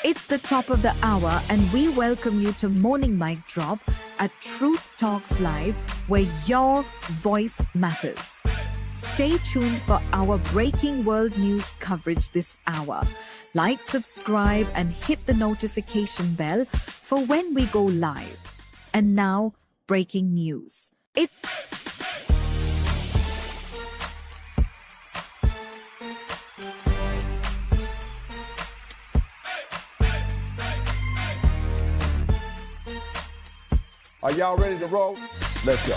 It's the top of the hour, and we welcome you to Morning Mic Drop at Truth Talks Live, where your voice matters. Stay tuned for our breaking world news coverage this hour. Like, subscribe, and hit the notification bell for when we go live. And now, breaking news. Are y'all ready to roll? Let's go.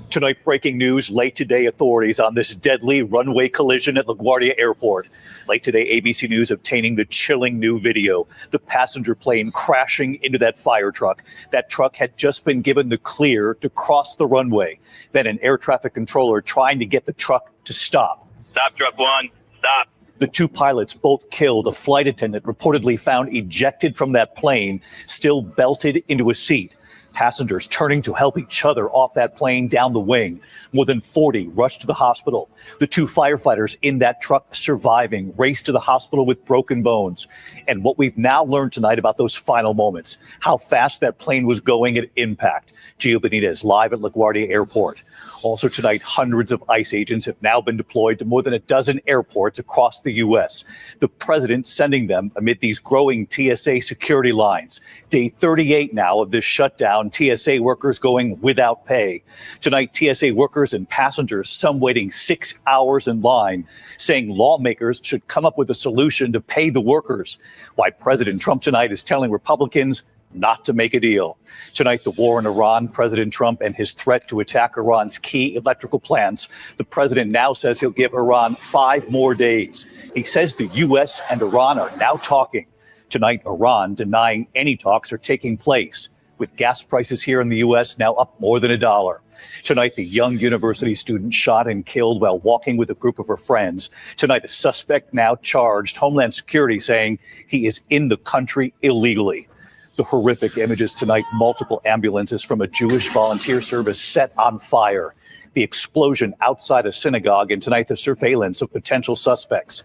Tonight, breaking news. Late today, authorities on this deadly runway collision at LaGuardia Airport. Late today, ABC News obtaining the chilling new video. The passenger plane crashing into that fire truck. That truck had just been given the clear to cross the runway. Then an air traffic controller trying to get the truck to stop. Stop, truck one. Stop. The two pilots both killed. A flight attendant reportedly found ejected from that plane, still belted into a seat. Passengers turning to help each other off that plane down the wing. More than 40 rushed to the hospital. The two firefighters in that truck surviving raced to the hospital with broken bones. And what we've now learned tonight about those final moments, how fast that plane was going at impact. Gio Benitez live at LaGuardia Airport. Also tonight, hundreds of ICE agents have now been deployed to more than a dozen airports across the U.S. The president sending them amid these growing TSA security lines. Day 38 now of this shutdown, TSA workers going without pay. Tonight, TSA workers and passengers, some waiting 6 hours in line, saying lawmakers should come up with a solution to pay the workers. Why President Trump tonight is telling Republicans not to make a deal. Tonight, the war in Iran, President Trump and his threat to attack Iran's key electrical plants. The president now says he'll give Iran 5 more days. He says the U.S. and Iran are now talking. Tonight, Iran denying any talks are taking place, with gas prices here in the U.S. now up more than $1. Tonight, the young university student shot and killed while walking with a group of her friends. Tonight, a suspect now charged, Homeland Security saying he is in the country illegally. The horrific images tonight, multiple ambulances from a Jewish volunteer service set on fire. The explosion outside a synagogue, and tonight the surveillance of potential suspects.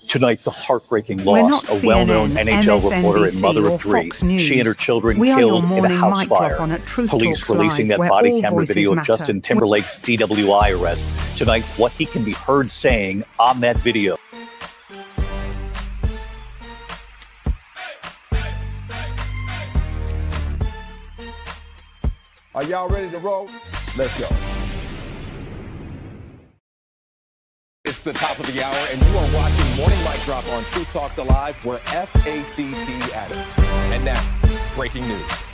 Tonight, the heartbreaking loss, a well-known NHL reporter and mother of 3. She and her children killed in a house fire. Police releasing that body camera video of Justin Timberlake's DWI arrest. Tonight, what he can be heard saying on that video. Are y'all ready to roll? Let's go. It's the top of the hour, and you are watching Morning Mic Drop on Truth Talks Alive. We're FACT at it. And now, breaking news.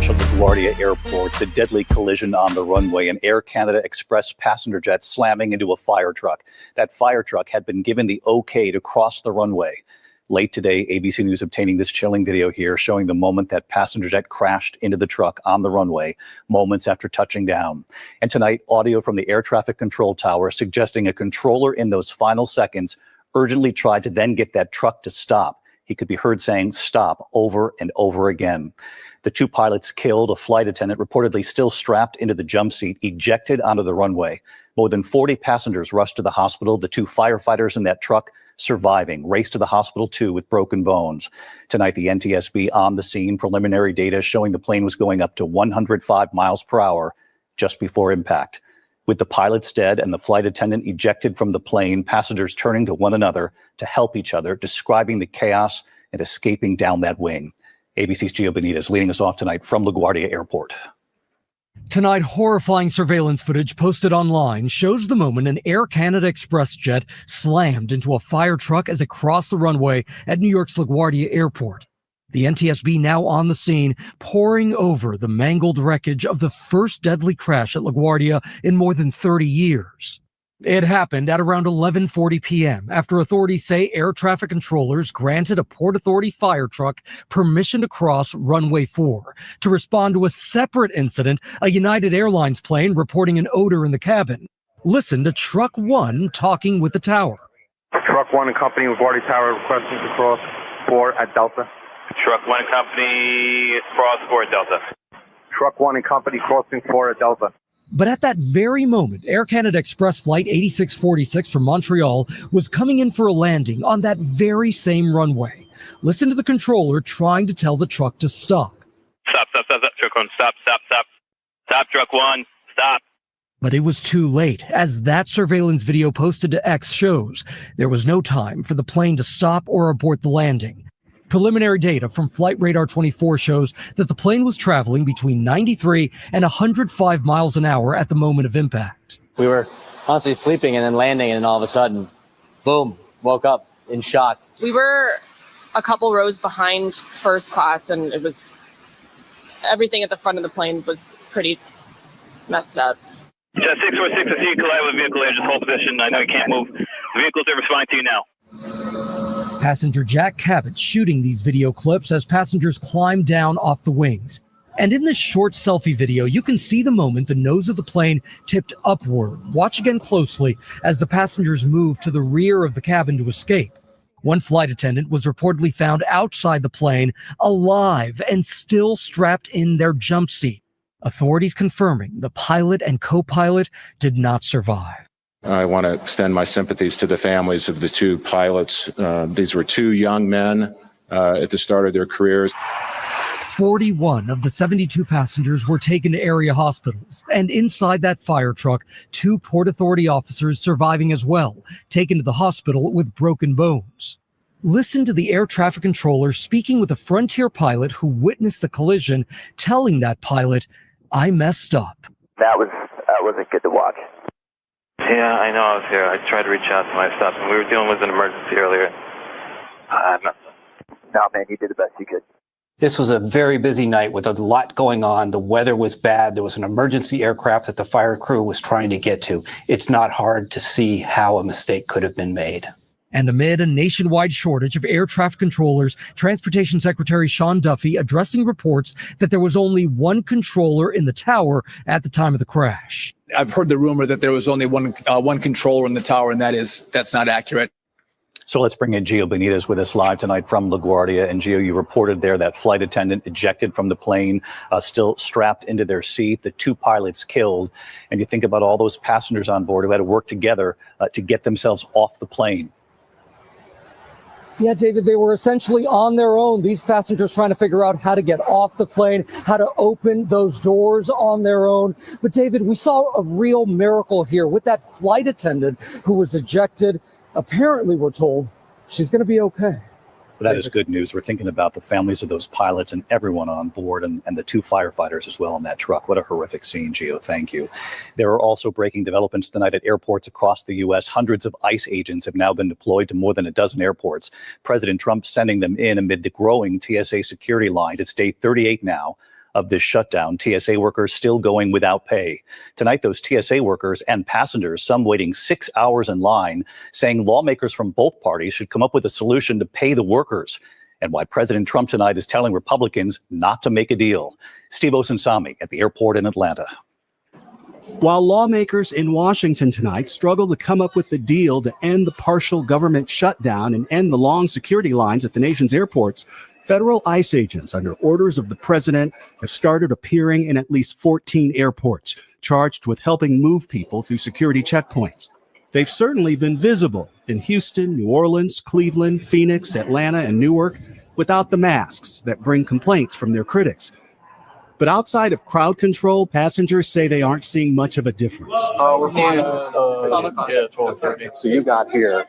From LaGuardia Airport, the deadly collision on the runway, an Air Canada Express passenger jet slamming into a fire truck. That fire truck had been given the okay to cross the runway. Late today, ABC News obtaining this chilling video here showing the moment that passenger jet crashed into the truck on the runway, moments after touching down. And tonight, audio from the air traffic control tower suggesting a controller in those final seconds urgently tried to then get that truck to stop. He could be heard saying stop over and over again. The two pilots killed, a flight attendant reportedly still strapped into the jump seat, ejected onto the runway. More than 40 passengers rushed to the hospital. The two firefighters in that truck surviving, raced to the hospital too with broken bones. Tonight, the NTSB on the scene, preliminary data showing the plane was going up to 105 miles per hour just before impact. With the pilots dead and the flight attendant ejected from the plane, passengers turning to one another to help each other, describing the chaos and escaping down that wing. ABC's Gio Benitez leading us off tonight from LaGuardia Airport. Tonight, horrifying surveillance footage posted online shows the moment an Air Canada Express jet slammed into a fire truck as it crossed the runway at New York's LaGuardia Airport. The NTSB now on the scene, poring over the mangled wreckage of the first deadly crash at LaGuardia in more than 30 years. It happened at around 11:40 p.m. after authorities say air traffic controllers granted a Port Authority fire truck permission to cross runway 4 to respond to a separate incident, a United Airlines plane reporting an odor in the cabin. Listen to Truck 1 talking with the tower. Truck 1 and Company, LaGuardia Tower requesting to cross 4 at Delta. Truck 1 Company, cross 4 at Delta. Truck 1 and Company crossing 4 at Delta. But at that very moment, Air Canada Express Flight 8646 from Montreal was coming in for a landing on that very same runway. Listen to the controller trying to tell the truck to stop. Stop, truck one, stop. Stop, truck one, stop. But it was too late, as that surveillance video posted to X shows there was no time for the plane to stop or abort the landing. Preliminary data from Flight Radar 24 shows that the plane was traveling between 93 and 105 miles an hour at the moment of impact. We were honestly sleeping and then landing, and all of a sudden, boom, woke up in shock. We were a couple rows behind first class, and it was everything at the front of the plane was pretty messed up. Jet 646, I see you collide with a vehicle here. Just hold position. I know you can't move. The vehicles are responding to you now. Passenger Jack Cabot shooting these video clips as passengers climb down off the wings. And in this short selfie video, you can see the moment the nose of the plane tipped upward. Watch again closely as the passengers move to the rear of the cabin to escape. One flight attendant was reportedly found outside the plane, alive and still strapped in their jump seat. Authorities confirming the pilot and co-pilot did not survive. I want to extend my sympathies to the families of the two pilots. These were two young men at the start of their careers. 41 of the 72 passengers were taken to area hospitals, and inside that fire truck, 2 Port Authority officers surviving as well, taken to the hospital with broken bones. Listen to the air traffic controller speaking with a Frontier pilot who witnessed the collision, telling that pilot, "I messed up." That wasn't good to watch. Yeah, I know I was here. I tried to reach out to my stuff, and we were dealing with an emergency earlier. No, man, you did the best you could. This was a very busy night with a lot going on. The weather was bad. There was an emergency aircraft that the fire crew was trying to get to. It's not hard to see how a mistake could have been made. And amid a nationwide shortage of air traffic controllers, Transportation Secretary Sean Duffy addressing reports that there was only one controller in the tower at the time of the crash. I've heard the rumor that there was only one controller in the tower, and that's not accurate. So let's bring in Gio Benitez with us live tonight from LaGuardia. And Gio, you reported there that flight attendant ejected from the plane, still strapped into their seat, the 2 pilots killed. And you think about all those passengers on board who had to work together to get themselves off the plane. Yeah, David, they were essentially on their own. These passengers trying to figure out how to get off the plane, how to open those doors on their own. But David, we saw a real miracle here with that flight attendant who was ejected. Apparently, we're told she's going to be okay. That is good news. We're thinking about the families of those pilots and everyone on board, and the 2 firefighters as well in that truck. What a horrific scene, Gio. Thank you. There are also breaking developments tonight at airports across the U.S. Hundreds of ICE agents have now been deployed to more than a dozen airports. President Trump sending them in amid the growing TSA security lines. It's day 38 now of this shutdown. TSA workers still going without pay. Tonight, those TSA workers and passengers, some waiting 6 hours in line, saying lawmakers from both parties should come up with a solution to pay the workers, and why President Trump tonight is telling Republicans not to make a deal. Steve Osunsami at the airport in Atlanta. While lawmakers in Washington tonight struggle to come up with a deal to end the partial government shutdown and end the long security lines at the nation's airports, federal ICE agents under orders of the president have started appearing in at least 14 airports, charged with helping move people through security checkpoints. They've certainly been visible in Houston, New Orleans, Cleveland, Phoenix, Atlanta, and Newark without the masks that bring complaints from their critics. But outside of crowd control, passengers say they aren't seeing much of a difference. We're flying 12:30. So you got here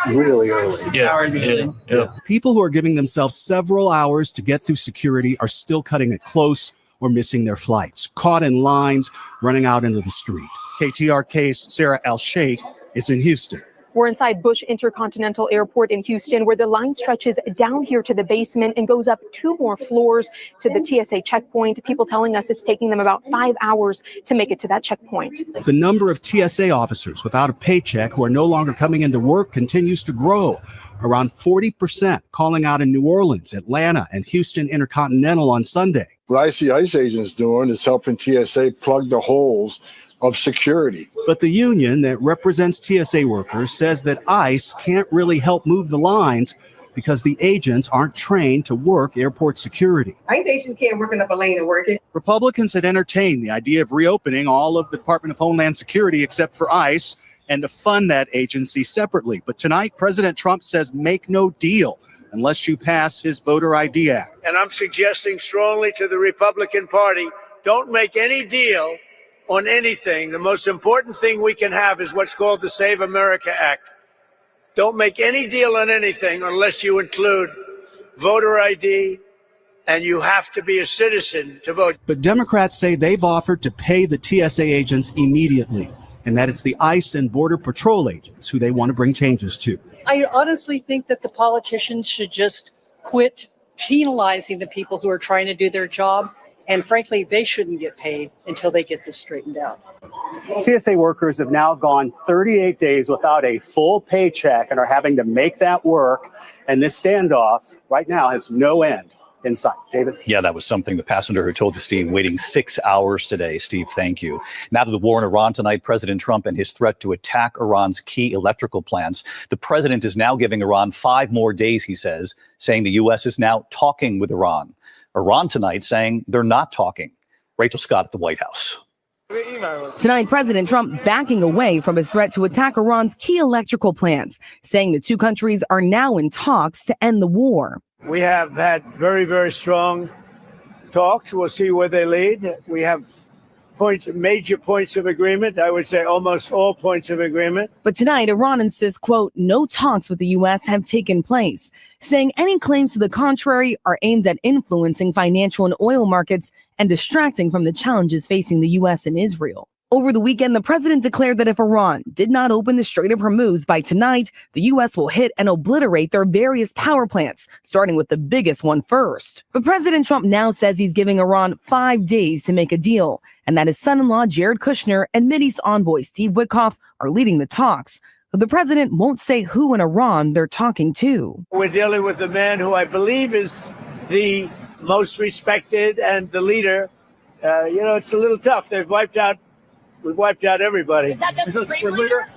really early. 6 hours in. Yeah. People who are giving themselves several hours to get through security are still cutting it close or missing their flights, caught in lines, running out into the street. KTRK's Sarah Al-Sheikh is in Houston. We're inside Bush Intercontinental Airport in Houston, where the line stretches down here to the basement and goes up 2 more floors to the TSA checkpoint. People telling us it's taking them about 5 hours to make it to that checkpoint. The number of TSA officers without a paycheck who are no longer coming into work continues to grow. Around 40% calling out in New Orleans, Atlanta, and Houston Intercontinental on Sunday. What I see ICE agents doing is helping TSA plug the holes of security. But the union that represents TSA workers says that ICE can't really help move the lines because the agents aren't trained to work airport security. ICE agents can't work up a lane and work it. Republicans had entertained the idea of reopening all of the Department of Homeland Security except for ICE and to fund that agency separately. But tonight, President Trump says make no deal unless you pass his Voter ID Act. And I'm suggesting strongly to the Republican Party, don't make any deal on anything. The most important thing we can have is what's called the Save America Act. Don't make any deal on anything unless you include voter ID, and you have to be a citizen to vote. But Democrats say they've offered to pay the TSA agents immediately, and that it's the ICE and Border Patrol agents who they want to bring changes to. I honestly think that the politicians should just quit penalizing the people who are trying to do their job. And frankly, they shouldn't get paid until they get this straightened out. TSA workers have now gone 38 days without a full paycheck and are having to make that work. And this standoff right now has no end in sight. David? Yeah, that was something the passenger who told you, Steve, waiting 6 hours today. Steve, thank you. Now to the war in Iran tonight, President Trump and his threat to attack Iran's key electrical plants. The president is now giving Iran 5 more days, he says, saying the U.S. is now talking with Iran. Iran tonight saying they're not talking. Rachel Scott at the White House. Tonight, President Trump backing away from his threat to attack Iran's key electrical plants, saying the two countries are now in talks to end the war. We have had very, very strong talks. We'll see where they lead. We have major points of agreement. I would say almost all points of agreement. But tonight, Iran insists, quote, no talks with the U.S. have taken place, saying any claims to the contrary are aimed at influencing financial and oil markets and distracting from the challenges facing the U.S. and Israel. Over the weekend, the president declared that if Iran did not open the Strait of Hormuz by tonight, the U.S. will hit and obliterate their various power plants, starting with the biggest one first. But President Trump now says he's giving Iran 5 days to make a deal, and that his son-in-law Jared Kushner and Mideast envoy Steve Witkoff are leading the talks. But the president won't say who in Iran they're talking to. We're dealing with the man who I believe is the most respected and the leader. It's a little tough. We've wiped out everybody. Is that the Supreme Leader?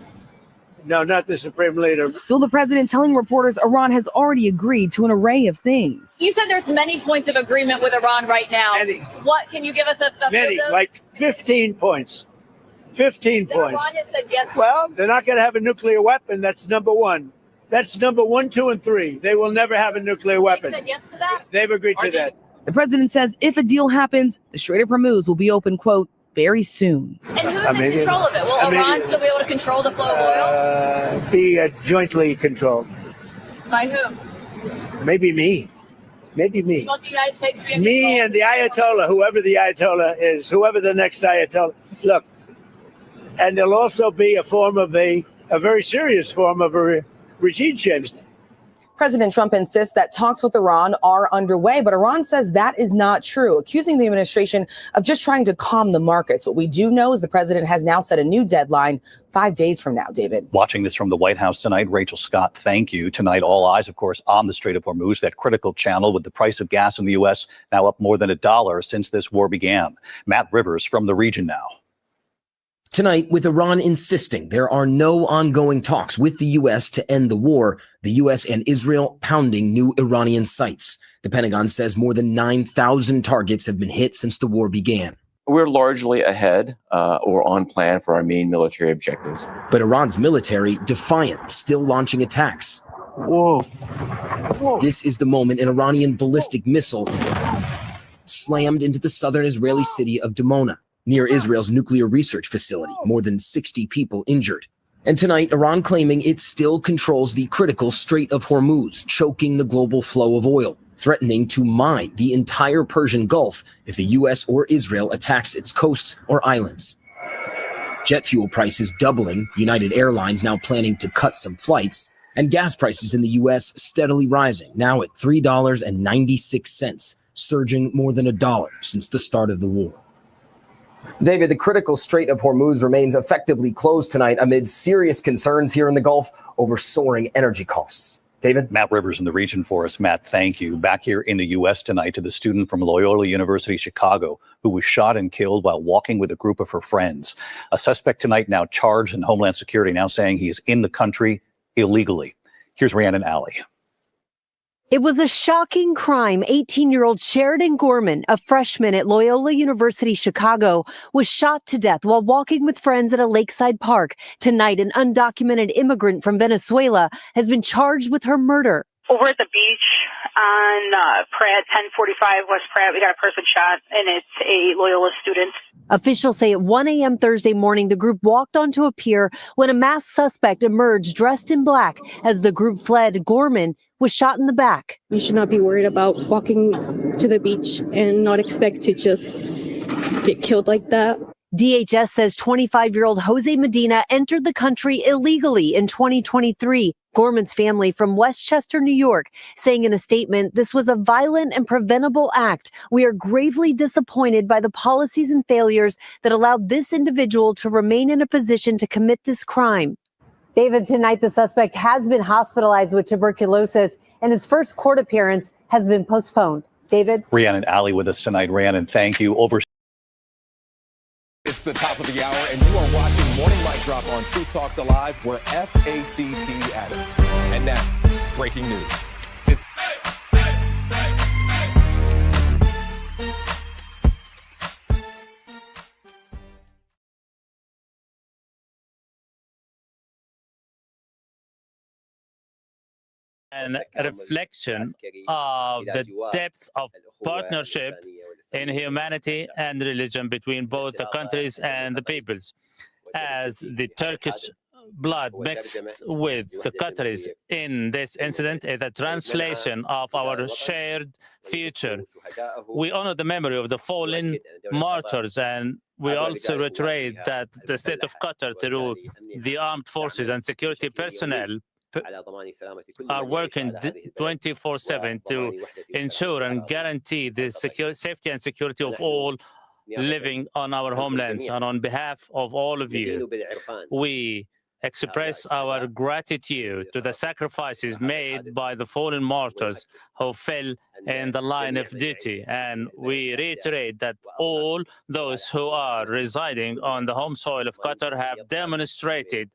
No, not the Supreme Leader. Still, the president telling reporters Iran has already agreed to an array of things. You said there's many points of agreement with Iran right now. Many. What, can you give us a Many, like 15 points. 15 points. Iran has said yes. Well, they're not going to have a nuclear weapon. That's number one. That's number 1, 2, and 3. They will never have a nuclear weapon. They said yes to that? They've agreed to that. The president says if a deal happens, the Strait of Hormuz will be open, quote, very soon. And who's in control of it? Will Iran still be able to control the flow of oil? Be jointly controlled. By who? Maybe me. Maybe me. Want the United States to be Me and the Ayatollah, whoever the Ayatollah is, whoever the next Ayatollah. Look, and there'll also be a form of a very serious form of a regime change. President Trump insists that talks with Iran are underway, but Iran says that is not true, accusing the administration of just trying to calm the markets. What we do know is the president has now set a new deadline 5 days from now, David. Watching this from the White House tonight, Rachel Scott, thank you. Tonight, all eyes, of course, on the Strait of Hormuz, that critical channel with the price of gas in the U.S. now up more than $1 since this war began. Matt Rivers from the region now. Tonight, with Iran insisting there are no ongoing talks with the U.S. to end the war, the U.S. and Israel pounding new Iranian sites. The Pentagon says more than 9,000 targets have been hit since the war began. We're largely ahead or on plan for our main military objectives. But Iran's military defiant, still launching attacks. Whoa. This is the moment an Iranian ballistic missile slammed into the southern Israeli city of Dimona, near Israel's nuclear research facility, more than 60 people injured. And tonight, Iran claiming it still controls the critical Strait of Hormuz, choking the global flow of oil, threatening to mine the entire Persian Gulf if the U.S. or Israel attacks its coasts or islands. Jet fuel prices doubling, United Airlines now planning to cut some flights, and gas prices in the U.S. steadily rising, now at $3.96, surging more than $1 since the start of the war. David, the critical Strait of Hormuz remains effectively closed tonight amid serious concerns here in the Gulf over soaring energy costs. David? Matt Rivers in the region for us. Matt, thank you. Back here in the U.S. tonight to the student from Loyola University, Chicago, who was shot and killed while walking with a group of her friends. A suspect tonight now charged in Homeland Security, now saying he is in the country illegally. Here's Rhiannon Alley. It was a shocking crime. 18-year-old Sheridan Gorman, a freshman at Loyola University Chicago, was shot to death while walking with friends at a lakeside park. Tonight, an undocumented immigrant from Venezuela has been charged with her murder. Over at the beach on Pratt, 1045 West Pratt, we got a person shot, and it's a Loyola student. Officials say at 1 a.m. Thursday morning, the group walked onto a pier when a masked suspect emerged dressed in black. As the group fled, Gorman was shot in the back. We should not be worried about walking to the beach and not expect to just get killed like that. DHS says 25-year-old Jose Medina entered the country illegally in 2023. Gorman's family from Westchester, New York, saying in a statement, "This was a violent and preventable act. We are gravely disappointed by the policies and failures that allowed this individual to remain in a position to commit this crime." David, tonight the suspect has been hospitalized with tuberculosis and his first court appearance has been postponed. David? Rhiannon Alley with us tonight. Rhiannon, thank you. It's the top of the hour, and you are watching Morning Mic Drop on Truth Talks Alive. We're FACT at it. And now, breaking news. And a reflection of the depth of partnership in humanity and religion between both the countries and the peoples. As the Turkish blood mixed with the Qataris in this incident is a translation of our shared future. We honor the memory of the fallen martyrs, and we also reiterate that the state of Qatar, through the armed forces and security personnel, are working 24/7 to ensure and guarantee the safety and security of all living on our homelands. And on behalf of all of you, we express our gratitude to the sacrifices made by the fallen martyrs who fell in the line of duty. And we reiterate that all those who are residing on the home soil of Qatar have demonstrated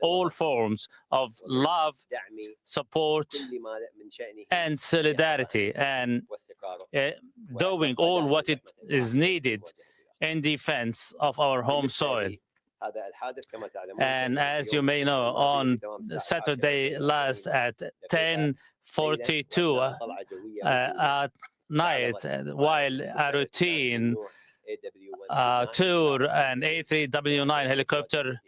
all forms of love, support, and solidarity, and doing all what it is needed in defense of our home soil. And as you may know, on Saturday last at 10:42 at night, while a routine tour, an A3W9 helicopter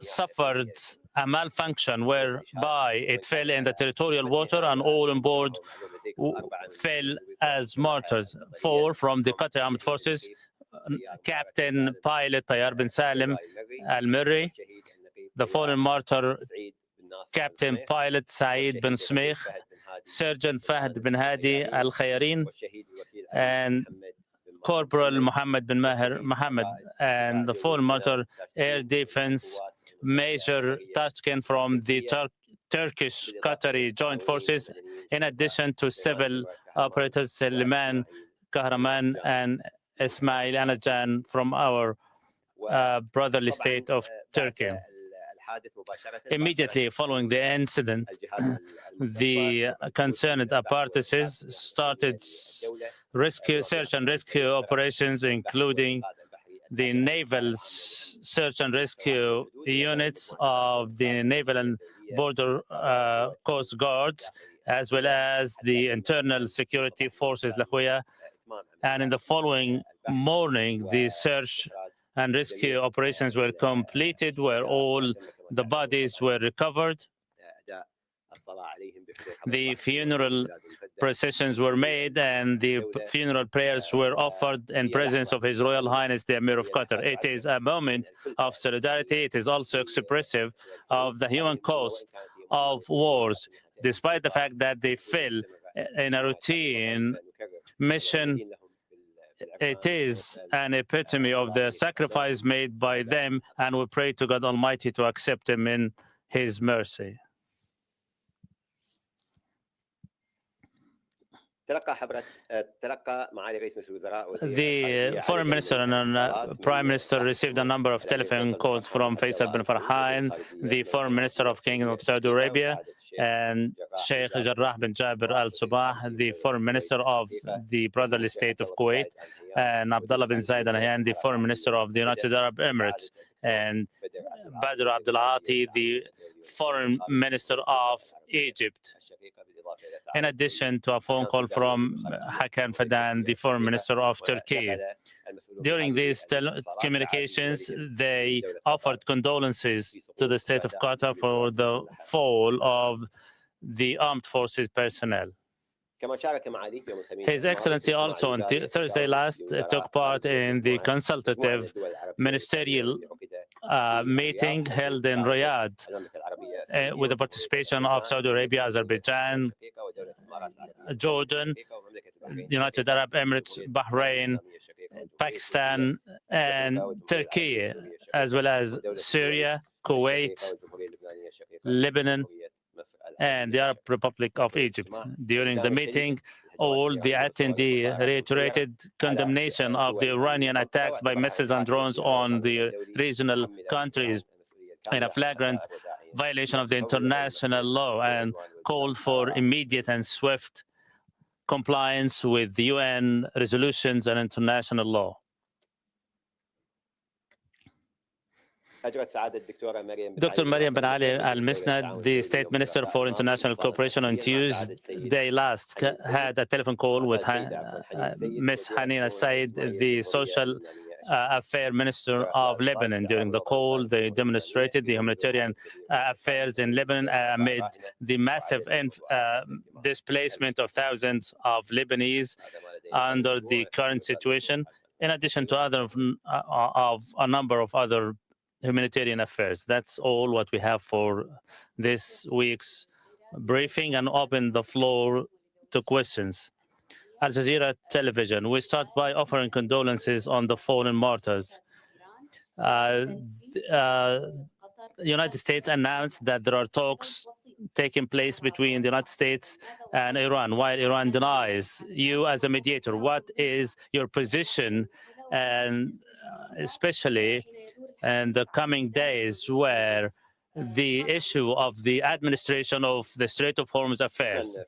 suffered a malfunction whereby it fell in the territorial water and all on board fell as martyrs. 4 from the Qatar Armed Forces, Captain Pilot Tayyar bin Salim Al-Murri, the fallen martyr Captain Pilot Saeed bin Smeikh, Surgeon Fahd bin Hadi Al-Khayarin, and Corporal Muhammad bin Maher Muhammad, and the fallen martyr Air Defense Major Tashkin from the Turkish Qatari Joint Forces, in addition to civil operators Suleiman Kahraman and Ismail Anajan from our brotherly state of Turkey. Immediately following the incident, the concerned partisans started search and rescue operations, including the naval search and rescue units of the Naval and Border Coast Guards, as well as the internal security forces, Lakhouya. And in the following morning, the search and rescue operations were completed, where all the bodies were recovered. The funeral processions were made and the funeral prayers were offered in presence of His Royal Highness the Emir of Qatar. It is a moment of solidarity. It is also expressive of the human cost of wars, despite the fact that they fell in a routine mission. It is an epitome of the sacrifice made by them, and we pray to God Almighty to accept them in His mercy. The foreign minister and prime minister received a number of telephone calls from Faisal bin Farhan, the foreign minister of Kingdom of Saudi Arabia, and Sheikh Jarrah bin Jabir Al Sabah, the foreign minister of the brotherly state of Kuwait, and Abdullah bin Zayed Al Nahyan, the foreign minister of the United Arab Emirates, and Badr Abdul Ati, the foreign minister of Egypt. In addition to a phone call from Hakan Fidan, the foreign minister of Turkey. During these communications, they offered condolences to the state of Qatar for the fall of the armed forces personnel. His Excellency also on Thursday last took part in the consultative ministerial meeting held in Riyadh with the participation of Saudi Arabia, Azerbaijan, Jordan, United Arab Emirates, Bahrain, Pakistan, and Turkey, as well as Syria, Kuwait, Lebanon, and the Arab Republic of Egypt. During the meeting, all the attendees reiterated condemnation of the Iranian attacks by missiles and drones on the regional countries in a flagrant violation of the international law, and called for immediate and swift compliance with the UN resolutions and international law. Dr. Mariam Ben Ali Al Misnad, the State Minister for International Cooperation, on Tuesday last had a telephone call with Ms. Hanina Said, the Social Affairs Minister of Lebanon. During the call, they demonstrated the humanitarian affairs in Lebanon amid the massive displacement of thousands of Lebanese under the current situation, in addition to a number of other humanitarian affairs. That's all what we have for this week's briefing, and open the floor to questions. Al Jazeera Television, we start by offering condolences on the fallen martyrs. The United States announced that there are talks taking place between the United States and Iran, while Iran denies. You as a mediator, what is your position, and especially in the coming days where the issue of the administration of the Strait of Hormuz affairs?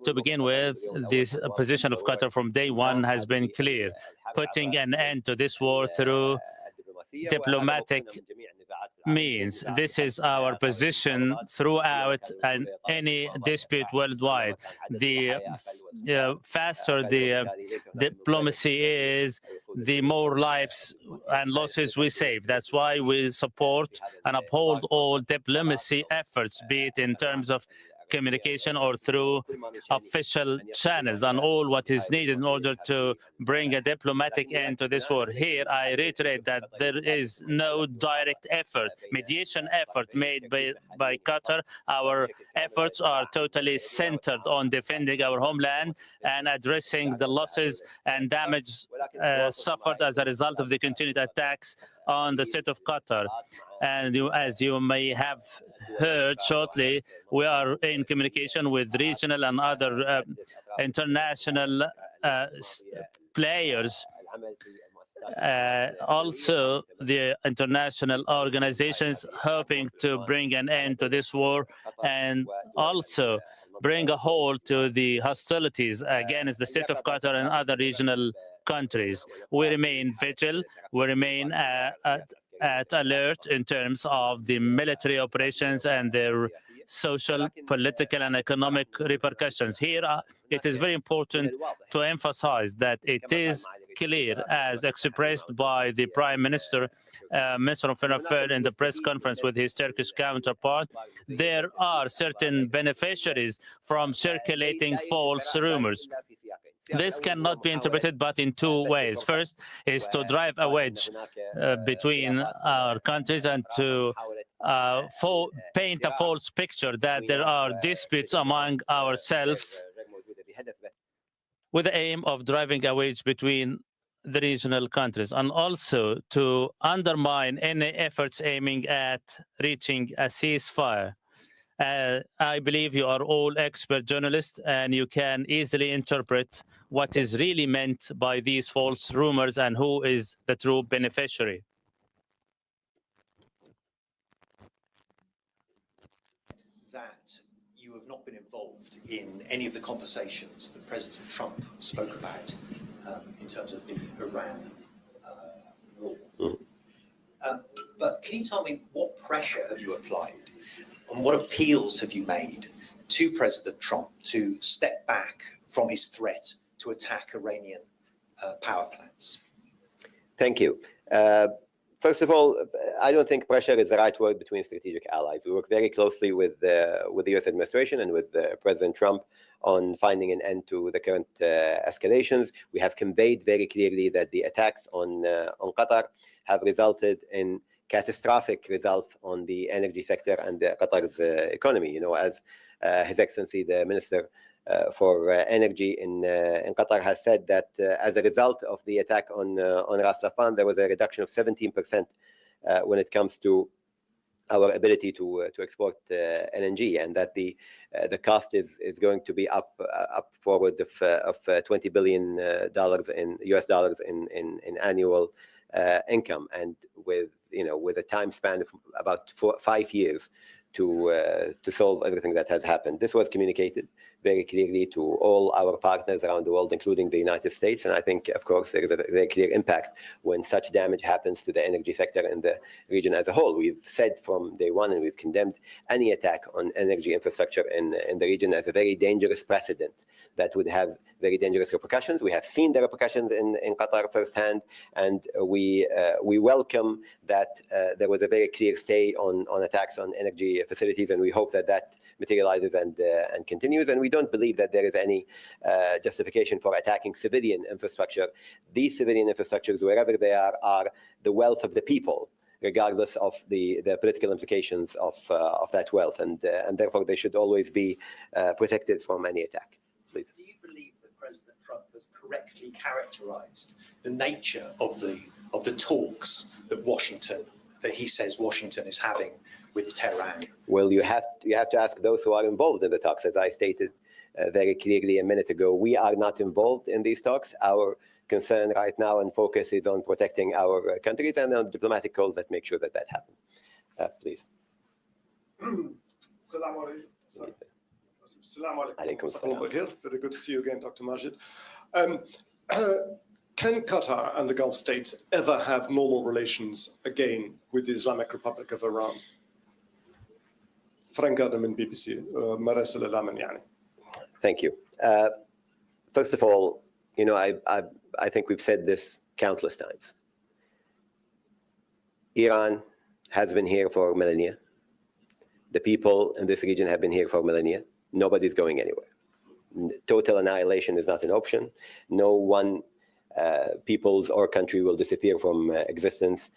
To begin with, this position of Qatar from day one has been clear, putting an end to this war through diplomatic means. This is our position throughout any dispute worldwide. The faster the diplomacy is, the more lives and losses we save. That's why we support and uphold all diplomacy efforts, be it in terms of communication or through official channels, and all what is needed in order to bring a diplomatic end to this war. Here, I reiterate that there is no direct effort, mediation effort made by Qatar. Our efforts are totally centered on defending our homeland and addressing the losses and damage suffered as a result of the continued attacks on the state of Qatar. And as you may have heard shortly, we are in communication with regional and other international players. Also, the international organizations hoping to bring an end to this war and also bring a halt to the hostilities against the state of Qatar and other regional countries. We remain vigilant. We remain at alert in terms of the military operations and their social, political, and economic repercussions. Here, it is very important to emphasize that it is clear, as expressed by the Prime Minister, Minister of Foreign Affairs, in the press conference with his Turkish counterpart, there are certain beneficiaries from circulating false rumors. This cannot be interpreted but in two ways. First is to drive a wedge between our countries and to paint a false picture that there are disputes among ourselves with the aim of driving a wedge between the regional countries, and also to undermine any efforts aiming at reaching a ceasefire. I believe you are all expert journalists, and you can easily interpret what is really meant by these false rumors and who is the true beneficiary. That you have not been involved in any of the conversations that President Trump spoke about in terms of the Iran war. But can you tell me what pressure have you applied and what appeals have you made to President Trump to step back from his threat to attack Iranian power plants? Thank you. First of all, I don't think pressure is the right word between strategic allies. We work very closely with the U.S. administration and with President Trump on finding an end to the current escalations. We have conveyed very clearly that the attacks on Qatar have resulted in catastrophic results on the energy sector and Qatar's economy. You know, as His Excellency the Minister for Energy in Qatar has said that as a result of the attack on Ras Laffan, there was a reduction of 17% when it comes to our ability to export LNG, and that the cost is going to be up forward of $20 billion in US dollars in annual income, and with a time span of about 5 years to solve everything that has happened. This was communicated very clearly to all our partners around the world, including the United States. And I think, of course, there is a very clear impact when such damage happens to the energy sector in the region as a whole. We've said from day one, and we've condemned any attack on energy infrastructure in the region as a very dangerous precedent that would have very dangerous repercussions. We have seen the repercussions in Qatar firsthand, and we welcome that there was a very clear stay on attacks on energy facilities, and we hope that that materializes and continues. And we don't believe that there is any justification for attacking civilian infrastructure. These civilian infrastructures, wherever they are the wealth of the people, regardless of the political implications of that wealth, and therefore they should always be protected from any attack. Please. Do you believe that President Trump has correctly characterized the nature of the talks that he says Washington is having with Tehran? Well, you have to ask those who are involved in the talks. As I stated very clearly a minute ago, we are not involved in these talks. Our concern right now and focus is on protecting our countries and on diplomatic calls that make sure that happens. Please. Assalamu alaikum. Very good to see you again, Dr. Majid. Can Qatar and the Gulf states ever have normal relations again with the Islamic Republic of Iran? Frank Gardner in BBC. Thank you. First of all, I think we've said this countless times. Iran has been here for millennia. The people in this region have been here for millennia. Nobody's going anywhere. Total annihilation is not an option. No one people's or country will disappear from existence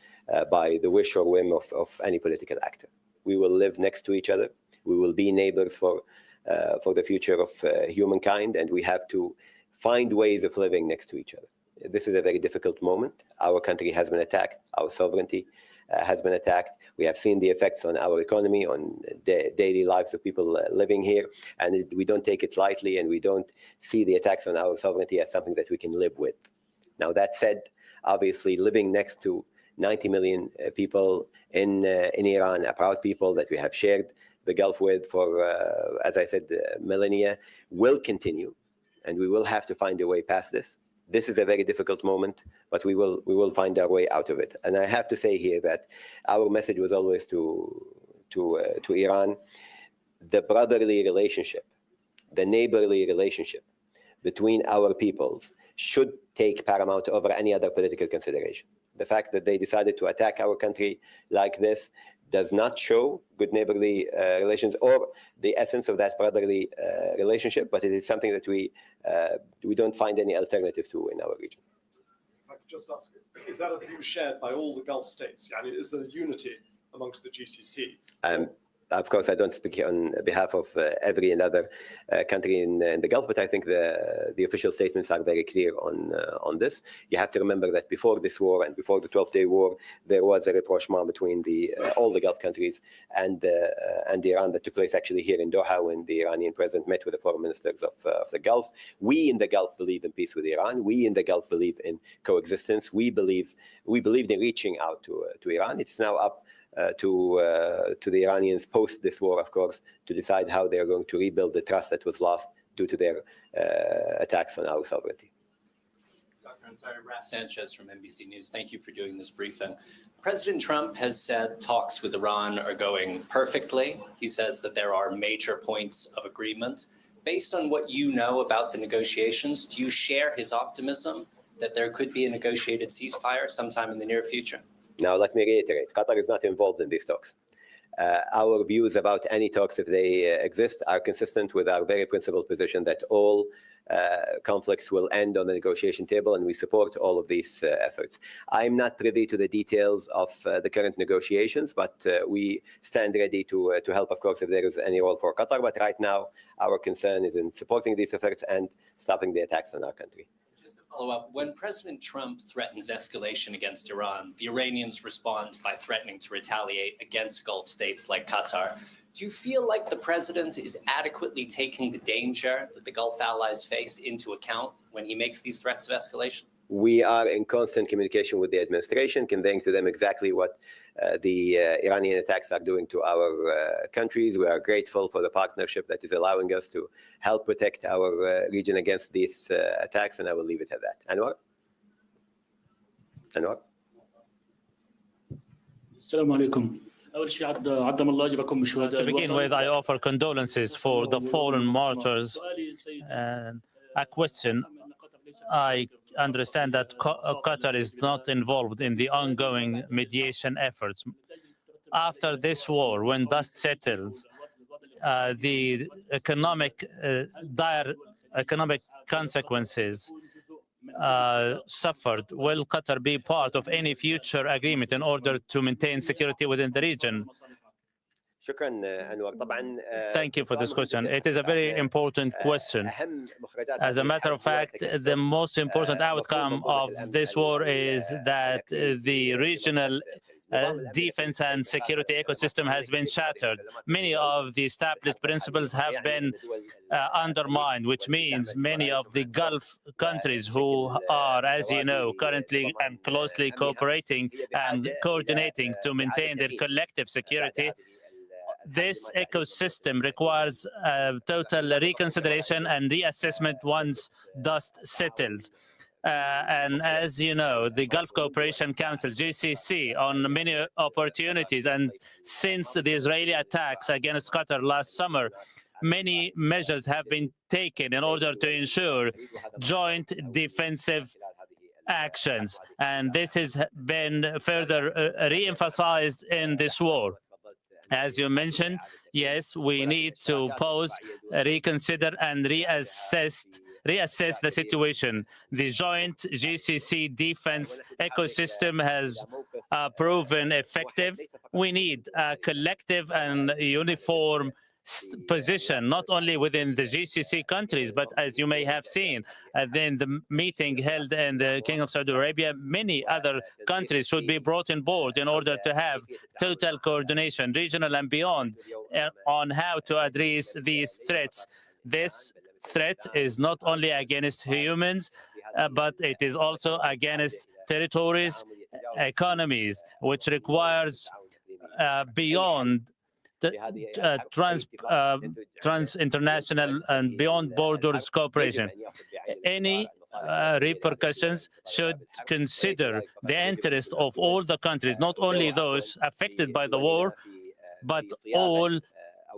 by the wish or whim of any political actor. We will live next to each other. We will be neighbors for the future of humankind, and we have to find ways of living next to each other. This is a very difficult moment. Our country has been attacked. Our sovereignty has been attacked. We have seen the effects on our economy, on the daily lives of people living here, and we don't take it lightly, and we don't see the attacks on our sovereignty as something that we can live with. Now, that said, obviously living next to 90 million people in Iran, a proud people that we have shared the Gulf with for, as I said, millennia, will continue, and we will have to find a way past this. This is a very difficult moment, but we will find our way out of it. And I have to say here that our message was always to Iran: the brotherly relationship, the neighborly relationship between our peoples should take paramount over any other political consideration. The fact that they decided to attack our country like this does not show good neighborly relations or the essence of that brotherly relationship, but it is something that we don't find any alternative to in our region. If I could just ask, is that a view shared by all the Gulf states? Is there unity amongst the GCC? Of course, I don't speak on behalf of every another country in the Gulf, but I think the official statements are very clear on this. You have to remember that before this war and before the 12-day war, there was a rapprochement between all the Gulf countries and Iran that took place actually here in Doha when the Iranian president met with the foreign ministers of the Gulf. We in the Gulf believe in peace with Iran. We in the Gulf believe in coexistence. We believed in reaching out to Iran. It's now up to the Iranians post this war, of course, to decide how they are going to rebuild the trust that was lost due to their attacks on our sovereignty. Dr. Ansari, Raf Sanchez from NBC News. Thank you for doing this briefing. President Trump has said talks with Iran are going perfectly. He says that there are major points of agreement. Based on what you know about the negotiations, do you share his optimism that there could be a negotiated ceasefire sometime in the near future? Now, let me reiterate, Qatar is not involved in these talks. Our views about any talks, if they exist, are consistent with our very principled position that all conflicts will end on the negotiation table, and we support all of these efforts. I'm not privy to the details of the current negotiations, but we stand ready to help, of course, if there is any role for Qatar. But right now, our concern is in supporting these efforts and stopping the attacks on our country. Follow up. When President Trump threatens escalation against Iran, the Iranians respond by threatening to retaliate against Gulf states like Qatar. Do you feel like the president is adequately taking the danger that the Gulf allies face into account when he makes these threats of escalation? We are in constant communication with the administration, conveying to them exactly what the Iranian attacks are doing to our countries. We are grateful for the partnership that is allowing us to help protect our region against these attacks, and I will leave it at that. Anwar? Anwar? Assalamu alaikum. To begin with, I offer condolences for the fallen martyrs. And a question, I understand that Qatar is not involved in the ongoing mediation efforts. After this war, when dust settles, the dire economic consequences suffered. Will Qatar be part of any future agreement in order to maintain security within the region? Thank you for this question. It is a very important question. As a matter of fact, the most important outcome of this war is that the regional defense and security ecosystem has been shattered. Many of the established principles have been undermined, which means many of the Gulf countries who are, as you know, currently and closely cooperating and coordinating to maintain their collective security. This ecosystem requires total reconsideration and reassessment once dust settles. And as you know, the Gulf Cooperation Council, GCC, on many opportunities, and since the Israeli attacks against Qatar last summer, many measures have been taken in order to ensure joint defensive actions. And this has been further re-emphasized in this war. As you mentioned, yes, we need to pause, reconsider, and reassess the situation. The joint GCC defense ecosystem has proven effective. We need a collective and uniform position, not only within the GCC countries, but as you may have seen, in the meeting held in the Kingdom of Saudi Arabia, many other countries should be brought on board in order to have total coordination, regional and beyond, on how to address these threats. This threat is not only against humans, but it is also against territories, economies, which requires beyond trans-international and beyond borders cooperation. Any repercussions should consider the interest of all the countries, not only those affected by the war, but all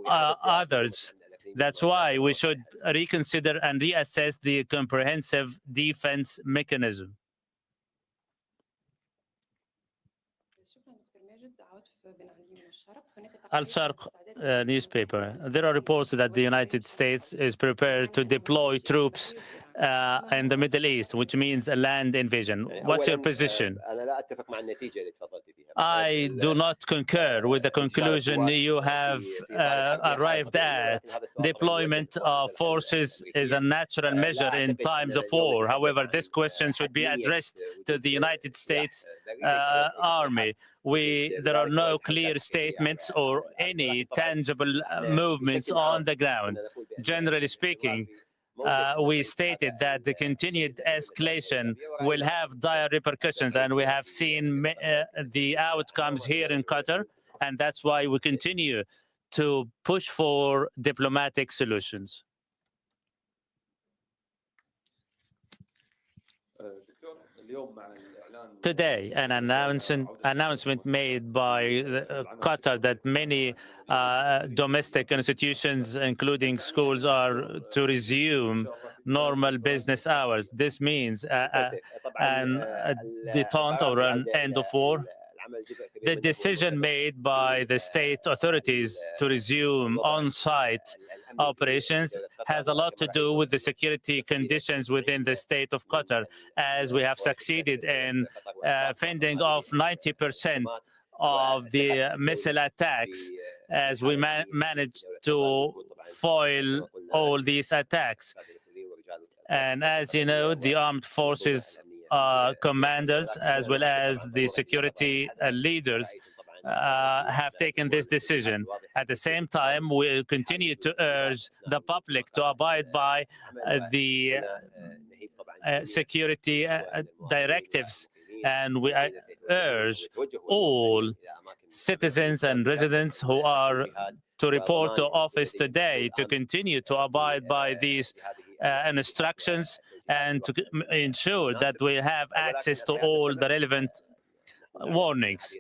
others. That's why we should reconsider and reassess the comprehensive defense mechanism. Al Sharq newspaper. There are reports that the United States is prepared to deploy troops in the Middle East, which means a land invasion. What's your position? I do not concur with the conclusion you have arrived at. Deployment of forces is a natural measure in times of war. However, this question should be addressed to the United States Army. There are no clear statements or any tangible movements on the ground. Generally speaking, we stated that the continued escalation will have dire repercussions, and we have seen the outcomes here in Qatar, and that's why we continue to push for diplomatic solutions. Today, an announcement made by Qatar that many domestic institutions, including schools, are to resume normal business hours. This means a detente or an end of war. The decision made by the state authorities to resume on-site operations has a lot to do with the security conditions within the state of Qatar, as we have succeeded in fending off 90% of the missile attacks, as we managed to foil all these attacks. And as you know, the armed forces commanders as well as the security leaders have taken this decision. At the same time, we continue to urge the public to abide by the security directives, and we urge all citizens and residents who are to report to office today to continue to abide by these instructions and to ensure that we have access to all the relevant warnings.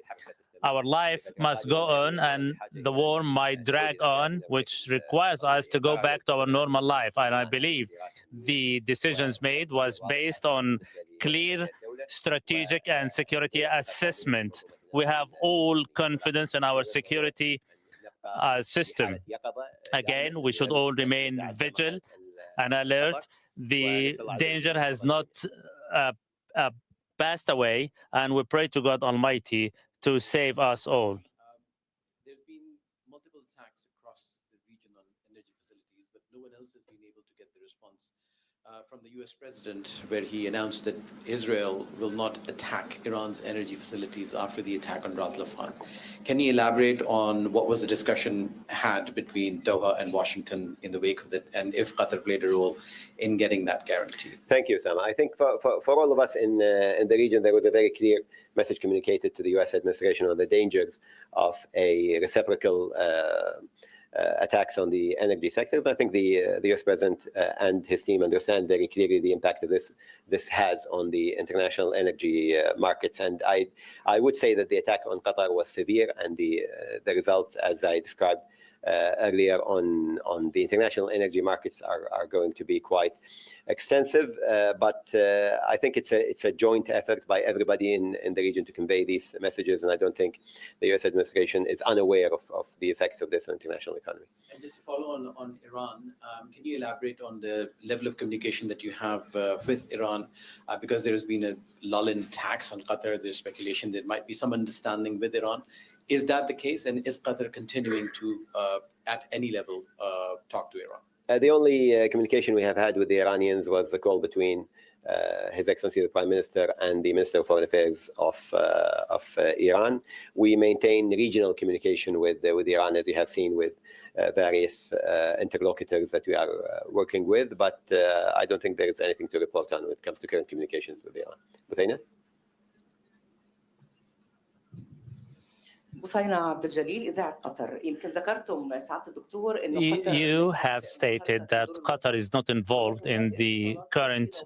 Our life must go on, and the war might drag on, which requires us to go back to our normal life. And I believe the decisions made was based on clear strategic and security assessment. We have all confidence in our security system. Again, we should all remain vigilant and alert. The danger has not passed away, and we pray to God Almighty to save us all. There's been multiple attacks across the region on energy facilities, but no one else has been able to get the response from the US president, where he announced that Israel will not attack Iran's energy facilities after the attack on Ras Laffan. Can you elaborate on what was the discussion had between Doha and Washington in the wake of that, and if Qatar played a role in getting that guarantee? Thank you, Sam. I think for all of us in the region, there was a very clear message communicated to the US administration on the dangers of a reciprocal attacks on the energy sectors. I think the US president and his team understand very clearly the impact of this has on the international energy markets. And I would say that the attack on Qatar was severe, and the results, as I described earlier on the international energy markets, are going to be quite extensive. But I think it's a joint effort by everybody in the region to convey these messages, and I don't think the US administration is unaware of the effects of this on the international economy. And just to follow on Iran, can you elaborate on the level of communication that you have with Iran? Because there has been a lull in attacks on Qatar, there's speculation there might be some understanding with Iran. Is that the case, and is Qatar continuing to, at any level, talk to Iran? The only communication we have had with the Iranians was the call between His Excellency the Prime Minister and the Minister of Foreign Affairs of Iran. We maintain regional communication with Iran, as you have seen, with various interlocutors that we are working with, but I don't think there is anything to report on when it comes to current communications with Iran. Buthayna? You have stated that Qatar is not involved in the current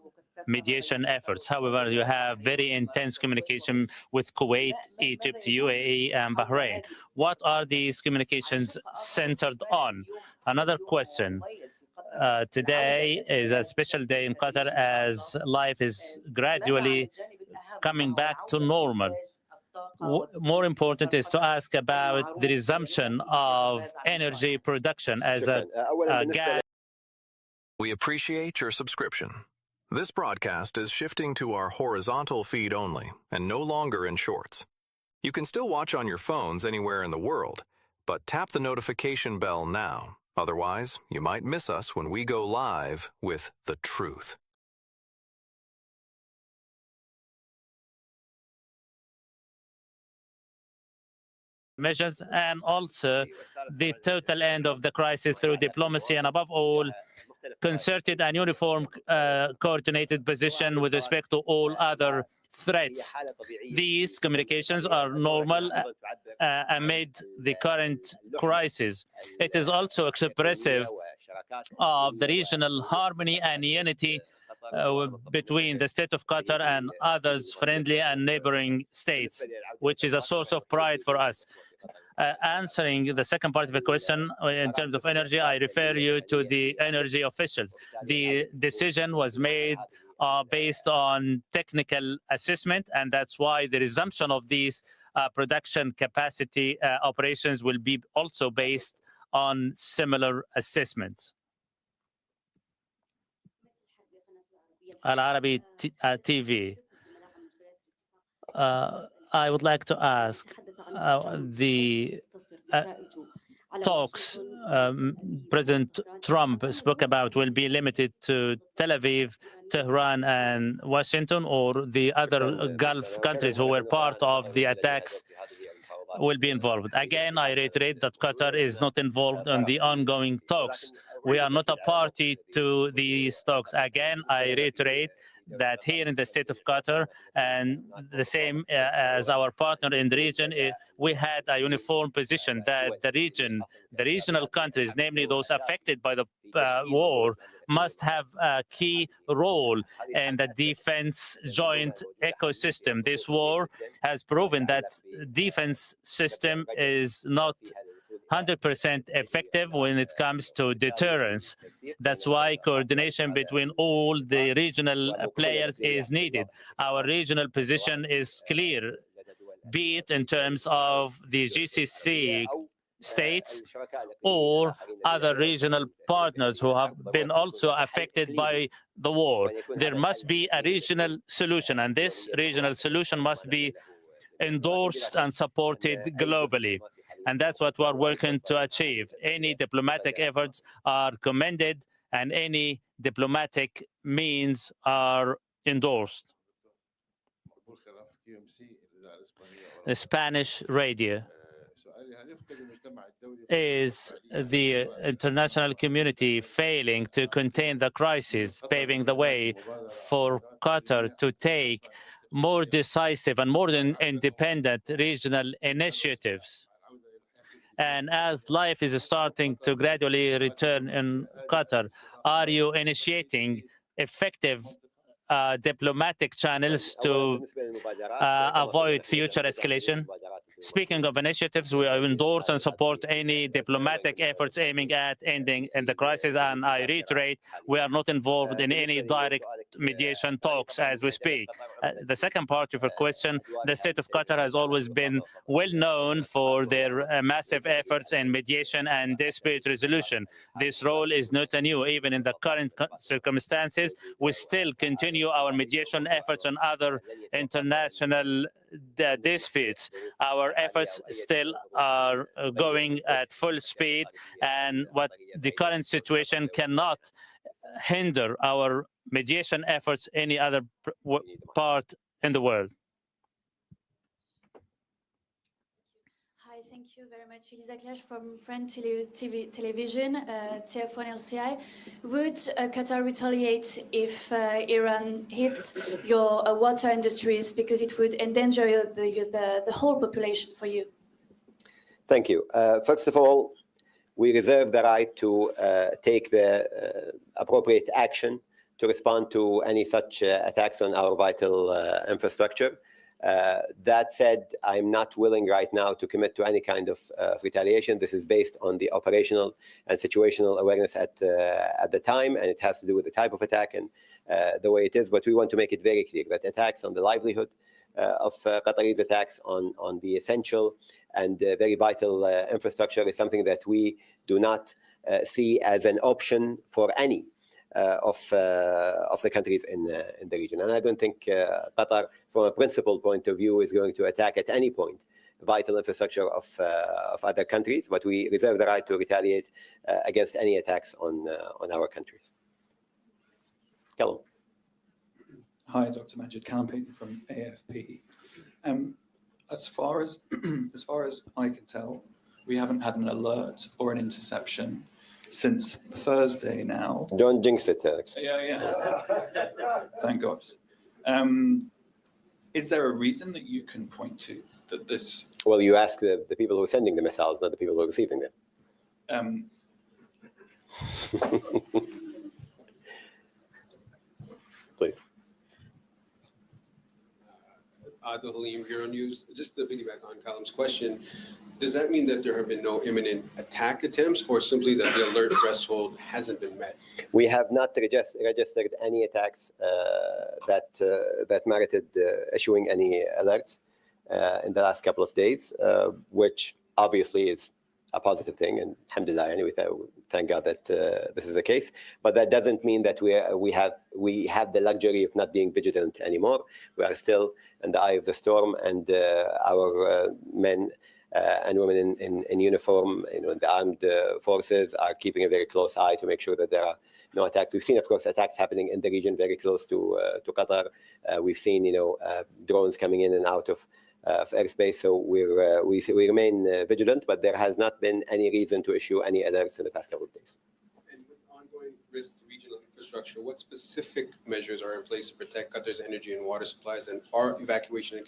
mediation efforts. However, you have very intense communication with Kuwait, Egypt, UAE, and Bahrain. What are these communications centered on? Another question. Today is a special day in Qatar as life is gradually coming back to normal. more important is to ask about the resumption of energy production as a gas. We appreciate your subscription. This broadcast is shifting to our horizontal feed only and no longer in shorts. You can still watch on your phones anywhere in the world, but tap the notification bell now. Otherwise, you might miss us when we go live with the truth. Measures and also the total end of the crisis through diplomacy and above all concerted and uniform coordinated position with respect to all other threats. These communications are normal amid the current crisis. It is also expressive of the regional harmony and unity between the state of Qatar and others friendly and neighboring states, which is a source of pride for us. Answering the second part of the question, in terms of energy, I refer you to the energy officials. The decision was made based on technical assessment, and that's why the resumption of these production capacity operations will be also based on similar assessments. Al-Arabi TV. I would like to ask the talks President Trump spoke about will be limited to Tel Aviv, Tehran, and Washington, or the other Gulf countries who were part of the attacks will be involved. Again, I reiterate that Qatar is not involved in the ongoing talks. We are not a party to these talks. Again, I reiterate that here in the state of Qatar, and the same as our partner in the region, we had a uniform position that the regional countries, namely those affected by the war, must have a key role in the defense joint ecosystem. This war has proven that defense system is not 100% effective when it comes to deterrence. That's why coordination between all the regional players is needed. Our regional position is clear, be it in terms of the GCC states or other regional partners who have been also affected by the war. There must be a regional solution, and this regional solution must be endorsed and supported globally. And that's what we're working to achieve. Any diplomatic efforts are commended, and any diplomatic means are endorsed. The Spanish radio. Is the international community failing to contain the crisis, paving the way for Qatar to take more decisive and more independent regional initiatives? And as life is starting to gradually return in Qatar, are you initiating effective diplomatic channels to avoid future escalation? Speaking of initiatives, we endorse and support any diplomatic efforts aiming at ending in the crisis, and I reiterate, we are not involved in any direct mediation talks as we speak. The second part of your question, the state of Qatar has always been well known for their massive efforts in mediation and dispute resolution. This role is not new. Even in the current circumstances, we still continue our mediation efforts on other international disputes. Our efforts still are going at full speed, and what the current situation cannot hinder our mediation efforts any other part in the world. Hi, thank you very much. Elisa Clash from French Television, TF1 LCI. Would Qatar retaliate if Iran hits your water industries, because it would endanger the whole population for you? Thank you. First of all, we reserve the right to take the appropriate action to respond to any such attacks on our vital infrastructure. That said, I'm not willing right now to commit to any kind of retaliation. This is based on the operational and situational awareness at the time, and it has to do with the type of attack and the way it is. But we want to make it very clear that attacks on the livelihood of Qataris attacks on the essential and very vital infrastructure is something that we do not see as an option for any of the countries in the region. And I don't think Qatar, from a principal point of view, is going to attack at any point vital infrastructure of other countries, but we reserve the right to retaliate against any attacks on our countries. Callum. Hi, Dr. Majid Kalampin from AFP. As far as I can tell, we haven't had an alert or an interception since Thursday now. Don't jinx it, Alex. Yeah. Thank God. Is there a reason that you can point to that this? Well, you ask the people who are sending the missiles, not the people who are receiving them. Please. Adil Halim, Hero News. Just to piggyback on Callum's question, does that mean that there have been no imminent attack attempts, or simply that the alert threshold hasn't been met? We have not registered any attacks that merited issuing any alerts in the last couple of days, which obviously is a positive thing, and alhamdulillah, anyway, thank God that this is the case. But that doesn't mean that we have the luxury of not being vigilant anymore. We are still in the eye of the storm, and our men and women in uniform, the armed forces, are keeping a very close eye to make sure that there are no attacks. We've seen, of course, attacks happening in the region very close to Qatar. We've seen, drones coming in and out of airspace. So we remain vigilant, but there has not been any reason to issue any alerts in the past couple of days. And with ongoing risks to regional infrastructure, what specific measures are in place to protect Qatar's energy and water supplies, and are evacuation and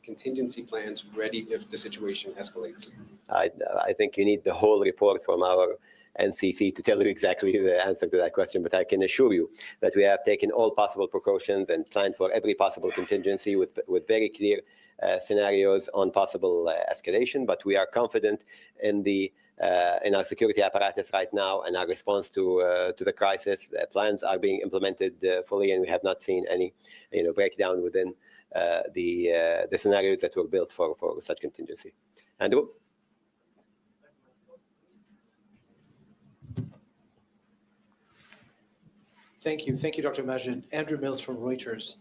contingency plans ready if the situation escalates? I think you need the whole report from our NCC to tell you exactly the answer to that question, but I can assure you that we have taken all possible precautions and planned for every possible contingency with very clear scenarios on possible escalation. But we are confident in our security apparatus right now and our response to the crisis. Plans are being implemented fully, and we have not seen any breakdown within the scenarios that were built for such contingency. Andrew? Thank you, Dr. Majid. Andrew Mills from Reuters.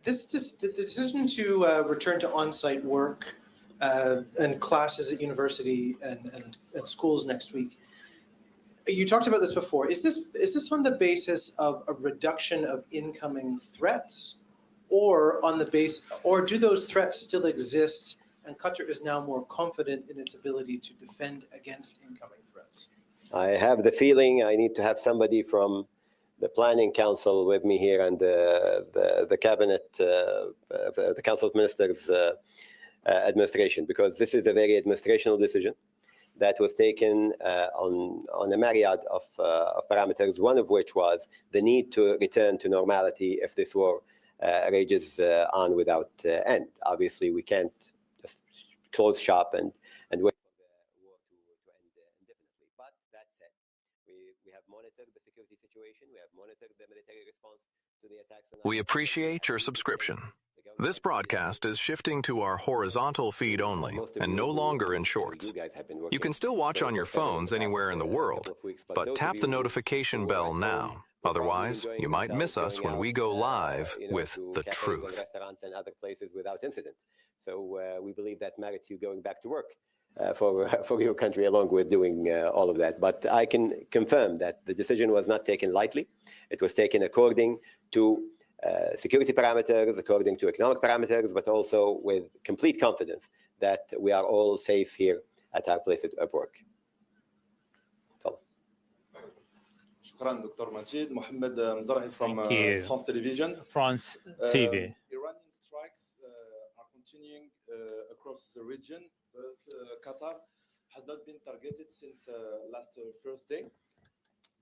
The decision to return to on-site work and classes at university and schools next week. You talked about this before. Is this on the basis of a reduction of incoming threats, or do those threats still exist and Qatar is now more confident in its ability to defend against incoming threats? I have the feeling I need to have somebody from the Planning Council with me here, and the Cabinet, the Council of Ministers administration, because this is a very administrational decision that was taken on a myriad of parameters, one of which was the need to return to normality if this war rages on without end. Obviously, we can't just close shop and wait for the war to end indefinitely. But that said, we have monitored the security situation. We have monitored the military response to the attacks. We appreciate your subscription. This broadcast is shifting to our horizontal feed only and no longer in shorts. You can still watch on your phones anywhere in the world, but tap the notification bell now. Otherwise, you might miss us when we go live with the truth. Restaurants and other places without incident. So we believe that merits you going back to work for your country, along with doing all of that. But I can confirm that the decision was not taken lightly. It was taken according to security parameters, according to economic parameters, but also with complete confidence that we are all safe here at our place of work. Shukran, Dr. Majid. Mohammed Mzarahi from France Television. France TV. Iranian strikes are continuing across the region, but Qatar has not been targeted since last Thursday.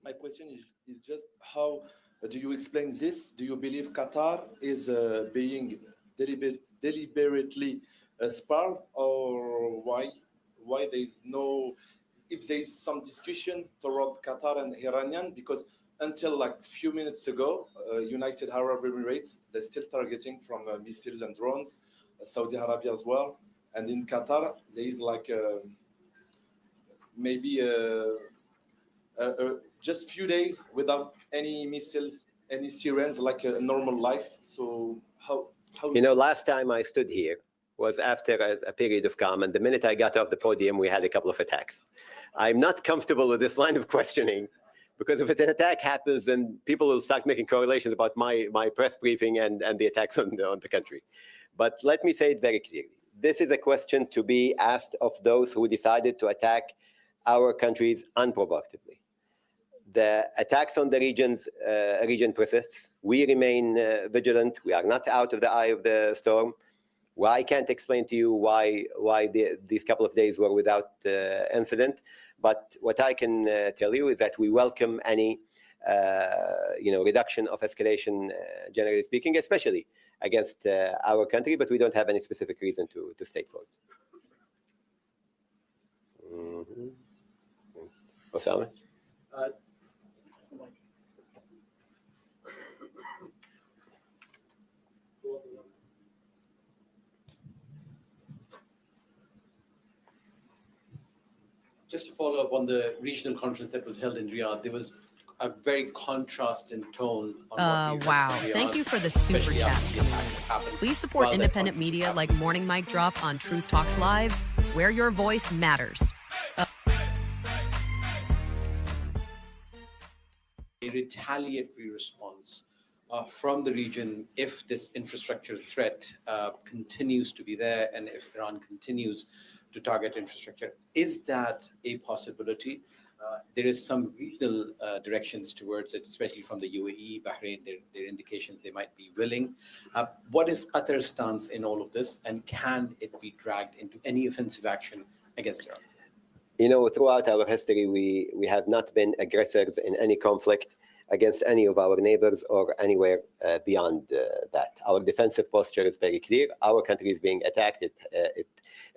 My question is just how do you explain this? Do you believe Qatar is being deliberately spared, or why there is no? If there is some discussion toward Qatar and Iranian, because until like a few minutes ago, United Arab Emirates, they're still targeting from missiles and drones, Saudi Arabia as well. And in Qatar, there is like maybe just few days without any missiles, any sirens, like a normal life. So how? You know, last time I stood here was after a period of calm, and the minute I got off the podium, we had a couple of attacks. I'm not comfortable with this line of questioning, because if an attack happens, then people will start making correlations about my press briefing and the attacks on the country. But let me say it very clearly. This is a question to be asked of those who decided to attack our countries unprovocatively. The attacks on the region persists. We remain vigilant. We are not out of the eye of the storm. Well, I can't explain to you why these couple of days were without incident. But what I can tell you is that we welcome any reduction of escalation, generally speaking, especially against our country. But we don't have any specific reason to state for it. Osama? Just to follow up on the regional conference that was held in Riyadh, there was a very contrast in tone. On wow. Thank you for the super chats. Please support independent media like Morning Mic Drop on Truth Talks Live, where your voice matters. A retaliatory response from the region if this infrastructure threat continues to be there and if Iran continues to target infrastructure. Is that a possibility? There is some regional directions towards it, especially from the UAE, Bahrain. There are indications they might be willing. What is Qatar's stance in all of this, and can it be dragged into any offensive action against Iran? You know, throughout our history, we have not been aggressors in any conflict against any of our neighbors or anywhere beyond that. Our defensive posture is very clear. Our country is being attacked.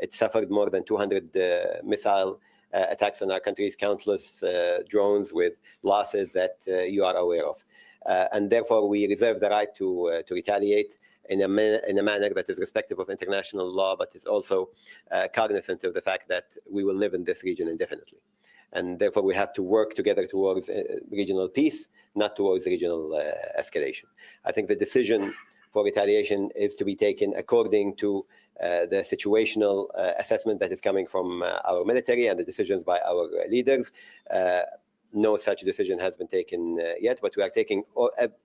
It suffered more than 200 missile attacks on our countries, countless drones with losses that you are aware of. And therefore, we reserve the right to retaliate in a manner that is respectful of international law, but is also cognizant of the fact that we will live in this region indefinitely. And therefore, we have to work together towards regional peace, not towards regional escalation. I think the decision for retaliation is to be taken according to the situational assessment that is coming from our military and the decisions by our leaders. No such decision has been taken yet, but we are taking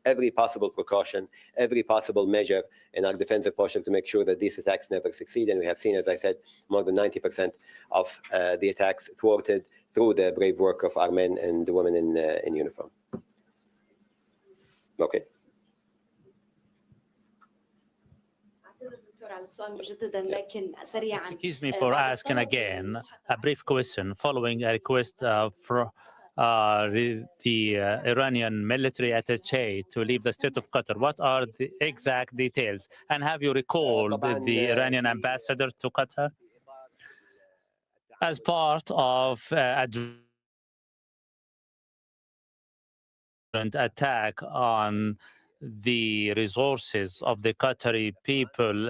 every possible precaution, every possible measure in our defensive posture to make sure that these attacks never succeed. And we have seen, as I said, more than 90% of the attacks thwarted through the brave work of our men and women in uniform. Okay. Excuse me for asking again a brief question following a request from the Iranian military attaché to leave the state of Qatar. What are the exact details? And have you recalled the Iranian ambassador to Qatar? As part of a attack on the resources of the Qatari people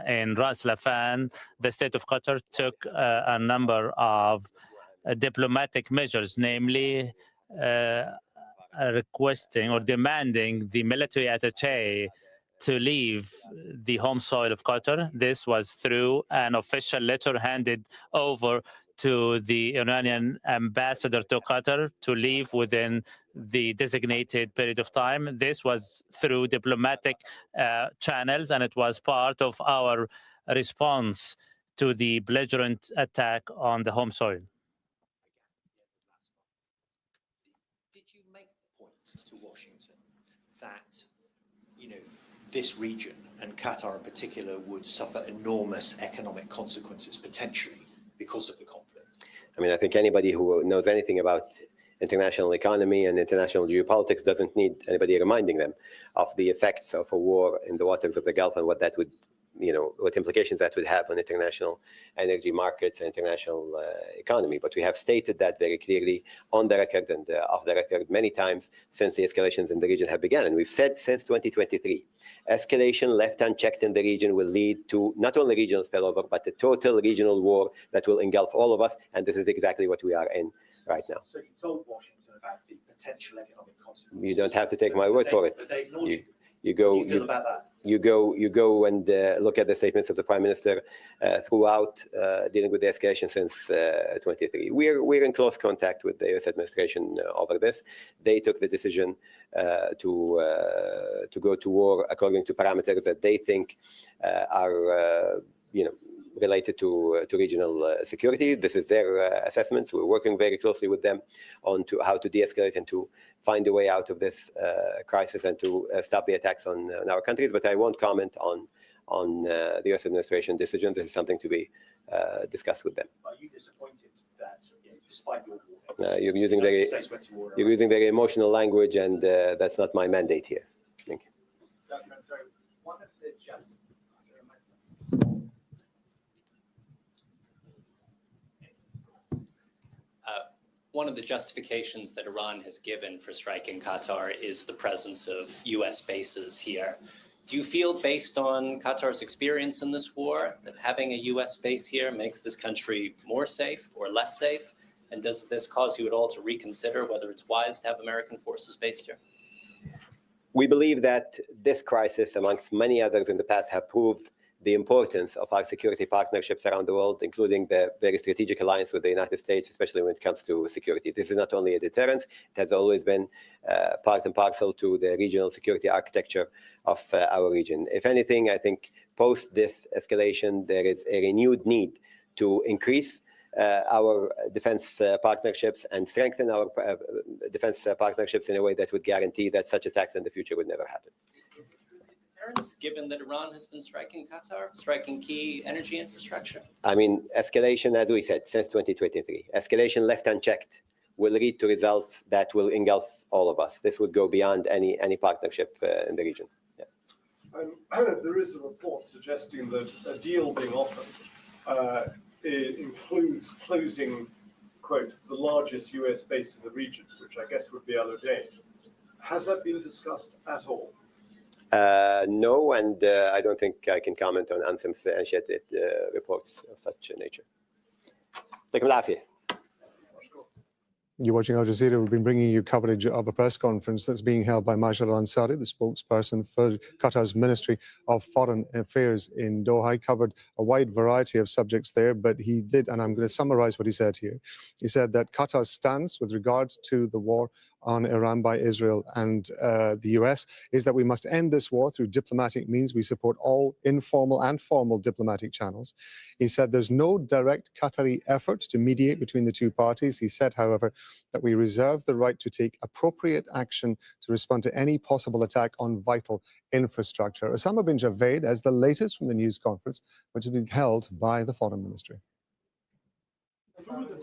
in Ras Laffan, the state of Qatar took a number of diplomatic measures, namely requesting or demanding the military attaché to leave the home soil of Qatar. This was through an official letter handed over to the Iranian ambassador to Qatar to leave within the designated period of time. This was through diplomatic channels, and it was part of our response to the belligerent attack on the home soil. Did you make the point to Washington that, this region and Qatar in particular would suffer enormous economic consequences potentially because of the conflict? I mean, I think anybody who knows anything about international economy and international geopolitics doesn't need anybody reminding them of the effects of a war in the waters of the Gulf and what that would what implications that would have on international energy markets and international economy. But we have stated that very clearly on the record and off the record many times since the escalations in the region have begun. And we've said since 2023, escalation left unchecked in the region will lead to not only regional spillover, but a total regional war that will engulf all of us. And this is exactly what we are in right now. So you told Washington about the potential economic consequences. You don't have to take my word for it. But they ignored you. You go. How do you feel about that? You go and look at the statements of the Prime Minister throughout dealing with the escalation since 23. We're in close contact with the U.S. administration over this. They took the decision to go to war according to parameters that they think are related to regional security. This is their assessments. We're working very closely with them on how to de-escalate and to find a way out of this crisis and to stop the attacks on our countries. But I won't comment on the U.S. administration decision. This is something to be discussed with them. Are you disappointed that, despite your war, you're using very emotional language, and that's not my mandate here. Thank you. Dr. Ansari, one of the One of the justifications that Iran has given for striking Qatar is the presence of U.S. bases here. Do you feel, based on Qatar's experience in this war, that having a U.S. base here makes this country more safe or less safe? And does this cause you at all to reconsider whether it's wise to have American forces based here? We believe that this crisis, amongst many others in the past, have proved the importance of our security partnerships around the world, including the very strategic alliance with the United States, especially when it comes to security. This is not only a deterrence, it has always been part and parcel to the regional security architecture of our region. If anything, I think post this escalation, there is a renewed need to increase our defense partnerships and strengthen our defense partnerships in a way that would guarantee that such attacks in the future would never happen. Given that Iran has been striking Qatar, striking key energy infrastructure? I mean, escalation, as we said, since 2023, escalation left unchecked will lead to results that will engulf all of us. This would go beyond any partnership in the region. Yeah. There is a report suggesting that a deal being offered includes closing, quote, the largest US base in the region, which I guess would be Al Udeid. Has that been discussed at all? No, and I don't think I can comment on unsubstantiated reports of such nature. You're watching Al Jazeera. We've been bringing you coverage of a press conference that's being held by Majid Al-Ansari, the spokesperson for Qatar's Ministry of Foreign Affairs in Doha. He covered a wide variety of subjects there, but he did, and I'm going to summarize what he said here. He said that Qatar's stance with regard to the war on Iran by Israel and the US is that we must end this war through diplomatic means. We support all informal and formal diplomatic channels. He said there's no direct Qatari effort to mediate between the two parties. He said, however, that we reserve the right to take appropriate action to respond to any possible attack on vital infrastructure. Osama bin Javed as the latest from the news conference, which has been held by the Foreign Ministry.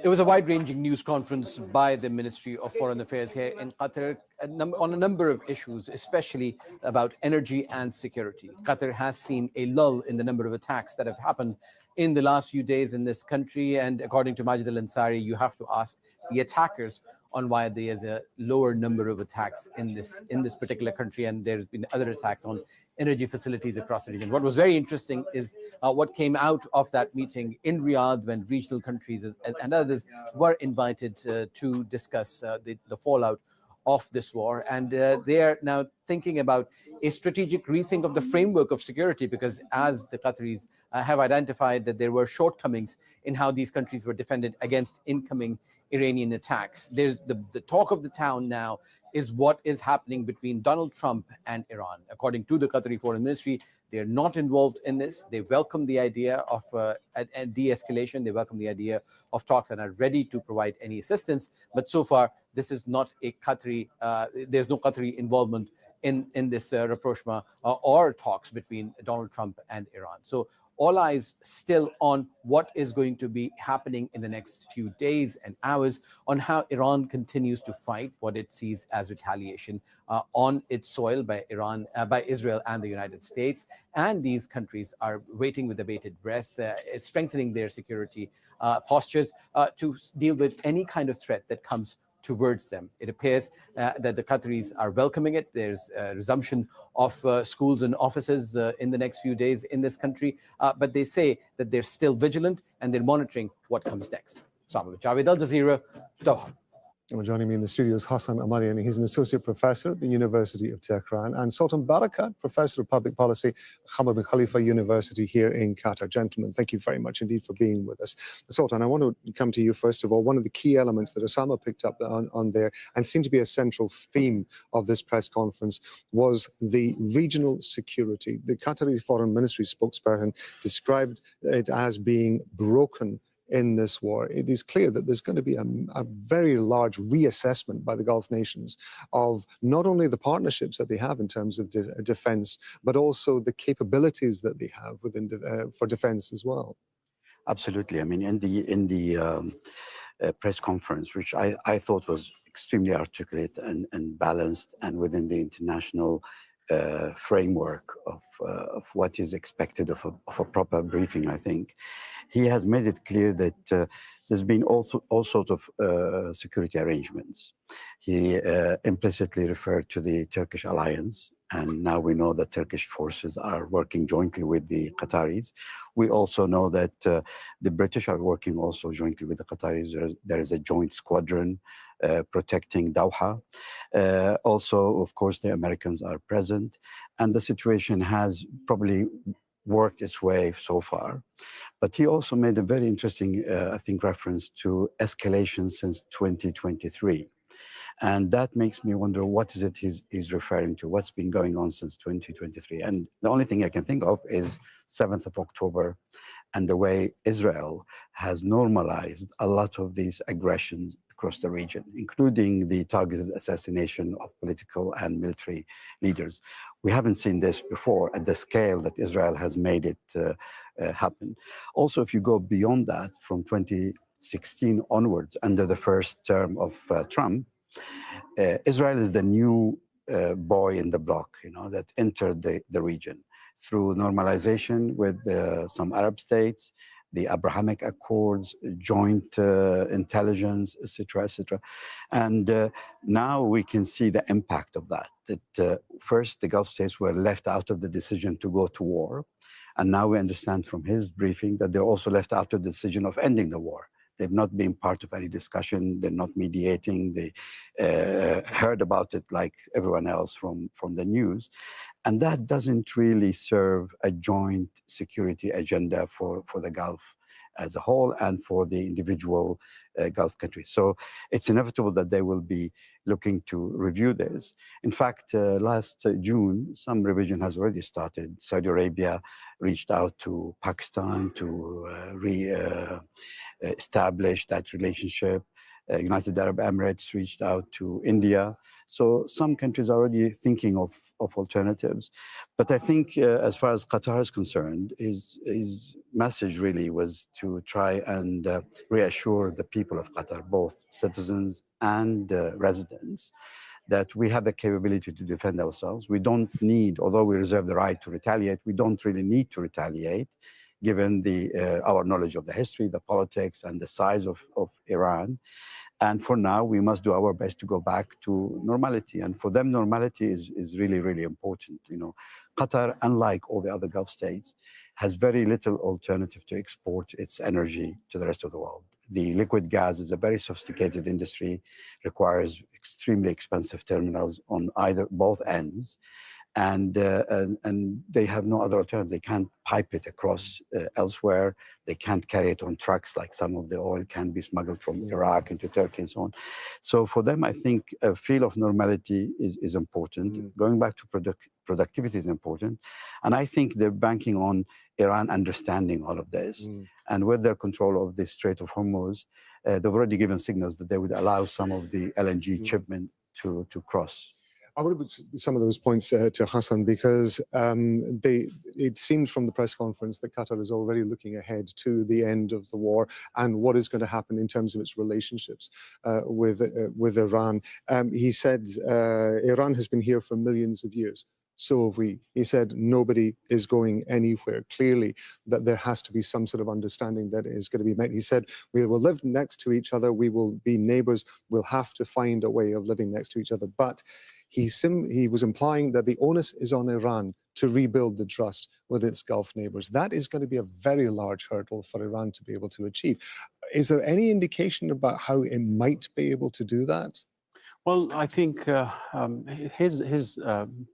It was a wide-ranging news conference by the Ministry of Foreign Affairs here in Qatar on a number of issues, especially about energy and security. Qatar has seen a lull in the number of attacks that have happened in the last few days in this country. And according to Majid Al-Ansari, you have to ask the attackers on why there is a lower number of attacks in this particular country, and there's been other attacks on energy facilities across the region. What was very interesting is what came out of that meeting in Riyadh when regional countries and others were invited to discuss the fallout of this war. And they are now thinking about a strategic rethink of the framework of security, because as the Qataris have identified that there were shortcomings in how these countries were defended against incoming Iranian attacks. There's the talk of the town now is what is happening between Donald Trump and Iran. According to the Qatari Foreign Ministry, they're not involved in this. They welcome the idea of a de-escalation. They welcome the idea of talks and are ready to provide any assistance. But so far, this is not a Qatari, there's no Qatari involvement in this rapprochement or talks between Donald Trump and Iran. So all eyes still on what is going to be happening in the next few days and hours on how Iran continues to fight what it sees as retaliation on its soil by Israel and the United States. And these countries are waiting with bated breath, strengthening their security postures to deal with any kind of threat that comes towards them. It appears that the Qataris are welcoming it. There's a resumption of schools and offices in the next few days in this country, but they say that they're still vigilant and they're monitoring what comes next. Sama Javed, Al Jazeera, Doha. Well, joining me in the studio is Hassan Amarian. He's an associate professor at the University of Tehran, and Sultan Barakat, professor of public policy, Hamad bin Khalifa University here in Qatar. Gentlemen, thank you very much indeed for being with us. Sultan, I want to come to you first of all. One of the key elements that Osama picked up on there and seemed to be a central theme of this press conference was the regional security. The Qatari Foreign Ministry spokesperson described it as being broken in this war. It is clear that there's going to be a very large reassessment by the Gulf nations of not only the partnerships that they have in terms of defense, but also the capabilities that they have within for defense as well. Absolutely. I mean, in the press conference, which I thought was extremely articulate and balanced and within the international framework of what is expected of a proper briefing, I think. He has made it clear that there's been all sorts of security arrangements. He implicitly referred to the Turkish alliance, and now we know that Turkish forces are working jointly with the Qataris. We also know that the British are working also jointly with the Qataris. There is a joint squadron protecting Doha. Also, of course, the Americans are present, and the situation has probably worked its way so far. But he also made a very interesting, I think, reference to escalation since 2023. And that makes me wonder, what is it he's referring to? What's been going on since 2023? And the only thing I can think of is 7th of October and the way Israel has normalized a lot of these aggressions across the region, including the targeted assassination of political and military leaders. We haven't seen this before at the scale that Israel has made it happen. Also, if you go beyond that, from 2016 onwards, under the first term of Trump, Israel is the new boy in the block, that entered the region through normalization with some Arab states, the Abrahamic Accords, joint intelligence, etc., etc. And now we can see the impact of that. That first, the Gulf states were left out of the decision to go to war. And now we understand from his briefing that they're also left out of the decision of ending the war. They've not been part of any discussion. They're not mediating. They heard about it like everyone else from the news. And that doesn't really serve a joint security agenda for the Gulf as a whole and for the individual Gulf countries. So it's inevitable that they will be looking to review this. In fact, last June, some revision has already started. Saudi Arabia reached out to Pakistan to re-establish that relationship. United Arab Emirates reached out to India. So some countries are already thinking of alternatives. But I think as far as Qatar is concerned, his message really was to try and reassure the people of Qatar, both citizens and residents, that we have the capability to defend ourselves. We don't need, although we reserve the right to retaliate, we don't really need to retaliate, given our knowledge of the history, the politics, and the size of Iran. And for now, we must do our best to go back to normality. And for them, normality is really, really important. Qatar, unlike all the other Gulf states, has very little alternative to export its energy to the rest of the world. The liquid gas is a very sophisticated industry, requires extremely expensive terminals on both ends. And they have no other alternative. They can't pipe it across elsewhere. They can't carry it on trucks like some of the oil can be smuggled from Iraq into Turkey and so on. So for them, I think a feel of normality is important. Going back to productivity is important. And I think they're banking on Iran understanding all of this. And with their control of the Strait of Hormuz, they've already given signals that they would allow some of the LNG shipment to cross. I want to put some of those points to Hassan because it seems from the press conference that Qatar is already looking ahead to the end of the war and what is going to happen in terms of its relationships with Iran. He said Iran has been here for millions of years. So have we. He said nobody is going anywhere. Clearly, that there has to be some sort of understanding that is going to be met. He said we will live next to each other. We will be neighbors. We'll have to find a way of living next to each other. But he was implying that the onus is on Iran to rebuild the trust with its Gulf neighbors. That is going to be a very large hurdle for Iran to be able to achieve. Is there any indication about how it might be able to do that? Well, I think his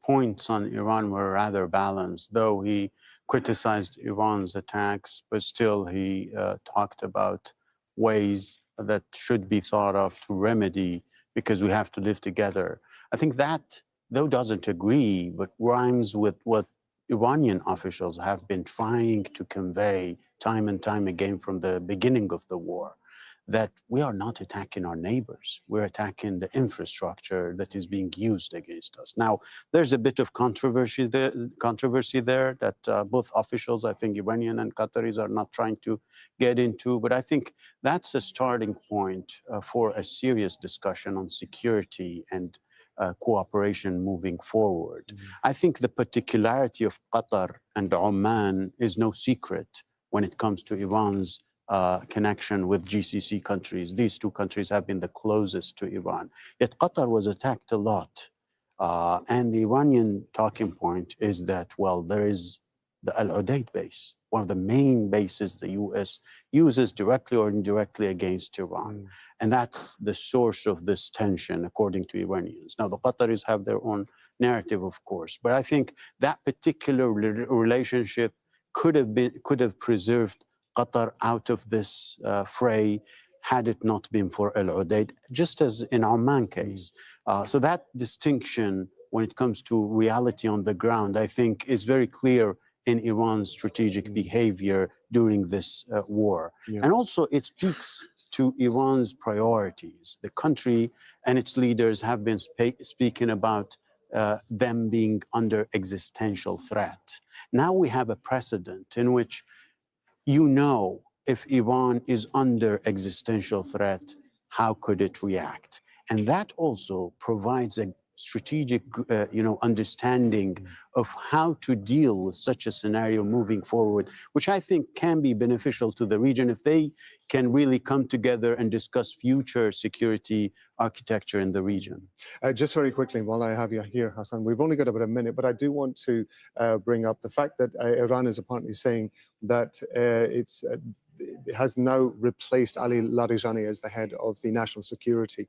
points on Iran were rather balanced, though he criticized Iran's attacks, but still he talked about ways that should be thought of to remedy because we have to live together. I think that, though doesn't agree, but rhymes with what Iranian officials have been trying to convey time and time again from the beginning of the war, that we are not attacking our neighbors. We're attacking the infrastructure that is being used against us. Now, there's a bit of controversy there that both officials, I think Iranian and Qataris, are not trying to get into. But I think that's a starting point for a serious discussion on security and cooperation moving forward. I think the particularity of Qatar and Oman is no secret when it comes to Iran's connection with GCC countries. These two countries have been the closest to Iran. Yet Qatar was attacked a lot. And the Iranian talking point is that, well, there is the Al Udeid base, one of the main bases the US uses directly or indirectly against Iran. And that's the source of this tension, according to Iranians. Now, the Qataris have their own narrative, of course, but I think that particular relationship could have preserved Qatar out of this fray had it not been for Al Udeid, just as in Oman case. So that distinction when it comes to reality on the ground, I think is very clear in Iran's strategic behavior during this war. And also it speaks to Iran's priorities. The country and its leaders have been speaking about them being under existential threat. Now we have a precedent in which if Iran is under existential threat, how could it react? And that also provides a strategic, understanding of how to deal with such a scenario moving forward, which I think can be beneficial to the region if they can really come together and discuss future security architecture in the region. Just very quickly, while I have you here, Hassan, we've only got about a minute, but I do want to bring up the fact that Iran is apparently saying that it has now replaced Ali Larijani as the head of the National Security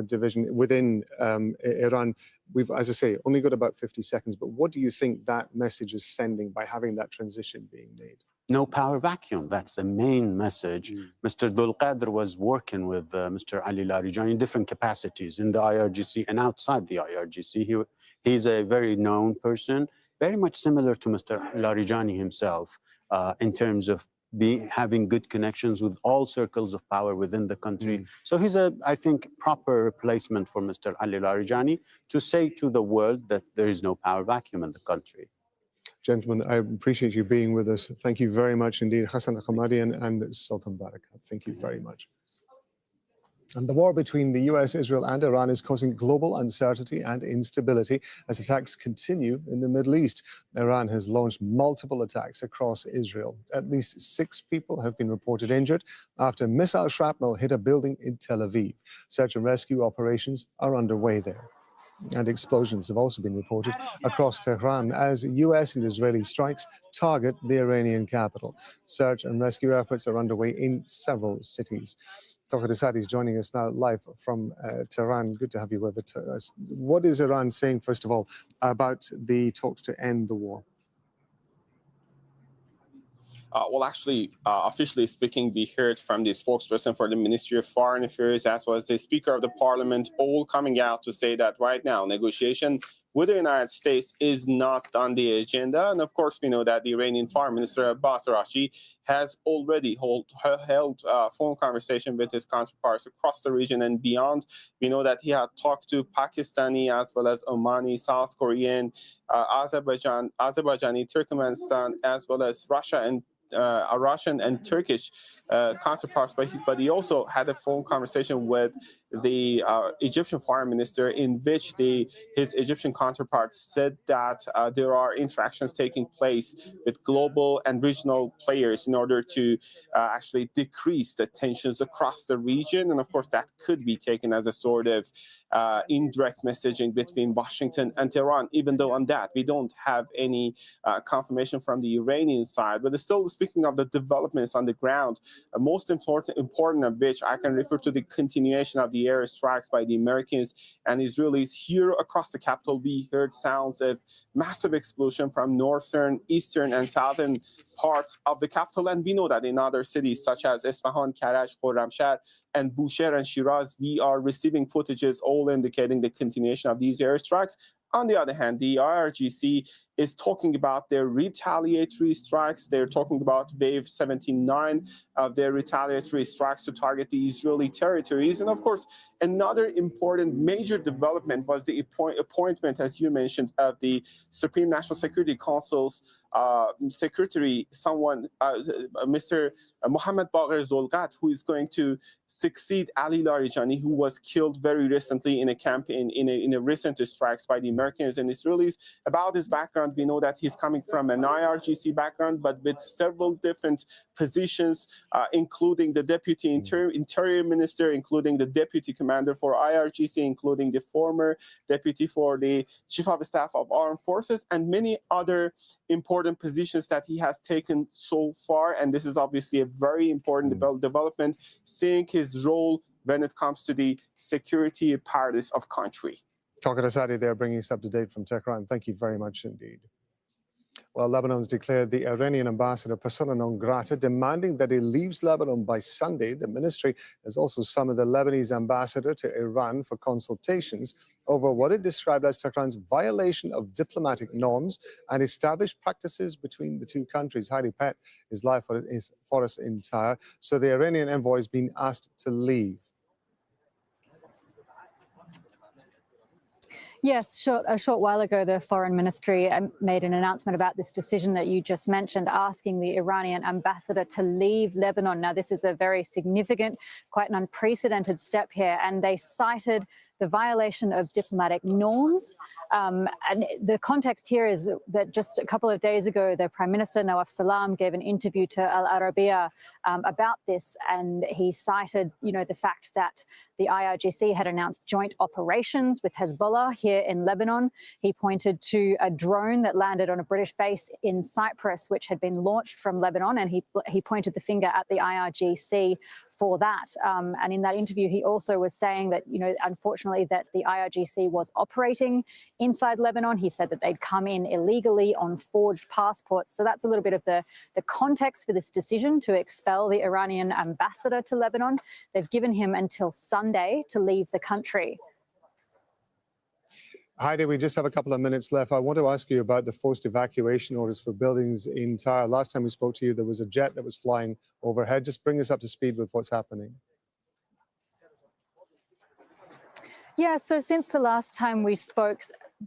Division within Iran. We've, as I say, only got about 50 seconds, but what do you think that message is sending by having that transition being made? No power vacuum. That's the main message. Mr. Dul Qadir was working with Mr. Ali Larijani in different capacities in the IRGC and outside the IRGC. He's a very known person, very much similar to Mr. Larijani himself in terms of having good connections with all circles of power within the country. So he's I think, proper replacement for Mr. Ali Larijani to say to the world that there is no power vacuum in the country. Gentlemen, I appreciate you being with us. Thank you very much indeed, Hassan Ahmadian and Sultan Barakat. Thank you very much. And the war between the US, Israel and Iran is causing global uncertainty and instability as attacks continue in the Middle East. Iran has launched multiple attacks across Israel. At least 6 people have been reported injured after missile shrapnel hit a building in Tel Aviv. Search and rescue operations are underway there. And explosions have also been reported across Tehran as US and Israeli strikes target the Iranian capital. Search and rescue efforts are underway in several cities. Dr. Desadi is joining us now live from Tehran. Good to have you with us. What is Iran saying, first of all, about the talks to end the war? Well, actually, officially speaking, we heard from the spokesperson for the Ministry of Foreign Affairs as well as the Speaker of the Parliament, all coming out to say that right now negotiation with the United States is not on the agenda. And of course, we know that the Iranian Foreign Minister Abbas Araghchi has already held phone conversation with his counterparts across the region and beyond. We know that he had talked to Pakistani as well as Omani, South Korean, Azerbaijani, Turkmenistan, as well as Russian and Turkish counterparts, but he also had a phone conversation with the Egyptian foreign minister, in which his Egyptian counterpart said that there are interactions taking place with global and regional players in order to actually decrease the tensions across the region. And of course, that could be taken as a sort of indirect messaging between Washington and Tehran, even though on that we don't have any confirmation from the Iranian side. But still, speaking of the developments on the ground, most important of which I can refer to the continuation of the airstrikes by the Americans and Israelis. Here across the capital, we heard sounds of massive explosion from northern, eastern, and southern parts of the capital. And we know that in other cities such as Isfahan, Karaj, Khorramshahr, and Bushehr and Shiraz, we are receiving footages all indicating the continuation of these airstrikes. On the other hand, the IRGC is talking about their retaliatory strikes. They're talking about wave 79 of their retaliatory strikes to target the Israeli territories. And of course, another important major development was the appointment, as you mentioned, of the Supreme National Security Council's secretary, Mr. Mohammad Bagher Zolgat, who is going to succeed Ali Larijani, who was killed very recently in a campaign, in a recent strikes by the Americans and Israelis. About his background, we know that he's coming from an IRGC background, but with several different positions, including the Deputy Interior Minister, including the Deputy Commander for IRGC, including the former Deputy for the Chief of Staff of Armed Forces, and many other important positions that he has taken so far. And this is obviously a very important development, seeing his role when it comes to the security apparatus of country. Tawqir Asadi there, bringing us up to date from Tehran. Thank you very much indeed. Well, Lebanon's declared the Iranian ambassador persona non grata, demanding that he leaves Lebanon by Sunday. The ministry has also summoned the Lebanese ambassador to Iran for consultations over what it described as Tehran's violation of diplomatic norms and established practices between the two countries. Heidi Pett is live for us in Tyre. So the Iranian envoy has been asked to leave. Yes, a short while ago, the Foreign Ministry made an announcement about this decision that you just mentioned, asking the Iranian ambassador to leave Lebanon. Now, this is a very significant, quite an unprecedented step here, and they cited the violation of diplomatic norms. And the context here is that just a couple of days ago, the Prime Minister, Nawaf Salam, gave an interview to Al Arabiya about this, and he cited, the fact that the IRGC had announced joint operations with Hezbollah here in Lebanon. He pointed to a drone that landed on a British base in Cyprus, which had been launched from Lebanon, and he pointed the finger at the IRGC for that. And in that interview, he also was saying that, unfortunately, that the IRGC was operating inside Lebanon. He said that they'd come in illegally on forged passports. So that's a little bit of the context for this decision to expel the Iranian ambassador to Lebanon. They've given him until Sunday to leave the country. Heidi, we just have a couple of minutes left. I want to ask you about the forced evacuation orders for buildings in Tyre. Last time we spoke to you, there was a jet that was flying overhead. Just bring us up to speed with what's happening. Yeah, so since the last time we spoke,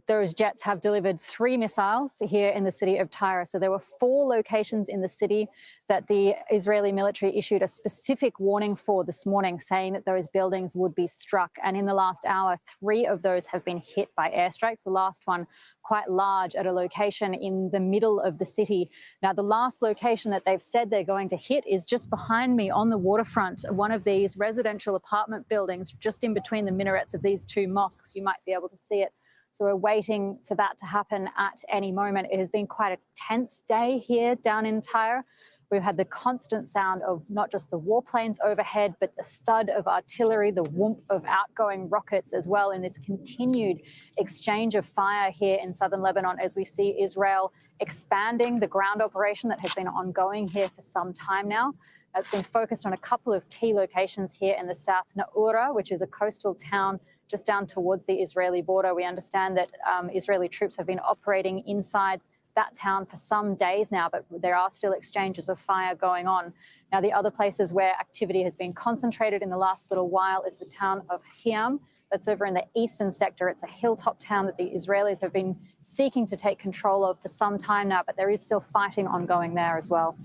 those jets have delivered 3 missiles here in the city of Tyre. So there were 4 locations in the city that the Israeli military issued a specific warning for this morning, saying that those buildings would be struck. And in the last hour, 3 of those have been hit by airstrikes. The last one quite large at a location in the middle of the city. Now, the last location that they've said they're going to hit is just behind me on the waterfront, one of these residential apartment buildings just in between the minarets of these 2 mosques. You might be able to see it. So we're waiting for that to happen at any moment. It has been quite a tense day here down in Tyre. We've had the constant sound of not just the warplanes overhead, but the thud of artillery, the whoomp of outgoing rockets as well, in this continued exchange of fire here in southern Lebanon as we see Israel expanding the ground operation that has been ongoing here for some time now. It's been focused on a couple of key locations here in the south, Naura, which is a coastal town just down towards the Israeli border. We understand that Israeli troops have been operating inside that town for some days now, but there are still exchanges of fire going on. Now, the other places where activity has been concentrated in the last little while is the town of Hiam. That's over in the eastern sector. It's a hilltop town that the Israelis have been seeking to take control of for some time now, but there is still fighting ongoing there as well.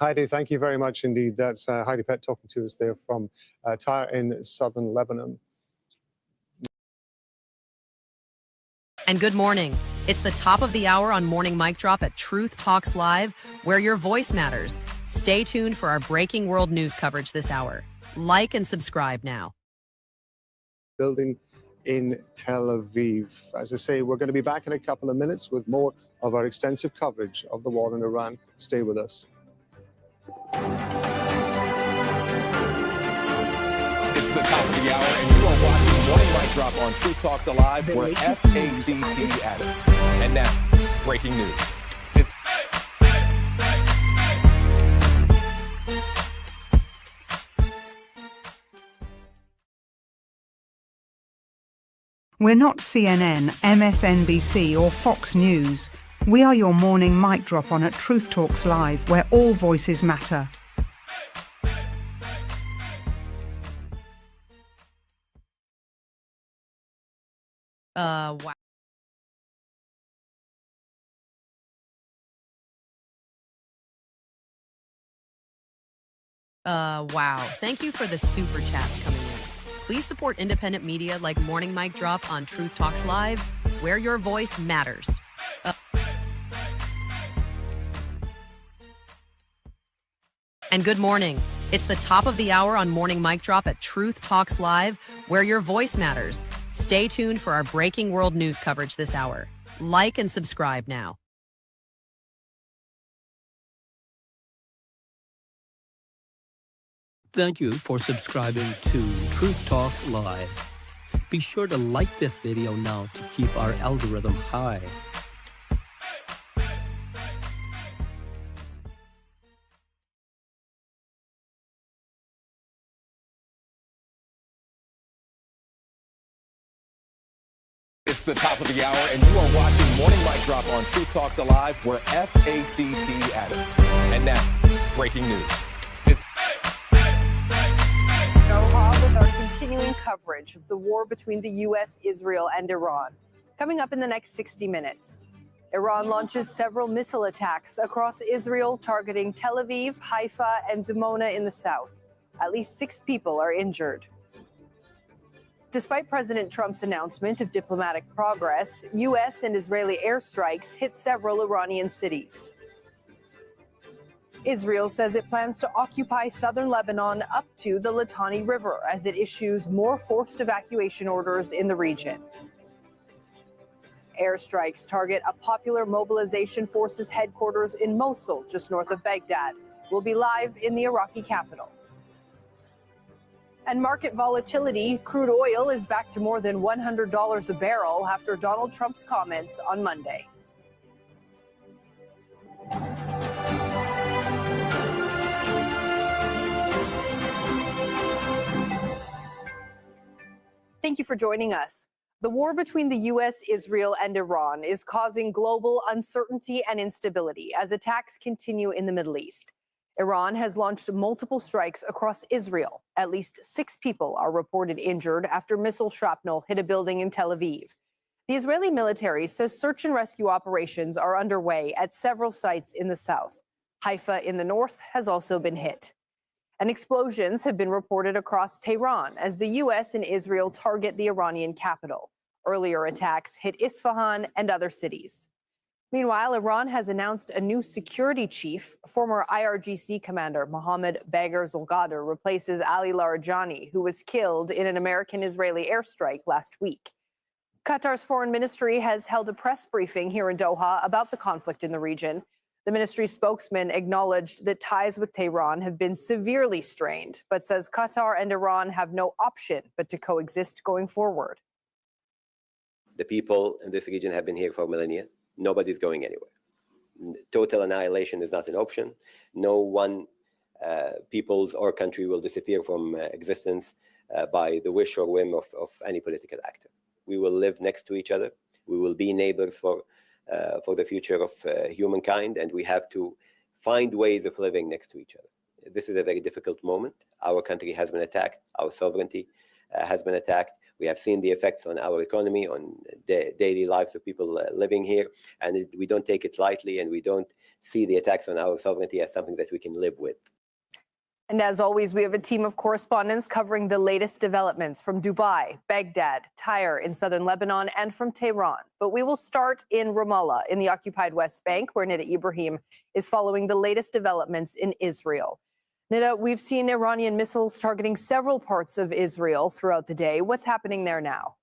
Heidi, thank you very much indeed. That's Heidi Pett talking to us there from Tyre in southern Lebanon. And good morning. It's the top of the hour on Morning Mic Drop at Truth Talks Live, where your voice matters. Stay tuned for our breaking world news coverage this hour. Like and subscribe now. Building in Tel Aviv. As I say, we're going to be back in a couple of minutes with more of our extensive coverage of the war in Iran. Stay with us. It's the top of the hour, and you are watching Morning Mic Drop on Truth Talks Alive. We're FACT at it. And now, breaking news. We're not CNN, MSNBC or Fox News. We are your morning mic drop on at Truth Talks Live, where all voices matter. Wow. Wow. Thank you for the super chats coming in. Please support independent media like Morning Mic Drop on Truth Talks Live, where your voice matters. And good morning. It's the top of the hour on Morning Mic Drop at Truth Talks Live, where your voice matters. Stay tuned for our breaking world news coverage this hour. Like and subscribe now. Thank you for subscribing to Truth Talk Live. Be sure to like this video now to keep our algorithm high. It's the top of the hour, and you are watching Morning Mic Drop on Truth Talks Alive. We're FACT at it. And now, breaking news. Doha with our continuing coverage of the war between the U.S., Israel, and Iran. Coming up in the next 60 minutes, Iran launches several missile attacks across Israel, targeting Tel Aviv, Haifa, and Dimona in the south. At least 6 people are injured. Despite President Trump's announcement of diplomatic progress, U.S. and Israeli airstrikes hit several Iranian cities. Israel says it plans to occupy southern Lebanon up to the Litani River as it issues more forced evacuation orders in the region. Airstrikes target a popular mobilization forces headquarters in Mosul, just north of Baghdad. We'll be live in the Iraqi capital. And market volatility, crude oil is back to more than $100 a barrel after Donald Trump's comments on Monday. Thank you for joining us. The war between the U.S., Israel, and Iran is causing global uncertainty and instability as attacks continue in the Middle East. Iran has launched multiple strikes across Israel. At least 6 people are reported injured after missile shrapnel hit a building in Tel Aviv. The Israeli military says search and rescue operations are underway at several sites in the south. Haifa in the north has also been hit. And explosions have been reported across Tehran as the U.S. and Israel target the Iranian capital. Earlier attacks hit Isfahan and other cities. Meanwhile, Iran has announced a new security chief. Former IRGC commander Mohammad Bagher Zolgadar replaces Ali Larijani, who was killed in an American-Israeli airstrike last week. Qatar's foreign ministry has held a press briefing here in Doha about the conflict in the region. The ministry's spokesman acknowledged that ties with Tehran have been severely strained, but says Qatar and Iran have no option but to coexist going forward. The people in this region have been here for millennia. Nobody's going anywhere. Total annihilation is not an option. No one peoples or country will disappear from existence by the wish or whim of any political actor. We will live next to each other. We will be neighbors for the future of humankind, and we have to find ways of living next to each other. This is a very difficult moment. Our country has been attacked. Our sovereignty has been attacked. We have seen the effects on our economy, on the daily lives of people living here, and we don't take it lightly, and we don't see the attacks on our sovereignty as something that we can live with. And as always, we have a team of correspondents covering the latest developments from Dubai, Baghdad, Tyre in southern Lebanon, and from Tehran. But we will start in Ramallah, in the occupied West Bank, where Nida Ibrahim is following the latest developments in Israel. Nida, we've seen Iranian missiles targeting several parts of Israel throughout the day. What's happening there now?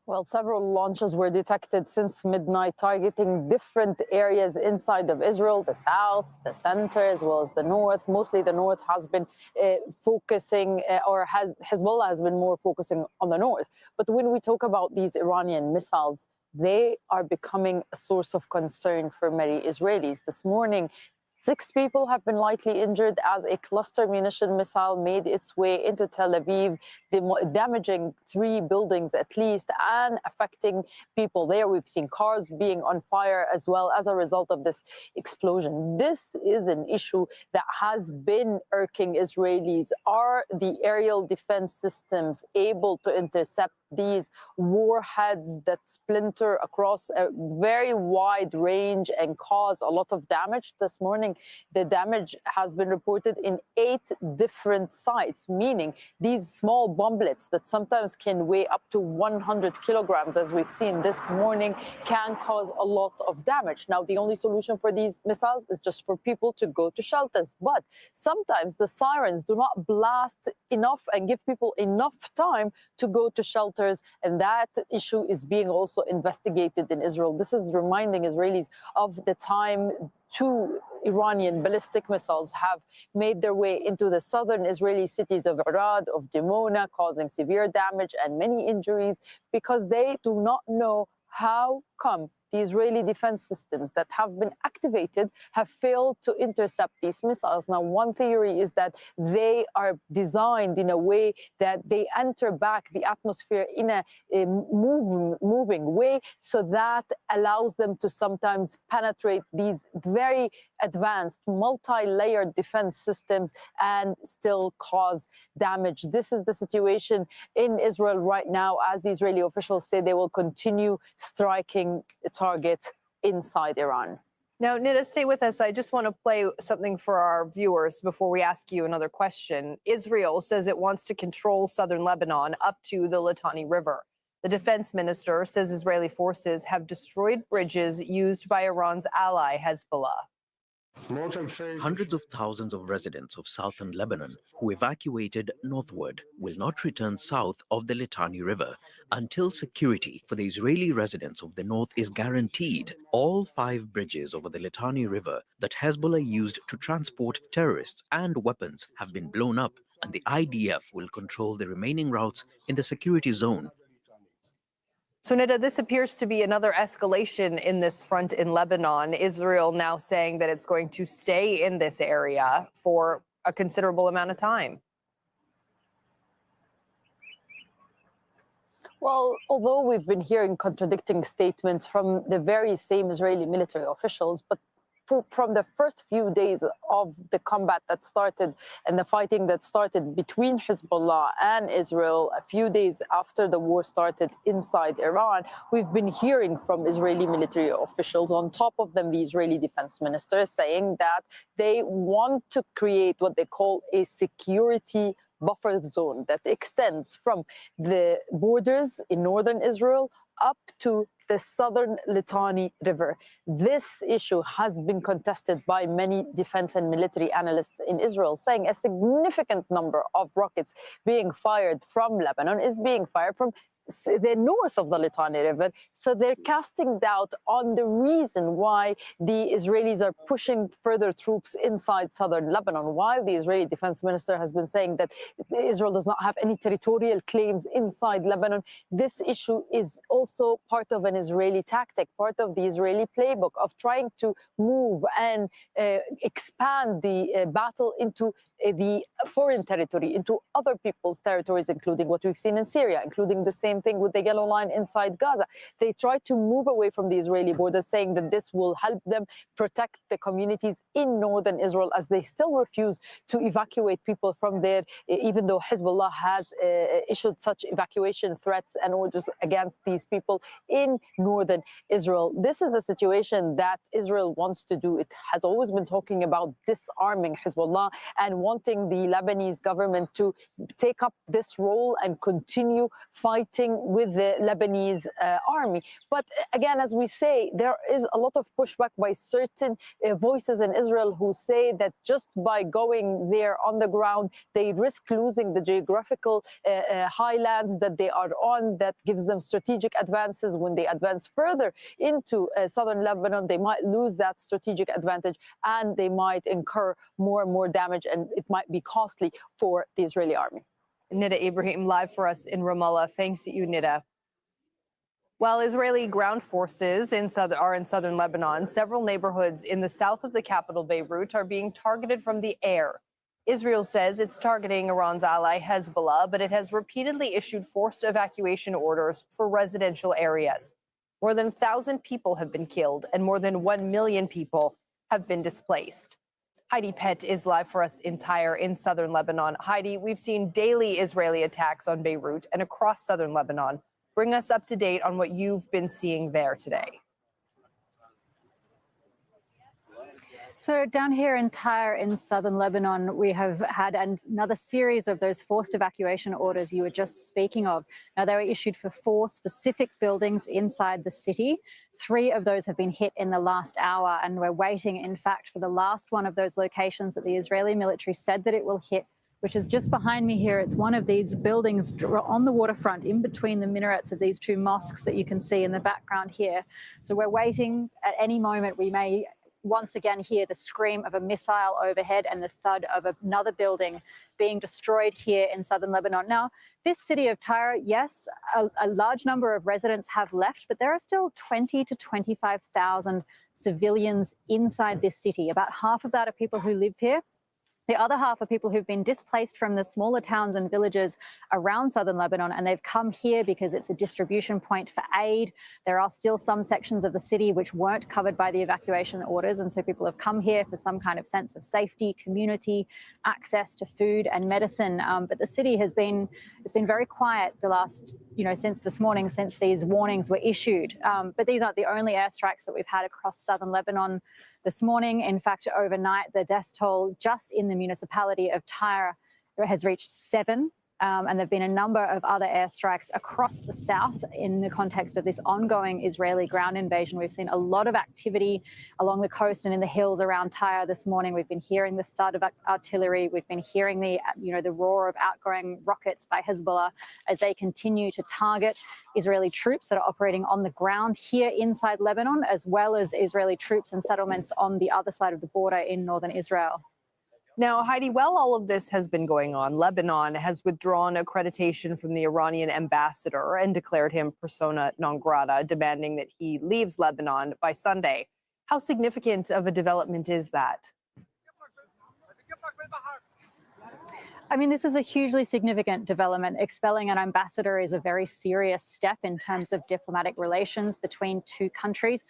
Well, several launches were detected since midnight, targeting different areas inside of Israel, the south, the center, as well as the north. Mostly the north has been focusing, Hezbollah has been more focusing on the north. But when we talk about these Iranian missiles, they are becoming a source of concern for many Israelis. This morning, 6 people have been lightly injured as a cluster munition missile made its way into Tel Aviv, damaging 3 buildings at least and affecting people there. We've seen cars being on fire as well as a result of this explosion. This is an issue that has been irking Israelis. Are the aerial defense systems able to intercept these warheads that splinter across a very wide range and cause a lot of damage? This morning, the damage has been reported in 8 different sites, meaning these small bomblets that sometimes can weigh up to 100 kilograms, as we've seen this morning, can cause a lot of damage. Now, the only solution for these missiles is just for people to go to shelters. But sometimes the sirens do not blast enough and give people enough time to go to shelters. And that issue is being also investigated in Israel. This is reminding Israelis of the time 2 Iranian ballistic missiles have made their way into the southern Israeli cities of Arad, of Dimona, causing severe damage and many injuries because they do not know how come the Israeli defense systems that have been activated have failed to intercept these missiles. Now, one theory is that they are designed in a way that they enter back the atmosphere in a moving way, so that allows them to sometimes penetrate these very advanced multi-layered defense systems and still cause damage. This is the situation in Israel right now, as the Israeli officials say they will continue striking targets inside Iran. Now, Nida, stay with us. I just want to play something for our viewers before we ask you another question. Israel says it wants to control southern Lebanon up to the Litani River. The defense minister says Israeli forces have destroyed bridges used by Iran's ally, Hezbollah. Hundreds of thousands of residents of southern Lebanon who evacuated northward will not return south of the Litani River until security for the Israeli residents of the north is guaranteed. All 5 bridges over the Litani River that Hezbollah used to transport terrorists and weapons have been blown up, and the IDF will control the remaining routes in the security zone. So, Nida, this appears to be another escalation in this front in Lebanon. Israel now saying that it's going to stay in this area for a considerable amount of time. Well, although we've been hearing contradicting statements from the very same Israeli military officials, but from the first few days of the combat that started and the fighting that started between Hezbollah and Israel a few days after the war started inside Iran, we've been hearing from Israeli military officials, on top of them the Israeli defense minister, saying that they want to create what they call a security buffer zone that extends from the borders in northern Israel up to the southern Litani River. This issue has been contested by many defense and military analysts in Israel, saying a significant number of rockets being fired from Lebanon is being fired from the north of the Litani River. So they're casting doubt on the reason why the Israelis are pushing further troops inside southern Lebanon, while the Israeli defense minister has been saying that Israel does not have any territorial claims inside Lebanon. This issue is also part of an Israeli tactic, part of the Israeli playbook of trying to move and expand the battle into the foreign territory, into other people's territories, including what we've seen in Syria, including the same thing with the yellow line inside Gaza. They try to move away from the Israeli border, saying that this will help them protect the communities in northern Israel, as they still refuse to evacuate people from there, even though Hezbollah has issued such evacuation threats and orders against these people in northern Israel. This is a situation that Israel wants to do. It has always been talking about disarming Hezbollah and wanting the Lebanese government to take up this role and continue fighting with the Lebanese army. But again, as we say, there is a lot of pushback by certain voices in Israel who say that just by going there on the ground, they risk losing the geographical highlands that they are on. That gives them strategic advances. When they advance further into southern Lebanon, they might lose that strategic advantage and they might incur more and more damage, and it might be costly for the Israeli army. Nida Ibrahim live for us in Ramallah. Thanks to you, Nida. While Israeli ground forces are in southern Lebanon, several neighborhoods in the south of the capital, Beirut, are being targeted from the air. Israel says it's targeting Iran's ally Hezbollah, but it has repeatedly issued forced evacuation orders for residential areas. More than 1,000 people have been killed and more than 1 million people have been displaced. Heidi Pett is live for us in Tyre in southern Lebanon. Heidi, we've seen daily Israeli attacks on Beirut and across southern Lebanon. Bring us up to date on what you've been seeing there today. So down here in Tyre in southern Lebanon, we have had another series of those forced evacuation orders you were just speaking of. Now, they were issued for 4 specific buildings inside the city. 3 of those have been hit in the last hour, and we're waiting, in fact, for the last one of those locations that the Israeli military said that it will hit, which is just behind me here. It's one of these buildings on the waterfront in between the minarets of these 2 mosques that you can see in the background here. So we're waiting. At any moment, we may once again hear the scream of a missile overhead and the thud of another building being destroyed here in southern Lebanon. Now, this city of Tyre, yes, a large number of residents have left, but there are still 20 to 25,000 civilians inside this city. About half of that are people who live here. The other half are people who've been displaced from the smaller towns and villages around southern Lebanon, and they've come here because it's a distribution point for aid. There are still some sections of the city which weren't covered by the evacuation orders, and so people have come here for some kind of sense of safety, community, access to food and medicine. But the city it's been very quiet the last, since this morning, since these warnings were issued. But these aren't the only airstrikes that we've had across southern Lebanon. This morning, in fact, overnight, the death toll just in the municipality of Tyre has reached 7. And there have been a number of other airstrikes across the south in the context of this ongoing Israeli ground invasion. We've seen a lot of activity along the coast and in the hills around Tyre this morning. We've been hearing the thud of artillery. We've been hearing the roar of outgoing rockets by Hezbollah as they continue to target Israeli troops that are operating on the ground here inside Lebanon, as well as Israeli troops and settlements on the other side of the border in northern Israel. Now, Heidi, while all of this has been going on, Lebanon has withdrawn accreditation from the Iranian ambassador and declared him persona non grata, demanding that he leaves Lebanon by Sunday. How significant of a development is that? I mean, this is a hugely significant development. Expelling an ambassador is a very serious step in terms of diplomatic relations between 2 countries.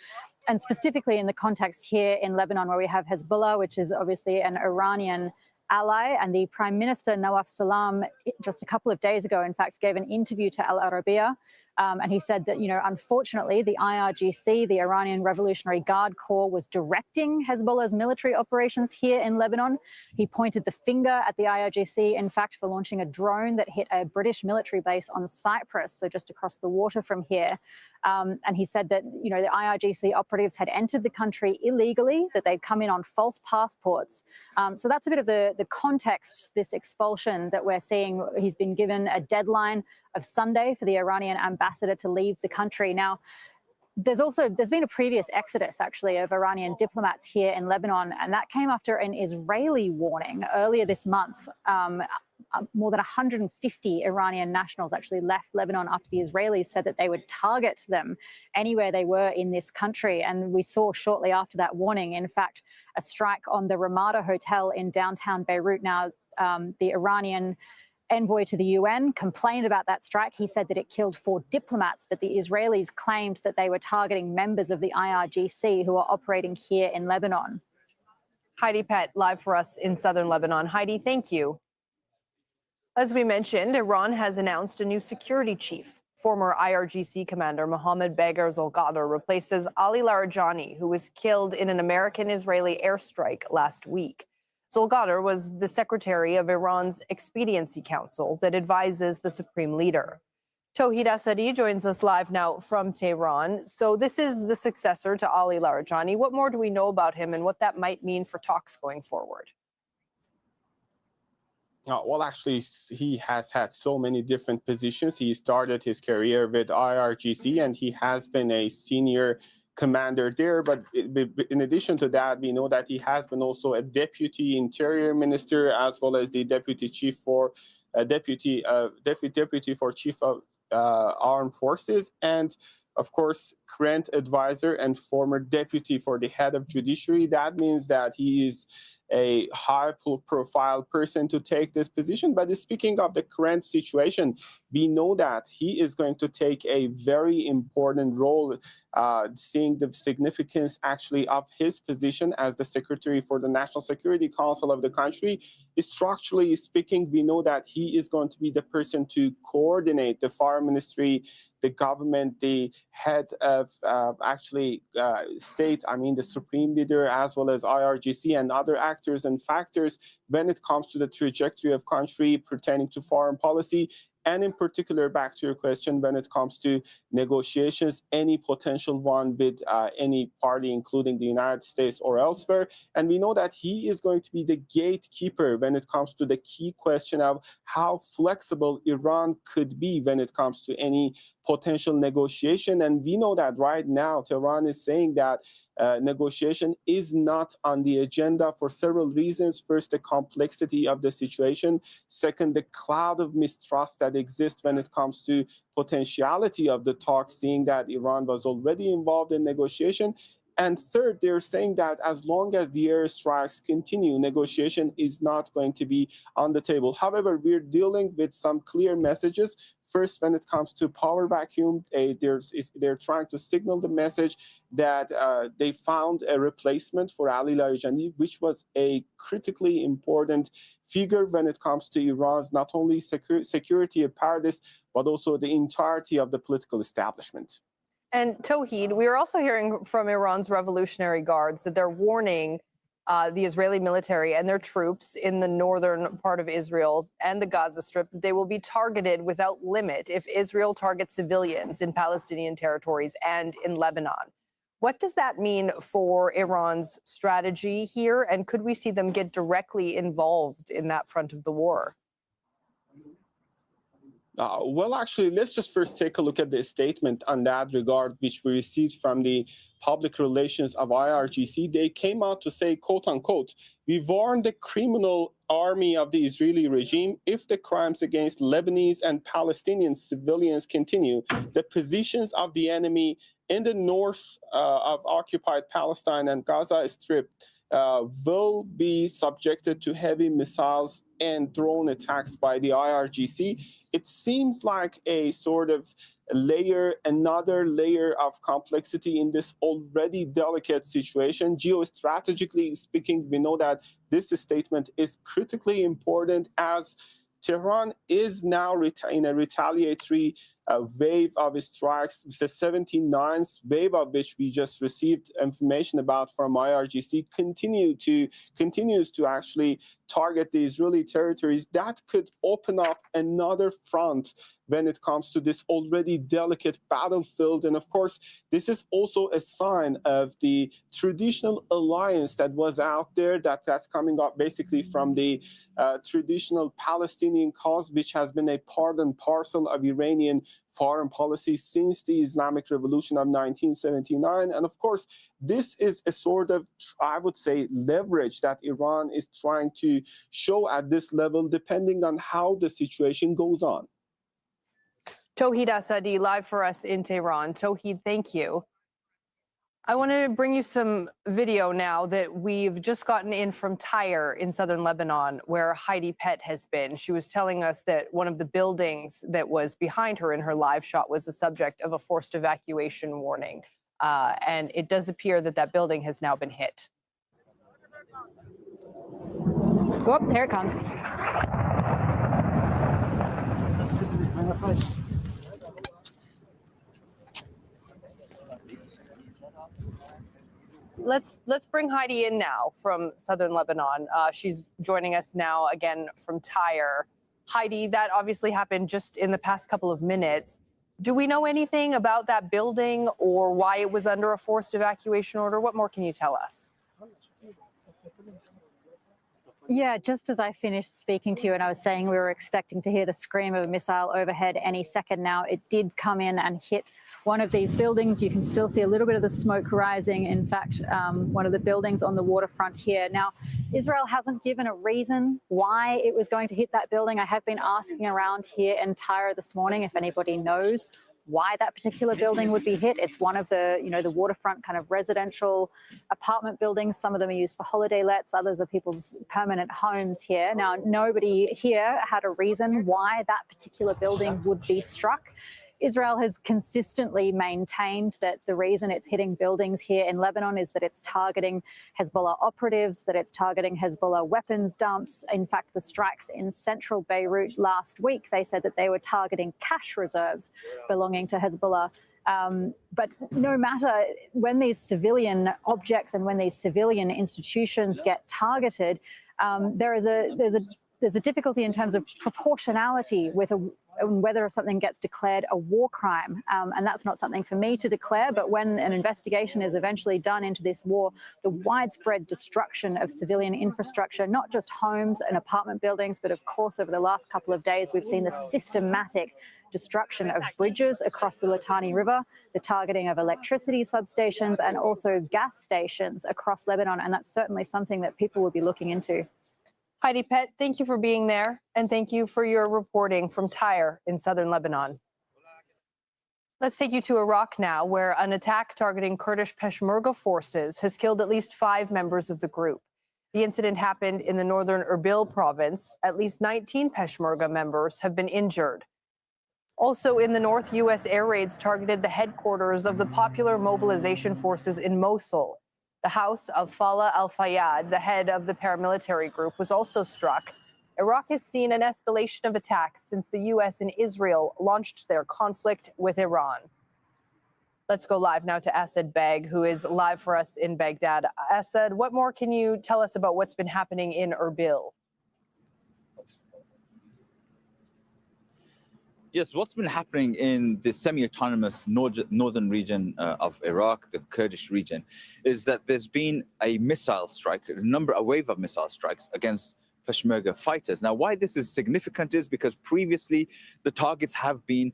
And specifically in the context here in Lebanon, where we have Hezbollah, which is obviously an Iranian ally, and the Prime Minister, Nawaf Salam, just a couple of days ago, in fact, gave an interview to Al Arabiya. And he said that, unfortunately, the IRGC, the Iranian Revolutionary Guard Corps, was directing Hezbollah's military operations here in Lebanon. He pointed the finger at the IRGC, in fact, for launching a drone that hit a British military base on Cyprus, so just across the water from here. And he said that, the IRGC operatives had entered the country illegally, that they'd come in on false passports. So that's a bit of the context, this expulsion that we're seeing. He's been given a deadline of Sunday for the Iranian ambassador to leave the country. Now, there's been a previous exodus, actually, of Iranian diplomats here in Lebanon, and that came after an Israeli warning earlier this month. More than 150 Iranian nationals actually left Lebanon after the Israelis said that they would target them anywhere they were in this country. And we saw shortly after that warning, in fact, a strike on the Ramada Hotel in downtown Beirut. Now, the Iranian envoy to the UN complained about that strike. He said that it killed 4 diplomats, but the Israelis claimed that they were targeting members of the IRGC who are operating here in Lebanon. Heidi Pett, live for us in southern Lebanon. Heidi, thank you. As we mentioned, Iran has announced a new security chief. Former IRGC commander Mohammad Bagher Zolgadar replaces Ali Larijani, who was killed in an American-Israeli airstrike last week. Zolgadar was the secretary of Iran's Expediency Council that advises the supreme leader. Tawhid Asadi joins us live now from Tehran. So this is the successor to Ali Larijani. What more do we know about him and what that might mean for talks going forward? Well, actually, he has had so many different positions. He started his career with IRGC, and he has been a senior commander there. But in addition to that, we know that he has been also a deputy interior minister, as well as the deputy chief for deputy for chief of armed forces, and of course, current advisor and former deputy for the head of judiciary. That means that he is a high-profile person to take this position. But speaking of the current situation, we know that he is going to take a very important role, seeing the significance actually of his position as the secretary for the National Security Council of the country. Structurally speaking, we know that he is going to be the person to coordinate the foreign ministry, the government, the head of state, the supreme leader, as well as IRGC and other actors and factors when it comes to the trajectory of country pertaining to foreign policy. And in particular, back to your question, when it comes to negotiations, any potential one with any party, including the United States or elsewhere. And we know that he is going to be the gatekeeper when it comes to the key question of how flexible Iran could be when it comes to any potential negotiation. And we know that right now, Tehran is saying that negotiation is not on the agenda for several reasons. First, the complexity of the situation. Second, the cloud of mistrust that exists when it comes to potentiality of the talks, seeing that Iran was already involved in negotiation. And third, they're saying that as long as the airstrikes continue, negotiation is not going to be on the table. However, we're dealing with some clear messages. First, when it comes to power vacuum, they're trying to signal the message that they found a replacement for Ali Larijani, which was a critically important figure when it comes to Iran's not only security apparatus, but also the entirety of the political establishment. And Tawhid, we are also hearing from Iran's Revolutionary Guards that they're warning the Israeli military and their troops in the northern part of Israel and the Gaza Strip that they will be targeted without limit if Israel targets civilians in Palestinian territories and in Lebanon. What does that mean for Iran's strategy here? And could we see them get directly involved in that front of the war? Well, actually, let's just first take a look at the statement on that regard, which we received from the public relations of IRGC. They came out to say, quote unquote, "We warn the criminal army of the Israeli regime, if the crimes against Lebanese and Palestinian civilians continue, the positions of the enemy in the north of occupied Palestine and Gaza Strip will be subjected to heavy missiles and drone attacks by the IRGC." It seems like a sort of another layer of complexity in this already delicate situation. Geostrategically speaking, we know that this statement is critically important as Tehran is now in a retaliatory wave of strikes, the 79th wave of which we just received information about from IRGC, continues to actually target the Israeli territories. That could open up another front when it comes to this already delicate battlefield. And of course, this is also a sign of the traditional alliance that was out there, that's coming up basically from the traditional Palestinian cause, which has been a part and parcel of Iranian foreign policy since the Islamic Revolution of 1979. And of course, this is a sort of, I would say, leverage that Iran is trying to show at this level, depending on how the situation goes on. Tawhid Asadi, live for us in Tehran. Tawhid, thank you. I want to bring you some video now that we've just gotten in from Tyre in southern Lebanon, where Heidi Pett has been. She was telling us that one of the buildings that was behind her in her live shot was the subject of a forced evacuation warning. And it does appear that that building has now been hit. Whoop, there it comes. Let's bring Heidi in now from southern Lebanon. She's joining us now again from Tyre. Heidi, that obviously happened just in the past couple of minutes. Do we know anything about that building or why it was under a forced evacuation order? What more can you tell us? Yeah, just as I finished speaking to you and I was saying we were expecting to hear the scream of a missile overhead any second now, it did come in and hit one of these buildings. You can still see a little bit of the smoke rising. In fact, one of the buildings on the waterfront here. Now, Israel hasn't given a reason why it was going to hit that building. I have been asking around here in Tyre this morning if anybody knows why that particular building would be hit. It's one of the, the waterfront kind of residential apartment buildings. Some of them are used for holiday lets, others are people's permanent homes here. Now, nobody here had a reason why that particular building would be struck. Israel has consistently maintained that the reason it's hitting buildings here in Lebanon is that it's targeting Hezbollah operatives, that it's targeting Hezbollah weapons dumps. In fact, the strikes in central Beirut last week, they said that they were targeting cash reserves belonging to Hezbollah. But no matter when these civilian objects and when these civilian institutions get targeted, there's a difficulty in terms of proportionality with whether something gets declared a war crime. And that's not something for me to declare, but when an investigation is eventually done into this war, the widespread destruction of civilian infrastructure, not just homes and apartment buildings, but of course, over the last couple of days, we've seen the systematic destruction of bridges across the Litani River, the targeting of electricity substations, and also gas stations across Lebanon. And that's certainly something that people will be looking into. Heidi Pett, thank you for being there, and thank you for your reporting from Tyre in southern Lebanon. Let's take you to Iraq now, where an attack targeting Kurdish Peshmerga forces has killed at least 5 members of the group. The incident happened in the northern Erbil province. At least 19 Peshmerga members have been injured. Also in the north, U.S. air raids targeted the headquarters of the Popular Mobilization Forces in Mosul. The house of Falah al-Fayyad, the head of the paramilitary group, was also struck. Iraq has seen an escalation of attacks since the U.S. and Israel launched their conflict with Iran. Let's go live now to Asad Beg, who is live for us in Baghdad. Asad, what more can you tell us about what's been happening in Erbil? Yes, what's been happening in the semi-autonomous northern region of Iraq, the Kurdish region, is that there's been a missile strike, a wave of missile strikes against Peshmerga fighters. Now, why this is significant is because previously the targets have been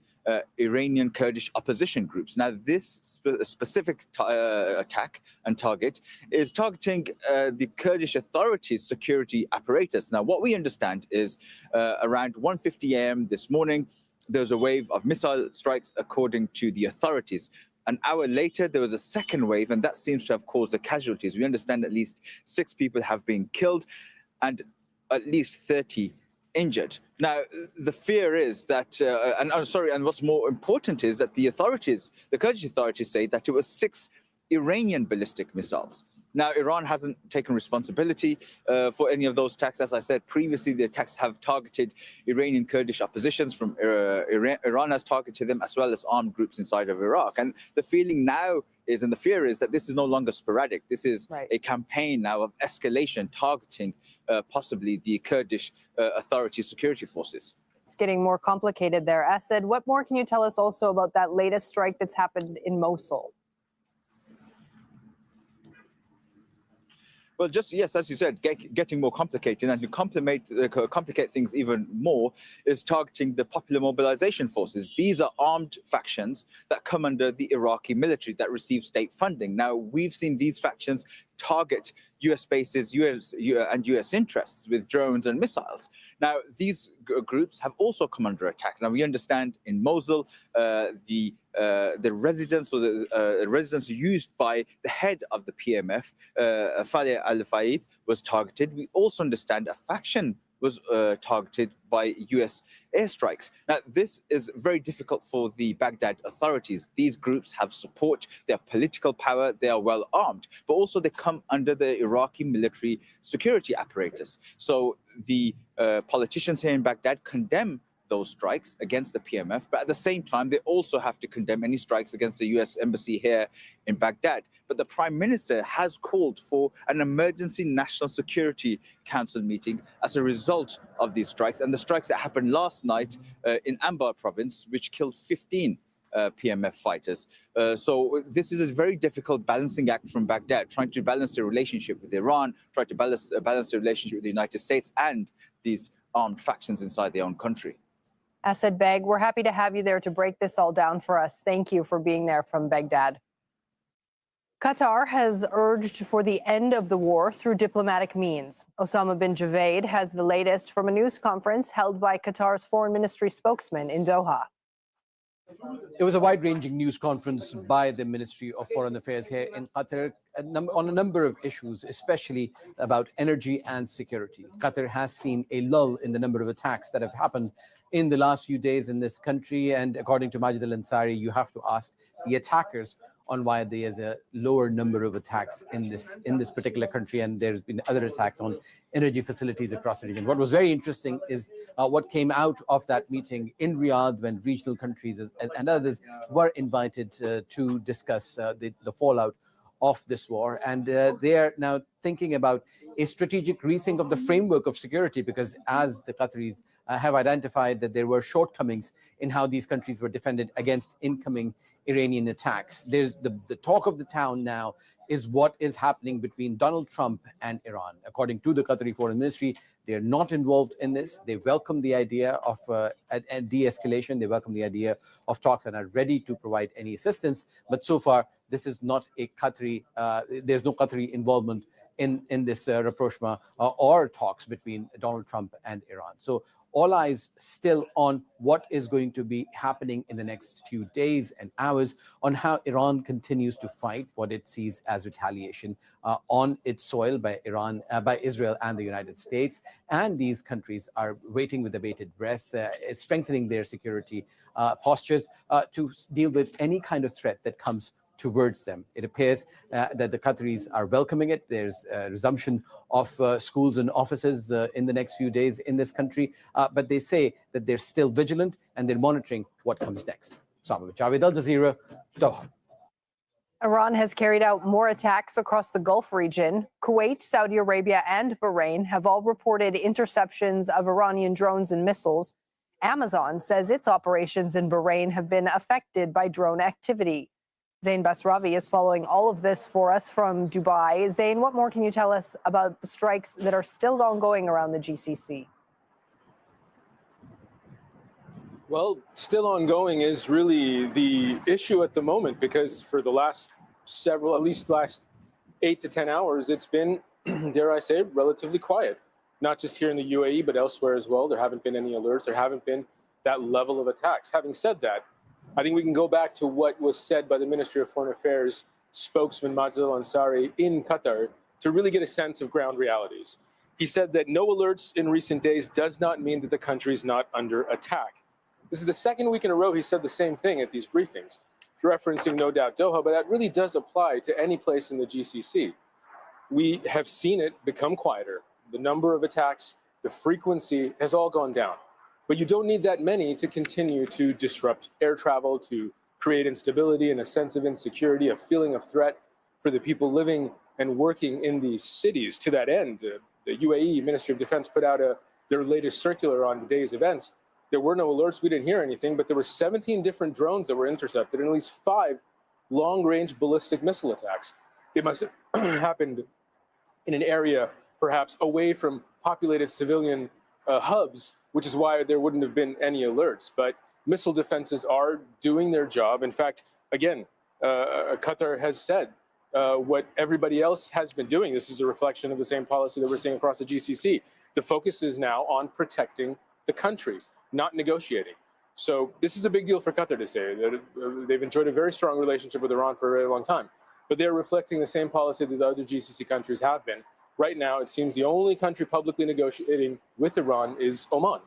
Iranian Kurdish opposition groups. Now, this specific attack and target is targeting the Kurdish authorities' security apparatus. Now, what we understand is around 1:50 a.m. this morning, there was a wave of missile strikes, according to the authorities. An hour later, there was a second wave, and that seems to have caused the casualties. We understand at least 6 people have been killed and at least 30 injured. Now, the fear is that, and what's more important is that the Kurdish authorities say that it was 6 Iranian ballistic missiles Now, Iran hasn't taken responsibility for any of those attacks. As I said previously, the attacks have targeted Iranian Kurdish oppositions from Iran has targeted them, as well as armed groups inside of Iraq. And the feeling now is, and the fear is, that this is no longer sporadic. This is a campaign now of escalation targeting possibly the Kurdish Authority security forces. It's getting more complicated there. Asad, what more can you tell us also about that latest strike that's happened in Mosul? Well, just, yes, as you said, getting more complicated, and to complicate things even more is targeting the popular mobilization forces. These are armed factions that come under the Iraqi military that receive state funding. Now, we've seen these factions target US bases and US interests with drones and missiles. Now, these groups have also come under attack. Now, we understand in Mosul, the residence or the residence used by the head of the PMF, Faleh al-Fayed, was targeted. We also understand a faction was targeted by US airstrikes. Now, this is very difficult for the Baghdad authorities. These groups have support, they have political power, they are well armed, but also they come under the Iraqi military security apparatus. So the politicians here in Baghdad condemn those strikes against the PMF, but at the same time, they also have to condemn any strikes against the US embassy here in Baghdad. But the Prime Minister has called for an emergency National Security Council meeting as a result of these strikes, and the strikes that happened last night in Anbar province, which killed 15 PMF fighters. So this is a very difficult balancing act from Baghdad, trying to balance the relationship with Iran, trying to balance the relationship with the United States and these armed factions inside their own country. Asad Beg, we're happy to have you there to break this all down for us. Thank you for being there from Baghdad. Qatar has urged for the end of the war through diplomatic means. Osama bin Javaid has the latest from a news conference held by Qatar's foreign ministry spokesman in Doha. It was a wide-ranging news conference by the Ministry of Foreign Affairs here in Qatar on a number of issues, especially about energy and security. Qatar has seen a lull in the number of attacks that have happened in the last few days in this country. And according to Majid Al-Ansari, you have to ask the attackers on why there is a lower number of attacks in this particular country, and there's been other attacks on energy facilities across the region. What was very interesting is what came out of that meeting in Riyadh, when regional countries and others were invited to discuss the fallout of this war. And they are now thinking about a strategic rethink of the framework of security, because as the Qataris have identified that there were shortcomings in how these countries were defended against incoming Iranian attacks. There's the talk of the town now is what is happening between Donald Trump and Iran. According to the Qatari Foreign Ministry, they're not involved in this. They welcome the idea of a de-escalation. They welcome the idea of talks and are ready to provide any assistance. But so far, this is not a Qatari, there's no Qatari involvement in this rapprochement or talks between Donald Trump and Iran. So all eyes still on what is going to be happening in the next few days and hours on how Iran continues to fight what it sees as retaliation on its soil by Israel and the United States. And these countries are waiting with bated breath, strengthening their security postures to deal with any kind of threat that comes towards them. It appears that the Qataris are welcoming it. There's a resumption of schools and offices in the next few days in this country, but they say that they're still vigilant and they're monitoring what comes next. Sama Javed, Al Jazeera, Doha. Iran has carried out more attacks across the Gulf region. Kuwait, Saudi Arabia, and Bahrain have all reported interceptions of Iranian drones and missiles. Amazon says its operations in Bahrain have been affected by drone activity. Zain Basravi is following all of this for us from Dubai. Zain, what more can you tell us about the strikes that are still ongoing around the GCC? Well, still ongoing is really the issue at the moment, because for the last at least last 8 to 10 hours, it's been, dare I say, relatively quiet. Not just here in the UAE, but elsewhere as well. There haven't been any alerts. There haven't been that level of attacks. Having said that, I think we can go back to what was said by the Ministry of Foreign Affairs spokesman Majid Al-Ansari in Qatar to really get a sense of ground realities. He said that no alerts in recent days does not mean that the country is not under attack. This is the second week in a row he said the same thing at these briefings, referencing no doubt Doha, but that really does apply to any place in the GCC. we have seen it become quieter. The number of attacks, the frequency has all gone down. But you don't need that many to continue to disrupt air travel, to create instability and a sense of insecurity, a feeling of threat for the people living and working in these cities. To that end, the UAE Ministry of Defense put out their latest circular on the day's events. There were no alerts, we didn't hear anything, but there were 17 different drones that were intercepted and at least 5 long-range ballistic missile attacks. They must have happened in an area perhaps away from populated civilian hubs, which is why there wouldn't have been any alerts. But missile defenses are doing their job. In fact, again, Qatar has said what everybody else has been doing. This is a reflection of the same policy that we're seeing across the GCC. The focus is now on protecting the country, not negotiating. So this is a big deal for Qatar to say that they've enjoyed a very strong relationship with Iran for a very long time. But they're reflecting the same policy that the other GCC countries have been. Right now, it seems the only country publicly negotiating with Iran is Oman.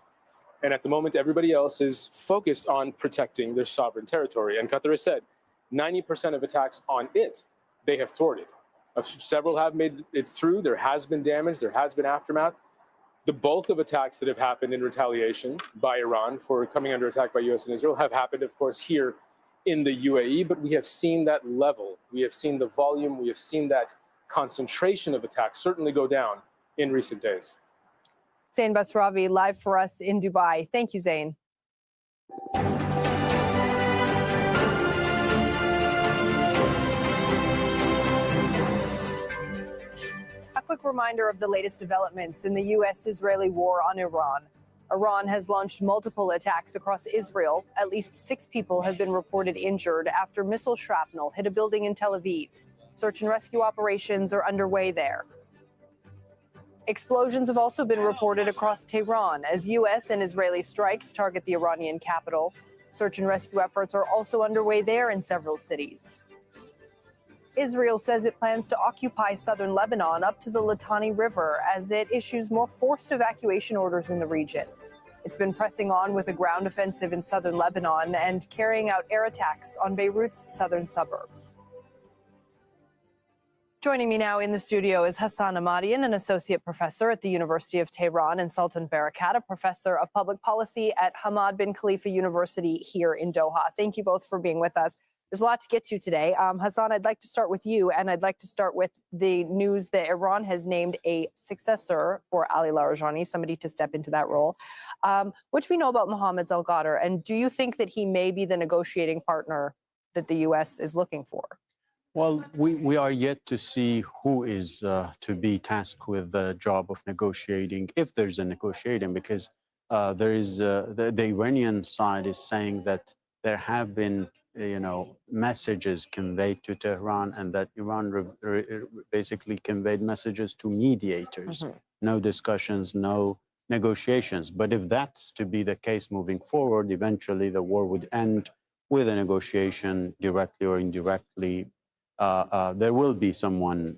And at the moment, everybody else is focused on protecting their sovereign territory. And Qatar has said 90% of attacks on it, they have thwarted. Several have made it through. There has been damage. There has been aftermath. The bulk of attacks that have happened in retaliation by Iran for coming under attack by US and Israel have happened, of course, here in the UAE. But we have seen that level. We have seen the volume. We have seen that concentration of attacks certainly go down in recent days. Zain Basravi live for us in Dubai. Thank you, Zain. A quick reminder of the latest developments in the U.S.-Israeli war on Iran. Iran has launched multiple attacks across Israel. At least 6 people have been reported injured after missile shrapnel hit a building in Tel Aviv. Search and rescue operations are underway there. Explosions have also been reported across Tehran as U.S. and Israeli strikes target the Iranian capital. Search and rescue efforts are also underway there in several cities. Israel says it plans to occupy southern Lebanon up to the Litani River as it issues more forced evacuation orders in the region. It's been pressing on with a ground offensive in southern Lebanon and carrying out air attacks on Beirut's southern suburbs. Joining me now in the studio is Hassan Ahmadian, an associate professor at the University of Tehran, and Sultan Barakat, a professor of public policy at Hamad bin Khalifa University here in Doha. Thank you both for being with us. There's a lot to get to today. Hassan, I'd like to start with you, and I'd like to start with the news that Iran has named a successor for Ali Larijani, somebody to step into that role. What do we know about Mohammed Zalgadar, and do you think that he may be the negotiating partner that the U.S. is looking for? Well, we are yet to see who is to be tasked with the job of negotiating, if there's a negotiating, because there is the Iranian side is saying that there have been messages conveyed to Tehran, and that Iran basically conveyed messages to mediators. No discussions, no negotiations. But if that's to be the case moving forward, eventually the war would end with a negotiation, directly or indirectly. There will be someone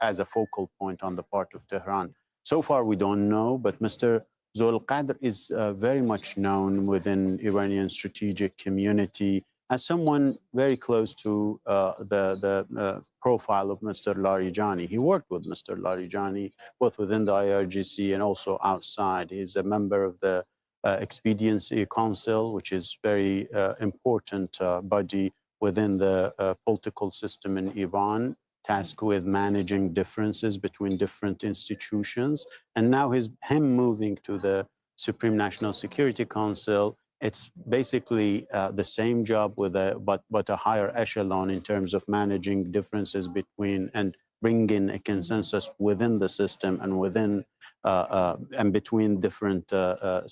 as a focal point on the part of Tehran. So far, we don't know, but Mr. Zolqadr is very much known within Iranian strategic community as someone very close to the profile of Mr. Larijani. He worked with Mr. Larijani both within the IRGC and also outside. He's a member of the Expediency Council, which is very important body within the political system in Iran, tasked with managing differences between different institutions. And now him moving to the Supreme National Security Council, it's basically the same job with but a higher echelon in terms of managing differences between and bringing a consensus within the system and within and between different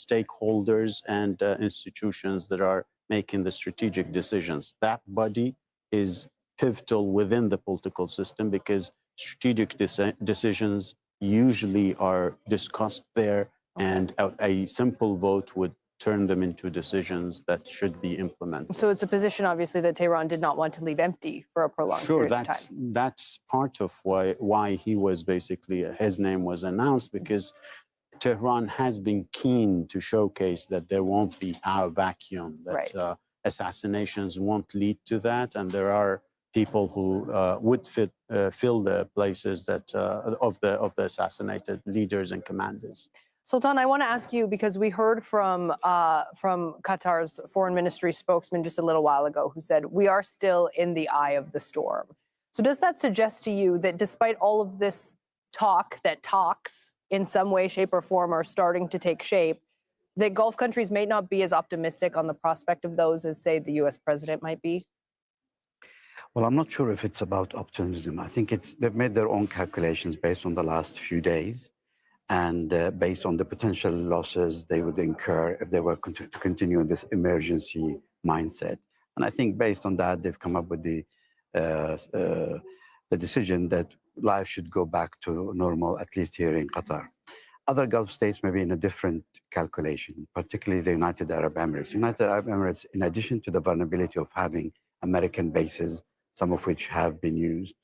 stakeholders and institutions that are making the strategic decisions. That body is pivotal within the political system because strategic decisions usually are discussed there, and a simple vote would turn them into decisions that should be implemented. So it's a position, obviously, that Tehran did not want to leave empty for a prolonged period of time. Sure, that's part of why he was basically, his name was announced, because Tehran has been keen to showcase that there won't be a vacuum, that assassinations won't lead to that, and there are people who would fill the places that of the assassinated leaders and commanders. Sultan, I want to ask you, because we heard from Qatar's foreign ministry spokesman just a little while ago who said, we are still in the eye of the storm. So does that suggest to you that despite all of this talk, that talks in some way, shape, or form are starting to take shape, that Gulf countries may not be as optimistic on the prospect of those as, say, the U.S. president might be? Well, I'm not sure if it's about optimism. I think they've made their own calculations based on the last few days and based on the potential losses they would incur if they were to continue in this emergency mindset. And I think based on that, they've come up with the decision that life should go back to normal, at least here in Qatar. Other Gulf states may be in a different calculation, particularly the United Arab Emirates. United Arab Emirates, in addition to the vulnerability of having American bases, some of which have been used,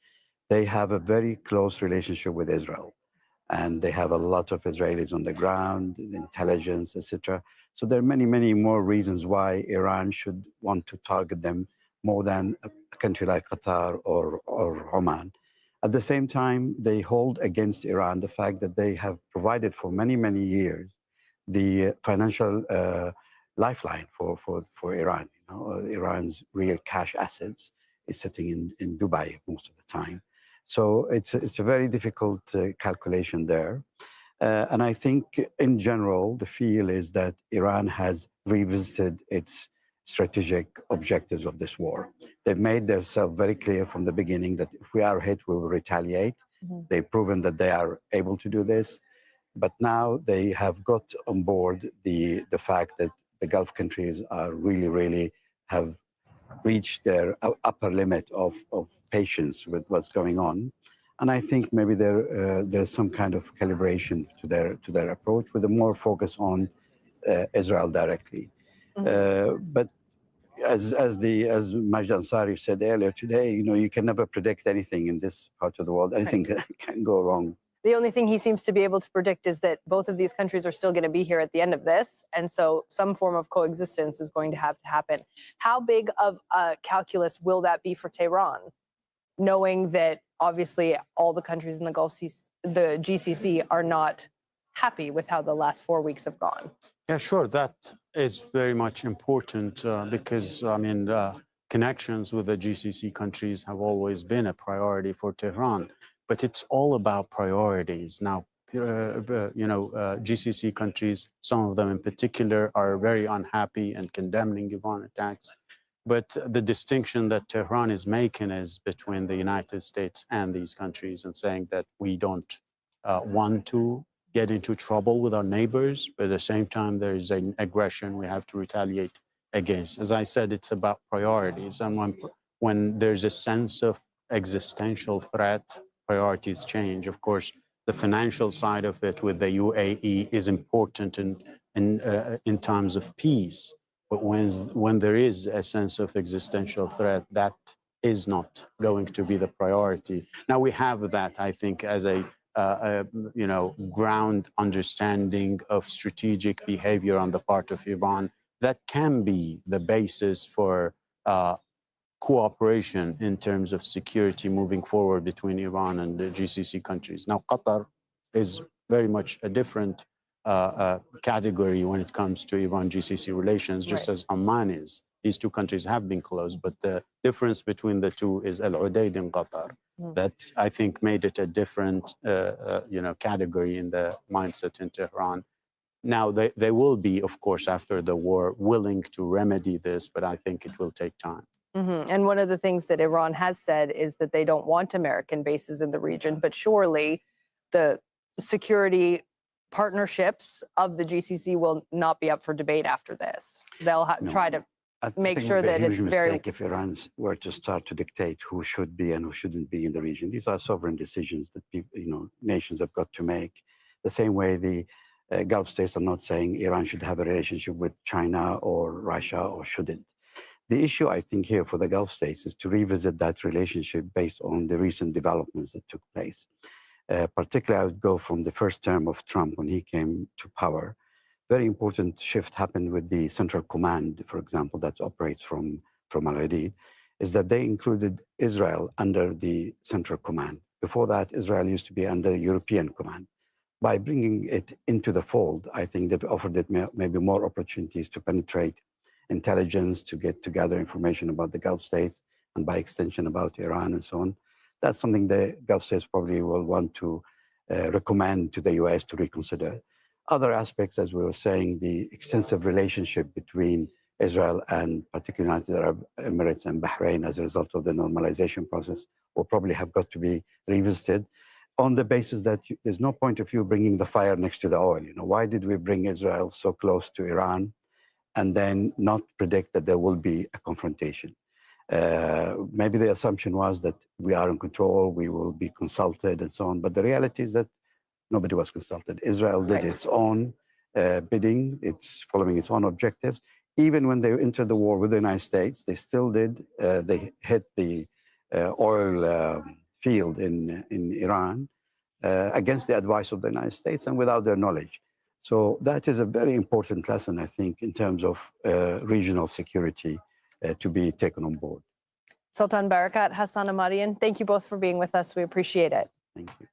they have a very close relationship with Israel. And they have a lot of Israelis on the ground, intelligence, etc. So there are many, many more reasons why Iran should want to target them more than a country like Qatar or Oman. At the same time, they hold against Iran the fact that they have provided for many, many years the financial lifeline for Iran. You know, Iran's real cash assets is sitting in Dubai most of the time. So it's a very difficult calculation there. And I think in general, the feel is that Iran has revisited its strategic objectives of this war. They've made themselves very clear from the beginning that if we are hit, we will retaliate. They've proven that they are able to do this. But now they have got on board the fact that the Gulf countries are really have reached their upper limit of patience with what's going on. And I think maybe there's some kind of calibration to their approach with a more focus on Israel directly. But as Majd Ansari said earlier today, you know, you can never predict anything in this part of the world. Anything can go wrong. The only thing he seems to be able to predict is that both of these countries are still going to be here at the end of this. And so some form of coexistence is going to have to happen. How big of a calculus will that be for Tehran, knowing that obviously all the countries in the the GCC are not happy with how the last 4 weeks have gone? Yeah, sure. That is very much important because, I mean, connections with the GCC countries have always been a priority for Tehran. But it's all about priorities. Now, GCC countries, some of them in particular, are very unhappy and condemning Iran attacks. But the distinction that Tehran is making is between the United States and these countries and saying that we don't want to get into trouble with our neighbors, but at the same time, there is an aggression we have to retaliate against. As I said, it's about priorities. And when there's a sense of existential threat, priorities change. Of course, the financial side of it with the UAE is important in times of peace. But when there is a sense of existential threat, that is not going to be the priority. Now we have that, I think, as a ground understanding of strategic behavior on the part of Iran that can be the basis for cooperation in terms of security moving forward between Iran and the GCC countries. Now, Qatar is very much a different category when it comes to Iran-GCC relations, just as Oman is. These two countries have been close, but the difference between the two is Al Udeid in Qatar. That, I think, made it a different category in the mindset in Tehran. Now, they will be, of course, after the war, willing to remedy this, but I think it will take time. And one of the things that Iran has said is that they don't want American bases in the region, but surely the security partnerships of the GCC will not be up for debate after this. They'll try to make sure that it's very... If Iran were to start to dictate who should be and who shouldn't be in the region, these are sovereign decisions that people, nations have got to make. The same way the Gulf states are not saying Iran should have a relationship with China or Russia or shouldn't. The issue, I think, here for the Gulf states is to revisit that relationship based on the recent developments that took place. Particularly, I would go from the first term of Trump when he came to power. Very important shift happened with the Central Command, for example, that operates from Al Udeid. is that they included Israel under the Central Command. Before that, Israel used to be under European Command. By bringing it into the fold, I think they've offered it maybe more opportunities to penetrate intelligence, to gather information about the Gulf states, and by extension about Iran and so on. That's something the Gulf states probably will want to recommend to the US to reconsider. Other aspects, as we were saying, the extensive relationship between Israel and particularly United Arab Emirates and Bahrain as a result of the normalization process will probably have got to be revisited on the basis that there's no point of you bringing the fire next to the oil. You know, why did we bring Israel so close to Iran and then not predict that there will be a confrontation? Maybe the assumption was that we are in control, we will be consulted and so on, but the reality is that nobody was consulted. Israel did its own bidding, it's following its own objectives. Even when they entered the war with the United States, they still did, they hit the oil field in Iran against the advice of the United States and without their knowledge. So that is a very important lesson, I think, in terms of regional security to be taken on board. Sultan Barakat, Hassan Ahmadian, thank you both for being with us. We appreciate it. Thank you.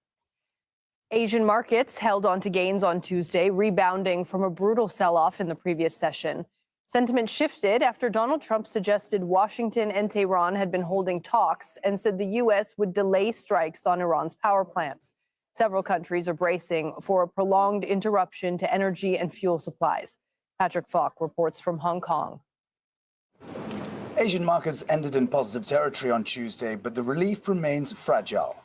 Asian markets held on to gains on Tuesday, rebounding from a brutal sell-off in the previous session. Sentiment shifted after Donald Trump suggested Washington and Tehran had been holding talks and said the U.S. would delay strikes on Iran's power plants. Several countries are bracing for a prolonged interruption to energy and fuel supplies. Patrick Falk reports from Hong Kong. Asian markets ended in positive territory on Tuesday, but the relief remains fragile.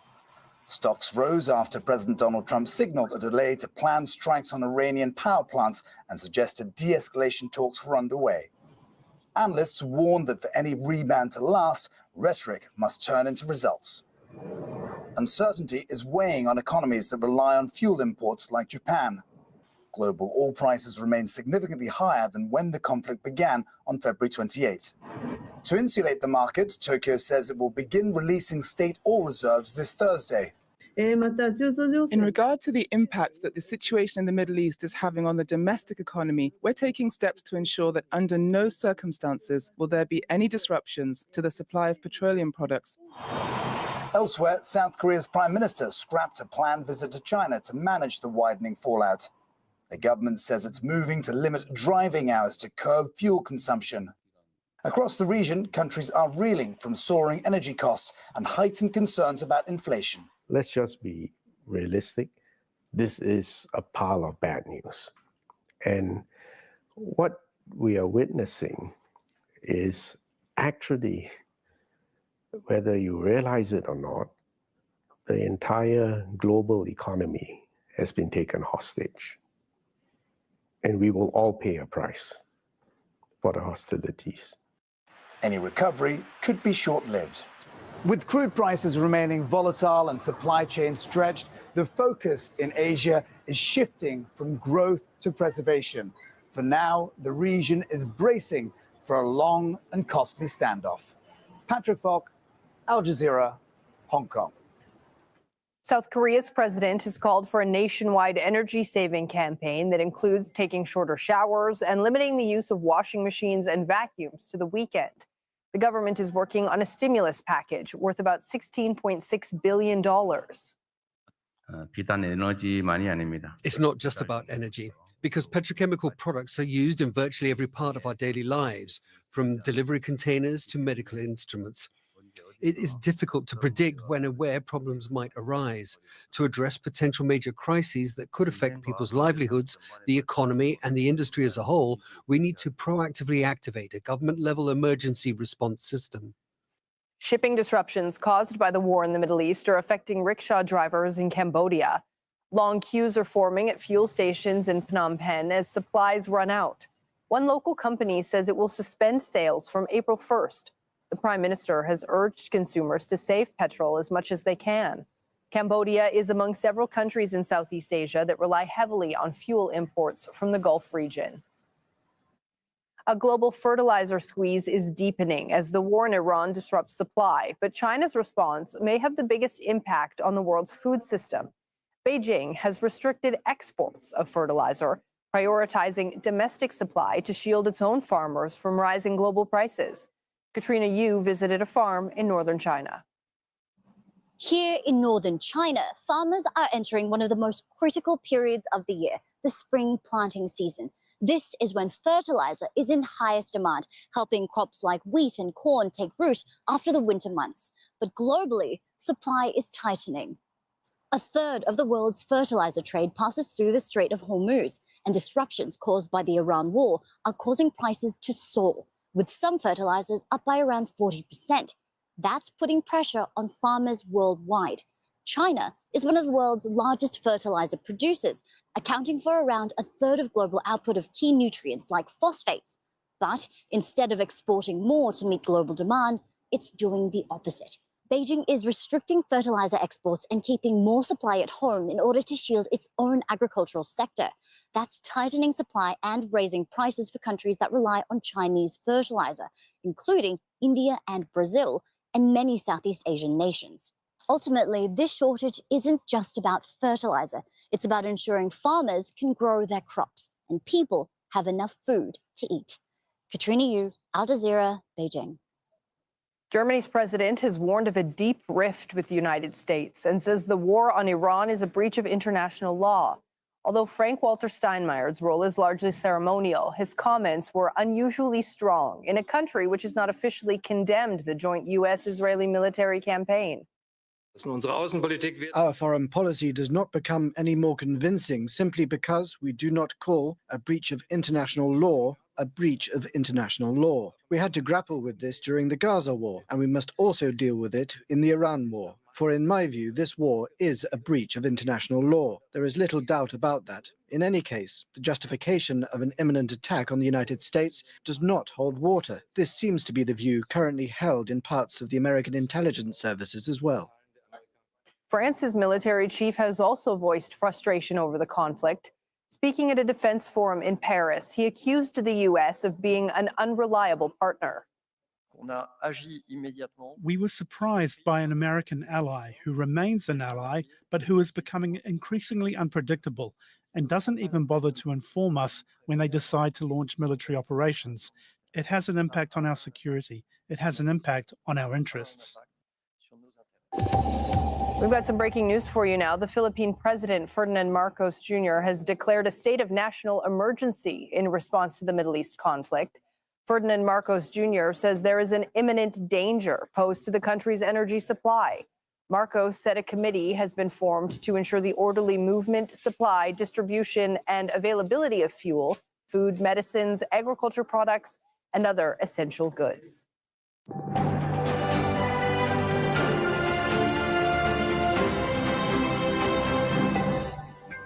Stocks rose after President Donald Trump signaled a delay to planned strikes on Iranian power plants and suggested de-escalation talks were underway. Analysts warned that for any rebound to last, rhetoric must turn into results. Uncertainty is weighing on economies that rely on fuel imports like Japan. Global oil prices remain significantly higher than when the conflict began on February 28th. To insulate the market, Tokyo says it will begin releasing state oil reserves this Thursday. In regard to the impact that the situation in the Middle East is having on the domestic economy, we're taking steps to ensure that under no circumstances will there be any disruptions to the supply of petroleum products. Elsewhere, South Korea's prime minister scrapped a planned visit to China to manage the widening fallout. The government says it's moving to limit driving hours to curb fuel consumption. Across the region, countries are reeling from soaring energy costs and heightened concerns about inflation. Let's just be realistic. This is a pile of bad news. And what we are witnessing is actually, whether you realize it or not, the entire global economy has been taken hostage. And we will all pay a price for the hostilities. Any recovery could be short-lived. With crude prices remaining volatile and supply chains stretched, the focus in Asia is shifting from growth to preservation. For now, the region is bracing for a long and costly standoff. Patrick Falk, Al Jazeera, Hong Kong. South Korea's president has called for a nationwide energy-saving campaign that includes taking shorter showers and limiting the use of washing machines and vacuums to the weekend. The government is working on a stimulus package worth about $16.6 billion. It's not just about energy, because petrochemical products are used in virtually every part of our daily lives, from delivery containers to medical instruments. It is difficult to predict when and where problems might arise. To address potential major crises that could affect people's livelihoods, the economy, and the industry as a whole, we need to proactively activate a government-level emergency response system. Shipping disruptions caused by the war in the Middle East are affecting rickshaw drivers in Cambodia. Long queues are forming at fuel stations in Phnom Penh as supplies run out. One local company says it will suspend sales from April 1st. The Prime Minister has urged consumers to save petrol as much as they can. Cambodia is among several countries in Southeast Asia that rely heavily on fuel imports from the Gulf region. A global fertilizer squeeze is deepening as the war in Iran disrupts supply, but China's response may have the biggest impact on the world's food system. Beijing has restricted exports of fertilizer, prioritizing domestic supply to shield its own farmers from rising global prices. Katrina Yu visited a farm in northern China. Here in northern China, farmers are entering one of the most critical periods of the year, the spring planting season. This is when fertilizer is in highest demand, helping crops like wheat and corn take root after the winter months. But globally, supply is tightening. A third of the world's fertilizer trade passes through the Strait of Hormuz, and disruptions caused by the Iran war are causing prices to soar, with some fertilizers up by around 40%. That's putting pressure on farmers worldwide. China is one of the world's largest fertilizer producers, accounting for around a third of global output of key nutrients like phosphates. But instead of exporting more to meet global demand, it's doing the opposite. Beijing is restricting fertilizer exports and keeping more supply at home in order to shield its own agricultural sector. That's tightening supply and raising prices for countries that rely on Chinese fertilizer, including India and Brazil, and many Southeast Asian nations. Ultimately, this shortage isn't just about fertilizer. It's about ensuring farmers can grow their crops and people have enough food to eat. Katrina Yu, Al Jazeera, Beijing. Germany's president has warned of a deep rift with the United States and says the war on Iran is a breach of international law. Although Frank-Walter Steinmeier's role is largely ceremonial, his comments were unusually strong in a country which has not officially condemned the joint U.S.-Israeli military campaign. Our foreign policy does not become any more convincing simply because we do not call a breach of international law a breach of international law. We had to grapple with this during the Gaza war, and we must also deal with it in the Iran war. For in my view, this war is a breach of international law. There is little doubt about that. In any case, the justification of an imminent attack on the United States does not hold water. This seems to be the view currently held in parts of the American intelligence services as well. France's military chief has also voiced frustration over the conflict. Speaking at a defense forum in Paris, he accused the U.S. of being an unreliable partner. We were surprised by an American ally who remains an ally, but who is becoming increasingly unpredictable and doesn't even bother to inform us when they decide to launch military operations. It has an impact on our security. It has an impact on our interests. We've got some breaking news for you now. The Philippine President, Ferdinand Marcos Jr., has declared a state of national emergency in response to the Middle East conflict. Ferdinand Marcos Jr. says there is an imminent danger posed to the country's energy supply. Marcos said a committee has been formed to ensure the orderly movement, supply, distribution, and availability of fuel, food, medicines, agriculture products, and other essential goods.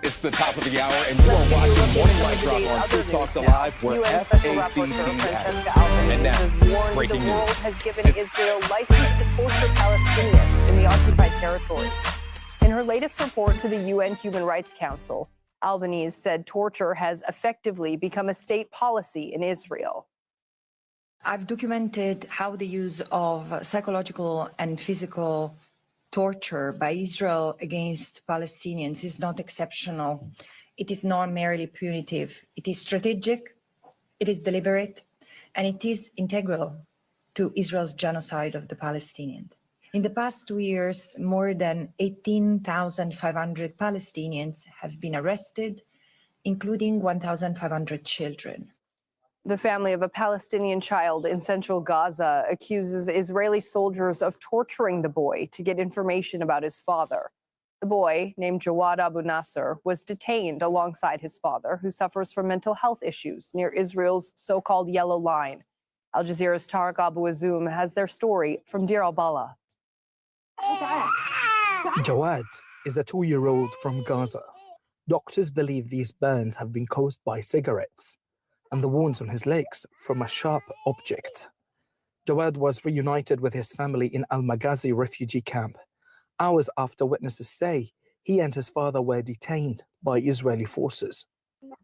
It's the top of the hour, and you are watching Morning Light Drop on Truth Talks Alive, where FACT and now, breaking the news. world has given Israel license to torture Palestinians in the occupied territories. In her latest report to the UN Human Rights Council, Albanese said torture has effectively become a state policy in Israel. I've documented how the use of psychological and physical torture by Israel against Palestinians is not exceptional. It is not merely punitive. It is strategic, it is deliberate, and it is integral to Israel's genocide of the Palestinians. In the past 2 years, more than 18,500 Palestinians have been arrested, including 1,500 children. The family of a Palestinian child in central Gaza accuses Israeli soldiers of torturing the boy to get information about his father. The boy, named Jawad Abu Nasser, was detained alongside his father, who suffers from mental health issues near Israel's so-called Yellow Line. Al Jazeera's Tariq Abu Azoum has their story from Deir al-Balah. Jawad is a 2-year-old from Gaza. Doctors believe these burns have been caused by cigarettes and the wounds on his legs from a sharp object. Jawad was reunited with his family in Al-Maghazi refugee camp. Hours after witnesses say, he and his father were detained by Israeli forces.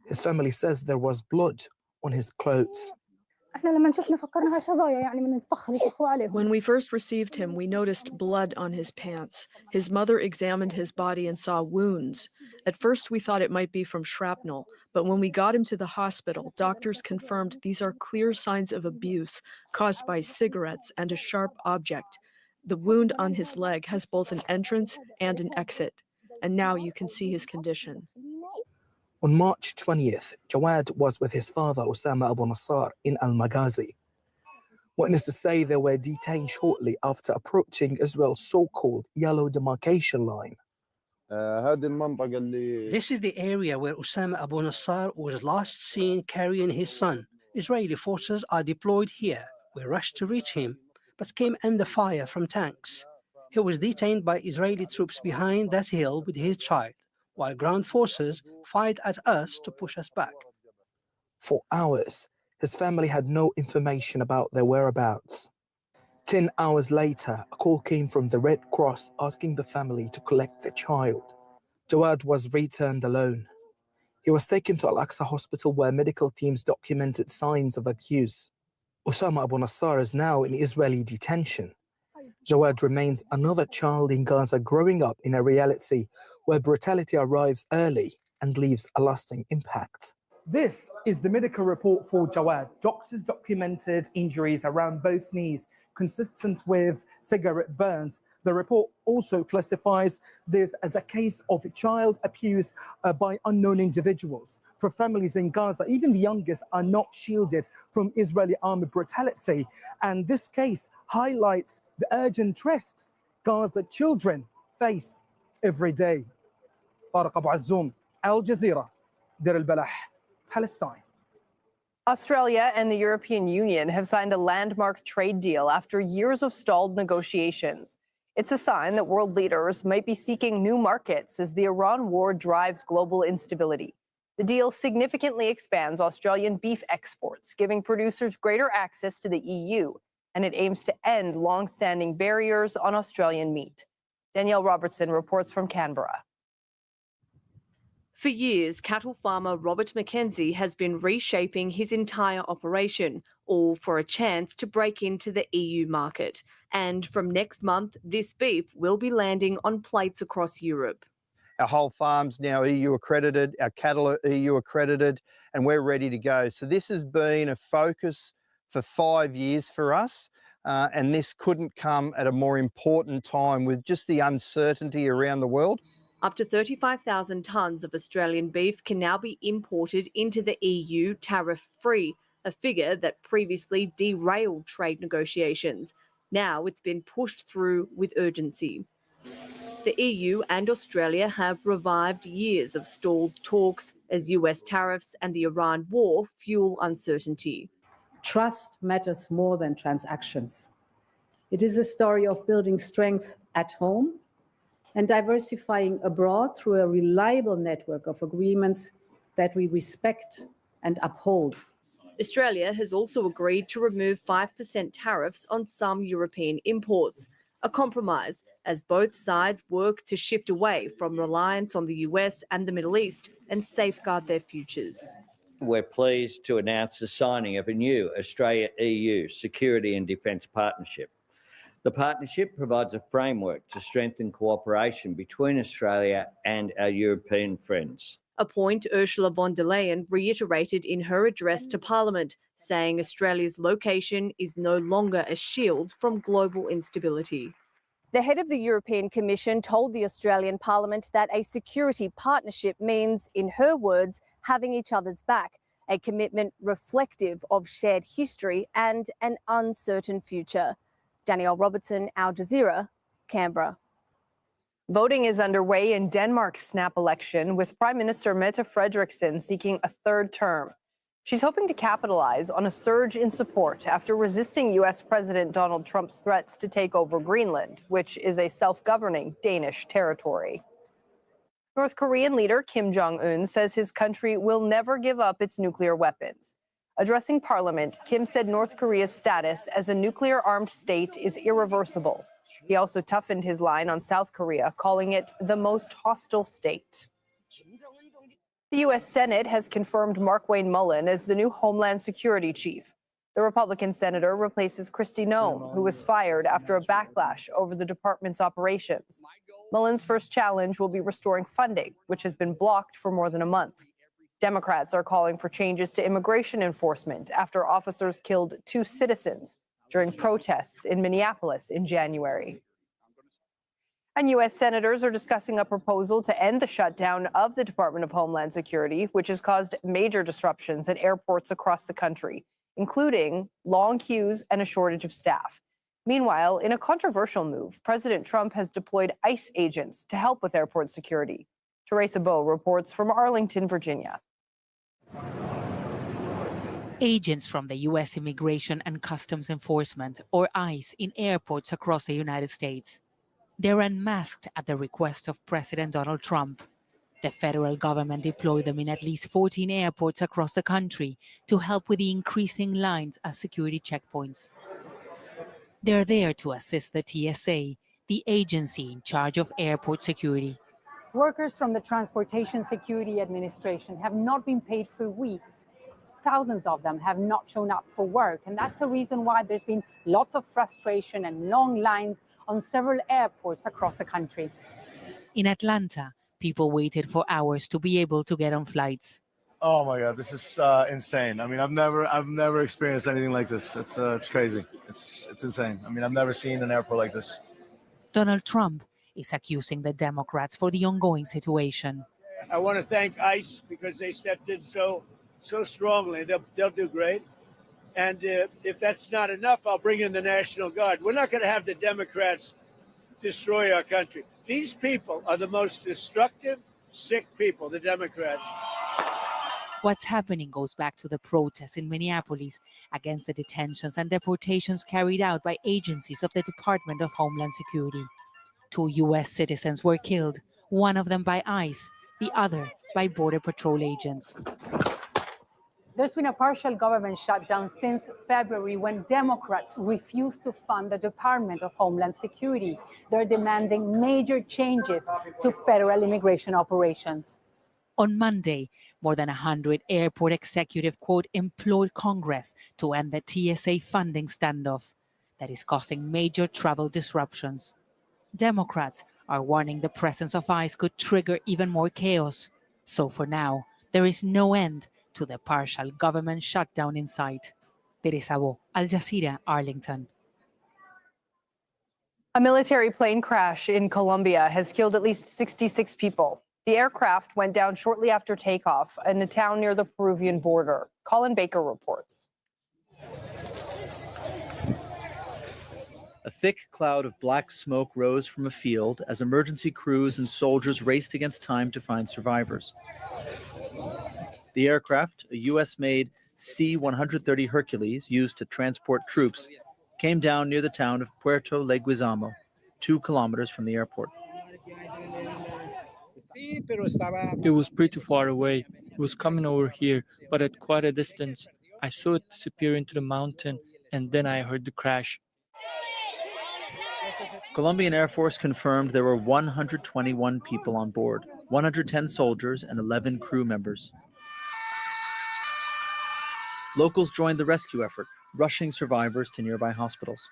His family says there was blood on his clothes. When we first received him, we noticed blood on his pants. His mother examined his body and saw wounds. At first, we thought it might be from shrapnel, but when we got him to the hospital, doctors confirmed these are clear signs of abuse caused by cigarettes and a sharp object. The wound on his leg has both an entrance and an exit, and now you can see his condition. On March 20th, Jawad was with his father, Osama Abu Nassar, in Al-Maghazi. Witnesses say they were detained shortly after approaching Israel's so-called yellow demarcation line. This is the area where Osama Abu Nassar was last seen carrying his son. Israeli forces are deployed here. We rushed to reach him, but came under fire from tanks. He was detained by Israeli troops behind that hill with his child, while ground forces fired at us to push us back. For hours, his family had no information about their whereabouts. 10 hours later, a call came from the Red Cross asking the family to collect the child. Jawad was returned alone. He was taken to Al-Aqsa Hospital where medical teams documented signs of abuse. Osama Abu Nassar is now in Israeli detention. Jawad remains another child in Gaza growing up in a reality where brutality arrives early and leaves a lasting impact. This is the medical report for Jawad. Doctors documented injuries around both knees, consistent with cigarette burns. The report also classifies this as a case of child abuse by unknown individuals. For families in Gaza, even the youngest are not shielded from Israeli army brutality. And this case highlights the urgent risks Gaza children face every day. Tariq Abu Azzoum, Al Jazeera, Deir al-Balah, Palestine. Australia and the European Union have signed a landmark trade deal after years of stalled negotiations. It's a sign that world leaders might be seeking new markets as the Iran war drives global instability. The deal significantly expands Australian beef exports, giving producers greater access to the EU, and it aims to end long-standing barriers on Australian meat. Danielle Robertson reports from Canberra. For years, cattle farmer Robert McKenzie has been reshaping his entire operation, all for a chance to break into the EU market. And from next month, this beef will be landing on plates across Europe. Our whole farm's now EU accredited, our cattle are EU accredited, and we're ready to go. So this has been a focus for 5 years for us, and this couldn't come at a more important time with just the uncertainty around the world. Up to 35,000 tonnes of Australian beef can now be imported into the EU tariff-free, a figure that previously derailed trade negotiations. Now it's been pushed through with urgency. The EU and Australia have revived years of stalled talks as US tariffs and the Iran war fuel uncertainty. Trust matters more than transactions. It is a story of building strength at home and diversifying abroad through a reliable network of agreements that we respect and uphold. Australia has also agreed to remove 5% tariffs on some European imports, a compromise as both sides work to shift away from reliance on the US and the Middle East and safeguard their futures. We're pleased to announce the signing of a new Australia-EU Security and Defence Partnership. The partnership provides a framework to strengthen cooperation between Australia and our European friends. A point Ursula von der Leyen reiterated in her address to Parliament, saying Australia's location is no longer a shield from global instability. The head of the European Commission told the Australian Parliament that a security partnership means, in her words, having each other's back, a commitment reflective of shared history and an uncertain future. Danielle Robertson, Al Jazeera, Canberra. Voting is underway in Denmark's snap election, with Prime Minister Mette Frederiksen seeking a third term. She's hoping to capitalize on a surge in support after resisting U.S. President Donald Trump's threats to take over Greenland, which is a self-governing Danish territory. North Korean leader Kim Jong-un says his country will never give up its nuclear weapons. Addressing Parliament, Kim said North Korea's status as a nuclear-armed state is irreversible. He also toughened his line on South Korea, calling it the most hostile state. The U.S. Senate has confirmed Mark Wayne Mullen as the new Homeland Security Chief. The Republican senator replaces Kristi Noem, who was fired after a backlash over the department's operations. Mullen's first challenge will be restoring funding, which has been blocked for more than a month. Democrats are calling for changes to immigration enforcement after officers killed 2 citizens during protests in Minneapolis in January. And U.S. senators are discussing a proposal to end the shutdown of the Department of Homeland Security, which has caused major disruptions at airports across the country, including long queues and a shortage of staff. Meanwhile, in a controversial move, President Trump has deployed ICE agents to help with airport security. Teresa Bowe reports from Arlington, Virginia. Agents from the U.S. Immigration and Customs Enforcement, or ICE, in airports across the United States. They're unmasked at the request of President Donald Trump. The federal government deployed them in at least 14 airports across the country to help with the increasing lines at security checkpoints. They're there to assist the TSA, the agency in charge of airport security. Workers from the Transportation Security Administration have not been paid for weeks. Thousands of them have not shown up for work, and that's the reason why there's been lots of frustration and long lines on several airports across the country. In Atlanta, people waited for hours to be able to get on flights. Oh my God, this is insane. I mean, I've never experienced anything like this. It's crazy. It's insane. I mean, I've never seen an airport like this. Donald Trump is accusing the Democrats for the ongoing situation. I want to thank ICE because they stepped in so strongly. They'll do great. And if that's not enough, I'll bring in the National Guard. We're not going to have the Democrats destroy our country. These people are the most destructive, sick people, the Democrats. What's happening goes back to the protests in Minneapolis against the detentions and deportations carried out by agencies of the Department of Homeland Security. 2 U.S. citizens were killed, one of them by ICE, the other by Border Patrol agents. There's been a partial government shutdown since February when Democrats refused to fund the Department of Homeland Security. They're demanding major changes to federal immigration operations. On Monday, more than 100 airport executives, quote, implored Congress to end the TSA funding standoff that is causing major travel disruptions. Democrats are warning the presence of ICE could trigger even more chaos. So for now, there is no end to the partial government shutdown in sight. Teresa Bowe, Al Jazeera, Arlington. A military plane crash in Colombia has killed at least 66 people. The aircraft went down shortly after takeoff in a town near the Peruvian border. Colin Baker reports. A thick cloud of black smoke rose from a field as emergency crews and soldiers raced against time to find survivors. The aircraft, a U.S.-made C-130 Hercules used to transport troops, came down near the town of Puerto Leguizamo, 2 kilometers from the airport. It was pretty far away. It was coming over here, but at quite a distance. I saw it disappear into the mountain, and then I heard the crash. Colombian Air Force confirmed there were 121 people on board, 110 soldiers and 11 crew members. Locals joined the rescue effort, rushing survivors to nearby hospitals.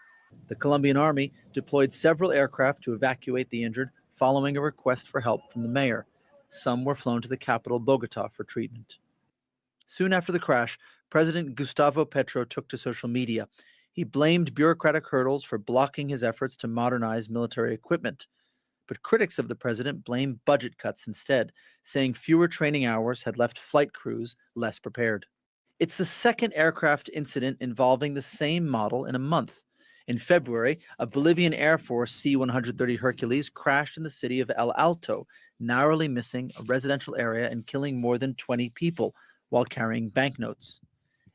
The Colombian Army deployed several aircraft to evacuate the injured following a request for help from the mayor. Some were flown to the capital, Bogota, for treatment. Soon after the crash, President Gustavo Petro took to social media. He blamed bureaucratic hurdles for blocking his efforts to modernize military equipment. But critics of the president blame budget cuts instead, saying fewer training hours had left flight crews less prepared. It's the second aircraft incident involving the same model in a month. In February, a Bolivian Air Force C-130 Hercules crashed in the city of El Alto, narrowly missing a residential area and killing more than 20 people while carrying banknotes.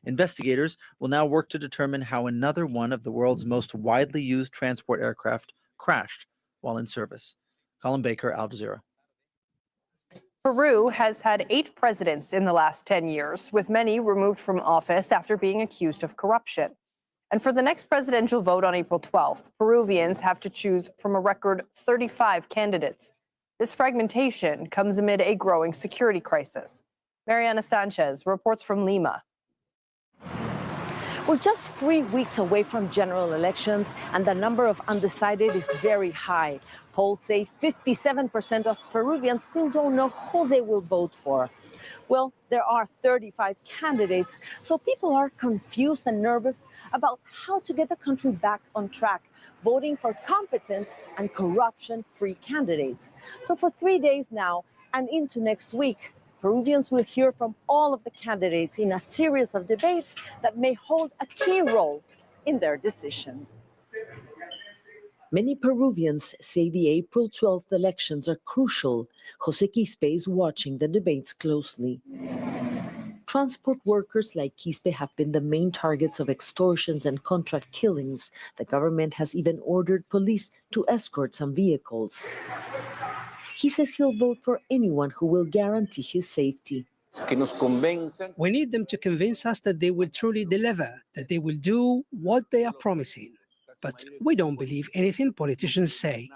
Investigators will now work to determine how another one of the world's most widely used transport aircraft crashed while in service. Colin Baker, Al Jazeera. Peru has had 8 presidents in the last 10 years, with many removed from office after being accused of corruption. And for the next presidential vote on April 12th, Peruvians have to choose from a record 35 candidates. This fragmentation comes amid a growing security crisis. Mariana Sanchez reports from Lima. We're just 3 weeks away from general elections, and the number of undecided is very high. Polls say 57% of Peruvians still don't know who they will vote for. Well, there are 35 candidates, so people are confused and nervous about how to get the country back on track, voting for competent and corruption-free candidates. So for 3 days now and into next week, Peruvians will hear from all of the candidates in a series of debates that may hold a key role in their decision. Many Peruvians say the April 12th elections are crucial. Jose Quispe is watching the debates closely. Transport workers like Quispe have been the main targets of extortions and contract killings. The government has even ordered police to escort some vehicles. He says he'll vote for anyone who will guarantee his safety. We need them to convince us that they will truly deliver, that they will do what they are promising. But we don't believe anything politicians say.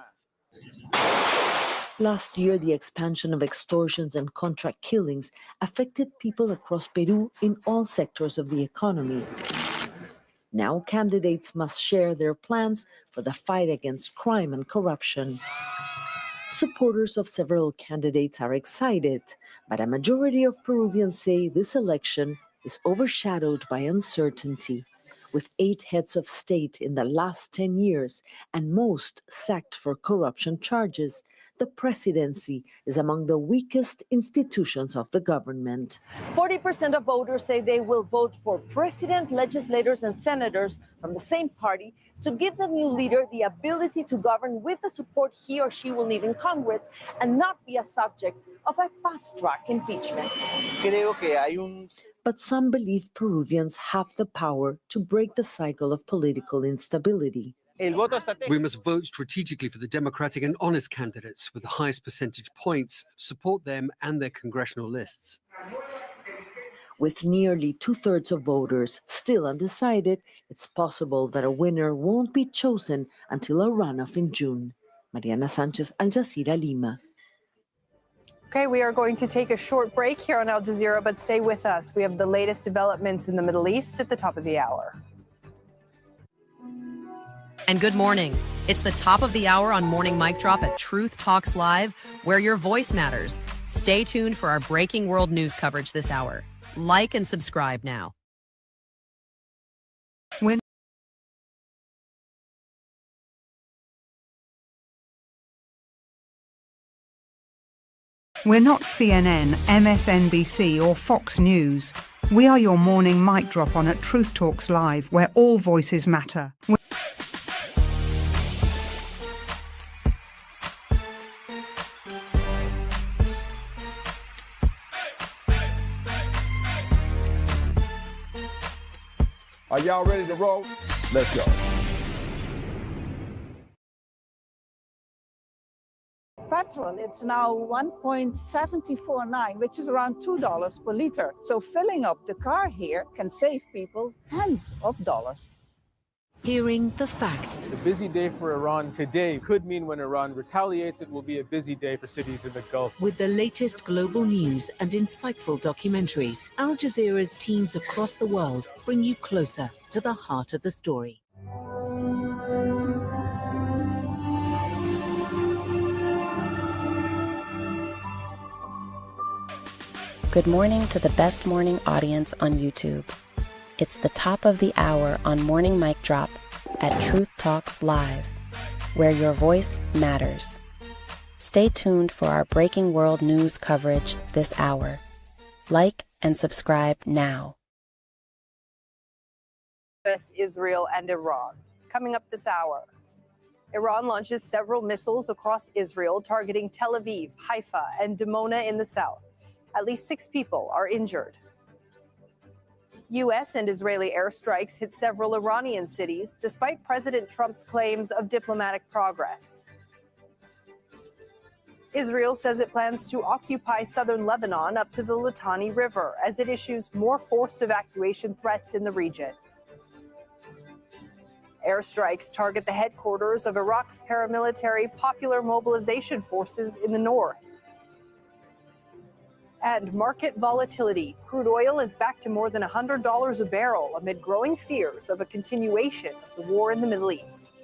Last year, the expansion of extortions and contract killings affected people across Peru in all sectors of the economy. Now candidates must share their plans for the fight against crime and corruption. Supporters of several candidates are excited, but a majority of Peruvians say this election is overshadowed by uncertainty. With 8 heads of state in the last 10 years and most sacked for corruption charges, the presidency is among the weakest institutions of the government. 40% of voters say they will vote for president, legislators, and senators from the same party to give the new leader the ability to govern with the support he or she will need in Congress and not be a subject of a fast-track impeachment. But some believe Peruvians have the power to break the cycle of political instability. We must vote strategically for the democratic and honest candidates with the highest percentage points, support them and their congressional lists. With nearly 2/3 of voters still undecided, it's possible that a winner won't be chosen until a runoff in June. Mariana Sanchez, Al Jazeera, Lima. Okay, we are going to take a short break here on Al Jazeera, but stay with us. We have the latest developments in the Middle East at the top of the hour. And good morning. It's the top of the hour on Morning Mic Drop at Truth Talks Live, where your voice matters. Stay tuned for our breaking world news coverage this hour. Like and subscribe now. We're not CNN, MSNBC or Fox News. We are your morning mic drop on at Truth Talks Live, where all voices matter. Are y'all ready to roll? Let's go. Petrol, it's now 1.749, which is around $2 per liter. So filling up the car here can save people tens of dollars. Hearing the facts. A busy day for Iran today could mean when Iran retaliates, it will be a busy day for cities in the Gulf. With the latest global news and insightful documentaries, Al Jazeera's teams across the world bring you closer to the heart of the story. Good morning to the best morning audience on YouTube. It's the top of the hour on Morning Mic Drop at Truth Talks Live, where your voice matters. Stay tuned for our breaking world news coverage this hour. Like and subscribe now. US, Israel, and Iran. Coming up this hour, Iran launches several missiles across Israel targeting Tel Aviv, Haifa, and Dimona in the south. At least 6 people are injured. U.S. and Israeli airstrikes hit several Iranian cities, despite President Trump's claims of diplomatic progress. Israel says it plans to occupy southern Lebanon up to the Litani River as it issues more forced evacuation threats in the region. Airstrikes target the headquarters of Iraq's paramilitary Popular Mobilization Forces in the north. And market volatility. Crude oil is back to more than $100 a barrel amid growing fears of a continuation of the war in the Middle East.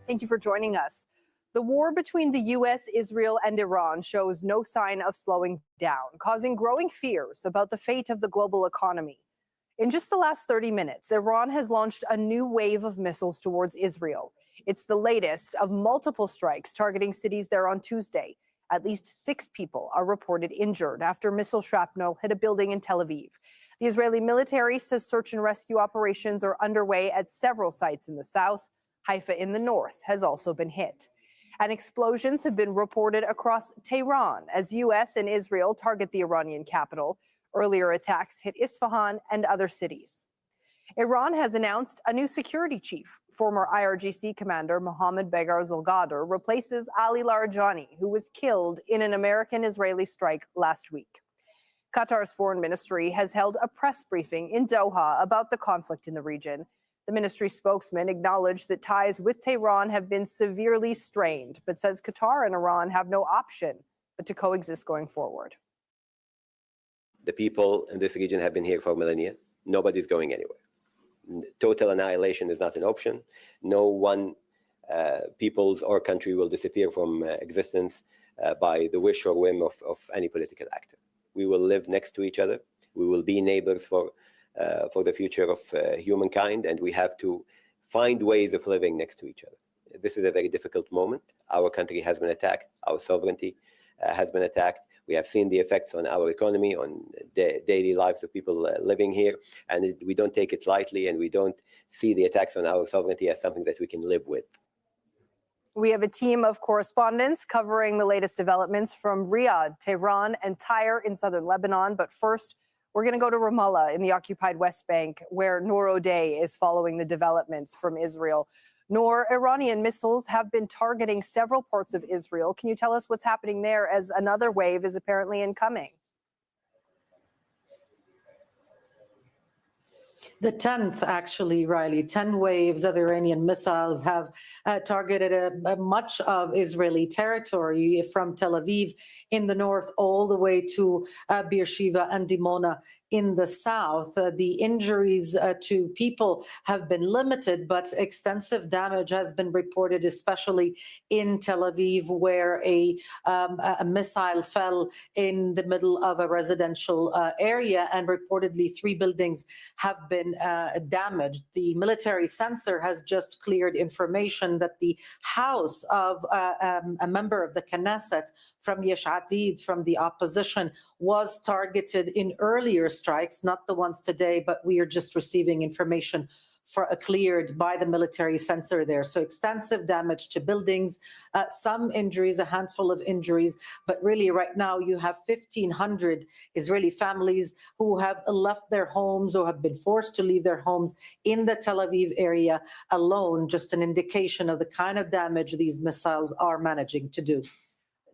Thank you for joining us. The war between the U.S., Israel, and Iran shows no sign of slowing down, causing growing fears about the fate of the global economy. In just the last 30 minutes, Iran has launched a new wave of missiles towards Israel. It's the latest of multiple strikes targeting cities there on Tuesday. At least 6 people are reported injured after missile shrapnel hit a building in Tel Aviv. The Israeli military says search and rescue operations are underway at several sites in the south. Haifa in the north has also been hit. And explosions have been reported across Tehran as U.S. and Israel target the Iranian capital. Earlier attacks hit Isfahan and other cities. Iran has announced a new security chief. Former IRGC commander Mohammad Begher Zolgadar replaces Ali Larijani, who was killed in an American-Israeli strike last week. Qatar's foreign ministry has held a press briefing in Doha about the conflict in the region. The ministry spokesman acknowledged that ties with Tehran have been severely strained, but says Qatar and Iran have no option but to coexist going forward. The people in this region have been here for millennia. Nobody's going anywhere. Total annihilation is not an option. No one people's or country will disappear from existence by the wish or whim of any political actor. We will live next to each other. We will be neighbors for the future of humankind, and we have to find ways of living next to each other. This is a very difficult moment. Our country has been attacked. Our sovereignty has been attacked. We have seen the effects on our economy, on the daily lives of people living here, and we don't take it lightly, and we don't see the attacks on our sovereignty as something that we can live with. We have a team of correspondents covering the latest developments from Riyadh, Tehran, and Tyre in southern Lebanon. But first, we're going to go to Ramallah in the occupied West Bank, where Noor O'Day is following the developments from Israel. Noor, Iranian missiles have been targeting several parts of Israel. Can you tell us what's happening there as another wave is apparently incoming? The 10th, actually, Riley, 10 waves of Iranian missiles have targeted much of Israeli territory from Tel Aviv in the north all the way to Beersheba and Dimona in the south. The injuries to people have been limited, but extensive damage has been reported, especially in Tel Aviv, where a missile fell in the middle of a residential area, and reportedly 3 buildings have been damaged. The military censor has just cleared information that the house of a member of the Knesset from Yesh Atid, from the opposition, was targeted in earlier strikes, not the ones today, but we are just receiving information cleared by the military censor there. So extensive damage to buildings, some injuries, a handful of injuries, but really right now you have 1,500 Israeli families who have left their homes or have been forced to leave their homes in the Tel Aviv area alone, just an indication of the kind of damage these missiles are managing to do.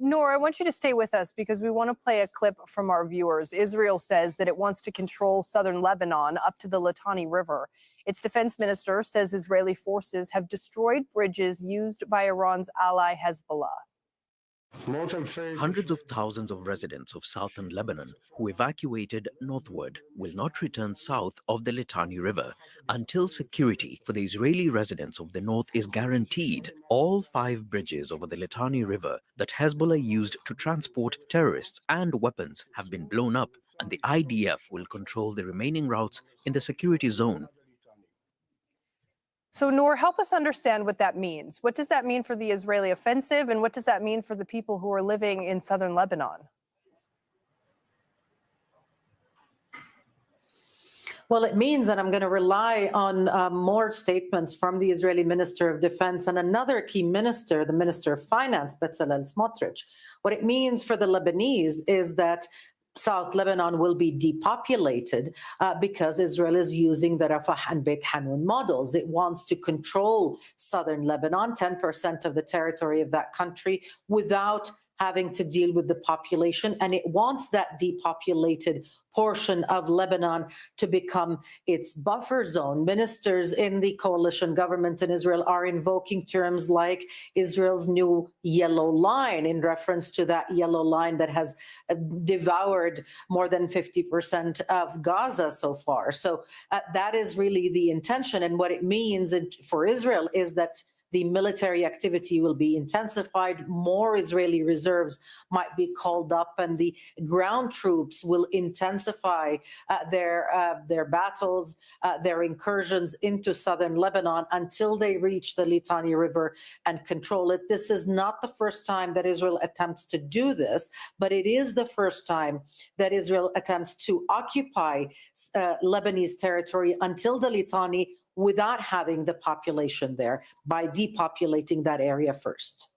Noor, I want you to stay with us because we want to play a clip from our viewers. Israel says that it wants to control southern Lebanon up to the Litani River. Its defense minister says Israeli forces have destroyed bridges used by Iran's ally Hezbollah. Hundreds of thousands of residents of southern Lebanon who evacuated northward will not return south of the Litani River until security for the Israeli residents of the north is guaranteed. All 5 bridges over the Litani River that Hezbollah used to transport terrorists and weapons have been blown up, and the IDF will control the remaining routes in the security zone. So, Noor, help us understand what that means. What does that mean for the Israeli offensive, and what does that mean for the people who are living in southern Lebanon? Well, it means, and I'm going to rely on more statements from the Israeli Minister of Defense and another key minister, the Minister of Finance, Bezalel Smotrich. What it means for the Lebanese is that South Lebanon will be depopulated because Israel is using the Rafah and Beit Hanun models. It wants to control southern Lebanon, 10% of the territory of that country, without having to deal with the population, and it wants that depopulated portion of Lebanon to become its buffer zone. Ministers in the coalition government in Israel are invoking terms like Israel's new yellow line in reference to that yellow line that has devoured more than 50% of Gaza so far. So that is really the intention, and what it means for Israel is that the military activity will be intensified, more Israeli reserves might be called up, and the ground troops will intensify their battles, their incursions into southern Lebanon until they reach the Litani River and control it. This is not the first time that Israel attempts to do this, but it is the first time that Israel attempts to occupy Lebanese territory until the Litani without having the population there, by depopulating that area first.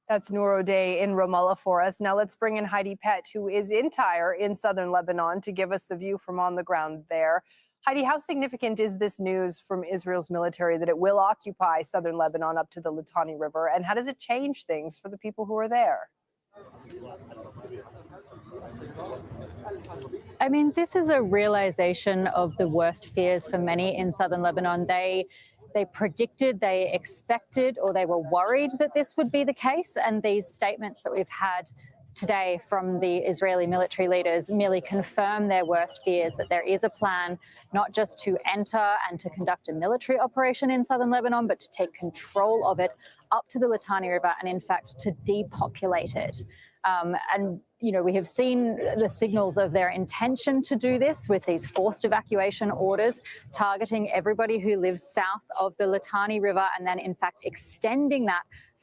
That's Noor O'Day in Ramallah for us. Now let's bring in Heidi Pett, who is in Tyre in southern Lebanon, to give us the view from on the ground there. Heidi, how significant is this news from Israel's military that it will occupy southern Lebanon up to the Litani River, and how does it change things for the people who are there? I mean, this is a realization of the worst fears for many in southern Lebanon. They predicted, they expected, or they were worried that this would be the case. And these statements that we've had today from the Israeli military leaders merely confirm their worst fears, that there is a plan not just to enter and to conduct a military operation in southern Lebanon, but to take control of it up to the Litani River and, in fact, to depopulate it. And, you know, we have seen the signals of their intention to do this with these forced evacuation orders, targeting everybody who lives south of the Litani River, and then, in fact, extending that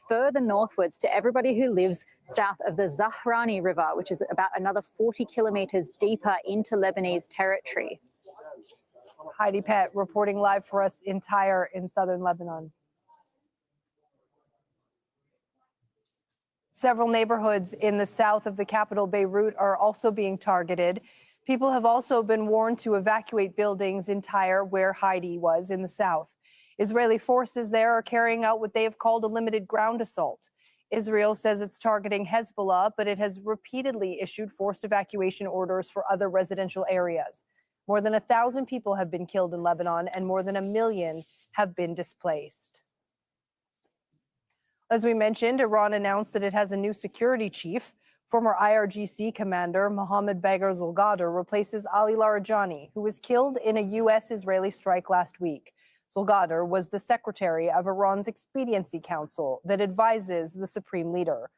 further northwards to everybody who lives south of the Zahrani River, which is about another 40 kilometers deeper into Lebanese territory. Heidi Pett reporting live for us in Tyre in southern Lebanon. Several neighborhoods in the south of the capital, Beirut, are also being targeted. People have also been warned to evacuate buildings in Tyre, where Heidi was, in the south. Israeli forces there are carrying out what they have called a limited ground assault. Israel says it's targeting Hezbollah, but it has repeatedly issued forced evacuation orders for other residential areas. More than 1,000 people have been killed in Lebanon, and more than 1 million have been displaced. As we mentioned, Iran announced that it has a new security chief. Former IRGC commander Mohammad Bagher Zulgadar replaces Ali Larijani, who was killed in a U.S.-Israeli strike last week. Zulgadar was the secretary of Iran's Expediency Council that advises the supreme leader.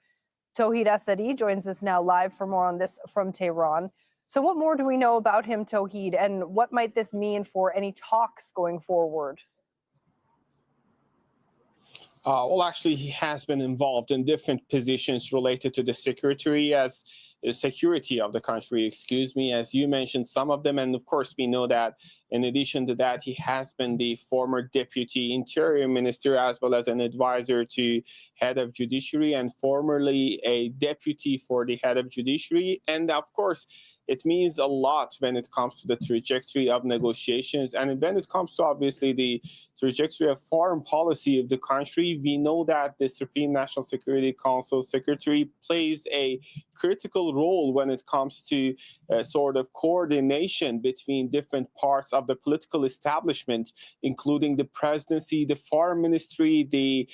Tawhid Asadi joins us now live for more on this from Tehran. So what more do we know about him, Tawhid, and what might this mean for any talks going forward? Well, actually, he has been involved in different positions related to the security of the country, as you mentioned some of them. And of course, we know that in addition to that, he has been the former deputy interior minister, as well as an advisor to head of judiciary, and formerly a deputy for the head of judiciary. And of course, it means a lot when it comes to the trajectory of negotiations, and when it comes to, obviously, the trajectory of foreign policy of the country. We know that the Supreme National Security Council Secretary plays a critical role when it comes to sort of coordination between different parts of the political establishment, including the presidency, the foreign ministry, the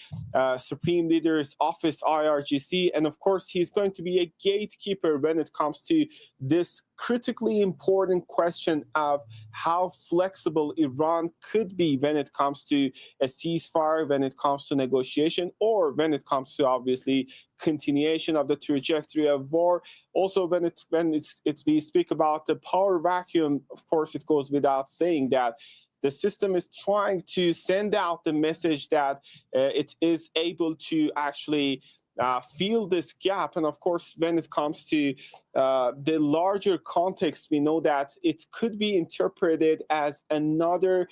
Supreme Leader's Office, IRGC, and of course, he's going to be a gatekeeper when it comes to this critically important question of how flexible Iran could be when it comes to a ceasefire, when it comes to negotiation, or when it comes to, obviously, continuation of the trajectory of war. Also, when we speak about the power vacuum, of course, it goes without saying that the system is trying to send out the message that it is able to actually fill this gap. And of course, when it comes to the larger context, we know that it could be interpreted as another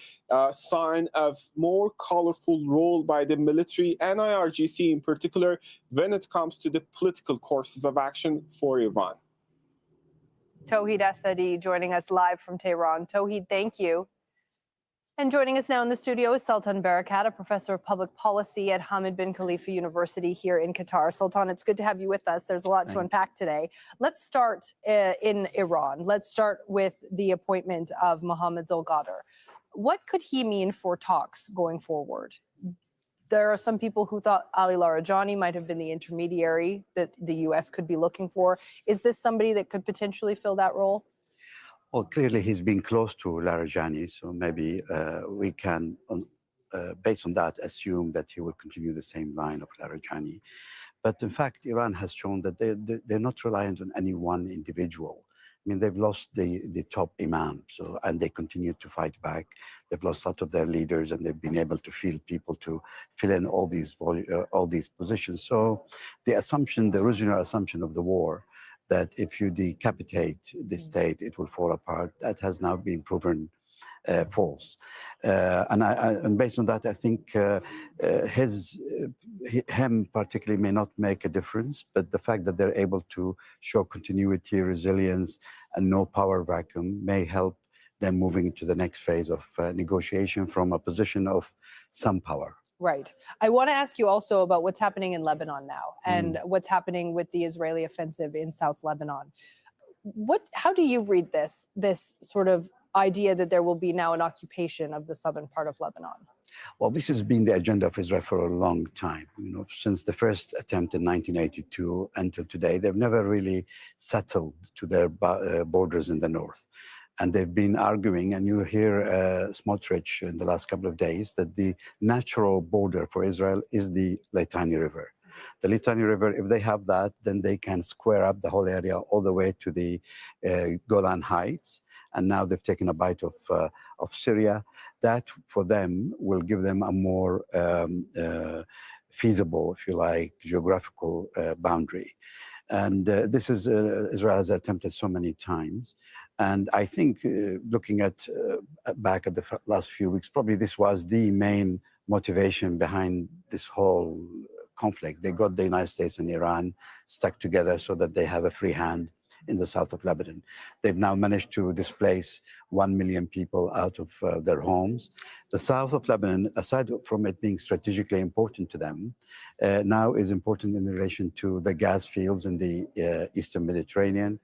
sign of more colorful role by the military and IRGC in particular when it comes to the political courses of action for Iran. Tawhid Asadi joining us live from Tehran. Tawhid, thank you. And joining us now in the studio is Sultan Barakat, a professor of public policy at Hamad bin Khalifa University here in Qatar. Sultan, it's good to have you with us. There's a lot to unpack today. Let's start in Iran. Let's start with the appointment of Mohammad Zolgadar. What could he mean for talks going forward? There are some people who thought Ali Larijani might have been the intermediary that the U.S. could be looking for. Is this somebody that could potentially fill that role? Well, clearly he's been close to Larijani, so maybe we can, based on that, assume that he will continue the same line of Larijani. But in fact, Iran has shown that they're not reliant on any one individual. I mean, they've lost the top imam, and they continue to fight back. They've lost a lot of their leaders, and they've been able to field people to fill in all these positions. So the original assumption of the war, that if you decapitate the state, it will fall apart, that has now been proven false. And based on that, I think him particularly may not make a difference, but the fact that they're able to show continuity, resilience, and no power vacuum may help them moving into the next phase of negotiation from a position of some power. Right. I want to ask you also about what's happening in Lebanon now and what's happening with the Israeli offensive in South Lebanon. How do you read this sort of idea that there will be now an occupation of the southern part of Lebanon? Well, this has been the agenda of Israel for a long time. You know, since the first attempt in 1982 until today, they've never really settled to their borders in the north. And they've been arguing, and you hear Smotrich in the last couple of days, that the natural border for Israel is the Litani River. The Litani River, if they have that, then they can square up the whole area all the way to the Golan Heights. And now they've taken a bite of Syria. That, for them, will give them a more feasible, if you like, geographical boundary. And this is Israel has attempted so many times. And I think looking back at the last few weeks, probably this was the main motivation behind this whole conflict. They got the United States and Iran stuck together so that they have a free hand in the south of Lebanon. They've now managed to displace 1 million people out of their homes. The south of Lebanon, aside from it being strategically important to them, now is important in relation to the gas fields in the Eastern Mediterranean.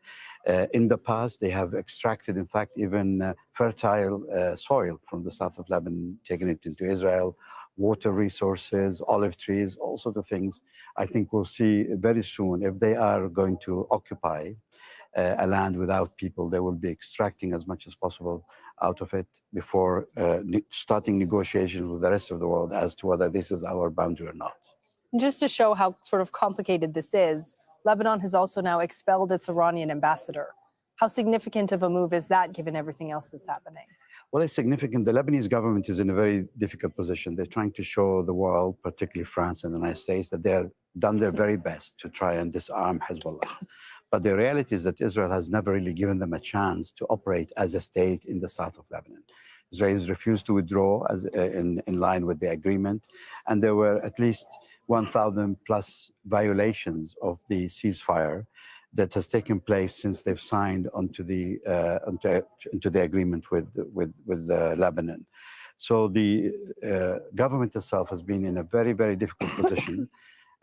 In the past, they have extracted, in fact, even fertile soil from the south of Lebanon, taken it into Israel, water resources, olive trees, all sorts of things. I think we'll see very soon, if they are going to occupy a land without people, they will be extracting as much as possible out of it before starting negotiations with the rest of the world as to whether this is our boundary or not. Just to show how sort of complicated this is, Lebanon has also now expelled its Iranian ambassador. How significant of a move is that, given everything else that's happening? Well, it's significant. The Lebanese government is in a very difficult position. They're trying to show the world, particularly France and the United States, that they've done their very best to try and disarm Hezbollah. But the reality is that Israel has never really given them a chance to operate as a state in the south of Lebanon. Israel has refused to withdraw in line with the agreement, and there were at least 1,000 plus violations of the ceasefire that has taken place since they've signed onto the agreement with Lebanon. So the government itself has been in a very, very difficult position,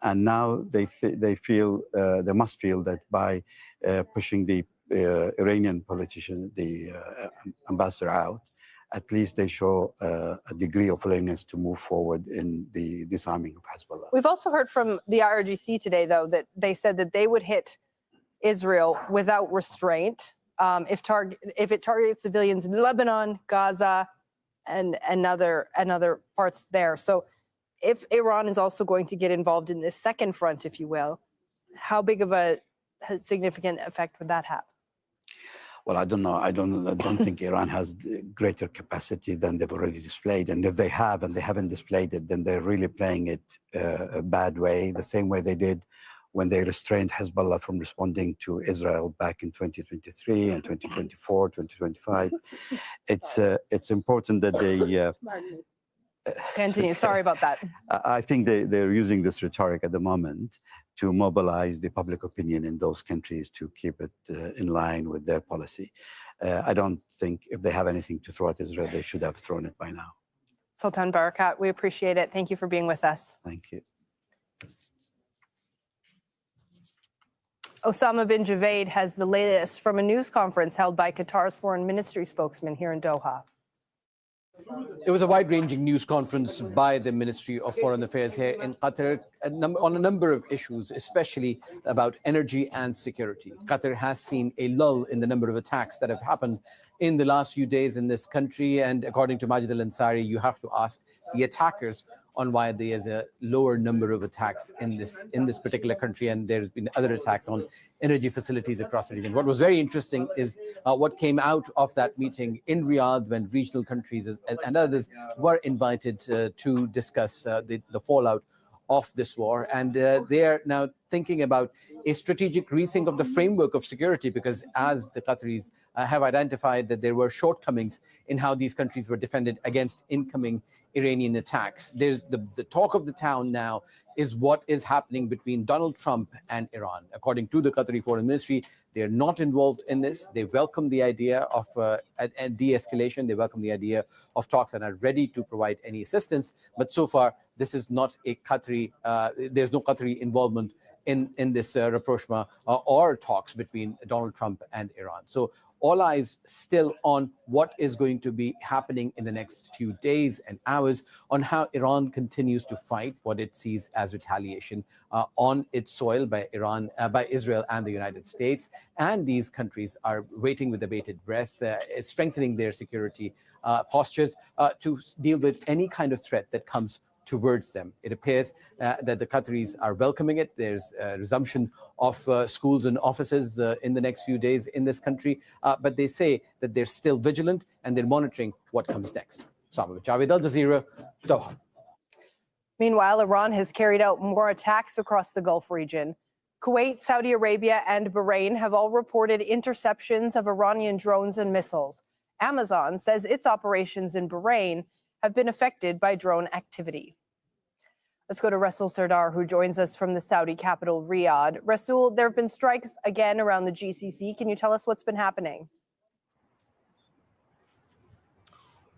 and now they feel they must feel that by pushing the Iranian politician, the ambassador out, at least they show a degree of willingness to move forward in the disarming of Hezbollah. We've also heard from the IRGC today, though, that they said that they would hit Israel without restraint if it targets civilians in Lebanon, Gaza, and other parts there. So if Iran is also going to get involved in this second front, if you will, how big of a significant effect would that have? Well, I don't know. I don't think Iran has greater capacity than they've already displayed. And if they have and they haven't displayed it, then they're really playing it a bad way, the same way they did when they restrained Hezbollah from responding to Israel back in 2023 and 2024, 2025. It's important that they... Continue. Sorry about that. I think they're using this rhetoric at the moment to mobilize the public opinion in those countries to keep it in line with their policy. I don't think if they have anything to throw at Israel, they should have thrown it by now. Sultan Barakat, we appreciate it. Thank you for being with us. Thank you. Osama bin Javaid has the latest from a news conference held by Qatar's foreign ministry spokesman here in Doha. It was a wide-ranging news conference by the Ministry of Foreign Affairs here in Qatar on a number of issues, especially about energy and security. Qatar has seen a lull in the number of attacks that have happened in the last few days in this country. And according to Majid Al-Ansari, you have to ask the attackers on why there is a lower number of attacks in this particular country, and there's been other attacks on energy facilities across the region. What was very interesting is what came out of that meeting in Riyadh when regional countries and others were invited to discuss the fallout of this war. And they are now thinking about a strategic rethink of the framework of security, because as the Qataris have identified that there were shortcomings in how these countries were defended against incoming Iranian attacks. There's the talk of the town now is what is happening between Donald Trump and Iran. According to the Qatari Foreign Ministry, they're not involved in this. They welcome the idea of a de-escalation. They welcome the idea of talks and are ready to provide any assistance. But so far, this is not a Qatari, there's no Qatari involvement in this rapprochement or talks between Donald Trump and Iran. So all eyes still on what is going to be happening in the next few days and hours on how Iran continues to fight what it sees as retaliation on its soil by Israel and the United States. And these countries are waiting with bated breath, strengthening their security postures to deal with any kind of threat that comes towards them. It appears that the Qataris are welcoming it. There's a resumption of schools and offices in the next few days in this country, but they say that they're still vigilant and they're monitoring what comes next. Sama Javed, Al Jazeera, Doha. Meanwhile, Iran has carried out more attacks across the Gulf region. Kuwait, Saudi Arabia, and Bahrain have all reported interceptions of Iranian drones and missiles. Amazon says its operations in Bahrain have been affected by drone activity. Let's go to Rasul Sardar, who joins us from the Saudi capital, Riyadh. Rasul, there have been strikes again around the GCC. Can you tell us what's been happening?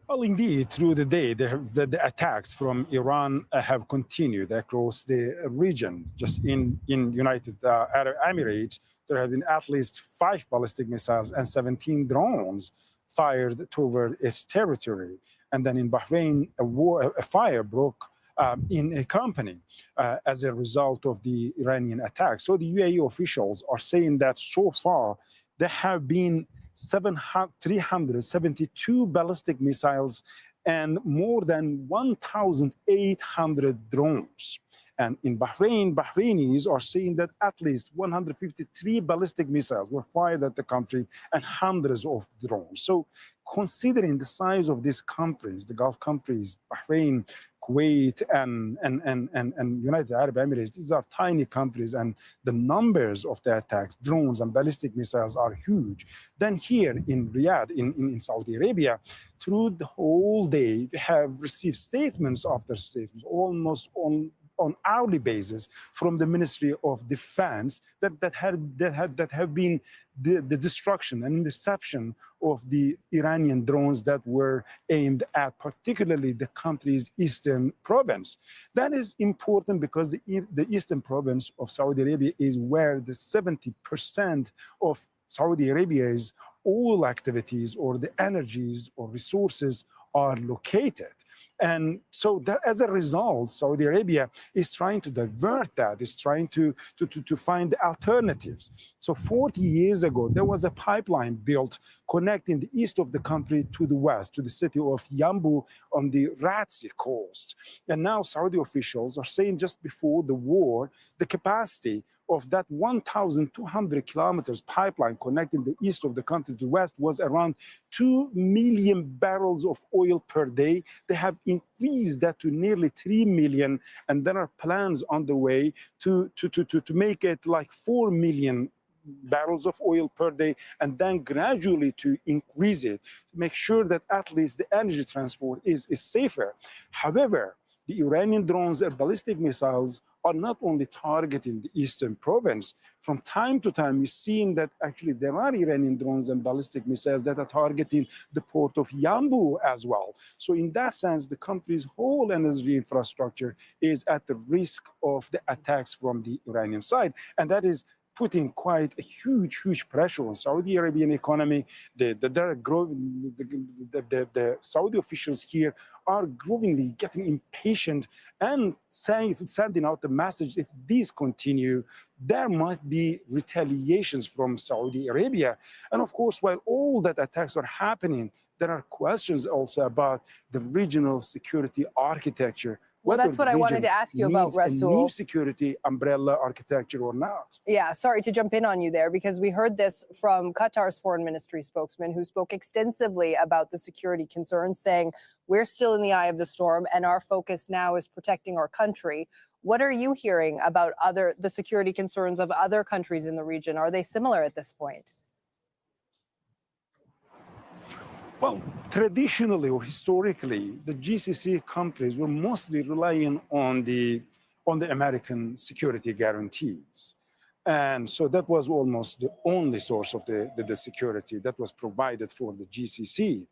Well, indeed, through the day, the attacks from Iran have continued across the region. Just in United Arab Emirates, there have been at least 5 ballistic missiles and 17 drones fired toward its territory. And then in Bahrain, a fire broke in a company as a result of the Iranian attack. So the UAE officials are saying that so far there have been 372 ballistic missiles and more than 1,800 drones. And in Bahrain, Bahrainis are saying that at least 153 ballistic missiles were fired at the country and hundreds of drones. So considering the size of these countries, the Gulf countries, Bahrain, Kuwait, and United Arab Emirates, these are tiny countries, and the numbers of the attacks, drones and ballistic missiles, are huge. Then here in Riyadh, in Saudi Arabia, through the whole day, we have received statements after statements, almost on hourly basis from the Ministry of Defense that have been the destruction and interception of the Iranian drones that were aimed at particularly the country's eastern province. That is important because the eastern province of Saudi Arabia is where the 70% of Saudi Arabia's oil activities or the energies or resources are located. And so that as a result, Saudi Arabia is trying to divert that, is trying to find alternatives. So 40 years ago, there was a pipeline built connecting the east of the country to the west, to the city of Yanbu on the Red Sea coast. And now Saudi officials are saying just before the war, the capacity of that 1,200 kilometers pipeline connecting the east of the country to the west was around 2 million barrels of oil per day. They have increased that to nearly 3 million, and there are plans on the way to make it like 4 million barrels of oil per day, and then gradually to increase it, to make sure that at least the energy transport is safer. However, the Iranian drones and ballistic missiles are not only targeting the eastern province. From time to time, we're seeing that actually there are Iranian drones and ballistic missiles that are targeting the port of Yanbu as well. So in that sense, the country's whole energy infrastructure is at the risk of the attacks from the Iranian side. And that is putting quite a huge pressure on Saudi Arabian economy. The Saudi officials here are growingly getting impatient and sending out the message, if these continue, there might be retaliations from Saudi Arabia. And of course, while all that attacks are happening, there are questions also about the regional security architecture. Well, that's what I wanted to ask you about, Rasool. A new security umbrella architecture or not. Yeah, sorry to jump in on you there, because we heard this from Qatar's foreign ministry spokesman, who spoke extensively about the security concerns, saying we're still in the eye of the storm and our focus now is protecting our country. What are you hearing about the security concerns of other countries in the region? Are they similar at this point? Well, traditionally or historically, the GCC countries were mostly relying on the American security guarantees. And so that was almost the only source of the security that was provided for the GCC.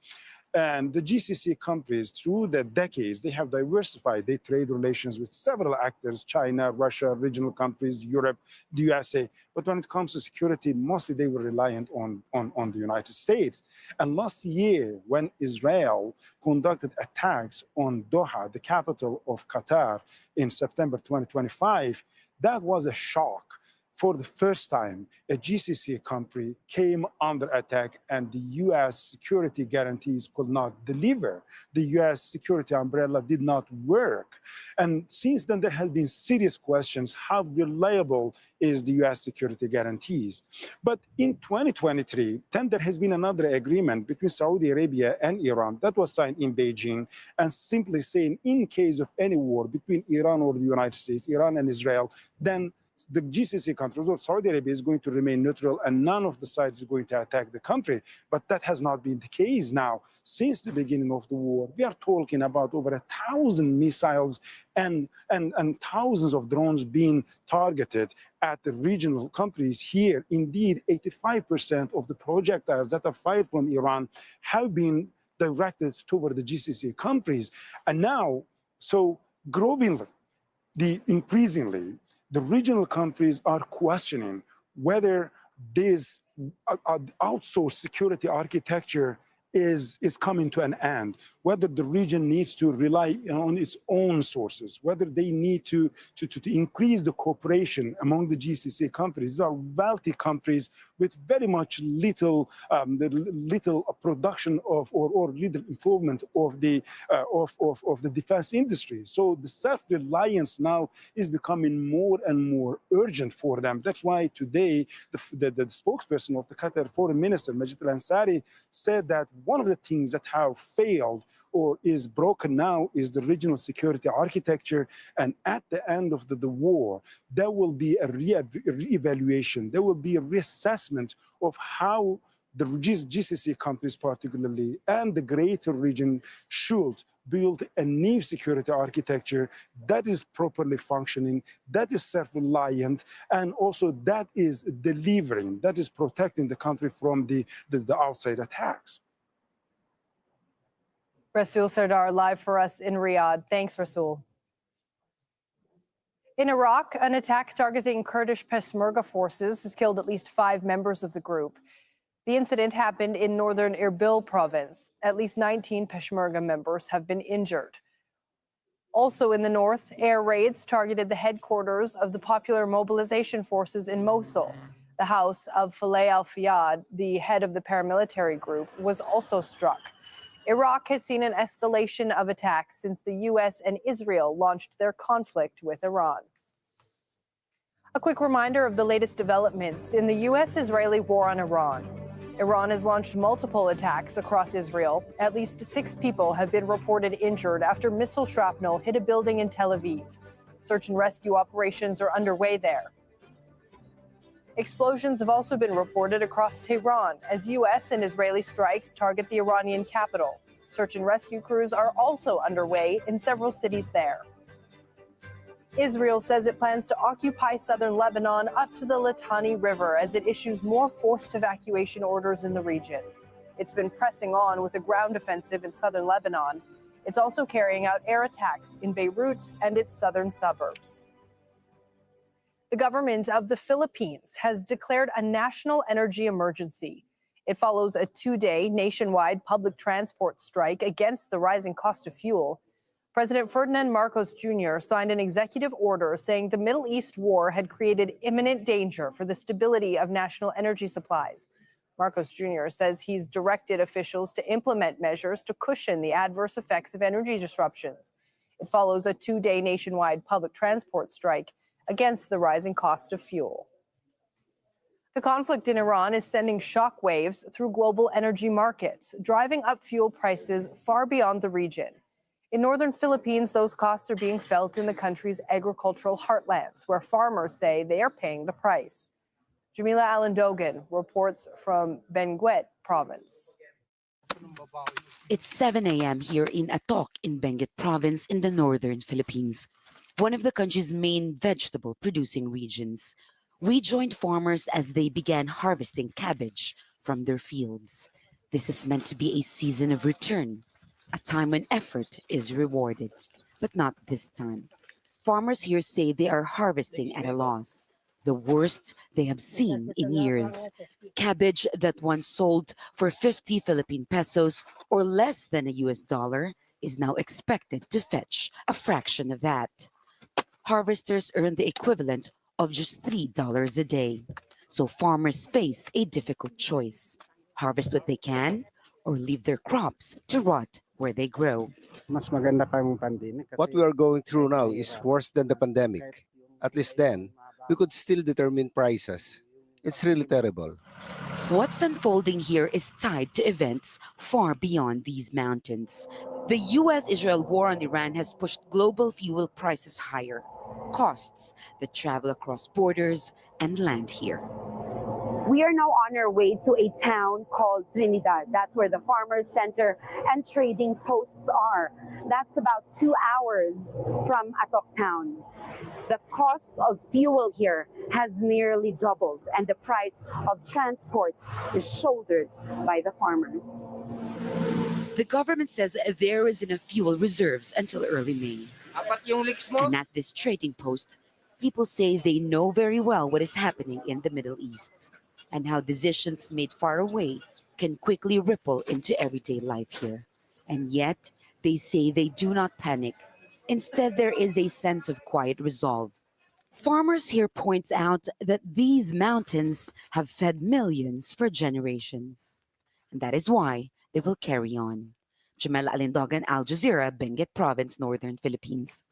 And the GCC countries, through the decades, they have diversified their trade relations with several actors: China, Russia, regional countries, Europe, the USA. But when it comes to security, mostly they were reliant on the United States. And last year, when Israel conducted attacks on Doha, the capital of Qatar, in September 2025, that was a shock. For the first time, a GCC country came under attack and the U.S. security guarantees could not deliver. The U.S. security umbrella did not work. And since then, there have been serious questions: how reliable is the U.S. security guarantees? But in 2023, then there has been another agreement between Saudi Arabia and Iran that was signed in Beijing, and simply saying, in case of any war between Iran or the United States, Iran and Israel, then the GCC countries or Saudi Arabia is going to remain neutral and none of the sides is going to attack the country. But that has not been the case now. Since the beginning of the war, we are talking about over 1,000 missiles and thousands of drones being targeted at the regional countries here. Indeed, 85% of the projectiles that are fired from Iran have been directed toward the GCC countries. And now, so growingly, increasingly, the regional countries are questioning whether this outsourced security architecture is coming to an end, whether the region needs to rely on its own sources, whether they need to increase the cooperation among the GCC countries. These are wealthy countries with very much little production of or little improvement of the defense industry. So the self-reliance now is becoming more and more urgent for them. That's why today the spokesperson of the Qatar foreign minister, Majid Al-Ansari, said that one of the things that have failed or is broken now is the regional security architecture. And at the end of the war, there will be a re-evaluation, there will be a reassessment of how the GCC countries particularly and the greater region should build a new security architecture that is properly functioning, that is self-reliant, and also that is delivering, that is protecting the country from the outside attacks. Rasool Sardar live for us in Riyadh. Thanks, Rasool. In Iraq, an attack targeting Kurdish Peshmerga forces has killed at least 5 members of the group. The incident happened in northern Erbil province. At least 19 Peshmerga members have been injured. Also in the north, air raids targeted the headquarters of the Popular Mobilization Forces in Mosul. The house of Faleh al-Fayad, the head of the paramilitary group, was also struck. Iraq has seen an escalation of attacks since the U.S. and Israel launched their conflict with Iran. A quick reminder of the latest developments in the U.S.-Israeli war on Iran. Iran has launched multiple attacks across Israel. At least 6 people have been reported injured after missile shrapnel hit a building in Tel Aviv. Search and rescue operations are underway there. Explosions have also been reported across Tehran as U.S. and Israeli strikes target the Iranian capital. Search and rescue crews are also underway in several cities there. Israel says it plans to occupy southern Lebanon up to the Litani River as it issues more forced evacuation orders in the region. It's been pressing on with a ground offensive in southern Lebanon. It's also carrying out air attacks in Beirut and its southern suburbs. The government of the Philippines has declared a national energy emergency. It follows a 2-day nationwide public transport strike against the rising cost of fuel. President Ferdinand Marcos Jr. signed an executive order saying the Middle East war had created imminent danger for the stability of national energy supplies. Marcos Jr. says he's directed officials to implement measures to cushion the adverse effects of energy disruptions. It follows a 2-day nationwide public transport strike against the rising cost of fuel. The conflict in Iran is sending shockwaves through global energy markets, driving up fuel prices far beyond the region. In northern Philippines, those costs are being felt in the country's agricultural heartlands, where farmers say they are paying the price. Jamila Alandogan reports from Benguet province. It's 7 a.m. here in Atok in Benguet province in the northern Philippines, one of the country's main vegetable-producing regions. We joined farmers as they began harvesting cabbage from their fields. This is meant to be a season of return, a time when effort is rewarded, but not this time. Farmers here say they are harvesting at a loss, the worst they have seen in years. Cabbage that once sold for 50 Philippine pesos or less than a US dollar is now expected to fetch a fraction of that. Harvesters earn the equivalent of just $3 a day. So farmers face a difficult choice: harvest what they can or leave their crops to rot where they grow. What we are going through now is worse than the pandemic. At least then, we could still determine prices. It's really terrible. What's unfolding here is tied to events far beyond these mountains. The US-Israel war on Iran has pushed global fuel prices higher, costs that travel across borders and land here. We are now on our way to a town called Trinidad. That's where the Farmers Center and trading posts are. That's about 2 hours from Atok town. The cost of fuel here has nearly doubled, and the price of transport is shouldered by the farmers. The government says there is enough fuel reserves until early May. And at this trading post, people say they know very well what is happening in the Middle East and how decisions made far away can quickly ripple into everyday life here. And yet, they say they do not panic. Instead, there is a sense of quiet resolve. Farmers here point out that these mountains have fed millions for generations. And that is why they will carry on. Jamela Alindogan, Al Jazeera, Benguet Province, Northern Philippines.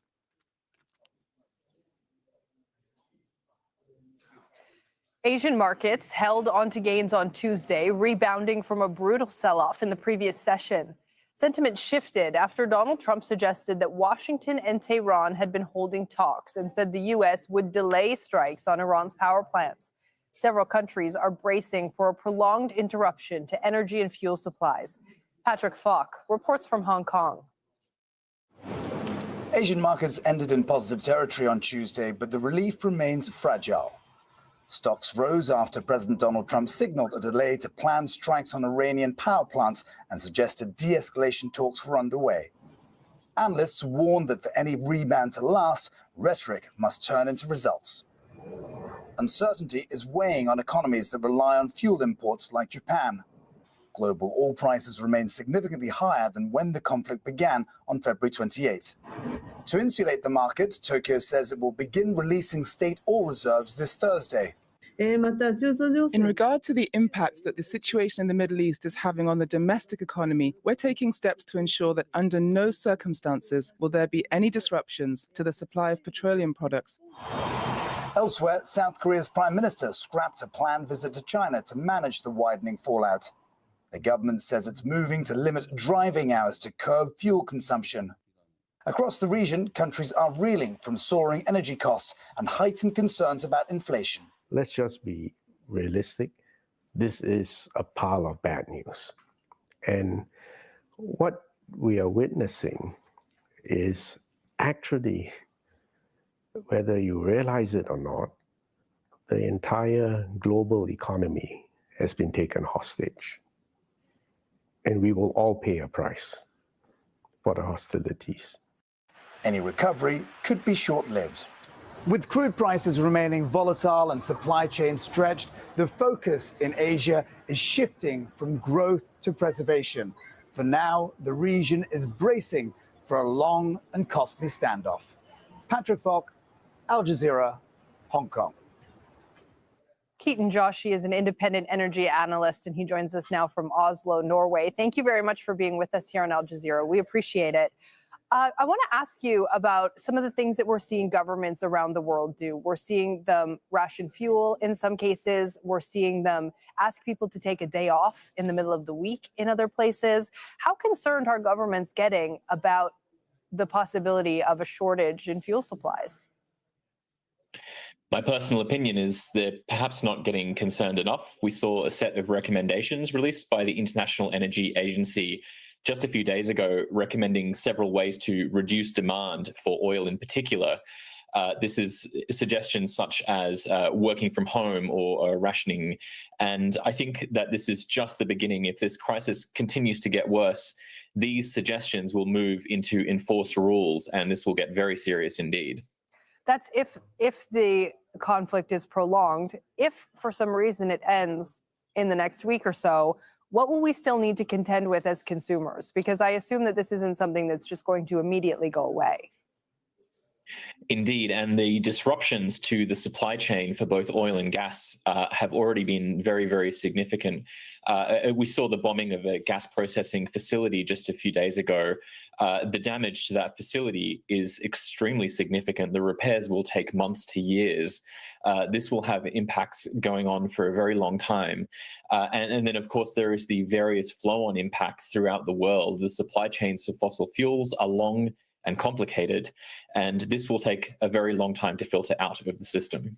Asian markets held onto gains on Tuesday, rebounding from a brutal sell-off in the previous session. Sentiment shifted after Donald Trump suggested that Washington and Tehran had been holding talks and said the U.S. would delay strikes on Iran's power plants. Several countries are bracing for a prolonged interruption to energy and fuel supplies. Patrick Falk reports from Hong Kong. Asian markets ended in positive territory on Tuesday, but the relief remains fragile. Stocks rose after President Donald Trump signaled a delay to planned strikes on Iranian power plants and suggested de-escalation talks were underway. Analysts warned that for any rebound to last, rhetoric must turn into results. Uncertainty is weighing on economies that rely on fuel imports like Japan. Global oil prices remain significantly higher than when the conflict began on February 28th. To insulate the market, Tokyo says it will begin releasing state oil reserves this Thursday. In regard to the impact that the situation in the Middle East is having on the domestic economy, we're taking steps to ensure that under no circumstances will there be any disruptions to the supply of petroleum products. Elsewhere, South Korea's prime minister scrapped a planned visit to China to manage the widening fallout. The government says it's moving to limit driving hours to curb fuel consumption. Across the region, countries are reeling from soaring energy costs and heightened concerns about inflation. Let's just be realistic. This is a pile of bad news. And What we are witnessing is actually, whether you realize it or not, the entire global economy has been taken hostage. And we will all pay a price for the hostilities. Any recovery could be short-lived. With crude prices remaining volatile and supply chains stretched, the focus in Asia is shifting from growth to preservation. For now, the region is bracing for a long and costly standoff. Patrick Falk, Al Jazeera, Hong Kong. Keaton Joshi is an independent energy analyst, and he joins us now from Oslo, Norway. Thank you very much for being with us here on Al Jazeera. We appreciate it. I want to ask you about some of the things that we're seeing governments around the world do. We're seeing them ration fuel in some cases. We're seeing them ask people to take a day off in the middle of the week in other places. How concerned are governments getting about the possibility of a shortage in fuel supplies? My personal opinion is they're perhaps not getting concerned enough. We saw a set of recommendations released by the International Energy Agency just a few days ago, recommending several ways to reduce demand for oil in particular. This is suggestions such as working from home or rationing. And I think that this is just the beginning. If this crisis continues to get worse, these suggestions will move into enforced rules, and this will get very serious indeed. That's if the conflict is prolonged. If for some reason it ends in the next week or so, what will we still need to contend with as consumers? Because I assume that this isn't something that's just going to immediately go away. Indeed, and the disruptions to the supply chain for both oil and gas have already been very, very significant. We saw the bombing of a gas processing facility just a few days ago. The damage to that facility is extremely significant. The repairs will take months to years. This will have impacts going on for a very long time. And then, of course, there is the various flow-on impacts throughout the world. The supply chains for fossil fuels are long and complicated, and this will take a very long time to filter out of the system.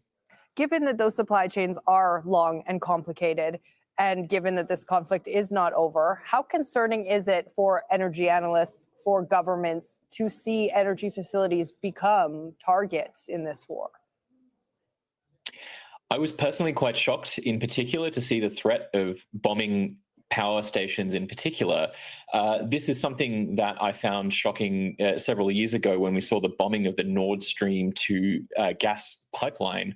Given that those supply chains are long and complicated, and given that this conflict is not over, how concerning is it for energy analysts, for governments, to see energy facilities become targets in this war? I was personally quite shocked, in particular, to see the threat of bombing power stations in particular. This is something that I found shocking several years ago when we saw the bombing of the Nord Stream 2 gas pipeline.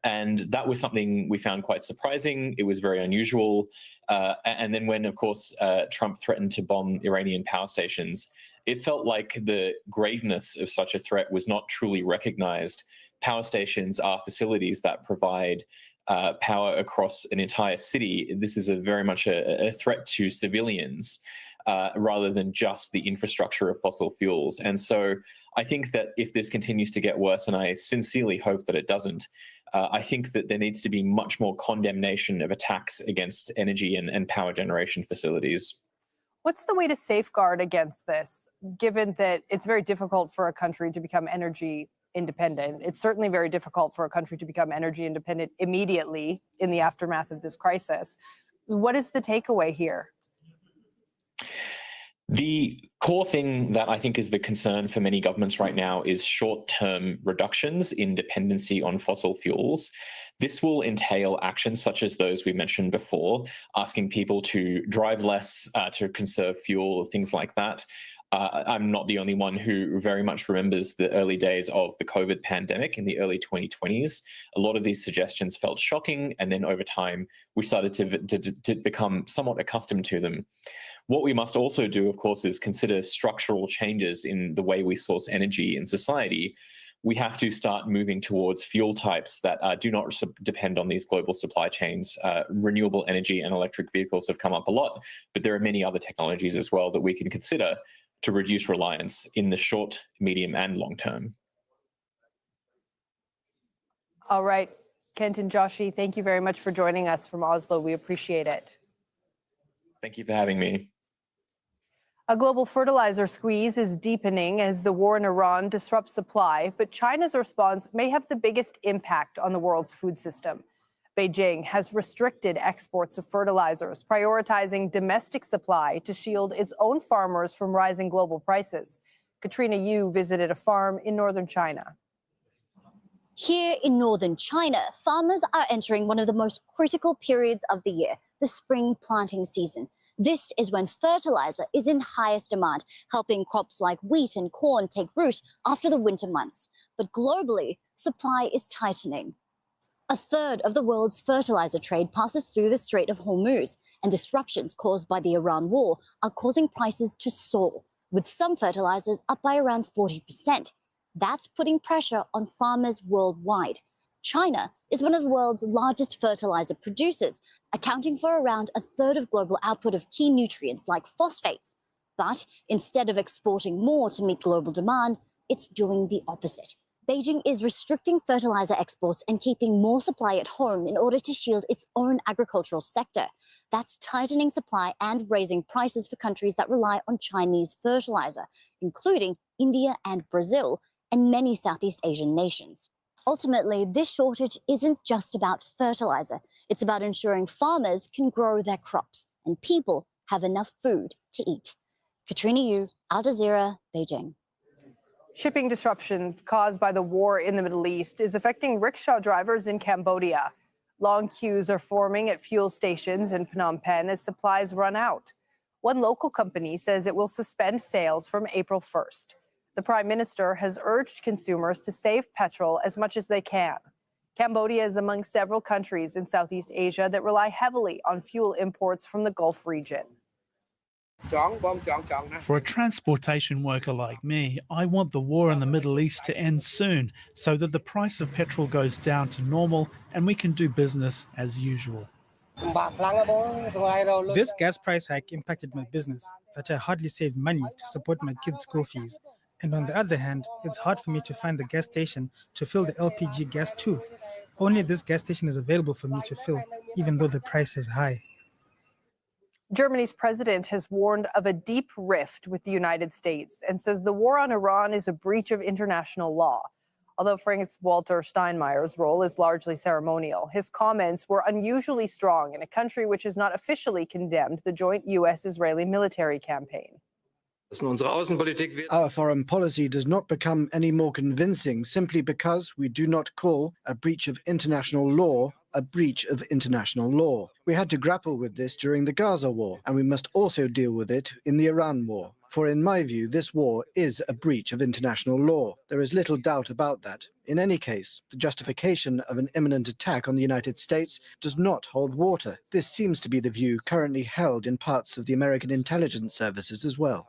And that was something we found quite surprising. It was very unusual. And then when, of course, Trump threatened to bomb Iranian power stations, it felt like the graveness of such a threat was not truly recognized. Power stations are facilities that provide power across an entire city. This is very much a threat to civilians rather than just the infrastructure of fossil fuels. And so I think that if this continues to get worse, and I sincerely hope that it doesn't, I think that there needs to be much more condemnation of attacks against energy and power generation facilities. What's the way to safeguard against this, given that it's very difficult for a country to become energy independent? It's certainly very difficult for a country to become energy independent immediately in the aftermath of this crisis. What is the takeaway here? The core thing that I think is the concern for many governments right now is short-term reductions in dependency on fossil fuels. This will entail actions such as those we mentioned before, asking people to drive less, to conserve fuel, things like that. I'm not the only one who very much remembers the early days of the COVID pandemic in the early 2020s. A lot of these suggestions felt shocking, and then over time, we started to become somewhat accustomed to them. What we must also do, of course, is consider structural changes in the way we source energy in society. We have to start moving towards fuel types that do not depend on these global supply chains. Renewable energy and electric vehicles have come up a lot, but there are many other technologies as well that we can consider to reduce reliance in the short, medium, and long term. All right, Kenton Joshi, thank you very much for joining us from Oslo. We appreciate it. Thank you for having me. A global fertilizer squeeze is deepening as the war in Iran disrupts supply, but China's response may have the biggest impact on the world's food system. Beijing has restricted exports of fertilizers, prioritizing domestic supply to shield its own farmers from rising global prices. Katrina Yu visited a farm in northern China. Here in northern China, farmers are entering one of the most critical periods of the year, the spring planting season. This is when fertilizer is in highest demand, helping crops like wheat and corn take root after the winter months. But globally, supply is tightening. A third of the world's fertilizer trade passes through the Strait of Hormuz, and disruptions caused by the Iran war are causing prices to soar, with some fertilizers up by around 40%. That's putting pressure on farmers worldwide. China is one of the world's largest fertilizer producers, accounting for around a third of global output of key nutrients like phosphates. But instead of exporting more to meet global demand, it's doing the opposite. Beijing is restricting fertilizer exports and keeping more supply at home in order to shield its own agricultural sector. That's tightening supply and raising prices for countries that rely on Chinese fertilizer, including India and Brazil, and many Southeast Asian nations. Ultimately, this shortage isn't just about fertilizer. It's about ensuring farmers can grow their crops and people have enough food to eat. Katrina Yu, Al Jazeera, Beijing. Shipping disruptions caused by the war in the Middle East is affecting rickshaw drivers in Cambodia. Long queues are forming at fuel stations in Phnom Penh as supplies run out. One local company says it will suspend sales from April 1st. The Prime Minister has urged consumers to save petrol as much as they can. Cambodia is among several countries in Southeast Asia that rely heavily on fuel imports from the Gulf region. For a transportation worker like me, I want the war in the Middle East to end soon so that the price of petrol goes down to normal and we can do business as usual. This gas price hike impacted my business, but I hardly saved money to support my kids' school fees. And on the other hand, it's hard for me to find the gas station to fill the LPG gas too. Only this gas station is available for me to fill, even though the price is high. Germany's president has warned of a deep rift with the United States and says the war on Iran is a breach of international law. Although Frank-Walter Steinmeier's role is largely ceremonial, his comments were unusually strong in a country which has not officially condemned the joint U.S.-Israeli military campaign. Our foreign policy does not become any more convincing simply because we do not call a breach of international law a breach of international law. We had to grapple with this during the Gaza war, and we must also deal with it in the Iran war. For in my view, this war is a breach of international law. There is little doubt about that. In any case, the justification of an imminent attack on the United States does not hold water. This seems to be the view currently held in parts of the American intelligence services as well.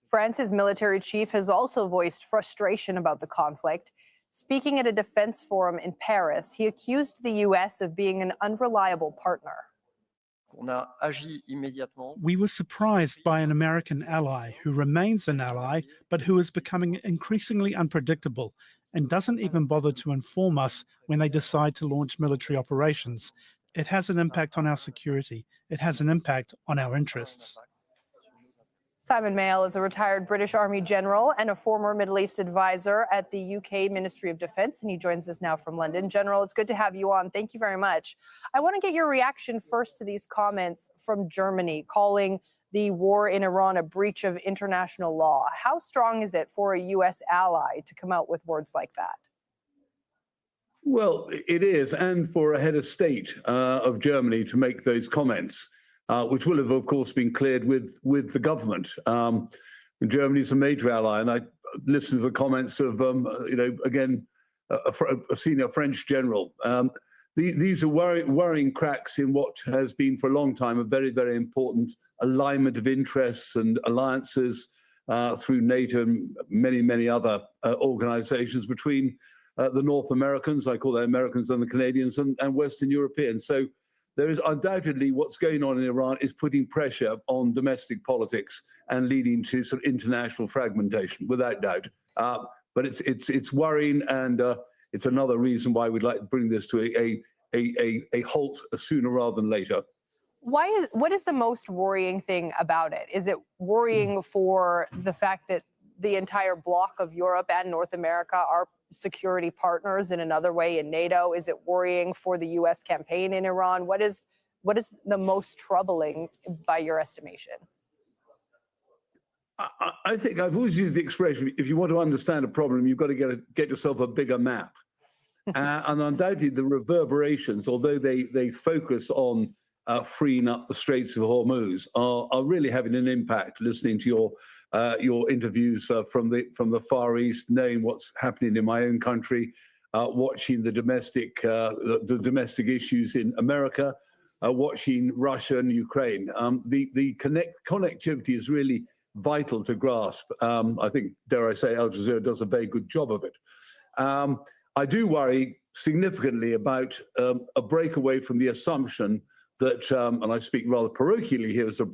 France's military chief has also voiced frustration about the conflict. Speaking at a defense forum in Paris, he accused the U.S. of being an unreliable partner. We were surprised by an American ally who remains an ally, but who is becoming increasingly unpredictable and doesn't even bother to inform us when they decide to launch military operations. It has an impact on our security. It has an impact on our interests. Simon Mayle is a retired British Army general and a former Middle East advisor at the UK Ministry of Defence, and he joins us now from London. General, it's good to have you on. Thank you very much. I want to get your reaction first to these comments from Germany, calling the war in Iran a breach of international law. How strong is it for a U.S. ally to come out with words like that? Well, it is, and for a head of state of Germany to make those comments. Which will have, of course, been cleared with the government. Germany is a major ally, and I listened to the comments of, again, a senior French general. These are worrying cracks in what has been for a long time a very, very important alignment of interests and alliances through NATO and many, many other organizations between the North Americans, I call them Americans, and the Canadians, and Western Europeans. So there is undoubtedly what's going on in Iran is putting pressure on domestic politics and leading to sort of international fragmentation, without doubt. But it's worrying, and it's another reason why we'd like to bring this to a halt sooner rather than later. What is the most worrying thing about it? Is it worrying for the fact that the entire bloc of Europe and North America are security partners in another way in NATO? Is it worrying for the U.S. campaign in Iran? What is the most troubling by your estimation? I think I've always used the expression, if you want to understand a problem, you've got to get yourself a bigger map. And undoubtedly the reverberations, although they focus on freeing up the Straits of Hormuz, are really having an impact. Listening to your interviews from the Far East, knowing what's happening in my own country, watching the domestic issues in America, watching Russia and Ukraine. The connectivity is really vital to grasp. I think, dare I say, Al Jazeera does a very good job of it. I do worry significantly about a breakaway from the assumption that, and I speak rather parochially here as a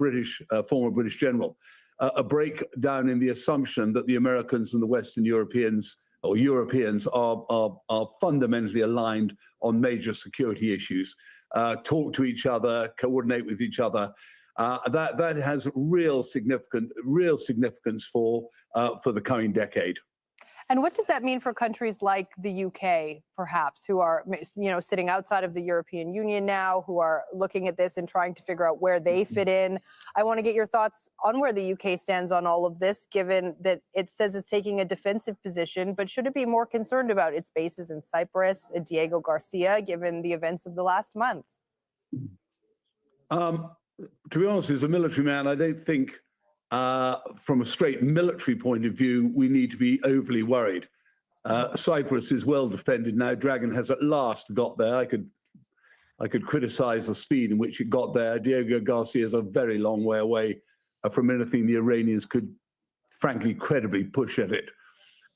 former British general, a breakdown in the assumption that the Americans and the Western Europeans are fundamentally aligned on major security issues, talk to each other, coordinate with each other. That has real significance for the coming decade. And what does that mean for countries like the UK, perhaps, who are, sitting outside of the European Union now, who are looking at this and trying to figure out where they fit in? I want to get your thoughts on where the UK stands on all of this, given that it says it's taking a defensive position, but should it be more concerned about its bases in Cyprus and Diego Garcia, given the events of the last month? To be honest, as a military man, I don't think from a straight military point of view, we need to be overly worried. Cyprus is well defended now. Dragon has at last got there. I could criticize the speed in which it got there. Diego Garcia is a very long way away from anything the Iranians could, frankly, credibly push at it.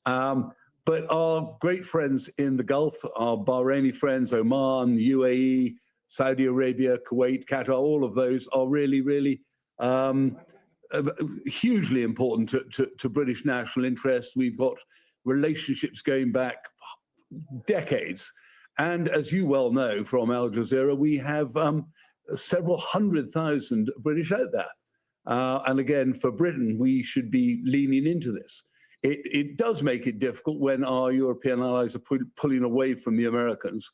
But our great friends in the Gulf, our Bahraini friends, Oman, UAE, Saudi Arabia, Kuwait, Qatar, all of those are really, really hugely important to British national interest. We've got relationships going back decades. And as you well know from Al Jazeera, we have several 100,000 British out there. And again, for Britain, we should be leaning into this. It does make it difficult when our European allies are pulling away from the Americans,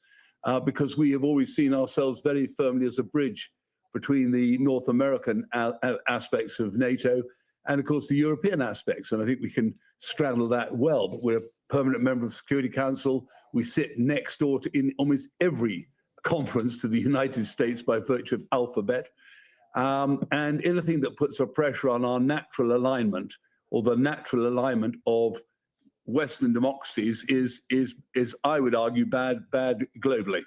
because we have always seen ourselves very firmly as a bridge between the North American aspects of NATO and, of course, the European aspects. And I think we can straddle that well. But we're a permanent member of the Security Council. We sit next door in almost every conference to the United States by virtue of alphabet. And anything that puts a pressure on our natural alignment, or the natural alignment of Western democracies, is I would argue, bad globally.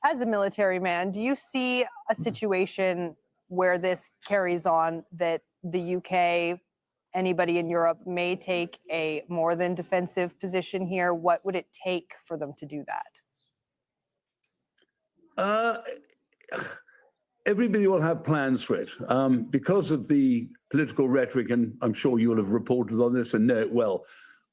As a military man, do you see a situation where this carries on, that the UK, anybody in Europe, may take a more than defensive position here? What would it take for them to do that? Everybody will have plans for it. Because of the political rhetoric, and I'm sure you'll have reported on this and know it well,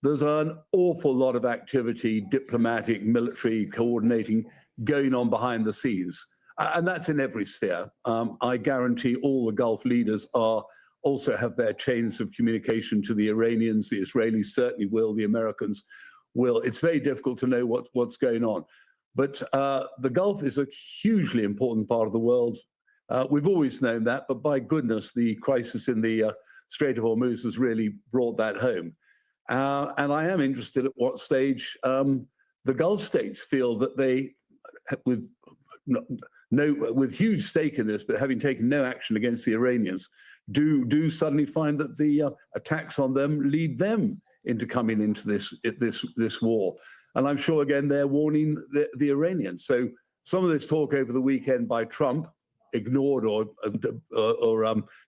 there's an awful lot of activity, diplomatic, military, coordinating, going on behind the scenes. And that's in every sphere. I guarantee all the Gulf leaders also have their chains of communication to the Iranians. The Israelis certainly will. The Americans will. It's very difficult to know what's going on. But the Gulf is a hugely important part of the world. We've always known that, but by goodness, the crisis in the Strait of Hormuz has really brought that home. And I am interested at what stage the Gulf states feel that they, with huge stake in this, but having taken no action against the Iranians, do suddenly find that the attacks on them lead them into coming into this war. And I'm sure, again, they're warning the Iranians. So some of this talk over the weekend by Trump, ignored or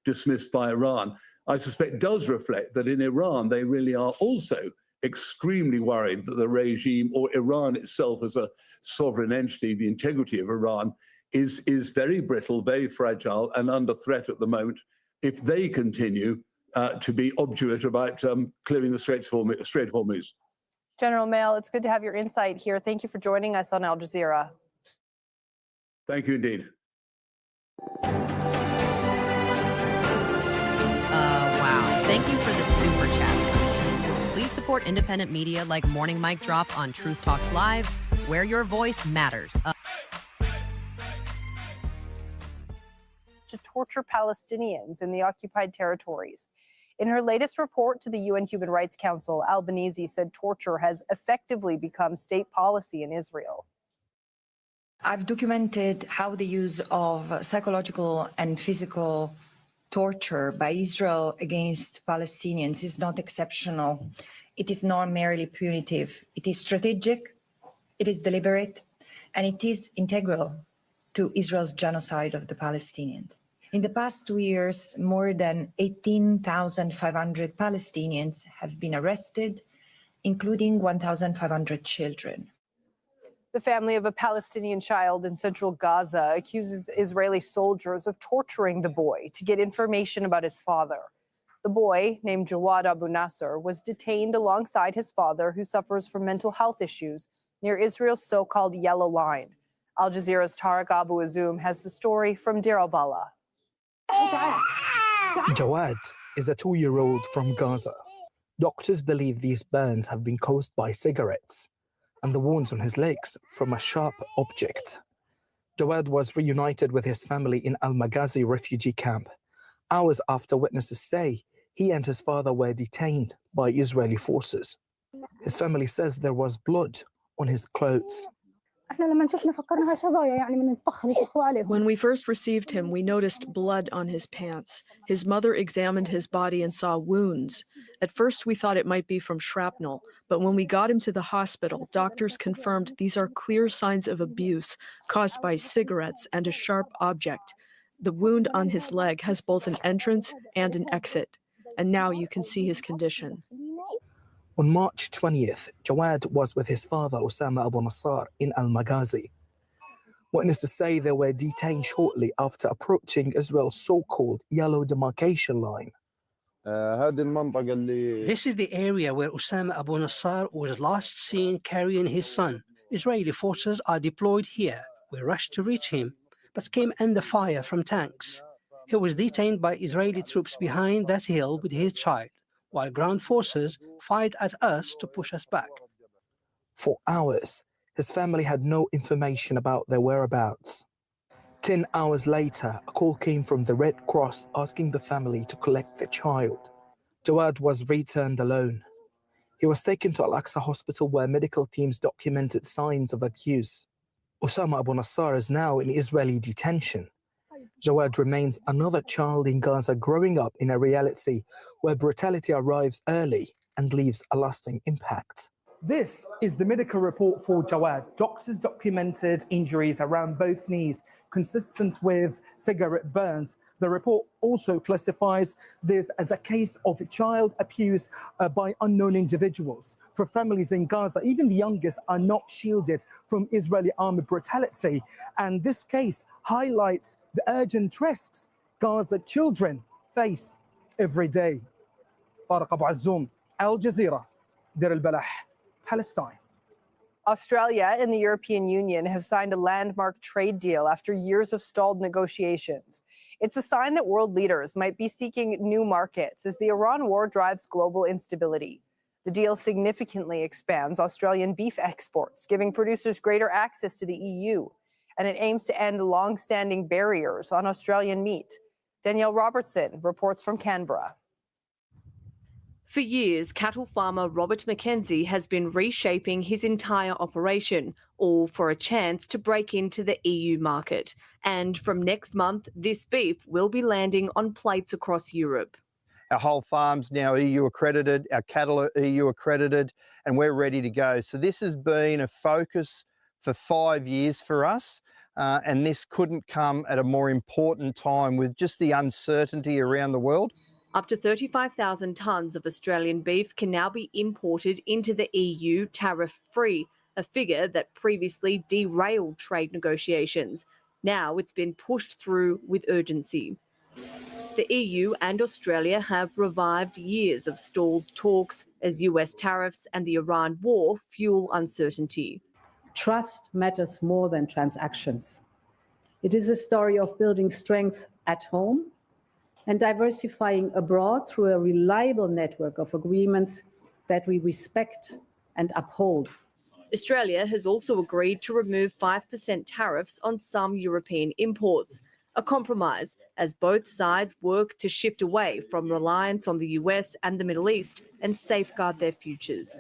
dismissed by Iran, I suspect does reflect that in Iran, they really are also extremely worried that the regime, or Iran itself as a sovereign entity, the integrity of Iran, is very brittle, very fragile, and under threat at the moment if they continue to be obdurate about clearing the Strait of Hormuz. General Mail, it's good to have your insight here. Thank you for joining us on Al Jazeera. Thank you indeed. Wow. Thank you for the super chats. Please support independent media like Morning Mic Drop on Truth Talks Live, where your voice matters. To torture Palestinians in the occupied territories. In her latest report to the UN Human Rights Council, Albanese said torture has effectively become state policy in Israel. I've documented how the use of psychological and physical torture by Israel against Palestinians is not exceptional. It is not merely punitive. It is strategic, it is deliberate, and it is integral to Israel's genocide of the Palestinians. In the past 2 years, more than 18,500 Palestinians have been arrested, including 1,500 children. The family of a Palestinian child in central Gaza accuses Israeli soldiers of torturing the boy to get information about his father. The boy, named Jawad Abu Nasser, was detained alongside his father, who suffers from mental health issues, near Israel's so-called Yellow Line. Al Jazeera's Tariq Abu Azum has the story from Deir al-Balah. Jawad is a 2-year-old from Gaza. Doctors believe these burns have been caused by cigarettes and the wounds on his legs from a sharp object. Jawad was reunited with his family in Al-Maghazi refugee camp. Hours after witnesses say he and his father were detained by Israeli forces. His family says there was blood on his clothes. When we first received him, we noticed blood on his pants. His mother examined his body and saw wounds. At first, we thought it might be from shrapnel, but when we got him to the hospital, doctors confirmed these are clear signs of abuse caused by cigarettes and a sharp object. The wound on his leg has both an entrance and an exit, and now you can see his condition. On March 20th, Jawad was with his father, Osama Abu Nassar, in Al-Maghazi. Witnesses say they were detained shortly after approaching Israel's so-called yellow demarcation line. This is the area where Osama Abu Nassar was last seen carrying his son. Israeli forces are deployed here. We rushed to reach him, but came under fire from tanks. He was detained by Israeli troops behind that hill with his child, while ground forces fired at us to push us back. For hours, his family had no information about their whereabouts. 10 hours later, a call came from the Red Cross asking the family to collect the child. Jawad was returned alone. He was taken to Al-Aqsa Hospital where medical teams documented signs of abuse. Osama Abu Nassar is now in Israeli detention. Jawad remains another child in Gaza growing up in a reality where brutality arrives early and leaves a lasting impact. This is the medical report for Jawad. Doctors documented injuries around both knees, consistent with cigarette burns. The report also classifies this as a case of child abuse by unknown individuals. For families in Gaza, even the youngest are not shielded from Israeli army brutality. And this case highlights the urgent risks Gaza children face every day. Tariq Abu Azum, Al Jazeera, Deir al-Balah, Palestine. Australia and the European Union have signed a landmark trade deal after years of stalled negotiations. It's a sign that world leaders might be seeking new markets as the Iran war drives global instability. The deal significantly expands Australian beef exports, giving producers greater access to the EU, and it aims to end long-standing barriers on Australian meat. Danielle Robertson reports from Canberra. For years, cattle farmer Robert McKenzie has been reshaping his entire operation, all for a chance to break into the EU market. And from next month, this beef will be landing on plates across Europe. Our whole farm's now EU accredited, our cattle are EU accredited, and we're ready to go. So this has been a focus for 5 years for us, and this couldn't come at a more important time with just the uncertainty around the world. Up to 35,000 tonnes of Australian beef can now be imported into the EU tariff-free, a figure that previously derailed trade negotiations. Now it's been pushed through with urgency. The EU and Australia have revived years of stalled talks as US tariffs and the Iran war fuel uncertainty. Trust matters more than transactions. It is a story of building strength at home and diversifying abroad through a reliable network of agreements that we respect and uphold. Australia has also agreed to remove 5% tariffs on some European imports, a compromise as both sides work to shift away from reliance on the US and the Middle East and safeguard their futures.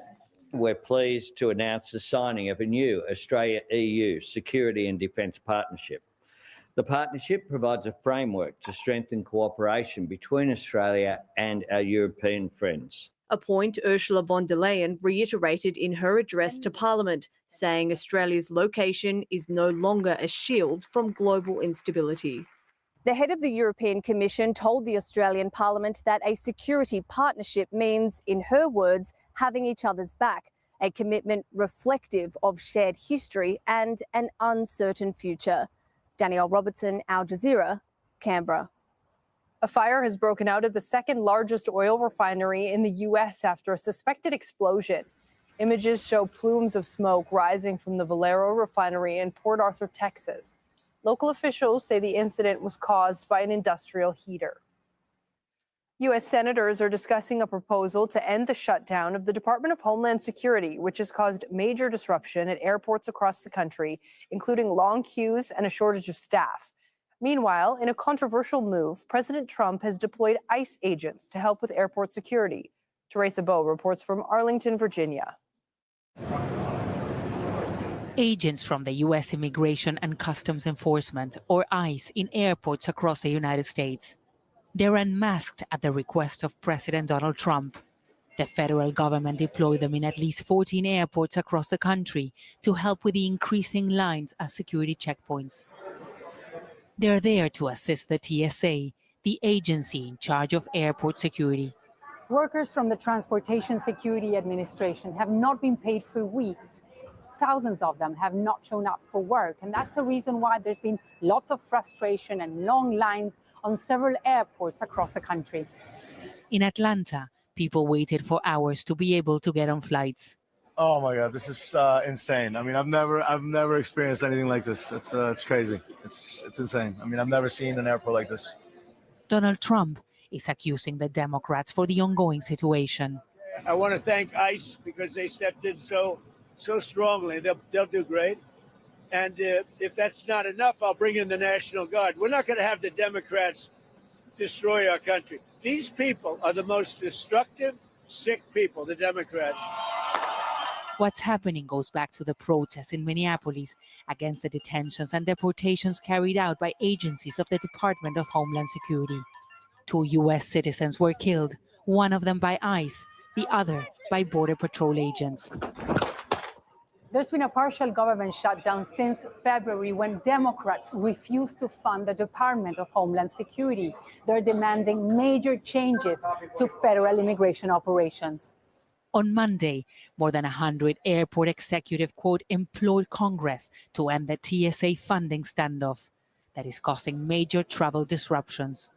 We're pleased to announce the signing of a new Australia-EU security and defence partnership. The partnership provides a framework to strengthen cooperation between Australia and our European friends. A point Ursula von der Leyen reiterated in her address to Parliament, saying Australia's location is no longer a shield from global instability. The head of the European Commission told the Australian Parliament that a security partnership means, in her words, having each other's back, a commitment reflective of shared history and an uncertain future. Danielle Robertson, Al Jazeera, Canberra. A fire has broken out at the second largest oil refinery in the U.S. after a suspected explosion. Images show plumes of smoke rising from the Valero refinery in Port Arthur, Texas. Local officials say the incident was caused by an industrial heater. U.S. senators are discussing a proposal to end the shutdown of the Department of Homeland Security, which has caused major disruption at airports across the country, including long queues and a shortage of staff. Meanwhile, in a controversial move, President Trump has deployed ICE agents to help with airport security. Teresa Bowe reports from Arlington, Virginia. Agents from the U.S. Immigration and Customs Enforcement, or ICE, in airports across the United States. They're unmasked at the request of President Donald Trump. The federal government deployed them in at least 14 airports across the country to help with the increasing lines at security checkpoints. They're there to assist the TSA, the agency in charge of airport security. Workers from the Transportation Security Administration have not been paid for weeks. Thousands of them have not shown up for work, and that's the reason why there's been lots of frustration and long lines on several airports across the country. In Atlanta, people waited for hours to be able to get on flights. Oh my God, this is insane. I mean, I've never experienced anything like this. It's crazy. It's insane. I mean, I've never seen an airport like this. Donald Trump is accusing the Democrats for the ongoing situation. I want to thank ICE because they stepped in so strongly. They'll do great. And if that's not enough, I'll bring in the National Guard. We're not going to have the Democrats destroy our country. These people are the most destructive, sick people, the Democrats. What's happening goes back to the protests in Minneapolis against the detentions and deportations carried out by agencies of the Department of Homeland Security. 2 U.S. citizens were killed, one of them by ICE, the other by Border Patrol agents. There's been a partial government shutdown since February when Democrats refused to fund the Department of Homeland Security. They're demanding major changes to federal immigration operations. On Monday, more than 100 airport executives, quote, implored Congress to end the TSA funding standoff that is causing major travel disruptions.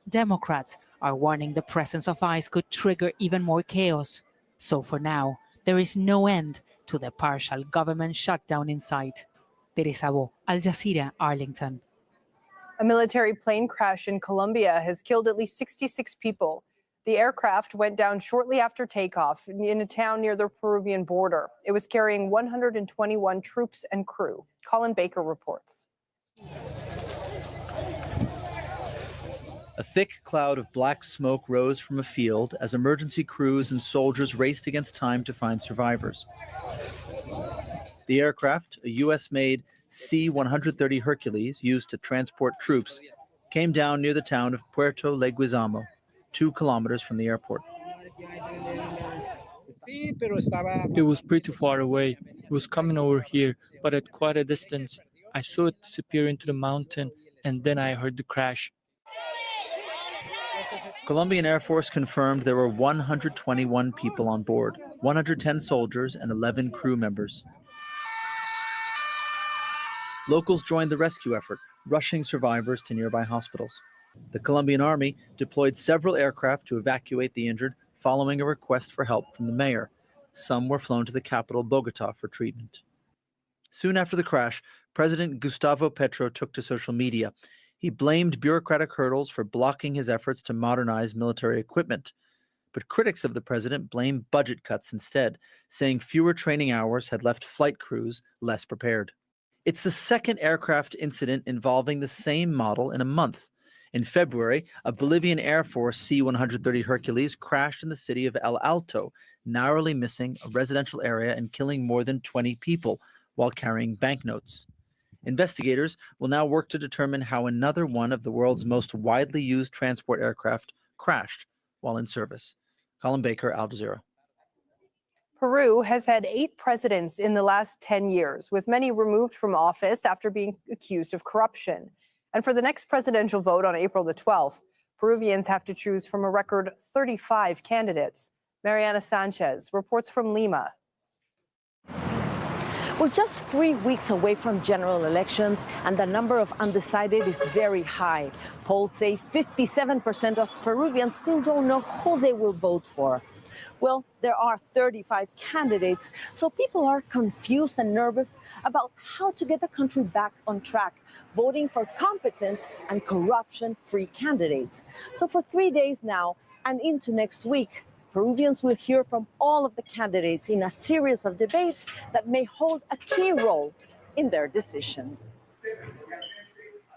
Democrats are warning the presence of ICE could trigger even more chaos. So for now, there is no end to the partial government shutdown in sight. Teresa Bowe, Al Jazeera, Arlington. A military plane crash in Colombia has killed at least 66 people. The aircraft went down shortly after takeoff in a town near the Peruvian border. It was carrying 121 troops and crew. Colin Baker reports. A thick cloud of black smoke rose from a field as emergency crews and soldiers raced against time to find survivors. The aircraft, a U.S.-made C-130 Hercules used to transport troops, came down near the town of Puerto Leguizamo, 2 kilometers from the airport. It was pretty far away. It was coming over here, but at quite a distance. I saw it disappear into the mountain, and then I heard the crash. Colombian Air Force confirmed there were 121 people on board, 110 soldiers and 11 crew members. Locals joined the rescue effort, rushing survivors to nearby hospitals. The Colombian Army deployed several aircraft to evacuate the injured following a request for help from the mayor. Some were flown to the capital, Bogota, for treatment. Soon after the crash, President Gustavo Petro took to social media. He blamed bureaucratic hurdles for blocking his efforts to modernize military equipment. But critics of the president blame budget cuts instead, saying fewer training hours had left flight crews less prepared. It's the second aircraft incident involving the same model in a month. In February, a Bolivian Air Force C-130 Hercules crashed in the city of El Alto, narrowly missing a residential area and killing more than 20 people while carrying banknotes. Investigators will now work to determine how another one of the world's most widely used transport aircraft crashed while in service. Colin Baker, Al Jazeera. Peru has had 8 presidents in the last 10 years, with many removed from office after being accused of corruption. And for the next presidential vote on April the 12th, Peruvians have to choose from a record 35 candidates. Mariana Sanchez reports from Lima. We're just 3 weeks away from general elections, and the number of undecided is very high. Polls say 57% of Peruvians still don't know who they will vote for. Well, there are 35 candidates, so people are confused and nervous about how to get the country back on track, voting for competent and corruption-free candidates. So for 3 days now and into next week, Peruvians will hear from all of the candidates in a series of debates that may hold a key role in their decision.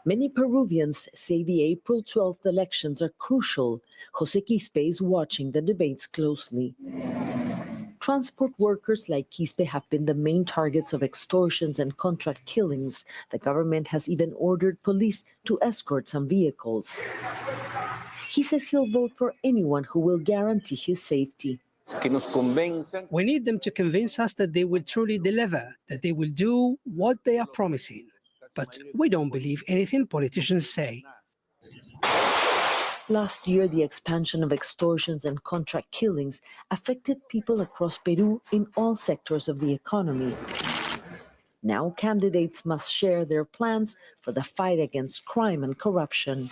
Many Peruvians say the April 12th elections are crucial. Jose Quispe is watching the debates closely. Transport workers like Quispe have been the main targets of extortions and contract killings. The government has even ordered police to escort some vehicles. He says he'll vote for anyone who will guarantee his safety. We need them to convince us that they will truly deliver, that they will do what they are promising. But we don't believe anything politicians say. Last year, the expansion of extortions and contract killings affected people across Peru in all sectors of the economy. Now candidates must share their plans for the fight against crime and corruption.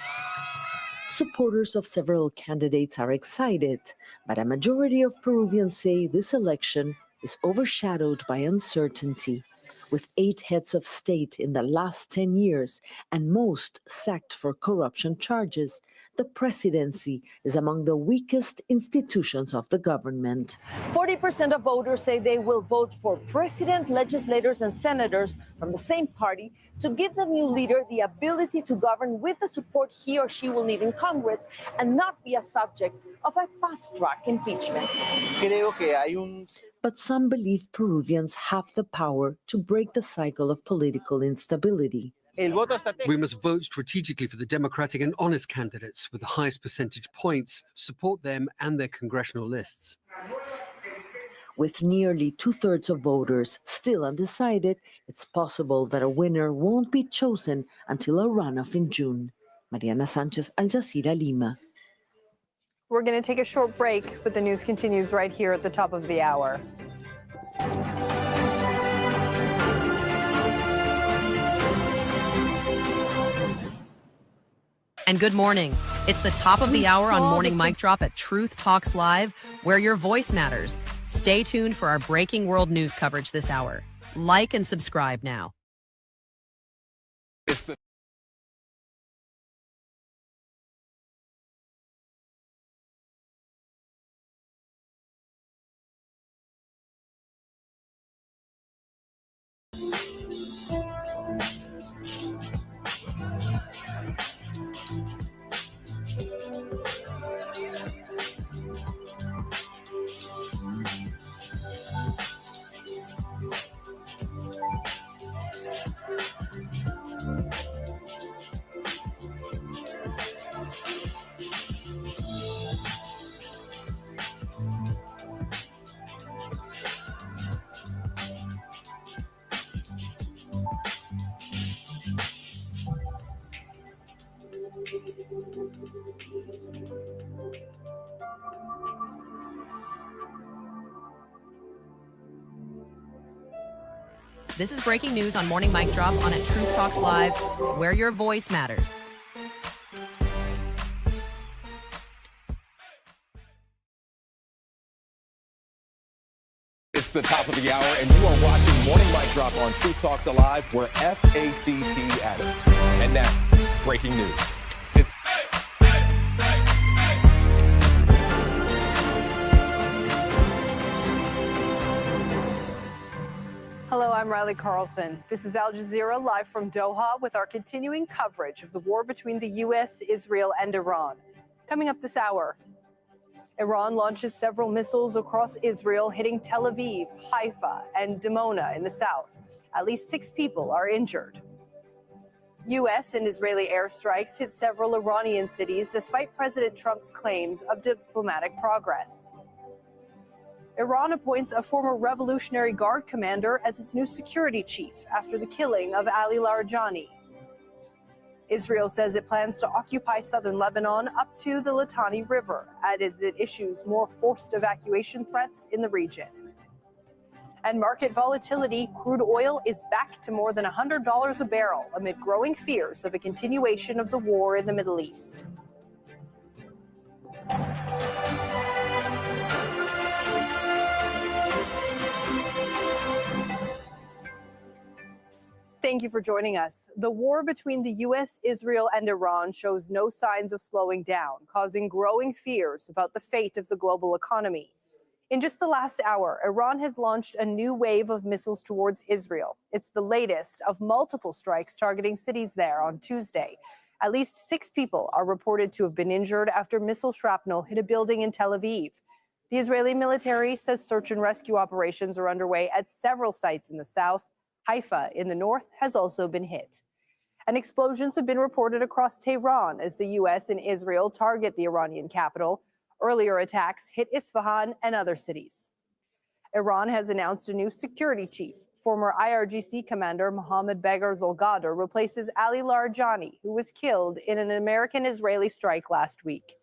Supporters of several candidates are excited, but a majority of Peruvians say this election is overshadowed by uncertainty. With 8 heads of state in the last 10 years and most sacked for corruption charges, the presidency is among the weakest institutions of the government. 40% of voters say they will vote for president, legislators, and senators from the same party to give the new leader the ability to govern with the support he or she will need in Congress and not be a subject of a fast-track impeachment. But some believe Peruvians have the power to break the cycle of political instability. We must vote strategically for the democratic and honest candidates with the highest percentage points, support them and their congressional lists. With nearly 2/3 of voters still undecided, it's possible that a winner won't be chosen until a runoff in June. Mariana Sanchez, Al Jazeera, Lima. We're going to take a short break, but the news continues right here at the top of the hour. And good morning. It's the top of the hour on Morning Mic Drop at Truth Talks Live, where your voice matters. Stay tuned for our breaking world news coverage this hour. Like and subscribe now. This is breaking news on Morning Mic Drop on a Truth Talks Live, where your voice matters. It's the top of the hour, and you are watching Morning Mic Drop on Truth Talks Live, where FACT at it. And now, breaking news. I'm Riley Carlson. This is Al Jazeera live from Doha with our continuing coverage of the war between the U.S., Israel, and Iran. Coming up this hour, Iran launches several missiles across Israel, hitting Tel Aviv, Haifa, and Dimona in the south. At least 6 people are injured. U.S. and Israeli airstrikes hit several Iranian cities despite President Trump's claims of diplomatic progress. Iran appoints a former Revolutionary Guard commander as its new security chief after the killing of Ali Larijani. Israel says it plans to occupy southern Lebanon up to the Litani River as it issues more forced evacuation threats in the region. And market volatility, crude oil is back to more than $100 a barrel amid growing fears of a continuation of the war in the Middle East. Thank you for joining us. The war between the U.S., Israel, and Iran shows no signs of slowing down, causing growing fears about the fate of the global economy. In just the last hour, Iran has launched a new wave of missiles towards Israel. It's the latest of multiple strikes targeting cities there on Tuesday. At least 6 people are reported to have been injured after missile shrapnel hit a building in Tel Aviv. The Israeli military says search and rescue operations are underway at several sites in the south. Haifa in the north has also been hit. And explosions have been reported across Tehran as the U.S. and Israel target the Iranian capital. Earlier attacks hit Isfahan and other cities. Iran has announced a new security chief. Former IRGC commander Mohammad Bagher Zolgadar replaces Ali Larijani, who was killed in an American-Israeli strike last week.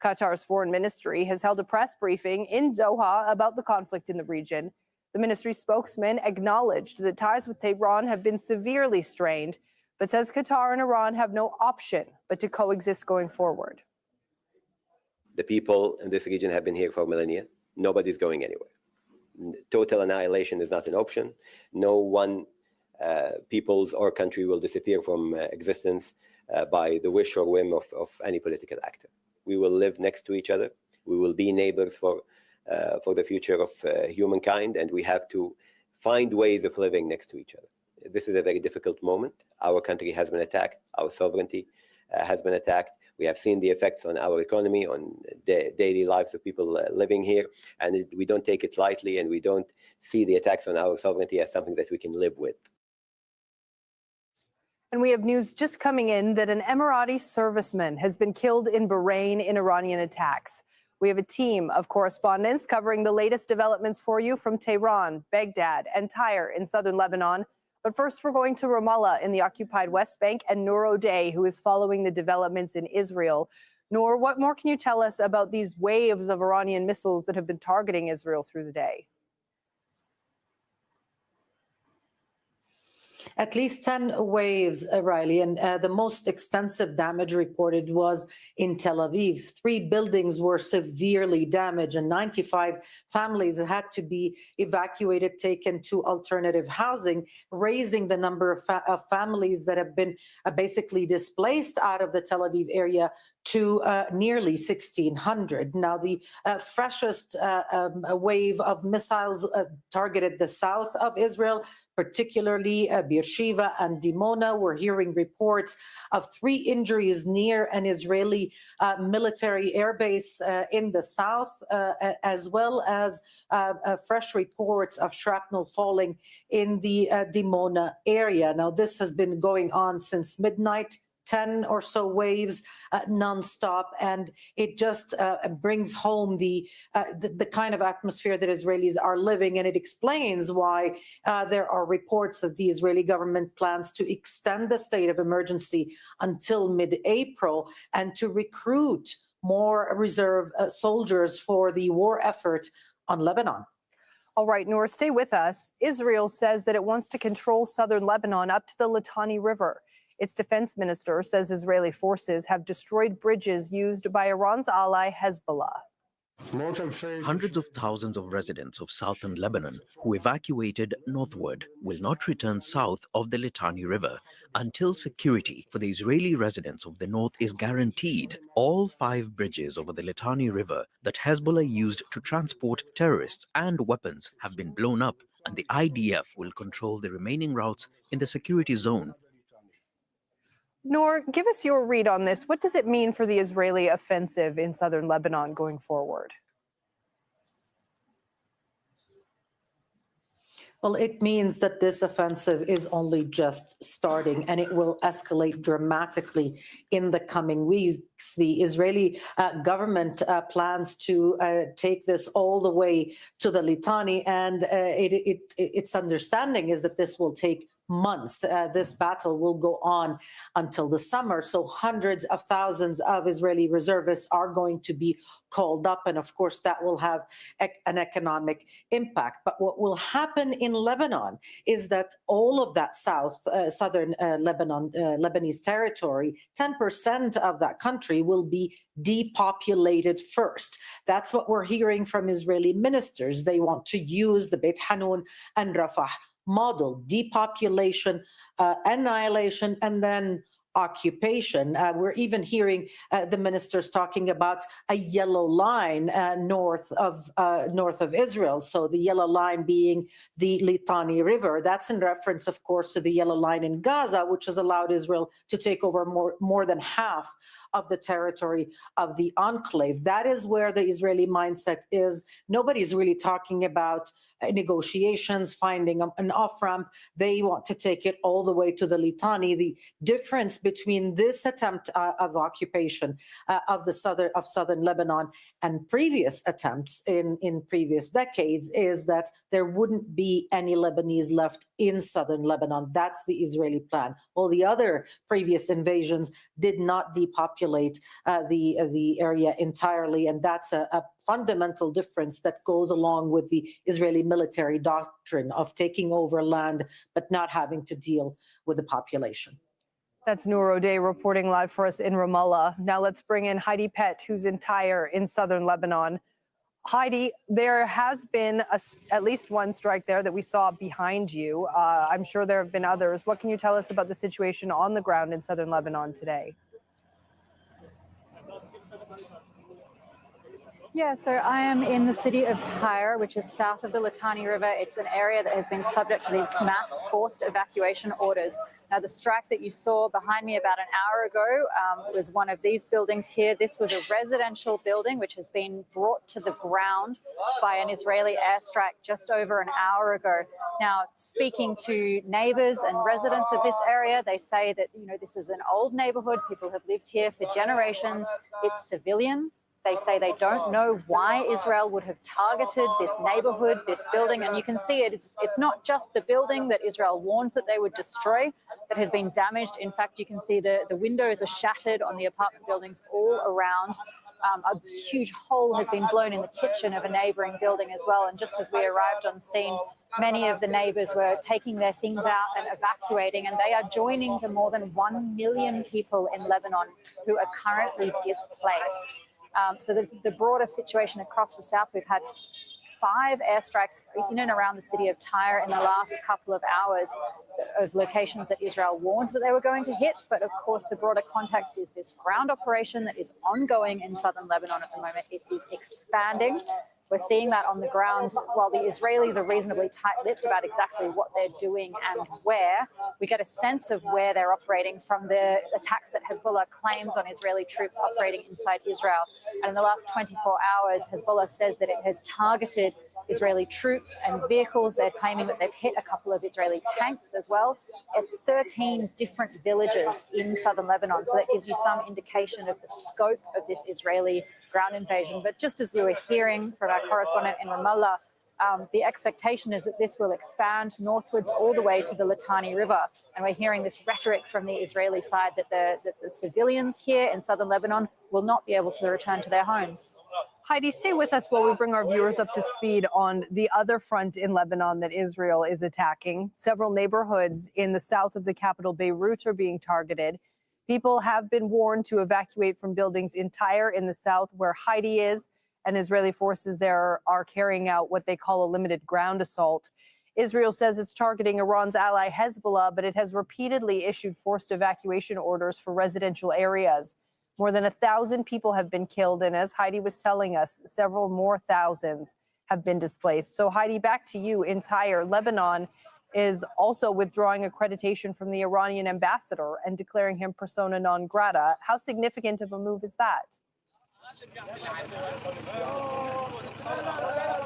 Qatar's foreign ministry has held a press briefing in Doha about the conflict in the region. The ministry spokesman acknowledged that ties with Tehran have been severely strained, but says Qatar and Iran have no option but to coexist going forward. The people in this region have been here for millennia. Nobody's going anywhere. Total annihilation is not an option. No one people's or country will disappear from existence by the wish or whim of any political actor. We will live next to each other. We will be neighbors for the future of humankind, and we have to find ways of living next to each other. This is a very difficult moment. Our country has been attacked. Our sovereignty has been attacked. We have seen the effects on our economy, on daily lives of people living here, and we don't take it lightly, and we don't see the attacks on our sovereignty as something that we can live with. And we have news just coming in that an Emirati serviceman has been killed in Bahrain in Iranian attacks. We have a team of correspondents covering the latest developments for you from Tehran, Baghdad, and Tyre in southern Lebanon. But first, we're going to Ramallah in the occupied West Bank and Noor O'Day, who is following the developments in Israel. Noor, what more can you tell us about these waves of Iranian missiles that have been targeting Israel through the day? At least 10 waves, Riley, and the most extensive damage reported was in Tel Aviv. 3 buildings were severely damaged and 95 families had to be evacuated, taken to alternative housing, raising the number of families that have been basically displaced out of the Tel Aviv area to nearly 1,600. Now, the freshest wave of missiles targeted the south of Israel, particularly Beersheba and Dimona. We're hearing reports of 3 injuries near an Israeli military airbase in the south, as well as fresh reports of shrapnel falling in the Dimona area. Now, this has been going on since midnight. 10 or so waves nonstop, and it just brings home the kind of atmosphere that Israelis are living, and it explains why there are reports that the Israeli government plans to extend the state of emergency until mid-April and to recruit more reserve soldiers for the war effort on Lebanon. All right, Noor, stay with us. Israel says that it wants to control southern Lebanon up to the Litani River. Its defense minister says Israeli forces have destroyed bridges used by Iran's ally Hezbollah. Hundreds of thousands of residents of southern Lebanon who evacuated northward will not return south of the Litani River until security for the Israeli residents of the north is guaranteed. All 5 bridges over the Litani River that Hezbollah used to transport terrorists and weapons have been blown up. and the IDF will control the remaining routes in the security zone. Noor, give us your read on this. What does it mean for the Israeli offensive in southern Lebanon going forward? Well, it means that this offensive is only just starting, and it will escalate dramatically in the coming weeks. The Israeli government plans to take this all the way to the Litani, and its understanding is that this will take months. This battle will go on until the summer. So hundreds of thousands of Israeli reservists are going to be called up. And of course, that will have an economic impact. But what will happen in Lebanon is that all of that southern Lebanese territory, 10% of that country will be depopulated first. That's what we're hearing from Israeli ministers. They want to use the Beit Hanun and Rafah model: depopulation, annihilation, and then occupation. We're even hearing the ministers talking about a yellow line north of Israel. So the yellow line being the Litani River. That's in reference, of course, to the yellow line in Gaza, which has allowed Israel to take over more than half of the territory of the enclave. That is where the Israeli mindset is. Nobody's really talking about negotiations, finding an off-ramp. They want to take it all the way to the Litani. The difference between this attempt of occupation of southern Lebanon and previous attempts in previous decades is that there wouldn't be any Lebanese left in southern Lebanon. That's the Israeli plan. All the other previous invasions did not depopulate the area entirely, and that's a fundamental difference that goes along with the Israeli military doctrine of taking over land but not having to deal with the population. That's Noor O'Day reporting live for us in Ramallah. Now let's bring in Heidi Pett, who's in Tyre in southern Lebanon. Heidi, there has been at least one strike there that we saw behind you. I'm sure there have been others. What can you tell us about the situation on the ground in southern Lebanon today? Yeah, so I am in the city of Tyre, which is south of the Litani River. It's an area that has been subject to these mass forced evacuation orders. Now, the strike that you saw behind me about an hour ago was one of these buildings here. This was a residential building which has been brought to the ground by an Israeli airstrike just over an hour ago. Now, speaking to neighbors and residents of this area, they say that, this is an old neighborhood. People have lived here for generations. It's civilian. They say they don't know why Israel would have targeted this neighborhood, this building. And you can see it. It's not just the building that Israel warned that they would destroy that has been damaged. In fact, you can see the windows are shattered on the apartment buildings all around. A huge hole has been blown in the kitchen of a neighboring building as well. And just as we arrived on scene, many of the neighbors were taking their things out and evacuating, and they are joining the more than 1 million people in Lebanon who are currently displaced. So the broader situation across the south, we've had 5 airstrikes in and around the city of Tyre in the last couple of hours of locations that Israel warned that they were going to hit. But of course, the broader context is this ground operation that is ongoing in southern Lebanon at the moment. It is expanding. We're seeing that on the ground. While the Israelis are reasonably tight-lipped about exactly what they're doing and where, we get a sense of where they're operating from the attacks that Hezbollah claims on Israeli troops operating inside Israel. And in the last 24 hours, Hezbollah says that it has targeted Israeli troops and vehicles. They're claiming that they've hit a couple of Israeli tanks as well at 13 different villages in southern Lebanon. So that gives you some indication of the scope of this Israeli ground invasion. But just as we were hearing from our correspondent in Ramallah, the expectation is that this will expand northwards all the way to the Litani River. And we're hearing this rhetoric from the Israeli side that the civilians here in southern Lebanon will not be able to return to their homes. Heidi, stay with us while we bring our viewers up to speed on the other front in Lebanon that Israel is attacking. Several neighborhoods in the south of the capital, Beirut, are being targeted. People have been warned to evacuate from buildings in Tyre in the south, where Heidi is, and Israeli forces there are carrying out what they call a limited ground assault. Israel says it's targeting Iran's ally Hezbollah, but it has repeatedly issued forced evacuation orders for residential areas. More than 1,000 people have been killed, and as Heidi was telling us, several more thousands have been displaced. So Heidi, back to you. Entire Lebanon is also withdrawing accreditation from the Iranian ambassador and declaring him persona non grata. How significant of a move is that?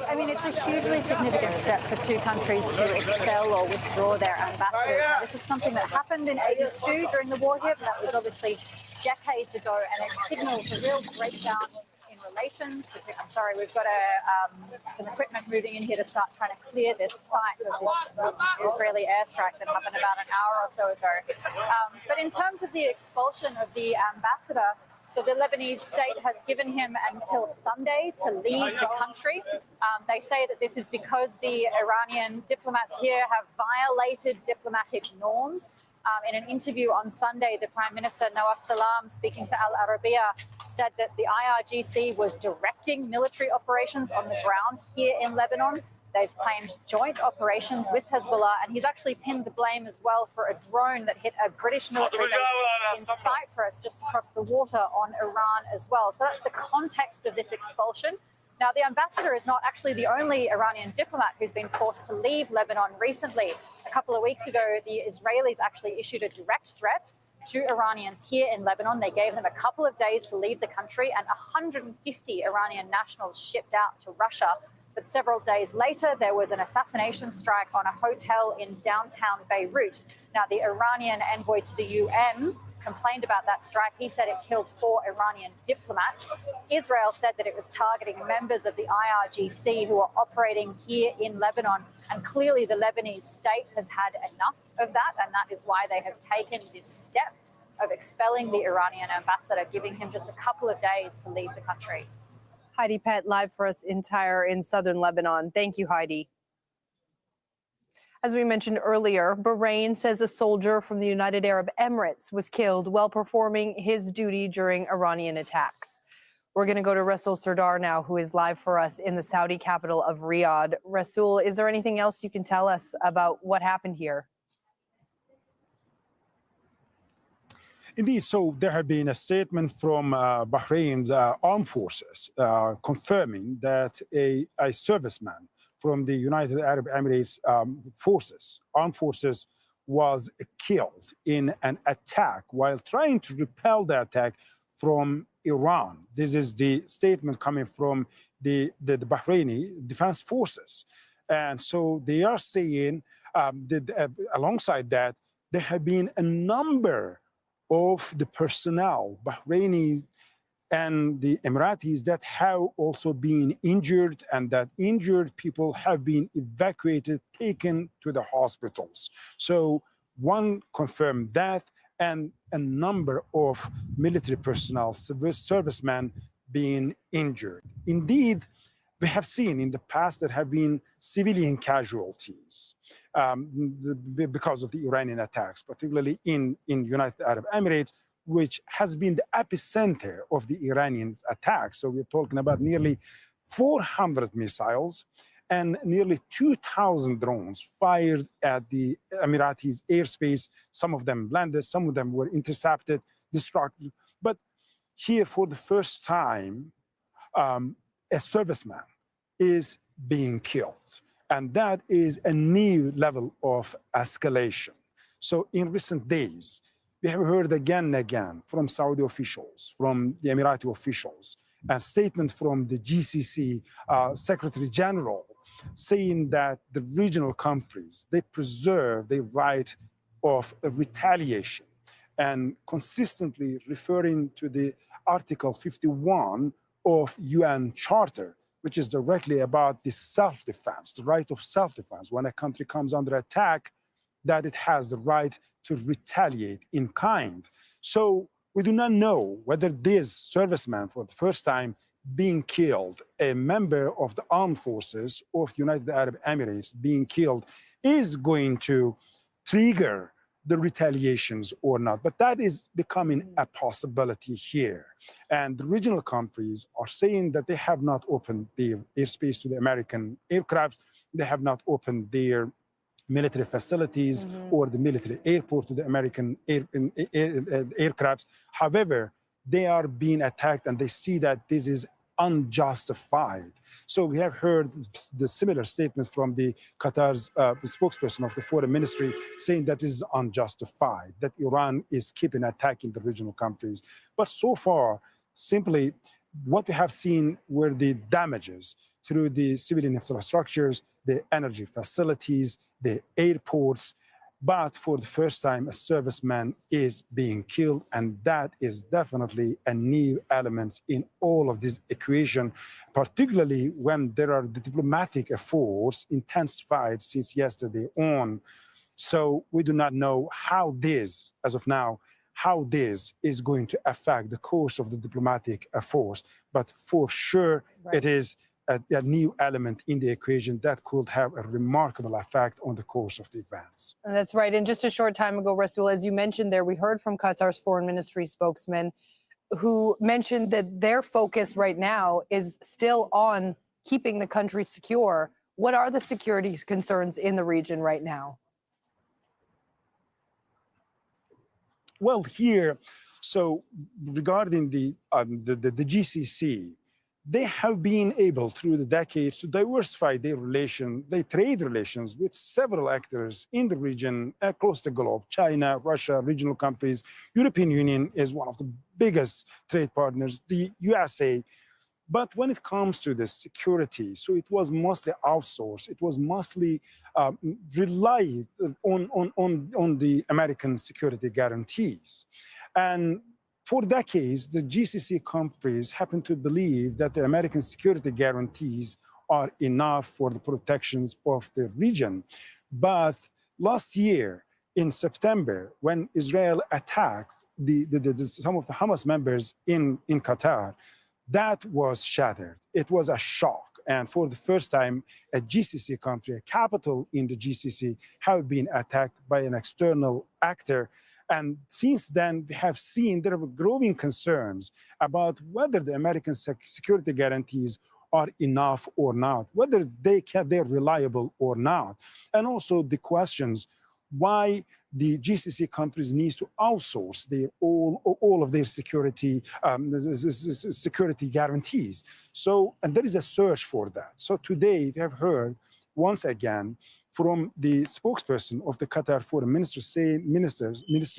I mean, it's a hugely significant step for two countries to expel or withdraw their ambassadors. Now, this is something that happened in '82 during the war here, but that was obviously decades ago, and it signals a real breakdown in relations. I'm sorry, we've got some equipment moving in here to start trying to clear this site of this Israeli airstrike that happened about an hour or so ago. But in terms of the expulsion of the ambassador, so the Lebanese state has given him until Sunday to leave the country. They say that this is because the Iranian diplomats here have violated diplomatic norms. In an interview on Sunday, the Prime Minister, Nawaf Salam, speaking to Al Arabiya, said that the IRGC was directing military operations on the ground here in Lebanon. They've claimed joint operations with Hezbollah, and he's actually pinned the blame as well for a drone that hit a British military base in Cyprus, just across the water, on Iran as well. So that's the context of this expulsion. Now, the ambassador is not actually the only Iranian diplomat who's been forced to leave Lebanon recently. A couple of weeks ago, the Israelis actually issued a direct threat to Iranians here in Lebanon. They gave them a couple of days to leave the country, and 150 Iranian nationals shipped out to Russia. But several days later, there was an assassination strike on a hotel in downtown Beirut. Now, the Iranian envoy to the UN complained about that strike. He said it killed 4 Iranian diplomats. Israel said that it was targeting members of the IRGC who are operating here in Lebanon. And clearly the Lebanese state has had enough of that, and that is why they have taken this step of expelling the Iranian ambassador, giving him just a couple of days to leave the country. Heidi Pett, live for us in southern Lebanon. Thank you, Heidi. As we mentioned earlier, Bahrain says a soldier from the United Arab Emirates was killed while performing his duty during Iranian attacks. We're going to go to Rasul Sardar now, who is live for us in the Saudi capital of Riyadh. Rasul, is there anything else you can tell us about what happened here? Indeed, so there had been a statement from Bahrain's armed forces confirming that a serviceman from the United Arab Emirates armed forces, was killed in an attack while trying to repel the attack from Iran. This is the statement coming from the Bahraini defense forces. And so they are saying, alongside that, there have been a number of the personnel, Bahraini and the Emiratis, that have also been injured, and that injured people have been evacuated, taken to the hospitals. So one confirmed that, and a number of military personnel, servicemen being injured. Indeed, we have seen in the past there have been civilian casualties because of the Iranian attacks, particularly in United Arab Emirates, which has been the epicenter of the Iranian attacks. So we're talking about nearly 400 missiles and nearly 2,000 drones fired at the Emiratis' airspace. Some of them landed, some of them were intercepted, destructed. But here, for the first time, a serviceman is being killed. And that is a new level of escalation. So in recent days, we have heard again and again from Saudi officials, from the Emirati officials, a statement from the GCC Secretary General saying that the regional countries, they preserve the right of retaliation, and consistently referring to the Article 51 of UN Charter, which is directly about the self-defense, the right of self-defense. When a country comes under attack, that it has the right to retaliate in kind. So we do not know whether this serviceman, for the first time being killed, a member of the armed forces of the United Arab Emirates being killed, is going to trigger the retaliations or not. But that is becoming a possibility here. And the regional countries are saying that they have not opened their airspace to the American aircrafts. They have not opened their military facilities or the military airport to the American aircrafts. However, they are being attacked, and they see that this is unjustified. So we have heard the similar statements from the Qatar's spokesperson of the foreign ministry saying that is unjustified, that Iran is keeping attacking the regional countries. But so far, simply what we have seen were the damages through the civilian infrastructures, the energy facilities, the airports. But for the first time, a serviceman is being killed, and that is definitely a new element in all of this equation, particularly when there are the diplomatic efforts intensified since yesterday on. So we do not know how this, as of now, how this is going to affect the course of the diplomatic efforts. But for sure, it is a new element in the equation that could have a remarkable effect on the course of the events. That's right. And just a short time ago, Rasul, as you mentioned there, we heard from Qatar's foreign ministry spokesman who mentioned that their focus right now is still on keeping the country secure. What are the security concerns in the region right now? Well, here, so regarding the GCC, they have been able through the decades to diversify their trade relations with several actors in the region across the globe. China, Russia, regional countries, European Union is one of the biggest trade partners, the USA. But when it comes to the security, so it was mostly outsourced. It was mostly relied on the American security guarantees. And for decades, the GCC countries happen to believe that the American security guarantees are enough for the protections of the region. But last year, in September, when Israel attacked some of the Hamas members in Qatar, that was shattered. It was a shock. And for the first time, a GCC country, a capital in the GCC, have been attacked by an external actor. And since then, we have seen there are growing concerns about whether the American security guarantees are enough or not, whether they're reliable or not. And also the questions why the GCC countries need to outsource all of their security guarantees. So, and there is a search for that. So today we have heard once again from the spokesperson of the Qatar Foreign Ministry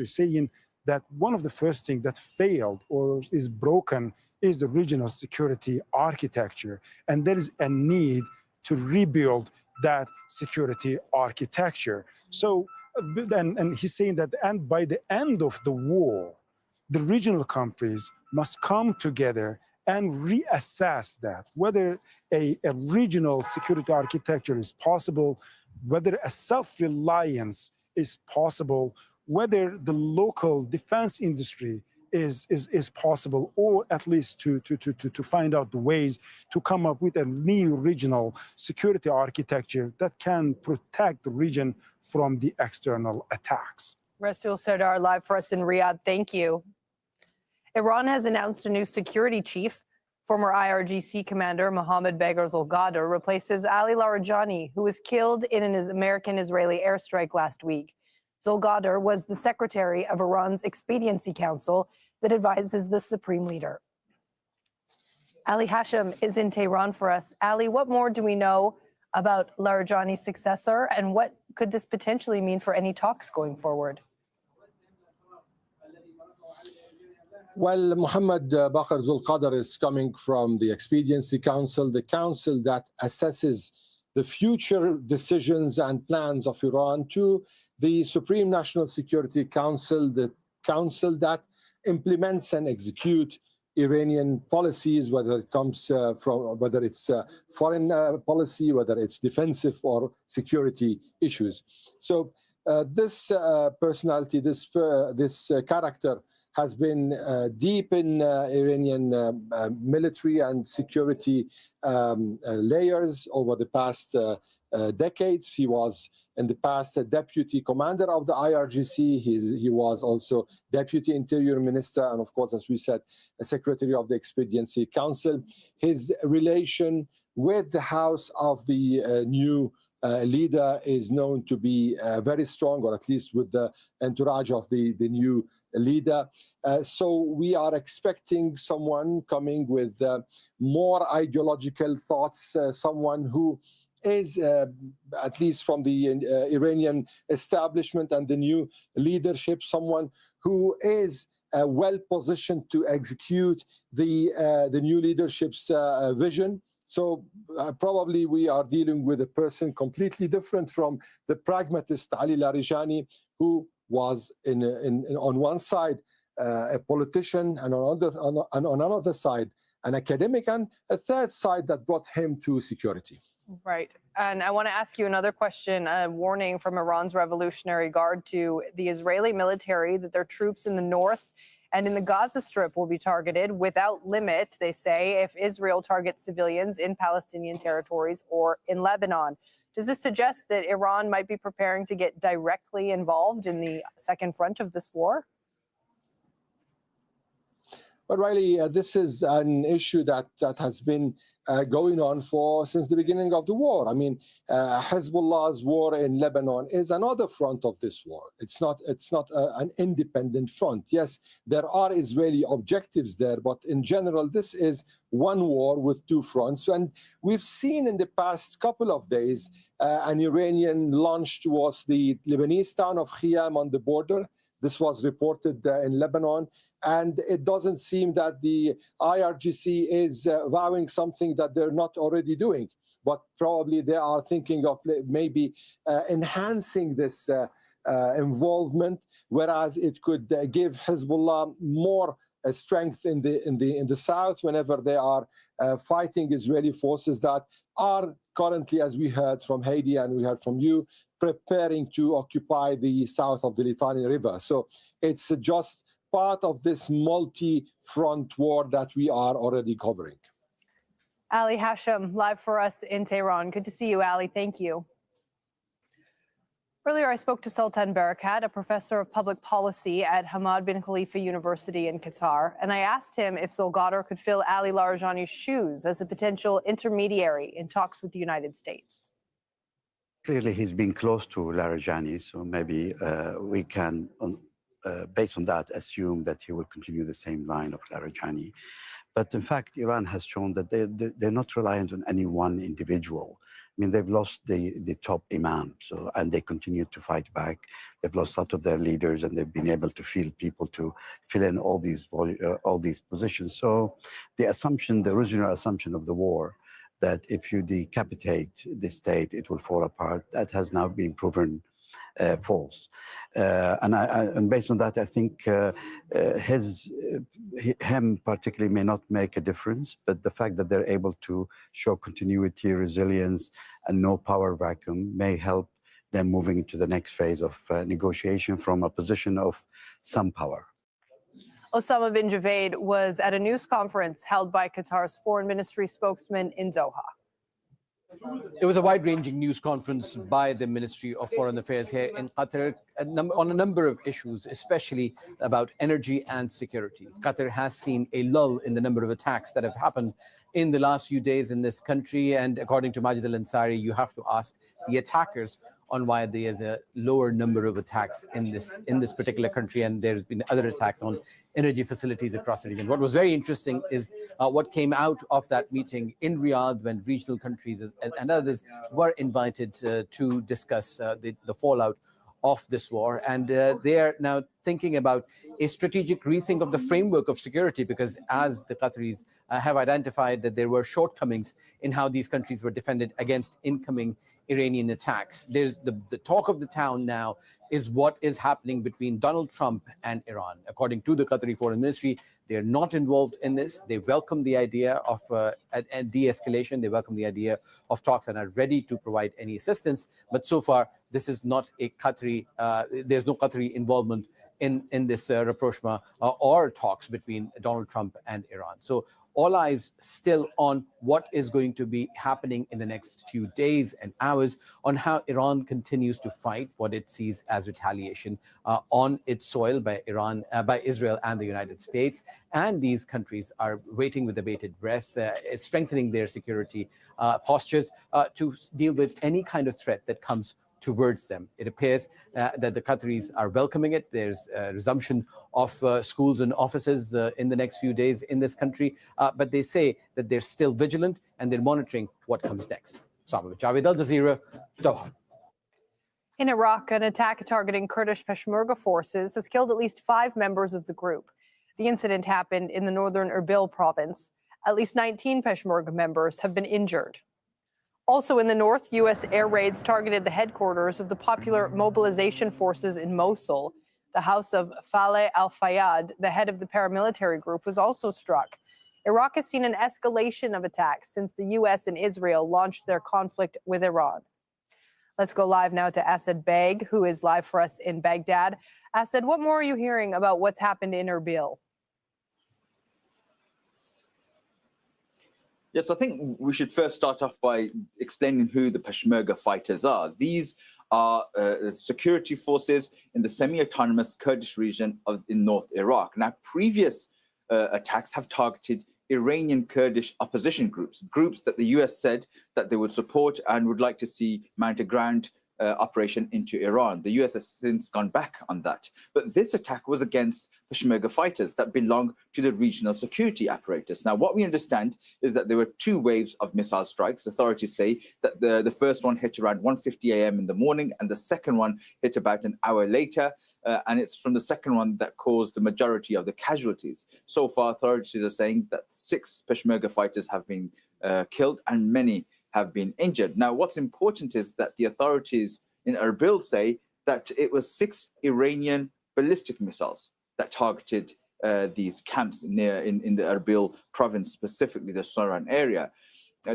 saying that one of the first things that failed or is broken is the regional security architecture. And there is a need to rebuild that security architecture. So, and he's saying that by the end of the war, the regional countries must come together and reassess that, whether a regional security architecture is possible, whether a self-reliance is possible, whether the local defense industry is possible, or at least to find out the ways to come up with a new regional security architecture that can protect the region from the external attacks. Rasul Sardar, live for us in Riyadh. Thank you. Iran has announced a new security chief. Former IRGC commander Mohammad Bagher Zolgadar replaces Ali Larijani, who was killed in an American-Israeli airstrike last week. Zolgadar was the secretary of Iran's Expediency Council that advises the supreme leader. Ali Hashem is in Tehran for us. Ali, what more do we know about Larijani's successor, and what could this potentially mean for any talks going forward? Well, Mohammad Bagher Zolgadar is coming from the Expediency Council, the council that assesses the future decisions and plans of Iran, to the Supreme National Security Council, the council that implements and execute Iranian policies, whether it comes from, whether it's foreign policy, whether it's defensive or security issues. So this personality, this character has been deep in Iranian military and security layers over the past decades. He was in the past a deputy commander of the IRGC. He was also deputy interior minister, and of course, as we said, a secretary of the Expediency Council. His relation with the house of the new leader is known to be very strong, or at least with the entourage of the new leader. So we are expecting someone coming with more ideological thoughts, someone who is, at least from the Iranian establishment and the new leadership, someone who is well positioned to execute the new leadership's vision. So probably we are dealing with a person completely different from the pragmatist Ali Larijani, who was on one side a politician, and on another side an academic, and a third side that brought him to security. Right. And I want to ask you another question, a warning from Iran's Revolutionary Guard to the Israeli military that their troops in the north and in the Gaza Strip will be targeted without limit, they say, if Israel targets civilians in Palestinian territories or in Lebanon. Does this suggest that Iran might be preparing to get directly involved in the second front of this war? But Riley, this is an issue that has been going on since the beginning of the war. I mean, Hezbollah's war in Lebanon is another front of this war. It's not an independent front. Yes, there are Israeli objectives there, but in general, this is one war with two fronts. And we've seen in the past couple of days an Iranian launch towards the Lebanese town of Khiyam on the border. This was reported in Lebanon, and it doesn't seem that the IRGC is vowing something that they're not already doing, but probably they are thinking of maybe enhancing this involvement, whereas it could give Hezbollah more strength in the south whenever they are fighting Israeli forces that are currently, as we heard from Heidi and we heard from you, preparing to occupy the south of the Litani River. So it's just part of this multi-front war that we are already covering. Ali Hashem, live for us in Tehran. Good to see you, Ali. Thank you. Earlier, I spoke to Sultan Barakat, a professor of public policy at Hamad bin Khalifa University in Qatar, and I asked him if Zolgadar could fill Ali Larijani's shoes as a potential intermediary in talks with the United States. Clearly, he's been close to Larijani, so maybe we can, based on that, assume that he will continue the same line of Larijani. But in fact, Iran has shown that they're not reliant on any one individual. I mean, they've lost the top imam, and they continue to fight back. They've lost a lot of their leaders, and they've been able to field people to fill in all these positions. So the original assumption of the war, that if you decapitate the state, it will fall apart, that has now been proven false. And based on that, I think him particularly may not make a difference, but the fact that they're able to show continuity, resilience, and no power vacuum may help them moving into the next phase of negotiation from a position of some power. Osama bin Javaid was at a news conference held by Qatar's foreign ministry spokesman in Doha. It was a wide-ranging news conference by the Ministry of Foreign Affairs here in Qatar on a number of issues, especially about energy and security. Qatar has seen a lull in the number of attacks that have happened in the last few days in this country, and according to Majid Al-Ansari, you have to ask the attackers on why there is a lower number of attacks in this particular country, and there's been other attacks on energy facilities across the region. What was very interesting is what came out of that meeting in Riyadh, when regional countries and others were invited to discuss the fallout of this war, and they are now thinking about a strategic rethink of the framework of security, because as the Qataris have identified that there were shortcomings in how these countries were defended against incoming Iranian attacks. There's the talk of the town now is what is happening between Donald Trump and Iran. According to the Qatari Foreign Ministry, they're not involved in this. They welcome the idea of a de-escalation. They welcome the idea of talks and are ready to provide any assistance. But so far, this is not a Qatari, there's no Qatari involvement in this rapprochement or talks between Donald Trump and Iran. So all eyes still on what is going to be happening in the next few days and hours on how Iran continues to fight what it sees as retaliation on its soil by Israel and the United States. And these countries are waiting with bated breath, strengthening their security postures to deal with any kind of threat that comes towards them. It appears that the Qataris are welcoming it. There's a resumption of schools and offices in the next few days in this country, but they say that they're still vigilant and they're monitoring what comes next. Sama Javed, Al Jazeera, Doha. In Iraq, an attack targeting Kurdish Peshmerga forces has killed at least 5 members of the group. The incident happened in the northern Erbil province. At least 19 Peshmerga members have been injured. Also in the north, U.S. air raids targeted the headquarters of the Popular Mobilization Forces in Mosul. The house of Faleh al-Fayyad, the head of the paramilitary group, was also struck. Iraq has seen an escalation of attacks since the U.S. and Israel launched their conflict with Iran. Let's go live now to Asad Beg, who is live for us in Baghdad. Asad, what more are you hearing about what's happened in Erbil? Yes, I think we should first start off by explaining who the Peshmerga fighters are. These are security forces in the semi-autonomous Kurdish region in North Iraq. Now, previous attacks have targeted Iranian Kurdish opposition groups that the US said that they would support and would like to see mount a ground operation into Iran. The US has since gone back on that. But this attack was against Peshmerga fighters that belong to the regional security apparatus. Now, what we understand is that there were 2 waves of missile strikes. Authorities say that the first one hit around 1:50 a.m. in the morning, and the second one hit about an hour later. And it's from the second one that caused the majority of the casualties. So far, authorities are saying that 6 Peshmerga fighters have been killed and many have been injured. Now, what's important is that the authorities in Erbil say that it was 6 Iranian ballistic missiles that targeted these camps near in the Erbil province, specifically the Soran area.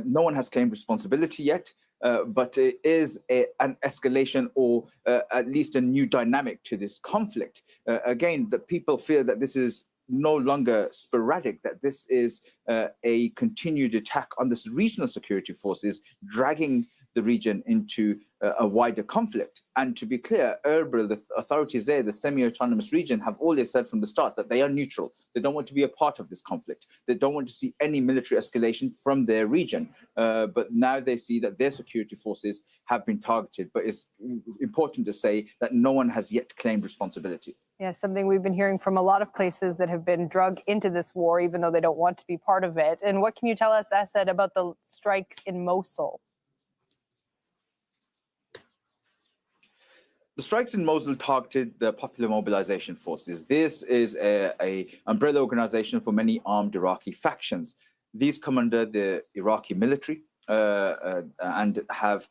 No one has claimed responsibility yet, but it is an escalation or at least a new dynamic to this conflict. Again, the people fear that this is no longer sporadic, that this is a continued attack on this regional security forces, dragging the region into a wider conflict. And to be clear, Erbil, the authorities there, the semi-autonomous region, have always said from the start that they are neutral. They don't want to be a part of this conflict. They don't want to see any military escalation from their region. But now they see that their security forces have been targeted. But it's important to say that no one has yet claimed responsibility. Yeah, something we've been hearing from a lot of places that have been dragged into this war, even though they don't want to be part of it. And what can you tell us, Asad, about the strikes in Mosul? The strikes in Mosul targeted the Popular Mobilization Forces. This is a umbrella organization for many armed Iraqi factions. These come under the Iraqi military and have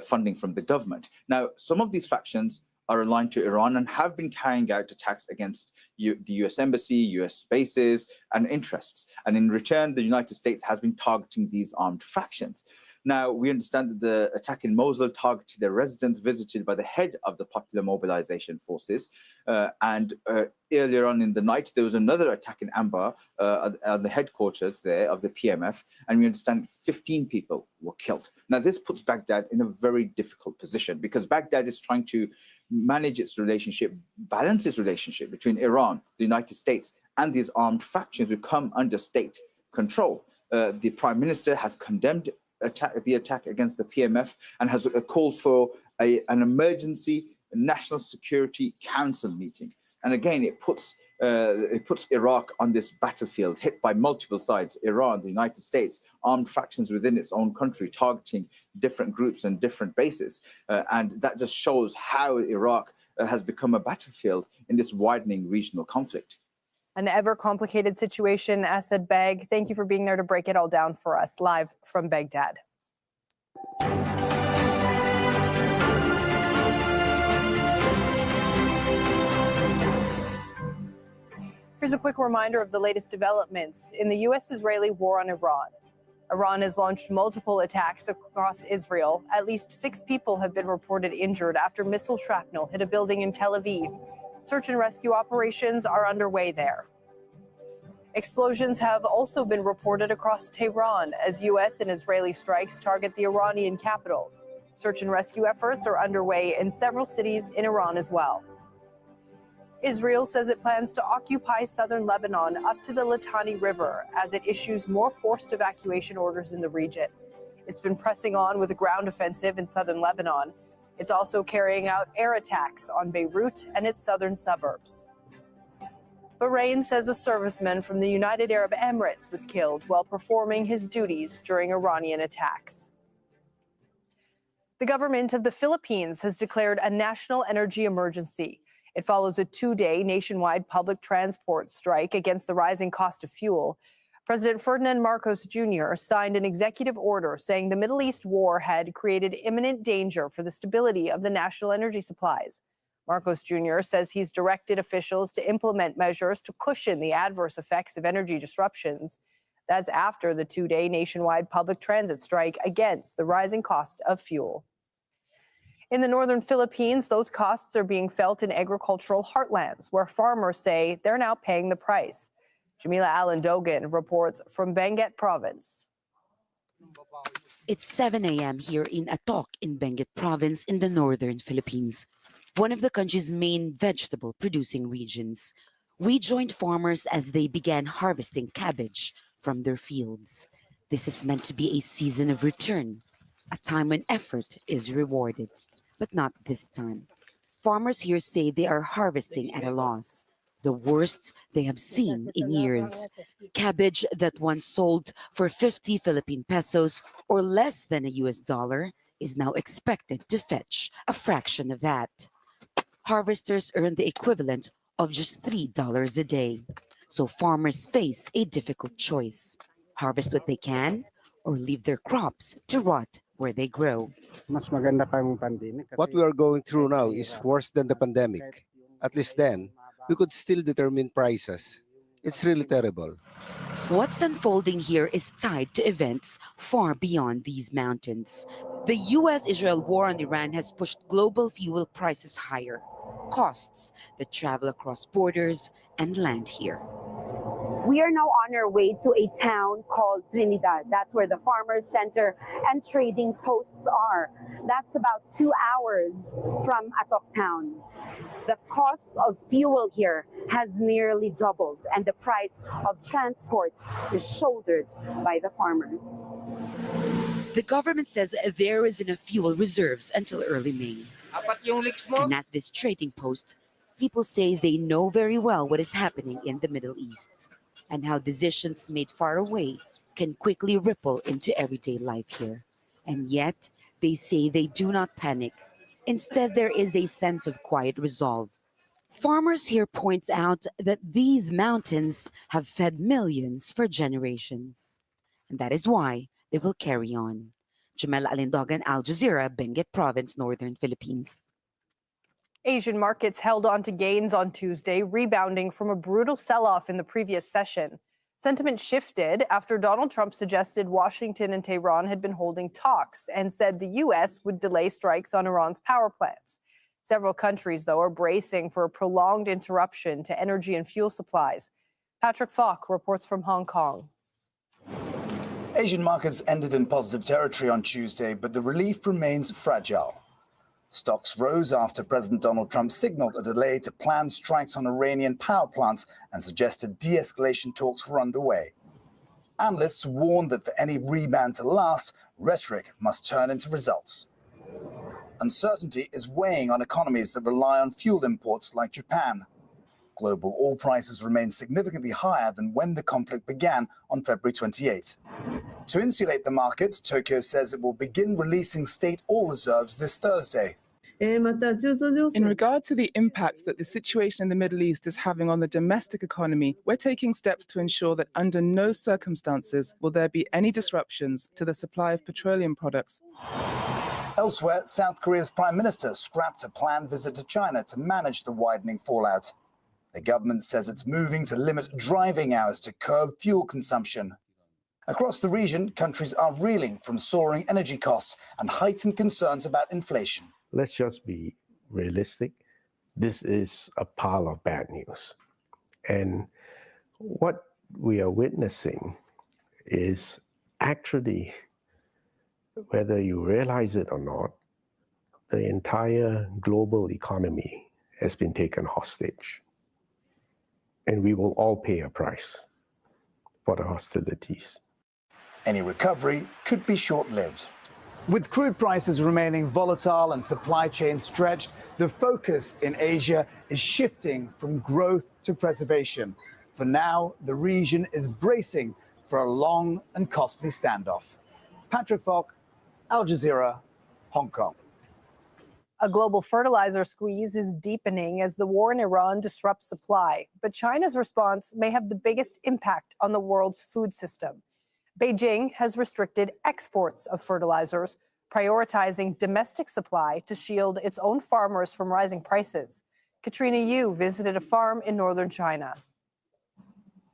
funding from the government. Now, some of these factions are aligned to Iran and have been carrying out attacks against the US embassy, US bases, and interests. And in return, the United States has been targeting these armed factions. Now, we understand that the attack in Mosul targeted a residence visited by the head of the Popular Mobilization Forces. And earlier on in the night, there was another attack in Anbar, at the headquarters there of the PMF. And we understand 15 people were killed. Now, this puts Baghdad in a very difficult position because Baghdad is trying to manage its relationship, balance its relationship between Iran, the United States, and these armed factions who come under state control. The Prime Minister has condemned the attack against the PMF and has called for an emergency National Security Council meeting. And again, it puts Iraq on this battlefield, hit by multiple sides: Iran, the United States, armed factions within its own country, targeting different groups and different bases. And that just shows how Iraq has become a battlefield in this widening regional conflict. An ever-complicated situation, Asad Beg. Thank you for being there to break it all down for us, live from Baghdad. Here's a quick reminder of the latest developments in the U.S.-Israeli war on Iran. Iran has launched multiple attacks across Israel. At least 6 people have been reported injured after missile shrapnel hit a building in Tel Aviv. Search and rescue operations are underway there. Explosions have also been reported across Tehran as U.S. and Israeli strikes target the Iranian capital. Search and rescue efforts are underway in several cities in Iran as well. Israel says it plans to occupy southern Lebanon up to the Litani River as it issues more forced evacuation orders in the region. It's been pressing on with a ground offensive in southern Lebanon. It's also carrying out air attacks on Beirut and its southern suburbs. Bahrain says a serviceman from the United Arab Emirates was killed while performing his duties during Iranian attacks. The government of the Philippines has declared a national energy emergency. It follows a 2-day nationwide public transport strike against the rising cost of fuel. President Ferdinand Marcos Jr. signed an executive order saying the Middle East war had created imminent danger for the stability of the national energy supplies. Marcos Jr. says he's directed officials to implement measures to cushion the adverse effects of energy disruptions. That's after the 2-day nationwide public transit strike against the rising cost of fuel. In the northern Philippines, those costs are being felt in agricultural heartlands, where farmers say they're now paying the price. Jamila Allen-Dogan reports from Benguet Province. It's 7 a.m. here in Atok in Benguet Province in the northern Philippines, one of the country's main vegetable-producing regions. We joined farmers as they began harvesting cabbage from their fields. This is meant to be a season of return, a time when effort is rewarded. But not this time. Farmers here say they are harvesting at a loss, the worst they have seen in years. Cabbage that once sold for 50 Philippine pesos or less than a US dollar is now expected to fetch a fraction of that. Harvesters earn the equivalent of just $3 a day. So farmers face a difficult choice: harvest what they can or leave their crops to rot where they grow. What we are going through now is worse than the pandemic. At least then, we could still determine prices. It's really terrible. What's unfolding here is tied to events far beyond these mountains. The US-Israel war on Iran has pushed global fuel prices higher, costs that travel across borders and land here. We are now on our way to a town called Trinidad. That's where the farmers center and trading posts are. That's about 2 hours from Atok town. The cost of fuel here has nearly doubled, and the price of transport is shouldered by the farmers. The government says there is enough fuel reserves until early May. And at this trading post, people say they know very well what is happening in the Middle East and how decisions made far away can quickly ripple into everyday life here. And yet, they say they do not panic. Instead, there is a sense of quiet resolve. Farmers here point out that these mountains have fed millions for generations. And that is why they will carry on. Jamela Allen-Dogan, Al Jazeera, Benguet Province, Northern Philippines. Asian markets held on to gains on Tuesday, rebounding from a brutal sell-off in the previous session. Sentiment shifted after Donald Trump suggested Washington and Tehran had been holding talks and said the U.S. would delay strikes on Iran's power plants. Several countries, though, are bracing for a prolonged interruption to energy and fuel supplies. Patrick Falk reports from Hong Kong. Asian markets ended in positive territory on Tuesday, but the relief remains fragile. Stocks rose after President Donald Trump signaled a delay to planned strikes on Iranian power plants and suggested de-escalation talks were underway. Analysts warned that for any rebound to last, rhetoric must turn into results. Uncertainty is weighing on economies that rely on fuel imports like Japan. Global oil prices remain significantly higher than when the conflict began on February 28th. To insulate the market, Tokyo says it will begin releasing state oil reserves this Thursday. In regard to the impact that the situation in the Middle East is having on the domestic economy, we're taking steps to ensure that under no circumstances will there be any disruptions to the supply of petroleum products. Elsewhere, South Korea's prime minister scrapped a planned visit to China to manage the widening fallout. The government says it's moving to limit driving hours to curb fuel consumption. Across the region, countries are reeling from soaring energy costs and heightened concerns about inflation. Let's just be realistic. this is a pile of bad news. And what we are witnessing is actually, whether you realize it or not, the entire global economy has been taken hostage. And we will all pay a price for the hostilities. Any recovery could be short-lived. With crude prices remaining volatile and supply chains stretched, the focus in Asia is shifting from growth to preservation. For now, the region is bracing for a long and costly standoff. Patrick Falk, Al Jazeera, Hong Kong. A global fertilizer squeeze is deepening as the war in Iran disrupts supply. But China's response may have the biggest impact on the world's food system. Beijing has restricted exports of fertilizers, prioritizing domestic supply to shield its own farmers from rising prices. Katrina Yu visited a farm in northern China.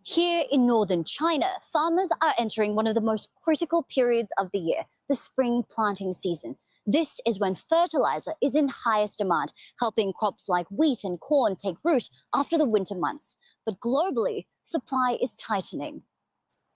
Here in northern China, farmers are entering one of the most critical periods of the year, the spring planting season. This is when fertilizer is in highest demand, helping crops like wheat and corn take root after the winter months. But globally, supply is tightening.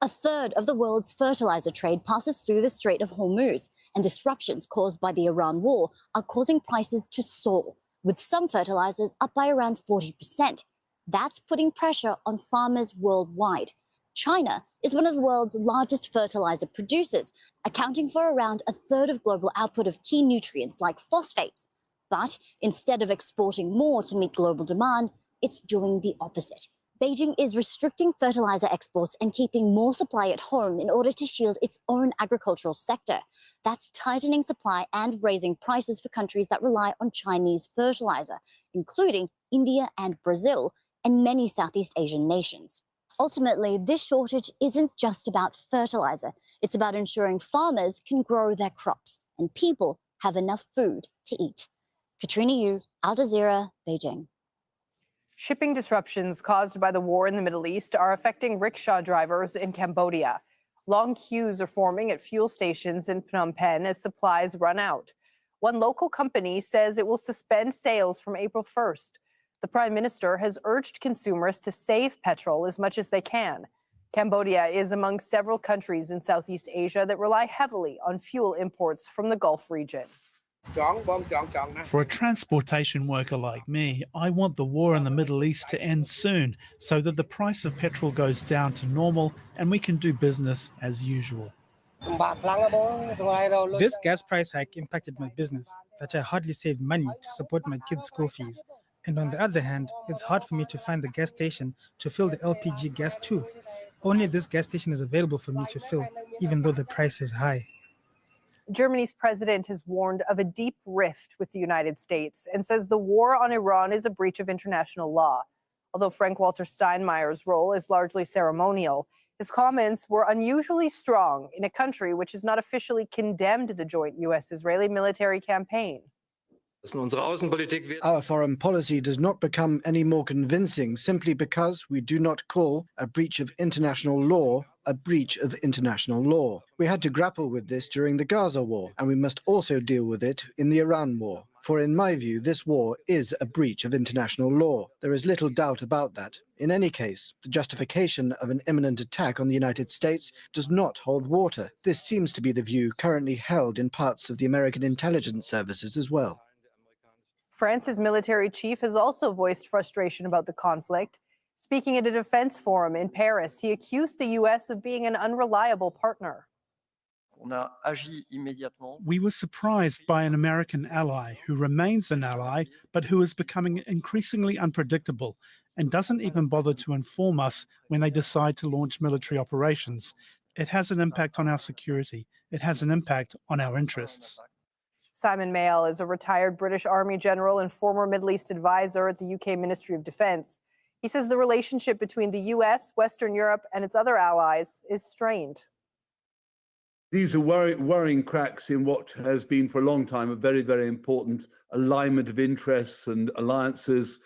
A third of the world's fertilizer trade passes through the Strait of Hormuz, and disruptions caused by the Iran war are causing prices to soar, with some fertilizers up by around 40%. That's putting pressure on farmers worldwide. China is one of the world's largest fertilizer producers, accounting for around a third of global output of key nutrients like phosphates. But instead of exporting more to meet global demand, it's doing the opposite. Beijing is restricting fertilizer exports and keeping more supply at home in order to shield its own agricultural sector. That's tightening supply and raising prices for countries that rely on Chinese fertilizer, including India and Brazil, and many Southeast Asian nations. Ultimately, this shortage isn't just about fertilizer. It's about ensuring farmers can grow their crops and people have enough food to eat. Katrina Yu, Al Jazeera, Beijing. Shipping disruptions caused by the war in the Middle East are affecting rickshaw drivers in Cambodia. Long queues are forming at fuel stations in Phnom Penh as supplies run out. One local company says it will suspend sales from April 1st. The Prime Minister has urged consumers to save petrol as much as they can. Cambodia is among several countries in Southeast Asia that rely heavily on fuel imports from the Gulf region. For a transportation worker like me, I want the war in the Middle East to end soon so that the price of petrol goes down to normal and we can do business as usual. This gas price hike impacted my business, that I hardly saved money to support my kids' school fees. And on the other hand, it's hard for me to find the gas station to fill the LPG gas too. Only this gas station is available for me to fill, even though the price is high. Germany's president has warned of a deep rift with the United States and says the war on Iran is a breach of international law. Although Frank-Walter Steinmeier's role is largely ceremonial, his comments were unusually strong in a country which has not officially condemned the joint U.S.-Israeli military campaign. Our foreign policy does not become any more convincing simply because we do not call a breach of international law a breach of international law. We had to grapple with this during the Gaza war, and we must also deal with it in the Iran war. For in my view, this war is a breach of international law. There is little doubt about that. In any case, the justification of an imminent attack on the United States does not hold water. This seems to be the view currently held in parts of the American intelligence services as well. France's military chief has also voiced frustration about the conflict. Speaking at a defense forum in Paris, he accused the U.S. of being an unreliable partner. We were surprised by an American ally who remains an ally, but who is becoming increasingly unpredictable and doesn't even bother to inform us when they decide to launch military operations. It has an impact on our security. It has an impact on our interests. Simon Mail is a retired British Army general and former Middle East advisor at the UK Ministry of Defence. He says the relationship between the US, Western Europe, and its other allies is strained. These are worrying cracks in what has been for a long time a very, very important alignment of interests and alliances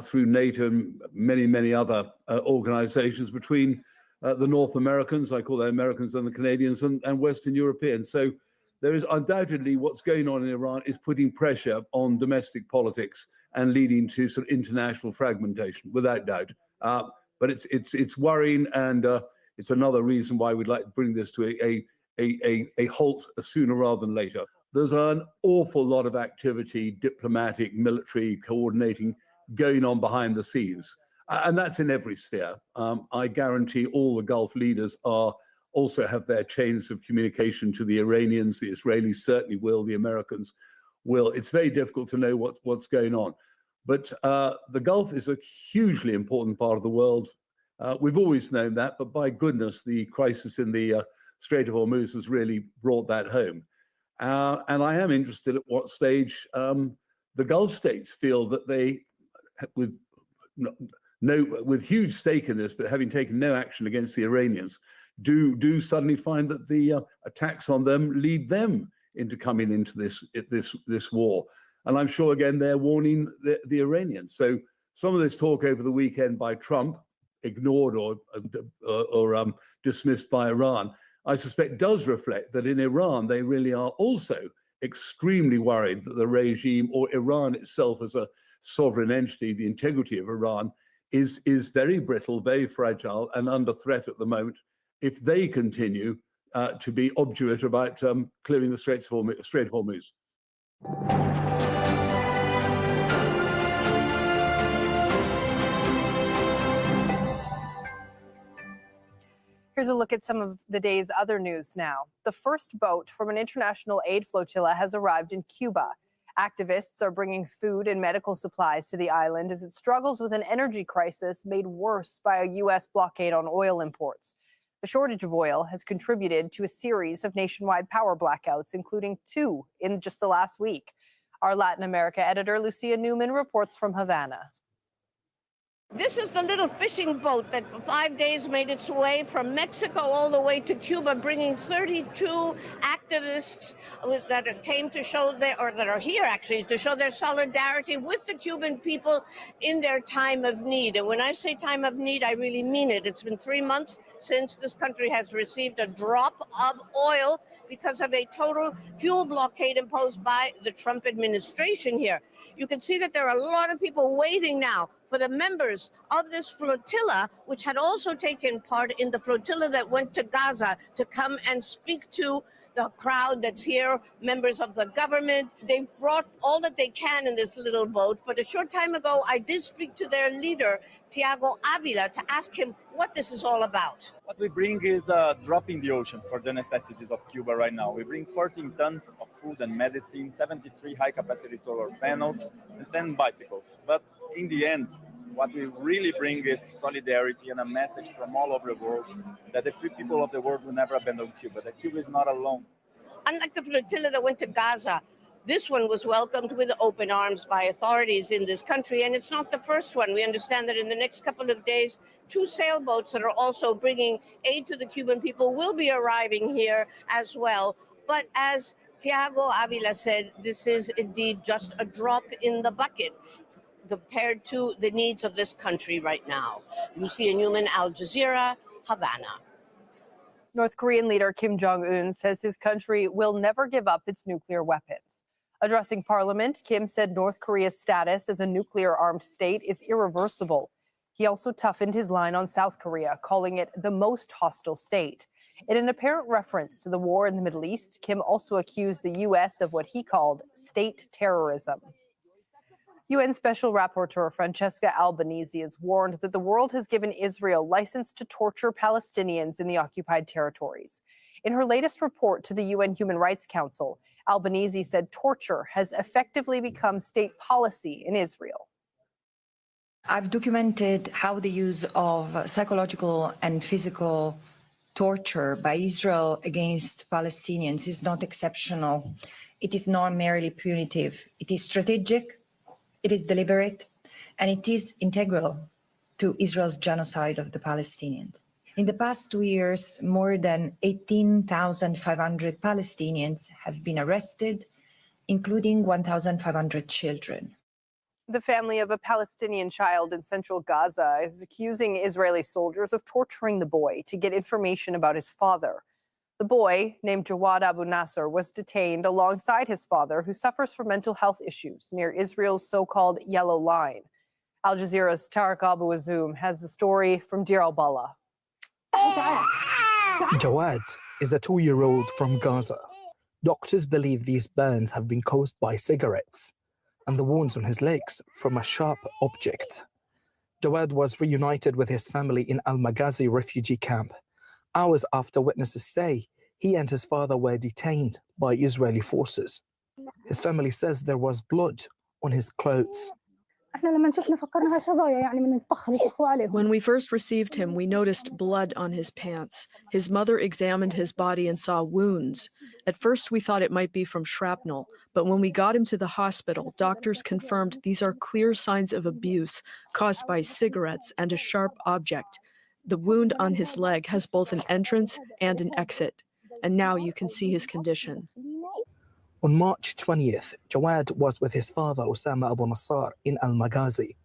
through NATO and many, many other organizations between the North Americans, I call them Americans, and the Canadians, and Western Europeans. So there is undoubtedly what's going on in Iran is putting pressure on domestic politics, and leading to sort of international fragmentation, without doubt. But it's worrying, and it's another reason why we'd like to bring this to a halt sooner rather than later. There's an awful lot of activity, diplomatic, military, coordinating going on behind the scenes. And that's in every sphere. I guarantee all the Gulf leaders also have their chains of communication to the Iranians. The Israelis certainly will. The Americans will. It's very difficult to know what's going on. But the Gulf is a hugely important part of the world. We've always known that, but by goodness, the crisis in the Strait of Hormuz has really brought that home. And I am interested at what stage the Gulf states feel that they, with huge stake in this, but having taken no action against the Iranians, do suddenly find that the attacks on them lead them into coming into this war. And I'm sure, again, they're warning the Iranians. So some of this talk over the weekend by Trump, ignored or dismissed by Iran, I suspect does reflect that in Iran, they really are also extremely worried that the regime, or Iran itself as a sovereign entity, the integrity of Iran, is very brittle, very fragile, and under threat at the moment if they continue to be obdurate about clearing the Strait of Hormuz. Here's a look at some of the day's other news now. The first boat from an international aid flotilla has arrived in Cuba. Activists are bringing food and medical supplies to the island as it struggles with an energy crisis made worse by a U.S. blockade on oil imports. The shortage of oil has contributed to a series of nationwide power blackouts, including 2 in just the last week. Our Latin America editor, Lucia Newman, reports from Havana. This is the little fishing boat that for 5 days made its way from Mexico all the way to Cuba, bringing 32 activists that came to show that are here actually to show their solidarity with the Cuban people in their time of need. And when I say time of need, I really mean it. It's been 3 months since this country has received a drop of oil because of a total fuel blockade imposed by the Trump administration here. You can see that there are a lot of people waiting now for the members of this flotilla, which had also taken part in the flotilla that went to Gaza, to come and speak to the crowd that's here, members of the government. They've brought all that they can in this little boat. But a short time ago, I did speak to their leader, Tiago Avila, to ask him what this is all about. What we bring is a drop in the ocean for the necessities of Cuba right now. We bring 14 tons of food and medicine, 73 high-capacity solar panels, and 10 bicycles. But in the end, what we really bring is solidarity and a message from all over the world that the free people of the world will never abandon Cuba, that Cuba is not alone. Unlike the flotilla that went to Gaza, this one was welcomed with open arms by authorities in this country, and it's not the first one. We understand that in the next couple of days, 2 sailboats that are also bringing aid to the Cuban people will be arriving here as well. But as Tiago Avila said, this is indeed just a drop in the bucket compared to the needs of this country right now. Lucia Newman, Al Jazeera, Havana. North Korean leader Kim Jong-un says his country will never give up its nuclear weapons. Addressing parliament, Kim said North Korea's status as a nuclear-armed state is irreversible. He also toughened his line on South Korea, calling it the most hostile state. In an apparent reference to the war in the Middle East, Kim also accused the U.S. of what he called state terrorism. UN Special Rapporteur Francesca Albanese has warned that the world has given Israel license to torture Palestinians in the occupied territories. In her latest report to the UN Human Rights Council, Albanese said torture has effectively become state policy in Israel. I've documented how the use of psychological and physical torture by Israel against Palestinians is not exceptional. It is not merely punitive. It is strategic, it is deliberate, and it is integral to Israel's genocide of the Palestinians. In the past 2 years, more than 18,500 Palestinians have been arrested, including 1,500 children. The family of a Palestinian child in central Gaza is accusing Israeli soldiers of torturing the boy to get information about his father. The boy, named Jawad Abu Nasser, was detained alongside his father, who suffers from mental health issues near Israel's so-called Yellow Line. Al Jazeera's Tariq Abu Azoum has the story from Deir al-Balah. Jawad is a 2-year-old from Gaza. Doctors believe these burns have been caused by cigarettes and the wounds on his legs from a sharp object. Jawad was reunited with his family in Al-Maghazi refugee camp. Hours after witnesses say he and his father were detained by Israeli forces. His family says there was blood on his clothes. When we first received him, we noticed blood on his pants. His mother examined his body and saw wounds. At first, we thought it might be from shrapnel, but when we got him to the hospital, doctors confirmed these are clear signs of abuse caused by cigarettes and a sharp object. The wound on his leg has both an entrance and an exit, and now you can see his condition. On March 20th, Jawad was with his father, Osama Abu Nassar, in Al-Maghazi.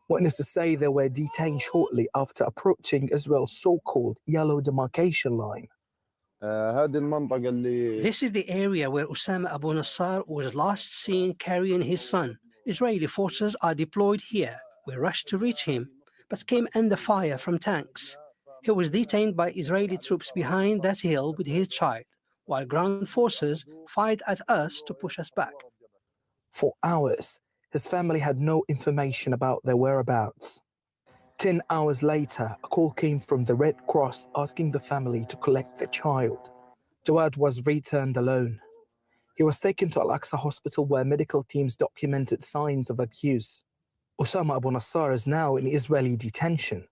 Witnesses say they were detained shortly after approaching Israel's so-called yellow demarcation line. This is the area where Osama Abu Nassar was last seen carrying his son. Israeli forces are deployed here. We rushed to reach him, but came under fire from tanks. He was detained by Israeli troops behind that hill with his child, while ground forces fired at us to push us back. For hours, his family had no information about their whereabouts. 10 hours later, a call came from the Red Cross asking the family to collect their child. Jawad was returned alone. He was taken to Al-Aqsa Hospital where medical teams documented signs of abuse. Osama Abu Nassar is now in Israeli detention.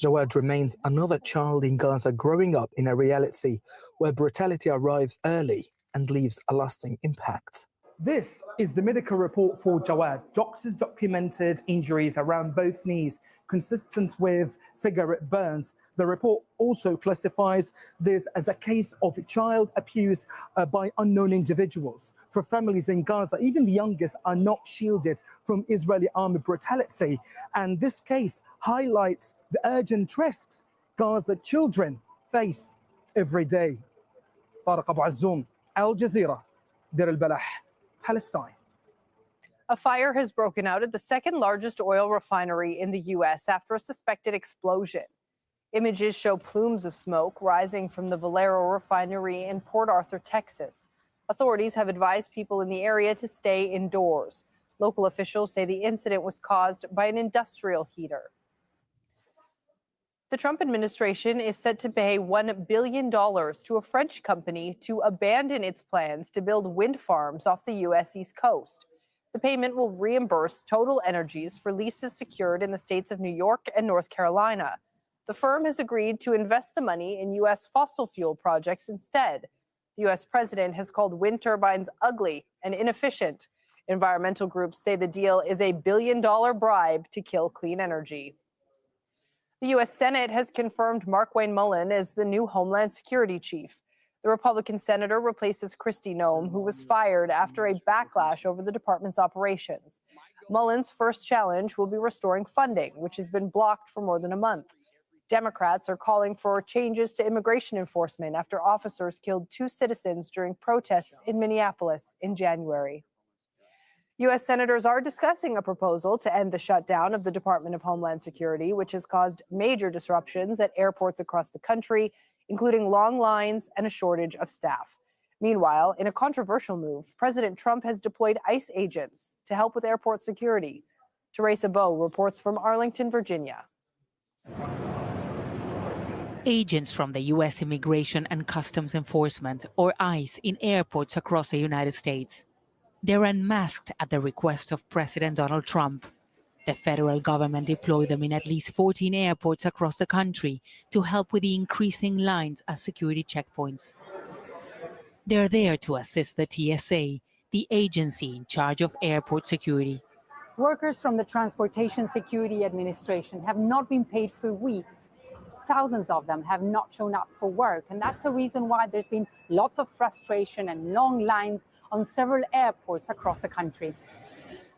Jawad remains another child in Gaza growing up in a reality where brutality arrives early and leaves a lasting impact. This is the medical report for Jawad. Doctors documented injuries around both knees, consistent with cigarette burns. The report also classifies this as a case of child abuse by unknown individuals. For families in Gaza, even the youngest are not shielded from Israeli army brutality. And this case highlights the urgent risks Gaza children face every day. Tariq Abu Azoum, Al Jazeera, Deir al-Balah, Palestine. A fire has broken out at the second largest oil refinery in the U.S. after a suspected explosion. Images show plumes of smoke rising from the Valero refinery in Port Arthur, Texas. Authorities have advised people in the area to stay indoors. Local officials say the incident was caused by an industrial heater. The Trump administration is set to pay $1 billion to a French company to abandon its plans to build wind farms off the U.S. East Coast. The payment will reimburse Total Energies for leases secured in the states of New York and North Carolina. The firm has agreed to invest the money in U.S. fossil fuel projects instead. The U.S. president has called wind turbines ugly and inefficient. Environmental groups say the deal is a $1 billion bribe to kill clean energy. The U.S. Senate has confirmed Markwayne Mullin as the new Homeland Security chief. The Republican senator replaces Kristi Noem, who was fired after a backlash over the department's operations. Mullin's first challenge will be restoring funding, which has been blocked for more than a month. Democrats are calling for changes to immigration enforcement after officers killed 2 citizens during protests in Minneapolis in January. U.S. senators are discussing a proposal to end the shutdown of the Department of Homeland Security, which has caused major disruptions at airports across the country, including long lines and a shortage of staff. Meanwhile, in a controversial move, President Trump has deployed ICE agents to help with airport security. Teresa Bowe reports from Arlington, Virginia. Agents from the U.S. Immigration and Customs Enforcement, or ICE, in airports across the United States. They're unmasked at the request of President Donald Trump. The federal government deployed them in at least 14 airports across the country to help with the increasing lines at security checkpoints. They're there to assist the TSA, the agency in charge of airport security. Workers from the Transportation Security Administration have not been paid for weeks. Thousands of them have not shown up for work, and that's the reason why there's been lots of frustration and long lines on several airports across the country.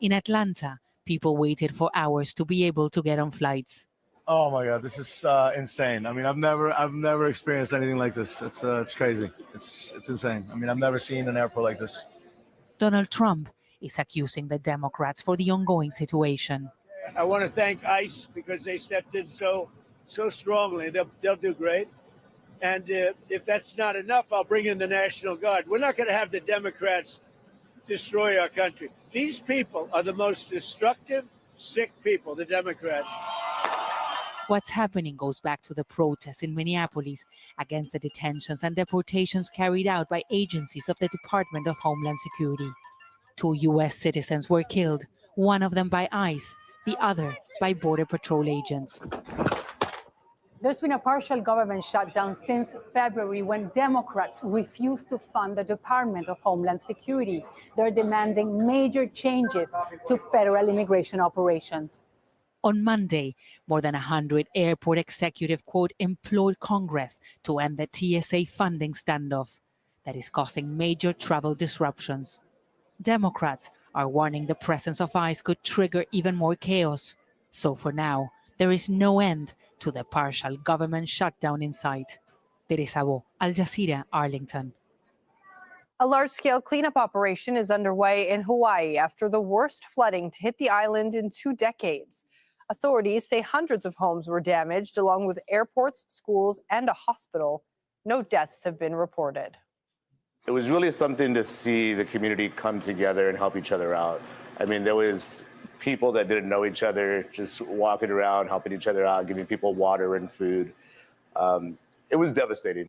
In Atlanta, people waited for hours to be able to get on flights. Oh my God, this is insane. I mean, I've never experienced anything like this. It's crazy. It's insane. I mean, I've never seen an airport like this. Donald Trump is accusing the Democrats for the ongoing situation. I want to thank ICE because they stepped in so strongly. They'll do great. And if that's not enough, I'll bring in the National Guard. We're not going to have the Democrats destroy our country. These people are the most destructive, sick people, the Democrats. What's happening goes back to the protests in Minneapolis against the detentions and deportations carried out by agencies of the Department of Homeland Security. 2 U.S. citizens were killed, one of them by ICE, the other by Border Patrol agents. There's been a partial government shutdown since February when Democrats refused to fund the Department of Homeland Security. They're demanding major changes to federal immigration operations. On Monday, more than 100 airport executives, quote, implored Congress to end the TSA funding standoff that is causing major travel disruptions. Democrats are warning the presence of ICE could trigger even more chaos. So for now, there is no end to the partial government shutdown in sight. Teresa Bo, Al Jazeera, Arlington. A large-scale cleanup operation is underway in Hawaii after the worst flooding to hit the island in 2 decades. Authorities say hundreds of homes were damaged, along with airports, schools, and a hospital. No deaths have been reported. It was really something to see the community come together and help each other out. I mean, there was people that didn't know each other, just walking around, helping each other out, giving people water and food. It was devastating.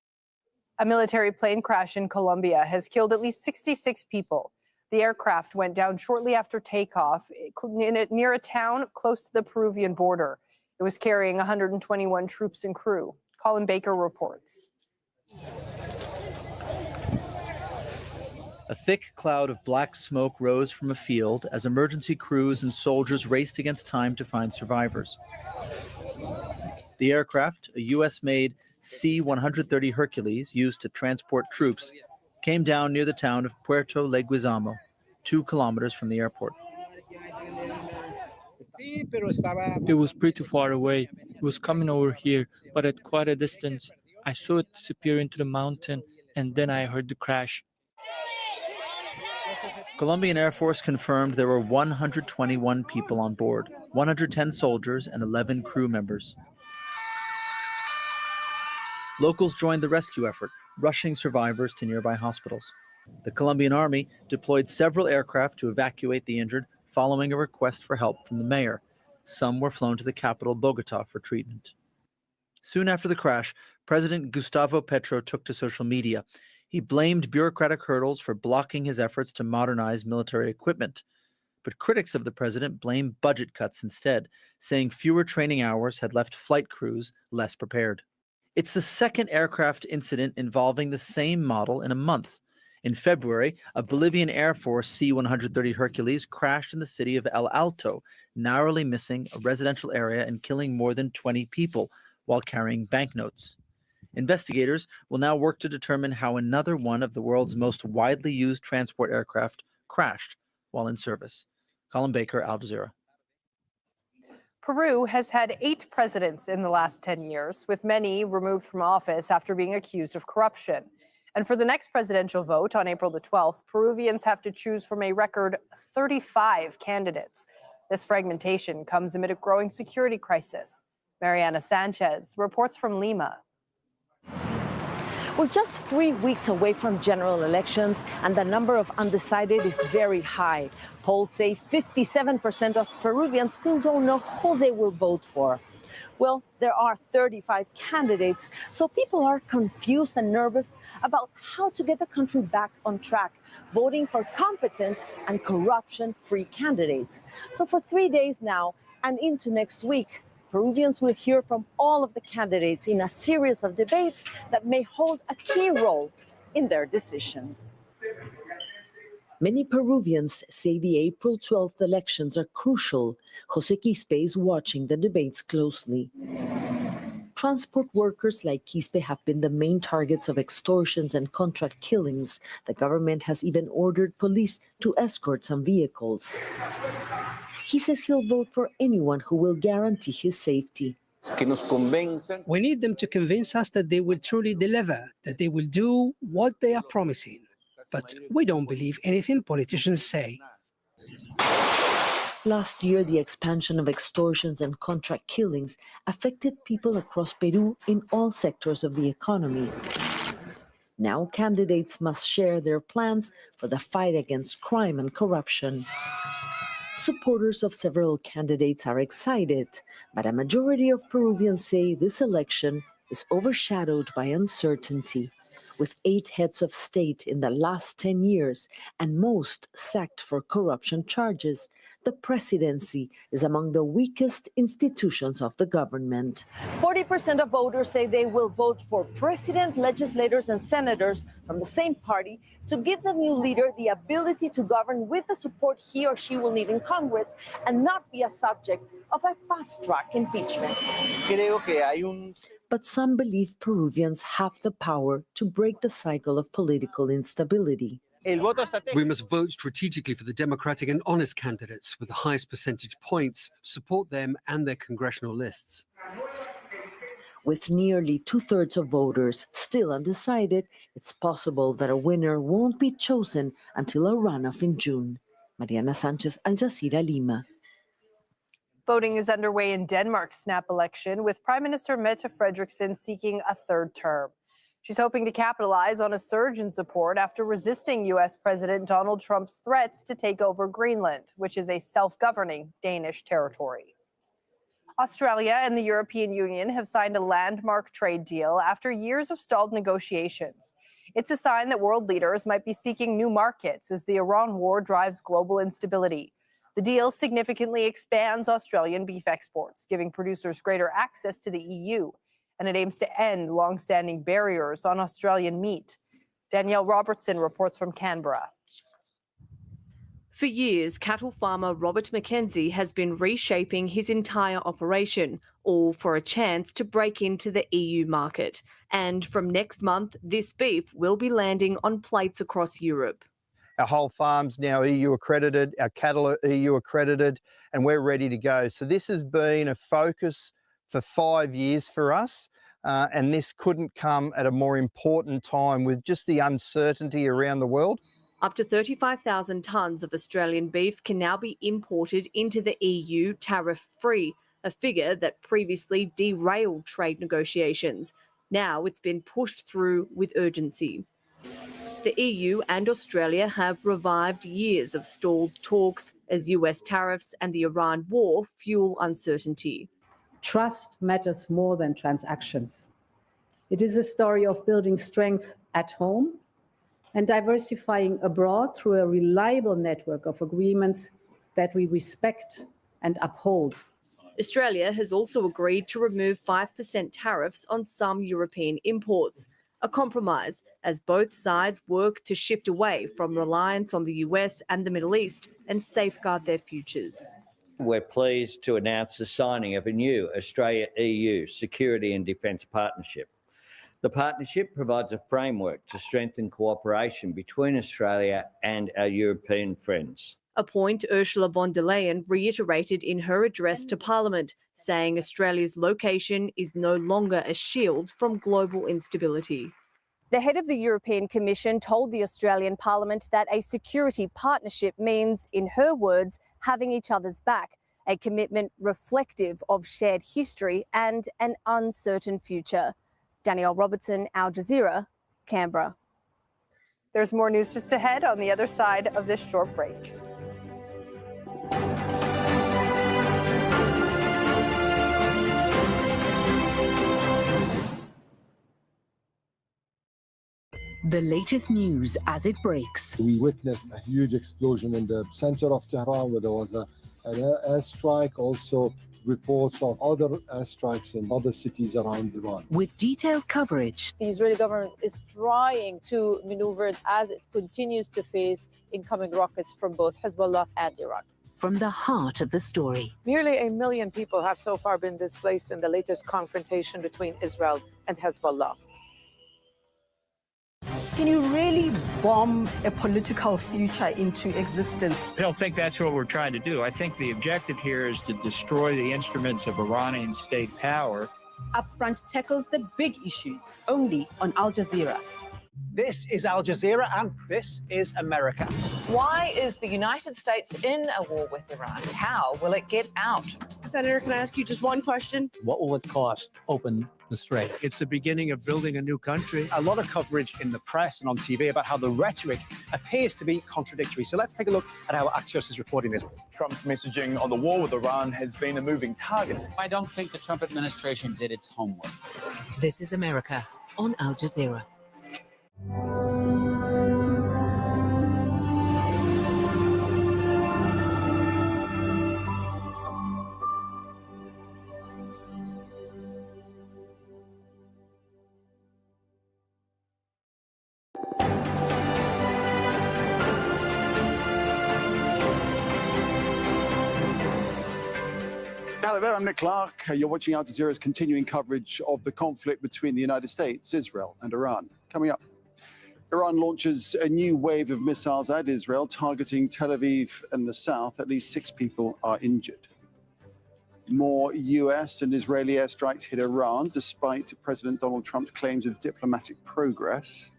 A military plane crash in Colombia has killed at least 66 people. The aircraft went down shortly after takeoff near a town close to the Peruvian border. It was carrying 121 troops and crew. Colin Baker reports. A thick cloud of black smoke rose from a field as emergency crews and soldiers raced against time to find survivors. The aircraft, a U.S.-made C-130 Hercules used to transport troops, came down near the town of Puerto Leguizamo, 2 kilometers from the airport. It was pretty far away. It was coming over here, but at quite a distance. I saw it disappear into the mountain, and then I heard the crash. Colombian Air Force confirmed there were 121 people on board, 110 soldiers and 11 crew members. Locals joined the rescue effort, rushing survivors to nearby hospitals. The Colombian Army deployed several aircraft to evacuate the injured following a request for help from the mayor. Some were flown to the capital, Bogota, for treatment. Soon after the crash, President Gustavo Petro took to social media. He blamed bureaucratic hurdles for blocking his efforts to modernize military equipment. But critics of the president blame budget cuts instead, saying fewer training hours had left flight crews less prepared. It's the second aircraft incident involving the same model in a month. In February, a Bolivian Air Force C-130 Hercules crashed in the city of El Alto, narrowly missing a residential area and killing more than 20 people while carrying banknotes. Investigators will now work to determine how another one of the world's most widely used transport aircraft crashed while in service. Colin Baker, Al Jazeera. Peru has had 8 presidents in the last 10 years, with many removed from office after being accused of corruption. And for the next presidential vote on April the 12th, Peruvians have to choose from a record 35 candidates. This fragmentation comes amid a growing security crisis. Mariana Sanchez reports from Lima. We're just 3 weeks away from general elections, and the number of undecided is very high. Polls say 57% of Peruvians still don't know who they will vote for. Well, there are 35 candidates, so people are confused and nervous about how to get the country back on track, voting for competent and corruption-free candidates. So for 3 days now and into next week, Peruvians will hear from all of the candidates in a series of debates that may hold a key role in their decision. Many Peruvians say the April 12th elections are crucial. Jose Quispe is watching the debates closely. Transport workers like Quispe have been the main targets of extortions and contract killings. The government has even ordered police to escort some vehicles. He says he'll vote for anyone who will guarantee his safety. We need them to convince us that they will truly deliver, that they will do what they are promising. But we don't believe anything politicians say. Last year, the expansion of extortions and contract killings affected people across Peru in all sectors of the economy. Now candidates must share their plans for the fight against crime and corruption. Supporters of several candidates are excited, but a majority of Peruvians say this election is overshadowed by uncertainty. With 8 heads of state in the last 10 years and most sacked for corruption charges, the presidency is among the weakest institutions of the government. 40% of voters say they will vote for president, legislators, and senators from the same party to give the new leader the ability to govern with the support he or she will need in Congress and not be a subject of a fast-track impeachment. But some believe Peruvians have the power to break the cycle of political instability. We must vote strategically for the democratic and honest candidates with the highest percentage points, support them and their congressional lists. With nearly 2/3 of voters still undecided, it's possible that a winner won't be chosen until a runoff in June. Mariana Sanchez, Al Jazeera, Lima. Voting is underway in Denmark's snap election, with Prime Minister Mette Frederiksen seeking a 3rd term. She's hoping to capitalize on a surge in support after resisting U.S. President Donald Trump's threats to take over Greenland, which is a self-governing Danish territory. Australia and the European Union have signed a landmark trade deal after years of stalled negotiations. It's a sign that world leaders might be seeking new markets as the Iran war drives global instability. The deal significantly expands Australian beef exports, giving producers greater access to the EU, and it aims to end long-standing barriers on Australian meat. Danielle Robertson reports from Canberra. For years, cattle farmer Robert McKenzie has been reshaping his entire operation, all for a chance to break into the EU market. And from next month, this beef will be landing on plates across Europe. Our whole farm's now EU accredited, our cattle are EU accredited, and we're ready to go. So this has been a focus for 5 years for us, and this couldn't come at a more important time with just the uncertainty around the world. Up to 35,000 tonnes of Australian beef can now be imported into the EU tariff-free, a figure that previously derailed trade negotiations. Now it's been pushed through with urgency. The EU and Australia have revived years of stalled talks as US tariffs and the Iran war fuel uncertainty. Trust matters more than transactions. It is a story of building strength at home and diversifying abroad through a reliable network of agreements that we respect and uphold. Australia has also agreed to remove 5% tariffs on some European imports, a compromise as both sides work to shift away from reliance on the US and the Middle East and safeguard their futures. We're pleased to announce the signing of a new Australia-EU security and defence partnership. The partnership provides a framework to strengthen cooperation between Australia and our European friends. A point Ursula von der Leyen reiterated in her address to Parliament, saying Australia's location is no longer a shield from global instability. The head of the European Commission told the Australian Parliament that a security partnership means, in her words, having each other's back, a commitment reflective of shared history and an uncertain future. Danielle Robertson, Al Jazeera, Canberra. There's more news just ahead on the other side of this short break. The latest news as it breaks. We witnessed a huge explosion in the center of Tehran where there was an airstrike, also reports of other airstrikes in other cities around Iran. With detailed coverage. The Israeli government is trying to maneuver as it continues to face incoming rockets from both Hezbollah and Iran. From the heart of the story. Nearly 1 million people have so far been displaced in the latest confrontation between Israel and Hezbollah. Can you really bomb a political future into existence? I don't think that's what we're trying to do. I think the objective here is to destroy the instruments of Iranian state power. Upfront tackles the big issues, only on Al Jazeera. This is Al Jazeera, and this is America. Why is the United States in a war with Iran? How will it get out? Senator, can I ask you just one question? What will it cost to open the strait? It's the beginning of building a new country. A lot of coverage in the press and on TV about how the rhetoric appears to be contradictory. So let's take a look at how Axios is reporting this. Trump's messaging on the war with Iran has been a moving target. I don't think the Trump administration did its homework. This is America on Al Jazeera. Hello there, I'm Nick Clark. You're watching Al Jazeera's continuing coverage of the conflict between the United States, Israel and Iran. Coming up, Iran launches a new wave of missiles at Israel, targeting Tel Aviv and the south. At least 6 people are injured. More US and Israeli airstrikes hit Iran, despite President Donald Trump's claims of diplomatic progress.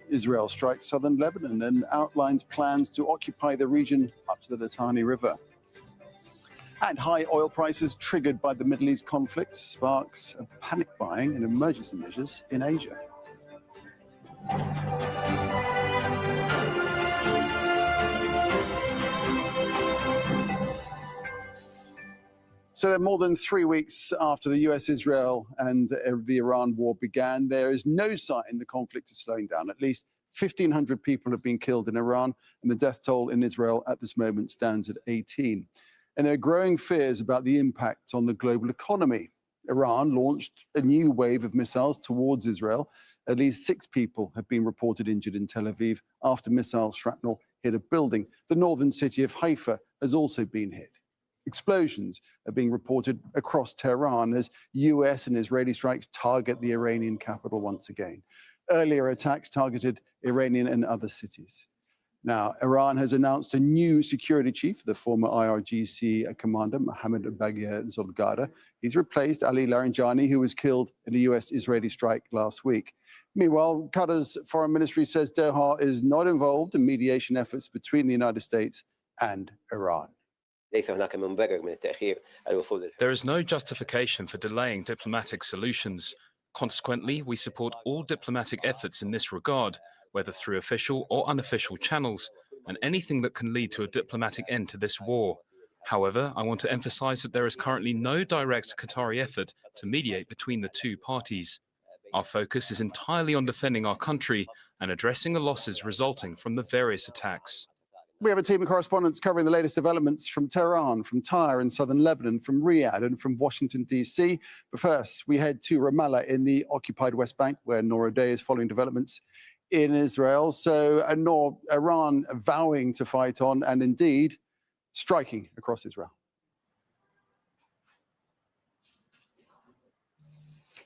Israel strikes southern Lebanon and outlines plans to occupy the region up to the Litani River. And high oil prices triggered by the Middle East conflict sparks a panic buying and emergency measures in Asia. So more than 3 weeks after the US, Israel and the Iran war began, there is no sign the conflict is slowing down. At least 1,500 people have been killed in Iran, and the death toll in Israel at this moment stands at 18. And there are growing fears about the impact on the global economy. Iran launched a new wave of missiles towards Israel. At least 6 people have been reported injured in Tel Aviv after missile shrapnel hit a building. The northern city of Haifa has also been hit. Explosions are being reported across Tehran as US and Israeli strikes target the Iranian capital once again. Earlier attacks targeted Iranian and other cities. Now, Iran has announced a new security chief, the former IRGC commander, Mohammad Bagheri Zolgada. He's replaced Ali Larijani, who was killed in a US-Israeli strike last week. Meanwhile, Qatar's foreign ministry says Doha is not involved in mediation efforts between the United States and Iran. There is no justification for delaying diplomatic solutions. Consequently, we support all diplomatic efforts in this regard, whether through official or unofficial channels, and anything that can lead to a diplomatic end to this war. However, I want to emphasize that there is currently no direct Qatari effort to mediate between the two parties. Our focus is entirely on defending our country and addressing the losses resulting from the various attacks. We have a team of correspondents covering the latest developments from Tehran, from Tyre in southern Lebanon, from Riyadh and from Washington, D.C. But first, we head to Ramallah in the occupied West Bank, where Noor Day is following developments in Israel. So, Noor, Iran vowing to fight on and indeed striking across Israel.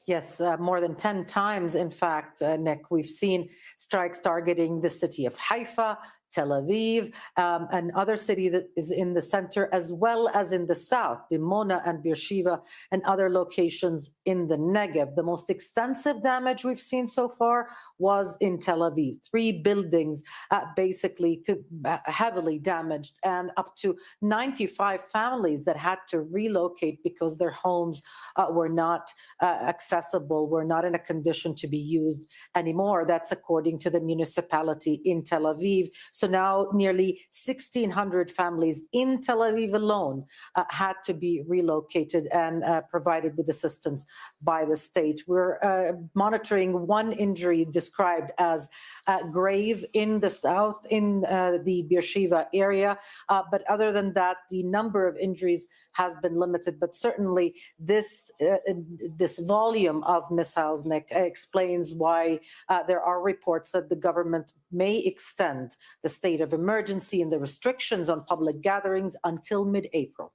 Yes, more than 10 times, in fact, Nick, we've seen strikes targeting the city of Haifa, Tel Aviv, and other city that is in the center, as well as in the south, Dimona and Beersheba, and other locations in the Negev. The most extensive damage we've seen so far was in Tel Aviv. 3 buildings basically heavily damaged, and up to 95 families that had to relocate because their homes were not accessible, were not in a condition to be used anymore. That's according to the municipality in Tel Aviv. So now nearly 1,600 families in Tel Aviv alone had to be relocated and provided with assistance by the state. We're monitoring one injury described as grave in the south, in the Beersheba area. But other than that, the number of injuries has been limited. But certainly this volume of missiles, Nick, explains why there are reports that the government may extend the state of emergency and the restrictions on public gatherings until mid-April.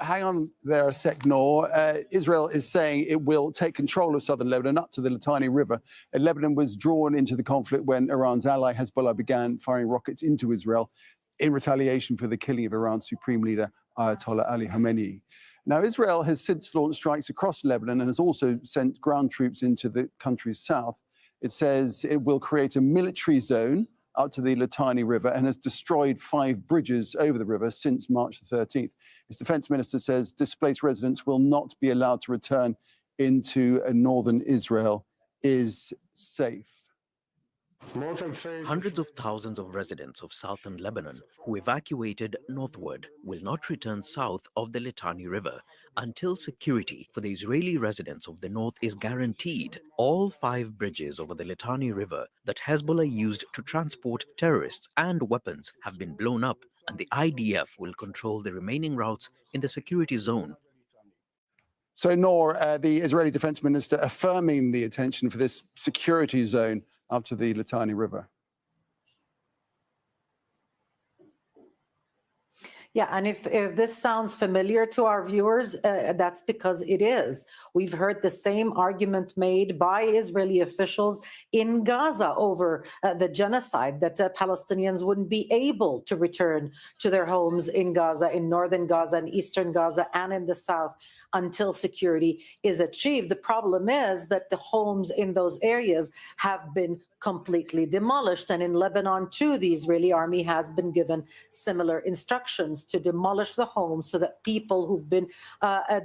hang on there a sec, Noor. Israel is saying it will take control of southern Lebanon up to the Litani River. Lebanon was drawn into the conflict when Iran's ally Hezbollah began firing rockets into Israel in retaliation for the killing of Iran's supreme leader Ayatollah Ali Khamenei. Now, Israel has since launched strikes across Lebanon and has also sent ground troops into the country's south. It says it will create a military zone up to the Litani River and has destroyed 5 bridges over the river since March the 13th. Its defense minister says displaced residents will not be allowed to return into northern Israel is safe. Hundreds of thousands of residents of southern Lebanon who evacuated northward will not return south of the Litani River until security for the Israeli residents of the north is guaranteed. All 5 bridges over the Litani River that Hezbollah used to transport terrorists and weapons have been blown up, and the IDF will control the remaining routes in the security zone. So, Noor, the Israeli defense minister affirming the intention for this security zone up to the Litani River. Yeah, and if this sounds familiar to our viewers, that's because it is. We've heard the same argument made by Israeli officials in Gaza over the genocide, that Palestinians wouldn't be able to return to their homes in Gaza, in northern Gaza and eastern Gaza and in the south until security is achieved. The problem is that the homes in those areas have been completely demolished. And in Lebanon, too, the Israeli army has been given similar instructions to demolish the homes so that people who've been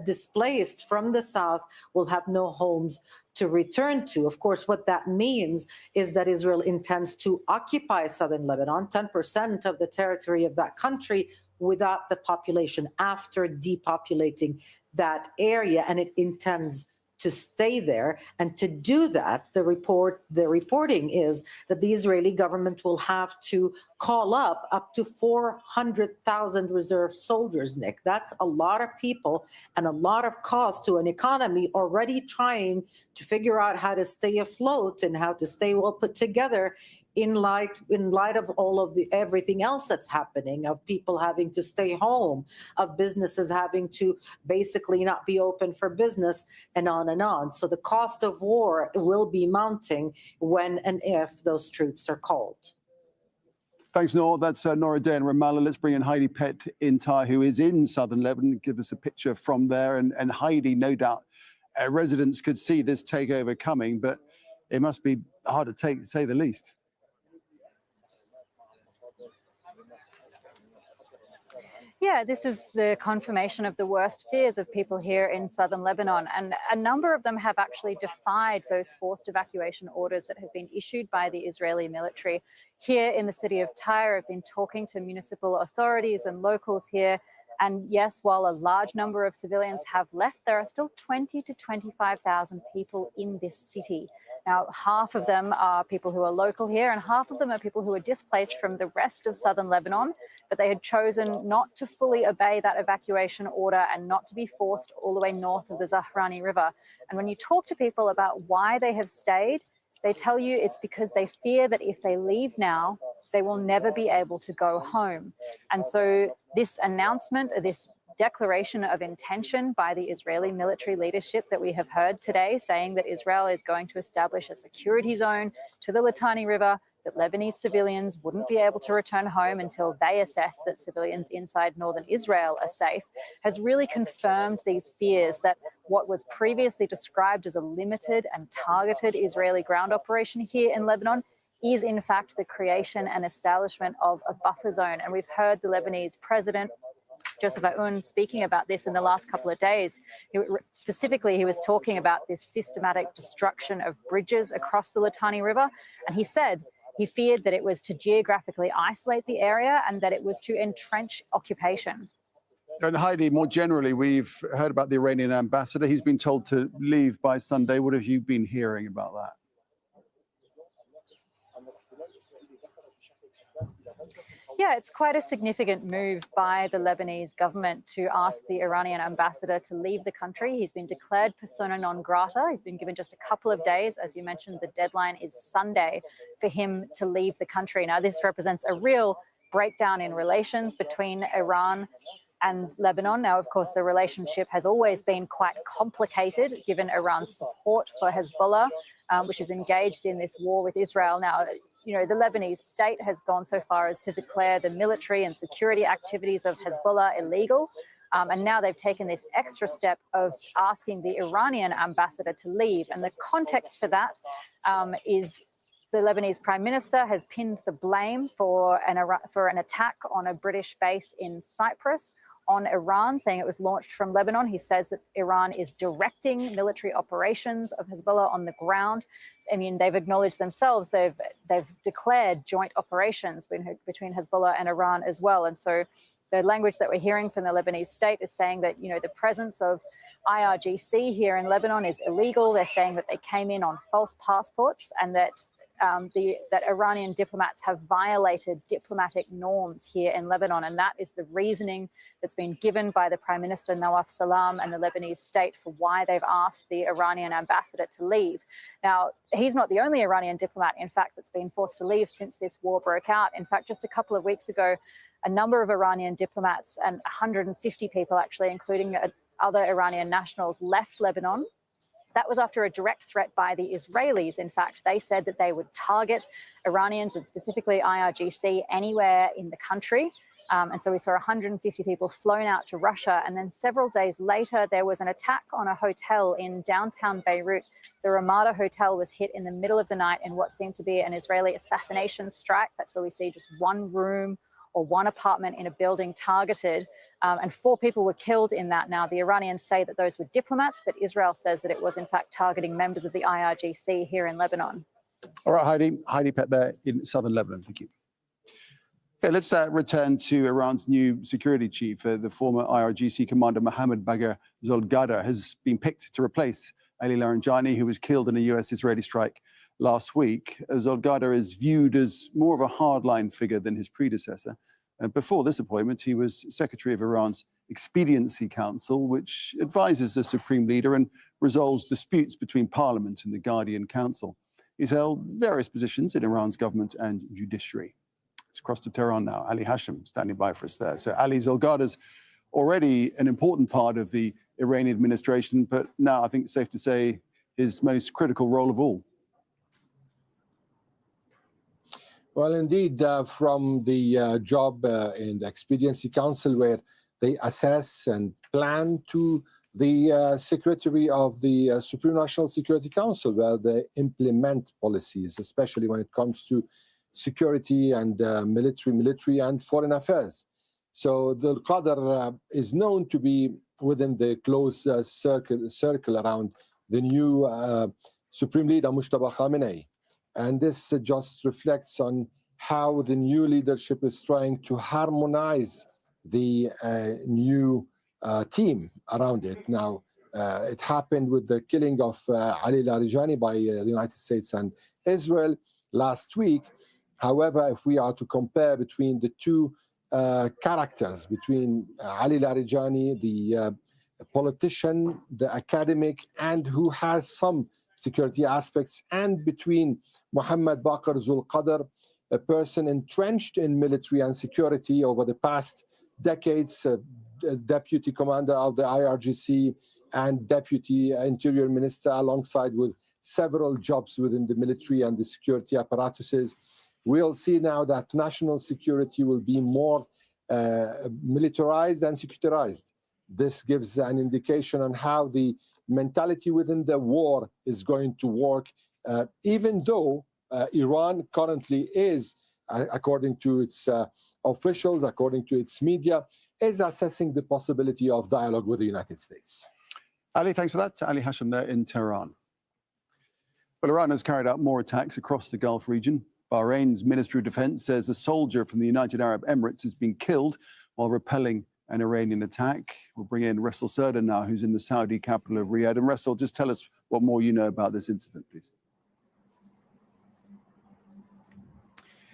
displaced from the south will have no homes to return to. Of course, what that means is that Israel intends to occupy southern Lebanon, 10% of the territory of that country, without the population after depopulating that area, and it intends to stay there. And to do that, the reporting is that the Israeli government will have to call up to 400,000 reserve soldiers, Nick. That's a lot of people and a lot of cost to an economy already trying to figure out how to stay afloat and how to stay well put together in light of all of everything else that's happening, of people having to stay home, of businesses having to basically not be open for business, and on and on. So the cost of war will be mounting when and if those troops are called. Thanks, Noor. That's Noor Day in Ramallah. Let's bring in Heidi Pett Intar, who is in southern Lebanon, give us a picture from there. And Heidi, no doubt, residents could see this takeover coming, but it must be hard to take, to say the least. Yeah, this is the confirmation of the worst fears of people here in southern Lebanon. And a number of them have actually defied those forced evacuation orders that have been issued by the Israeli military. Here in the city of Tyre, I've been talking to municipal authorities and locals here. And yes, while a large number of civilians have left, there are still 20 to 25,000 people in this city. Now, half of them are people who are local here, and half of them are people who are displaced from the rest of southern Lebanon, but they had chosen not to fully obey that evacuation order and not to be forced all the way north of the Zahrani River. And when you talk to people about why they have stayed, they tell you it's because they fear that if they leave now, they will never be able to go home. And so this announcement, this declaration of intention by the Israeli military leadership that we have heard today, saying that Israel is going to establish a security zone to the Litani River, that Lebanese civilians wouldn't be able to return home until they assess that civilians inside northern Israel are safe, has really confirmed these fears that what was previously described as a limited and targeted Israeli ground operation here in Lebanon is in fact the creation and establishment of a buffer zone. And we've heard the Lebanese president, Joseph Aoun, speaking about this in the last couple of days. Specifically, he was talking about this systematic destruction of bridges across the Litani River. And he said he feared that it was to geographically isolate the area and that it was to entrench occupation. And Heidi, more generally, we've heard about the Iranian ambassador. He's been told to leave by Sunday. What have you been hearing about that? Yeah, it's quite a significant move by the Lebanese government to ask the Iranian ambassador to leave the country. He's been declared persona non grata. He's been given just a couple of days. As you mentioned, the deadline is Sunday for him to leave the country. Now, this represents a real breakdown in relations between Iran and Lebanon. Now, of course, the relationship has always been quite complicated given Iran's support for Hezbollah, which is engaged in this war with Israel. Now, you know, the Lebanese state has gone so far as to declare the military and security activities of Hezbollah illegal. And now they've taken this extra step of asking the Iranian ambassador to leave. And the context for that is the Lebanese Prime Minister has pinned the blame for an attack on a British base in Cyprus on Iran, saying it was launched from Lebanon. He says that Iran is directing military operations of Hezbollah on the ground. I mean, they've acknowledged themselves, they've declared joint operations between Hezbollah and Iran as well. And so the language that we're hearing from the Lebanese state is saying that, you know, the presence of IRGC here in Lebanon is illegal. They're saying that they came in on false passports and that that Iranian diplomats have violated diplomatic norms here in Lebanon. And that is the reasoning that's been given by the Prime Minister Nawaf Salam and the Lebanese state for why they've asked the Iranian ambassador to leave. Now, he's not the only Iranian diplomat, in fact, that's been forced to leave since this war broke out. In fact, just a couple of weeks ago, a number of Iranian diplomats and 150 people, actually, including other Iranian nationals, left Lebanon. That was after a direct threat by the Israelis. In fact, they said that they would target Iranians and specifically IRGC anywhere in the country. And so we saw 150 people flown out to Russia. And then several days later, there was an attack on a hotel in downtown Beirut. The Ramada Hotel was hit in the middle of the night in what seemed to be an Israeli assassination strike. That's where we see just one room or one apartment in a building targeted. And 4 people were killed in that. Now, the Iranians say that those were diplomats, but Israel says that it was, in fact, targeting members of the IRGC here in Lebanon. All right, Heidi Pett there in southern Lebanon. Thank you. Okay, let's return to Iran's new security chief. The former IRGC commander Mohammad Bagher Zolgadar has been picked to replace Ali Larijani, who was killed in a US-Israeli strike last week. Zolgadar is viewed as more of a hardline figure than his predecessor. Before this appointment, he was secretary of Iran's Expediency Council, which advises the supreme leader and resolves disputes between parliament and the Guardian Council. He's held various positions in Iran's government and judiciary. Let's cross to Tehran now. Ali Hashem standing by for us there. So Ali Zolgadar's already an important part of the Iranian administration, but now I think it's safe to say his most critical role of all. Well, indeed, from the job in the Expediency Council, where they assess and plan, to the secretary of the Supreme National Security Council, where they implement policies, especially when it comes to security and military and foreign affairs. So the Qadr is known to be within the close circle around the new Supreme Leader, Mujtaba Khamenei. And this just reflects on how the new leadership is trying to harmonize the new team around it. Now, it happened with the killing of Ali Larijani by the United States and Israel last week. However, if we are to compare between the two characters, between Ali Larijani, the politician, the academic, and who has some security aspects, and between Mohammad Bagher Zolgadar, a person entrenched in military and security over the past decades, deputy commander of the IRGC and deputy interior minister, alongside with several jobs within the military and the security apparatuses. We'll see now that national security will be more militarized and secularized. This gives an indication on how the mentality within the war is going to work, even though Iran currently is, according to its officials, according to its media, is assessing the possibility of dialogue with the United States. Ali, thanks for that. Ali Hashem there in Tehran. Well, Iran has carried out more attacks across the Gulf region. Bahrain's Ministry of Defense says a soldier from the United Arab Emirates has been killed while repelling an Iranian attack. We'll bring in Ressel Serdan now, who's in the Saudi capital of Riyadh. And Ressel, just tell us what more you know about this incident, please.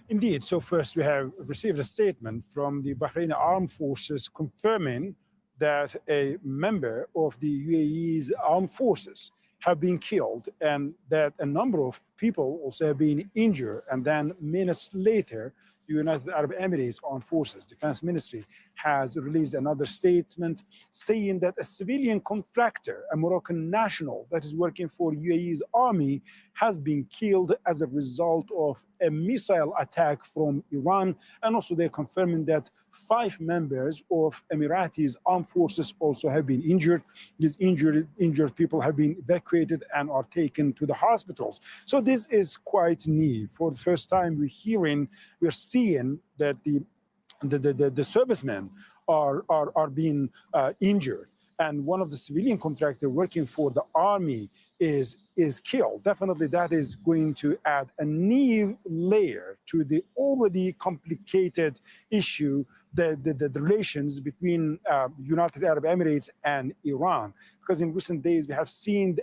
Indeed. So first, we have received a statement from the Bahraini Armed Forces confirming that a member of the UAE's armed forces have been killed and that a number of people also have been injured. And then minutes later, the United Arab Emirates Armed Forces Defense Ministry has released another statement saying that a civilian contractor, a Moroccan national that is working for UAE's army, has been killed as a result of a missile attack from Iran. And also they're confirming that 5 members of Emiratis armed forces also have been injured. These injured people have been evacuated and are taken to the hospitals. So this is quite new. For the first time we're seeing that the servicemen are being injured. And one of the civilian contractors working for the army is killed. Definitely that is going to add a new layer to the already complicated issue, the relations between United Arab Emirates and Iran. Because in recent days, we have seen the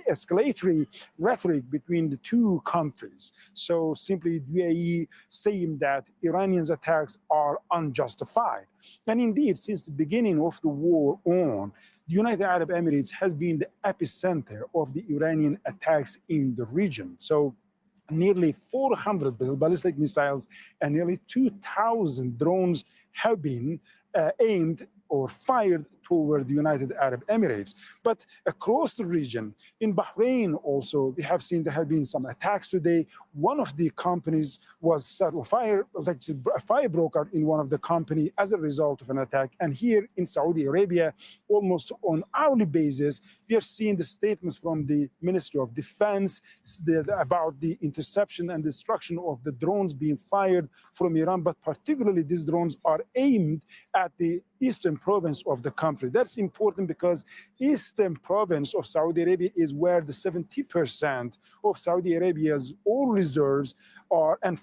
escalatory rhetoric between the two countries. So simply UAE saying that Iranians' attacks are unjustified. And indeed, since the beginning of the war on, the United Arab Emirates has been the epicenter of the Iranian attacks in the region. So nearly 400 ballistic missiles and nearly 2,000 drones have been aimed or fired toward the United Arab Emirates. But across the region, in Bahrain also, we have seen there have been some attacks today. One of the companies was set on fire, like a fire broke out in one of the company as a result of an attack. And here in Saudi Arabia, almost on hourly basis, we are seeing the statements from the Ministry of Defense about the interception and destruction of the drones being fired from Iran, but particularly these drones are aimed at the eastern province of the country. That's important because eastern province of Saudi Arabia is where the 70% of Saudi Arabia's oil reserves are and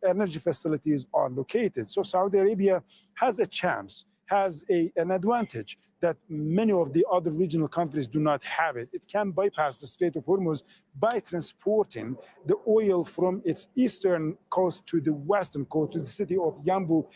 energy facilities are located. So Saudi Arabia has a chance, has an advantage that many of the other regional countries do not have it. It can bypass the Strait of Hormuz by transporting the oil from its eastern coast to the western coast, to the city of Yanbu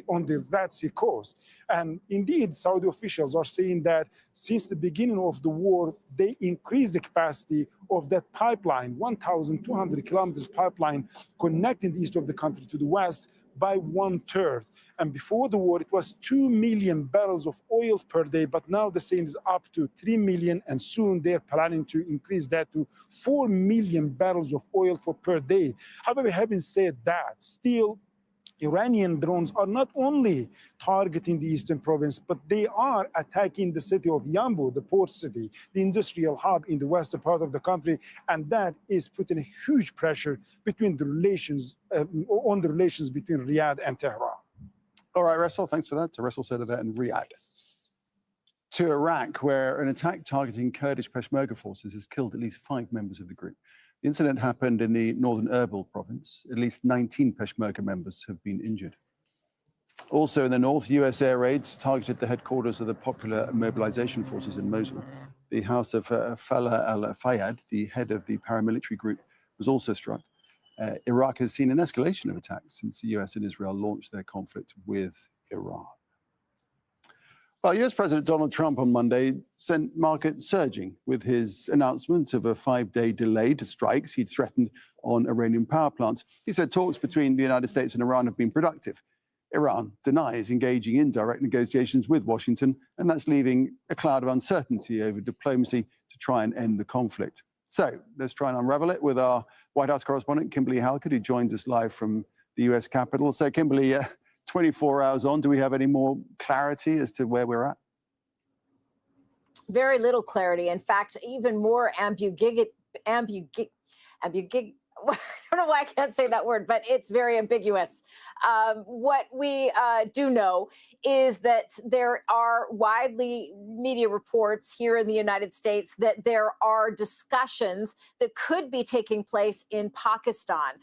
on the Red Sea coast. And indeed, Saudi officials are saying that since the beginning of the war, they increased the capacity of that pipeline, 1,200 kilometers pipeline connecting the east of the country to the west, by 1/3. And before the war, it was 2 million barrels of oil per day, but now the same is up to 3 million, and soon they're planning to increase that to 4 million barrels of oil per day. However, having said that, still, Iranian drones are not only targeting the eastern province, but they are attacking the city of Yanbu, the port city, the industrial hub in the western part of the country, and that is putting a huge pressure between the relations on the relations between Riyadh and Tehran. All right, Russell, thanks for that. To Russell Soder in Riyadh. To Iraq, where an attack targeting Kurdish Peshmerga forces has killed at least 5 members of the group. The incident happened in the northern Erbil province. At least 19 Peshmerga members have been injured. Also in the north, US air raids targeted the headquarters of the Popular Mobilization Forces in Mosul. The house of Falah al-Fayyad, the head of the paramilitary group, was also struck. Iraq has seen an escalation of attacks since the US and Israel launched their conflict with Iran. Well, US President Donald Trump on Monday sent markets surging with his announcement of a 5-day delay to strikes he'd threatened on Iranian power plants. He said talks between the United States and Iran have been productive. Iran denies engaging in direct negotiations with Washington, and that's leaving a cloud of uncertainty over diplomacy to try and end the conflict. So let's try and unravel it with our White House correspondent, Kimberly Halkett, who joins us live from the US Capitol. So, Kimberly, 24 hours on, do we have any more clarity as to where we're at? Very little clarity. In fact, even more ambiguity. I don't know why I can't say that word, but it's very ambiguous. What we do know is that there are widely media reports here in the United States that there are discussions that could be taking place in Pakistan.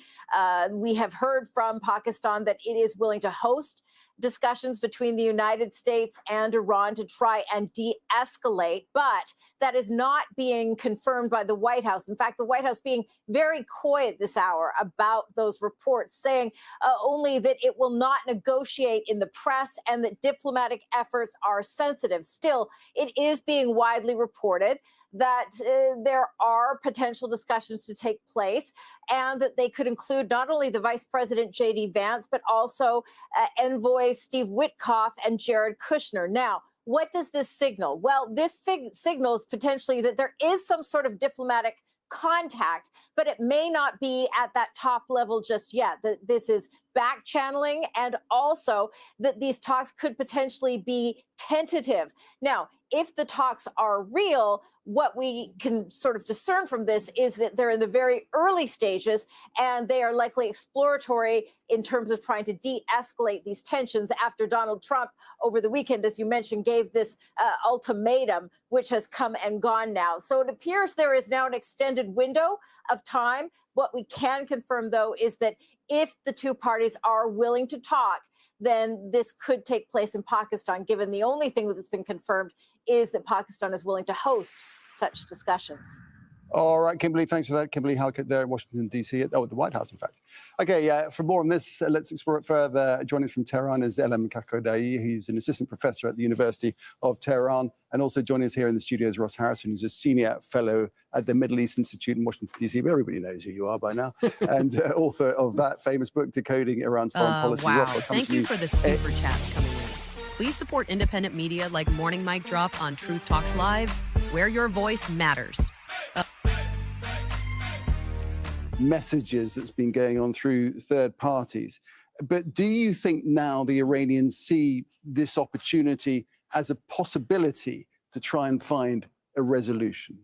We have heard from Pakistan that it is willing to host discussions between the United States and Iran to try and de-escalate, but that is not being confirmed by the White House. In fact, the White House being very coy at this hour about those reports, saying only that it will not negotiate in the press and that diplomatic efforts are sensitive. Still, it is being widely reported that there are potential discussions to take place, and that they could include not only the Vice President J.D. Vance, but also envoys Steve Witkoff and Jared Kushner. Now, what does this signal? Well, this signals potentially that there is some sort of diplomatic contact, but it may not be at that top level just yet. That this is back channeling, and also that these talks could potentially be tentative. Now, if the talks are real, what we can sort of discern from this is that they're in the very early stages, and they are likely exploratory in terms of trying to de-escalate these tensions after Donald Trump over the weekend, as you mentioned, gave this ultimatum, which has come and gone now. So it appears there is now an extended window of time. What we can confirm, though, is that if the two parties are willing to talk, then this could take place in Pakistan, given the only thing that's been confirmed is that Pakistan is willing to host such discussions. All right, Kimberly, thanks for that. Kimberly Halkett there in Washington, D.C., at the White House, in fact. Okay, for more on this, let's explore it further. Joining us from Tehran is Elam Kakodai, who's an assistant professor at the University of Tehran. And also joining us here in the studio is Ross Harrison, who's a senior fellow at the Middle East Institute in Washington, D.C., where everybody knows who you are by now, and author of that famous book, Decoding Iran's Foreign Policy. Wow, Ross, thank you for the super chats coming in. Please support independent media like Morning Mic Drop on Truth Talks Live, where your voice matters. Messages that's been going on through third parties. But do you think now the Iranians see this opportunity as a possibility to try and find a resolution?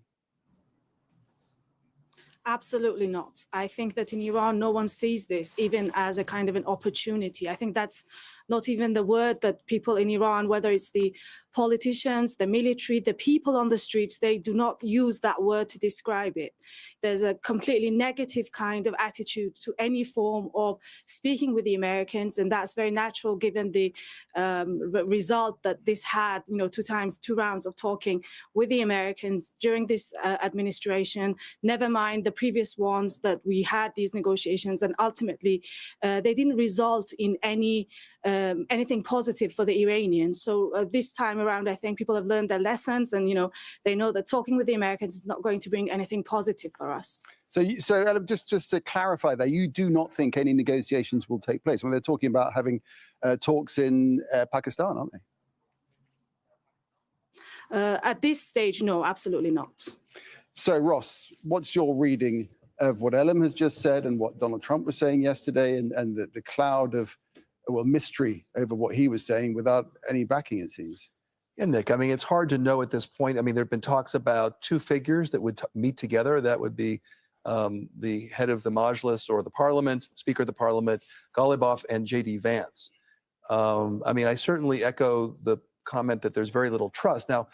Absolutely not. I think that in Iran, no one sees this even as a kind of an opportunity. I think that's not even the word that people in Iran, whether it's the politicians, the military, the people on the streets, they do not use that word to describe it. There's a completely negative kind of attitude to any form of speaking with the Americans, and that's very natural given the result that this had, 2 rounds of talking with the Americans during this administration, never mind the previous ones that we had these negotiations, and ultimately they didn't result in anything positive for the Iranians. So this time around, I think people have learned their lessons, and they know that talking with the Americans is not going to bring anything positive for us. So Ellen, just to clarify that, you do not think any negotiations will take place? Well, they're talking about having talks in Pakistan, aren't they? At this stage, no, absolutely not. So, Ross, what's your reading of what Elam has just said and what Donald Trump was saying yesterday, and the cloud of mystery over what he was saying without any backing, it seems? Yeah, Nick, I mean, it's hard to know at this point. I mean, there have been talks about two figures that would meet together. That would be the head of the Majlis or the parliament, Speaker of the Parliament, Ghalibaf, and J.D. Vance. I mean, I certainly echo the comment that there's very little trust. Now,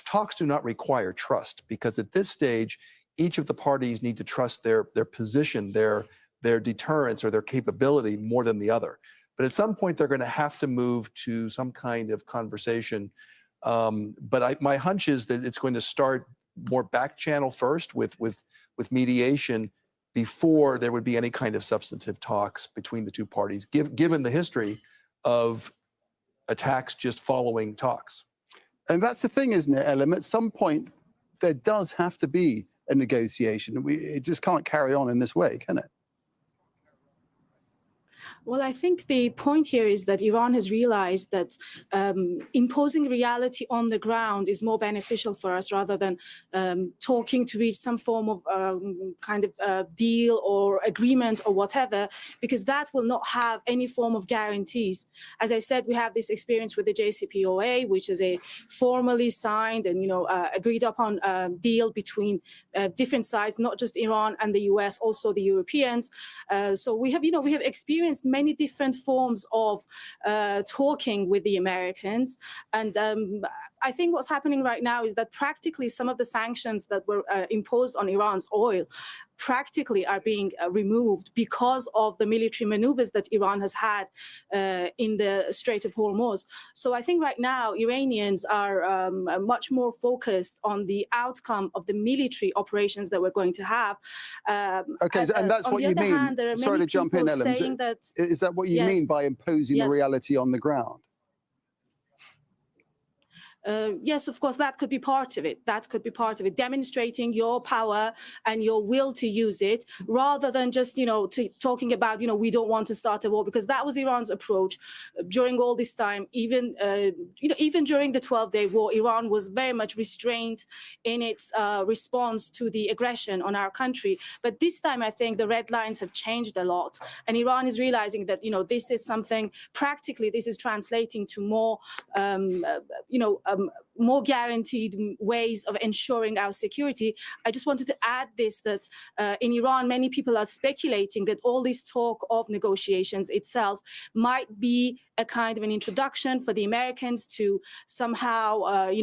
talks do not require trust, because at this stage, each of the parties need to trust their position, their deterrence or their capability more than the other. But at some point, they're going to have to move to some kind of conversation. But my hunch is that it's going to start more back channel first with mediation before there would be any kind of substantive talks between the two parties, given the history of attacks just following talks. And that's the thing, isn't it, Elam? At some point, there does have to be a negotiation. It just can't carry on in this way, can it? Well, I think the point here is that Iran has realized that imposing reality on the ground is more beneficial for us rather than talking to reach some form of deal or agreement or whatever, because that will not have any form of guarantees. As I said, we have this experience with the JCPOA, which is a formally signed and agreed upon deal between different sides, not just Iran and the US, also the Europeans. So we have experienced many different forms of talking with the Americans. And I think what's happening right now is that practically some of the sanctions that were imposed on Iran's oil practically are being removed because of the military maneuvers that Iran has had in the Strait of Hormuz. So I think right now Iranians are much more focused on the outcome of the military operations that we're going to have. Okay, and that's what you mean. Sorry to jump in, Ellen. Is that what you mean by imposing the reality on the ground? yes, of course, that could be part of it. That could be part of it, demonstrating your power and your will to use it, rather than just, talking about, we don't want to start a war, because that was Iran's approach during all this time. Even, even during the 12-day war, Iran was very much restrained in its response to the aggression on our country. But this time, I think the red lines have changed a lot, and Iran is realizing that, this is something, practically, this is translating to more, more guaranteed ways of ensuring our security. I just wanted to add this, that in Iran, many people are speculating that all this talk of negotiations itself might be a kind of an introduction for the Americans to somehow,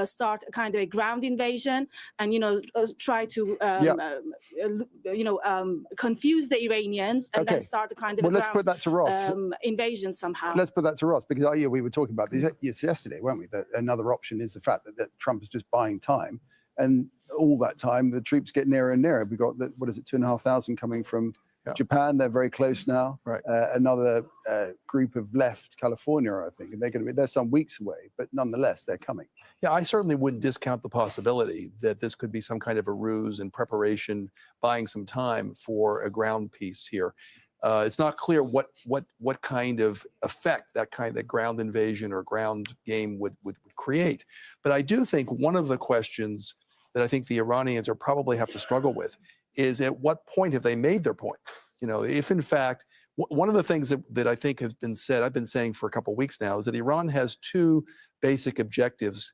start a kind of a ground invasion and, try to, confuse the Iranians and then start a kind of a let's put that to Ross. Invasion somehow. Let's put that to Ross, because we were talking about this yesterday, weren't we? That another option is the fact that Trump is just buying time, and all that time the troops get nearer and nearer. We've got, what is it, 2,500 coming from Japan. They're very close now. Right. Another group have left California, I think, and they're some weeks away, but nonetheless they're coming. Yeah, I certainly wouldn't discount the possibility that this could be some kind of a ruse in preparation, buying some time for a ground peace here. It's not clear what kind of effect that ground invasion or ground game would create. But I do think one of the questions that I think the Iranians are probably have to struggle with is, at what point have they made their point? If in fact, one of the things that I think has been said, I've been saying for a couple of weeks now, is that Iran has two basic objectives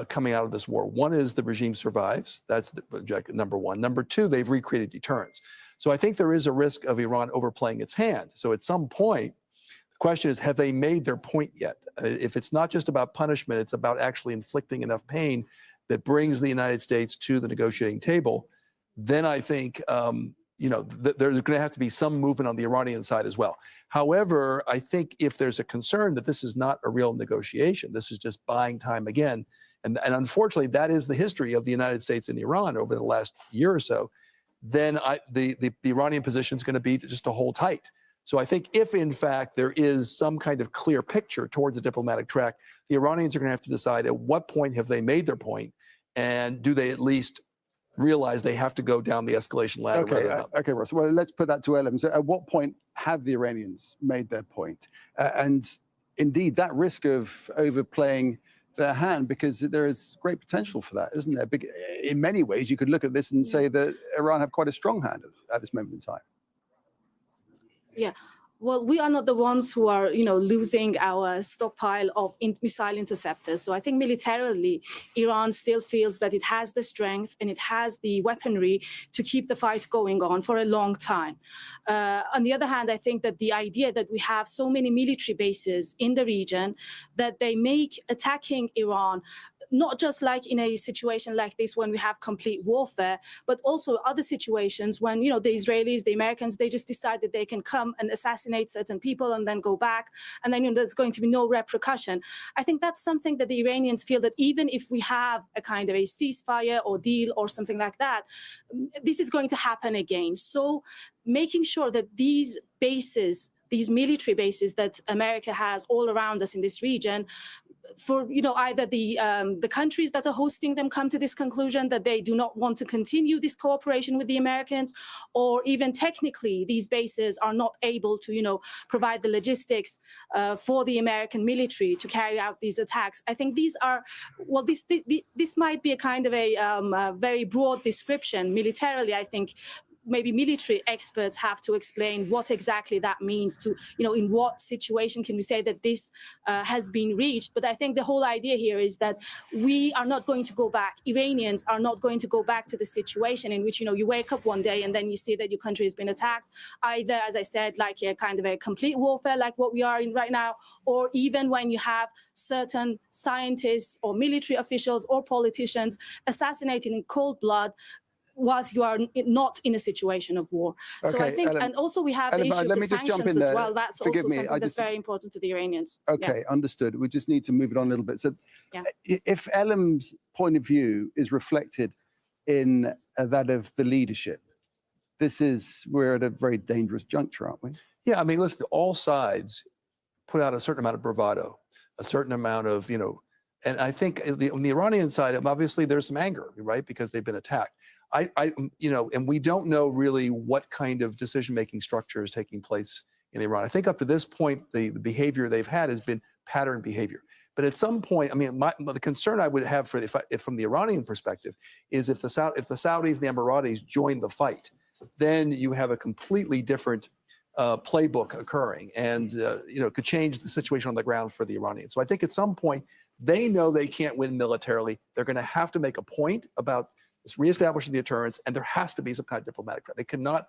coming out of this war. One is the regime survives. That's the objective, number one. Number two, they've recreated deterrence. So I think there is a risk of Iran overplaying its hand. So at some point, the question is, have they made their point yet? If it's not just about punishment, it's about actually inflicting enough pain that brings the United States to the negotiating table, then I think there's going to have to be some movement on the Iranian side as well. However, I think if there's a concern that this is not a real negotiation, this is just buying time again, and unfortunately that is the history of the United States and Iran over the last year or so, then the Iranian position is going to be just to hold tight. So I think if in fact there is some kind of clear picture towards the diplomatic track, the Iranians are going to have to decide at what point have they made their point, and do they at least realize they have to go down the escalation ladder. Okay, Ross. Well, let's put that to Elam. So at what point have the Iranians made their point? And indeed, that risk of overplaying their hand, because there is great potential for that, isn't there? In many ways, you could look at this and say that Iran have quite a strong hand at this moment in time. Yeah. Well, we are not the ones who are, losing our stockpile of missile interceptors. So I think militarily, Iran still feels that it has the strength and it has the weaponry to keep the fight going on for a long time. On the other hand, I think that the idea that we have so many military bases in the region that they make attacking Iran not just like in a situation like this when we have complete warfare, but also other situations when, the Israelis, the Americans, they just decide that they can come and assassinate certain people and then go back, and then there's going to be no repercussion. I think that's something that the Iranians feel, that even if we have a kind of a ceasefire or deal or something like that, this is going to happen again. So making sure that these bases, these military bases that America has all around us in this region, for either the countries that are hosting them come to this conclusion that they do not want to continue this cooperation with the Americans, or even technically these bases are not able to provide the logistics for the American military to carry out these attacks. I think these are, well, this might be a kind of a very broad description. Militarily, I think maybe military experts have to explain what exactly that means, to, in what situation can we say that this has been reached. But I think the whole idea here is that we are not going to go back. Iranians are not going to go back to the situation in which, you wake up one day and then you see that your country has been attacked, either, as I said, like a kind of a complete warfare like what we are in right now, or even when you have certain scientists or military officials or politicians assassinated in cold blood, whilst you are not in a situation of war. So I think, and also we have the issue of the sanctions as well. That's also something that's very important to the Iranians. Okay, understood. We just need to move it on a little bit. So if Elam's point of view is reflected in that of the leadership, we're at a very dangerous juncture, aren't we? Yeah, I mean, listen, all sides put out a certain amount of bravado, a certain amount of, And I think on the Iranian side, obviously there's some anger, right, because they've been attacked. And we don't know really what kind of decision-making structure is taking place in Iran. I think up to this point, the behavior they've had has been pattern behavior. But at some point, I mean, the concern I would have if from the Iranian perspective is if the Saudis and the Emiratis join the fight, then you have a completely different playbook occurring, and could change the situation on the ground for the Iranians. So I think at some point they know they can't win militarily. They're going to have to make a point about reestablishing deterrence, and there has to be some kind of diplomatic. They cannot,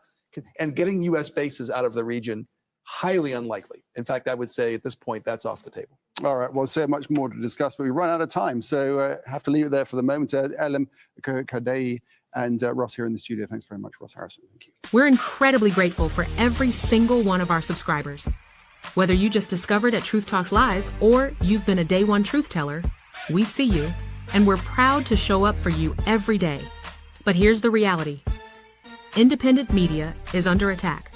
and getting U.S. bases out of the region, highly unlikely. In fact, I would say at this point that's off the table. All right, well, so much more to discuss, but we run out of time, so have to leave it there for the moment. Elam Kadei and Ross here in the studio. Thanks very much, Ross Harrison. Thank you. We're incredibly grateful for every single one of our subscribers. Whether you just discovered at Truth Talks Live or you've been a day one truth teller, we see you, and we're proud to show up for you every day. But here's the reality. Independent media is under attack.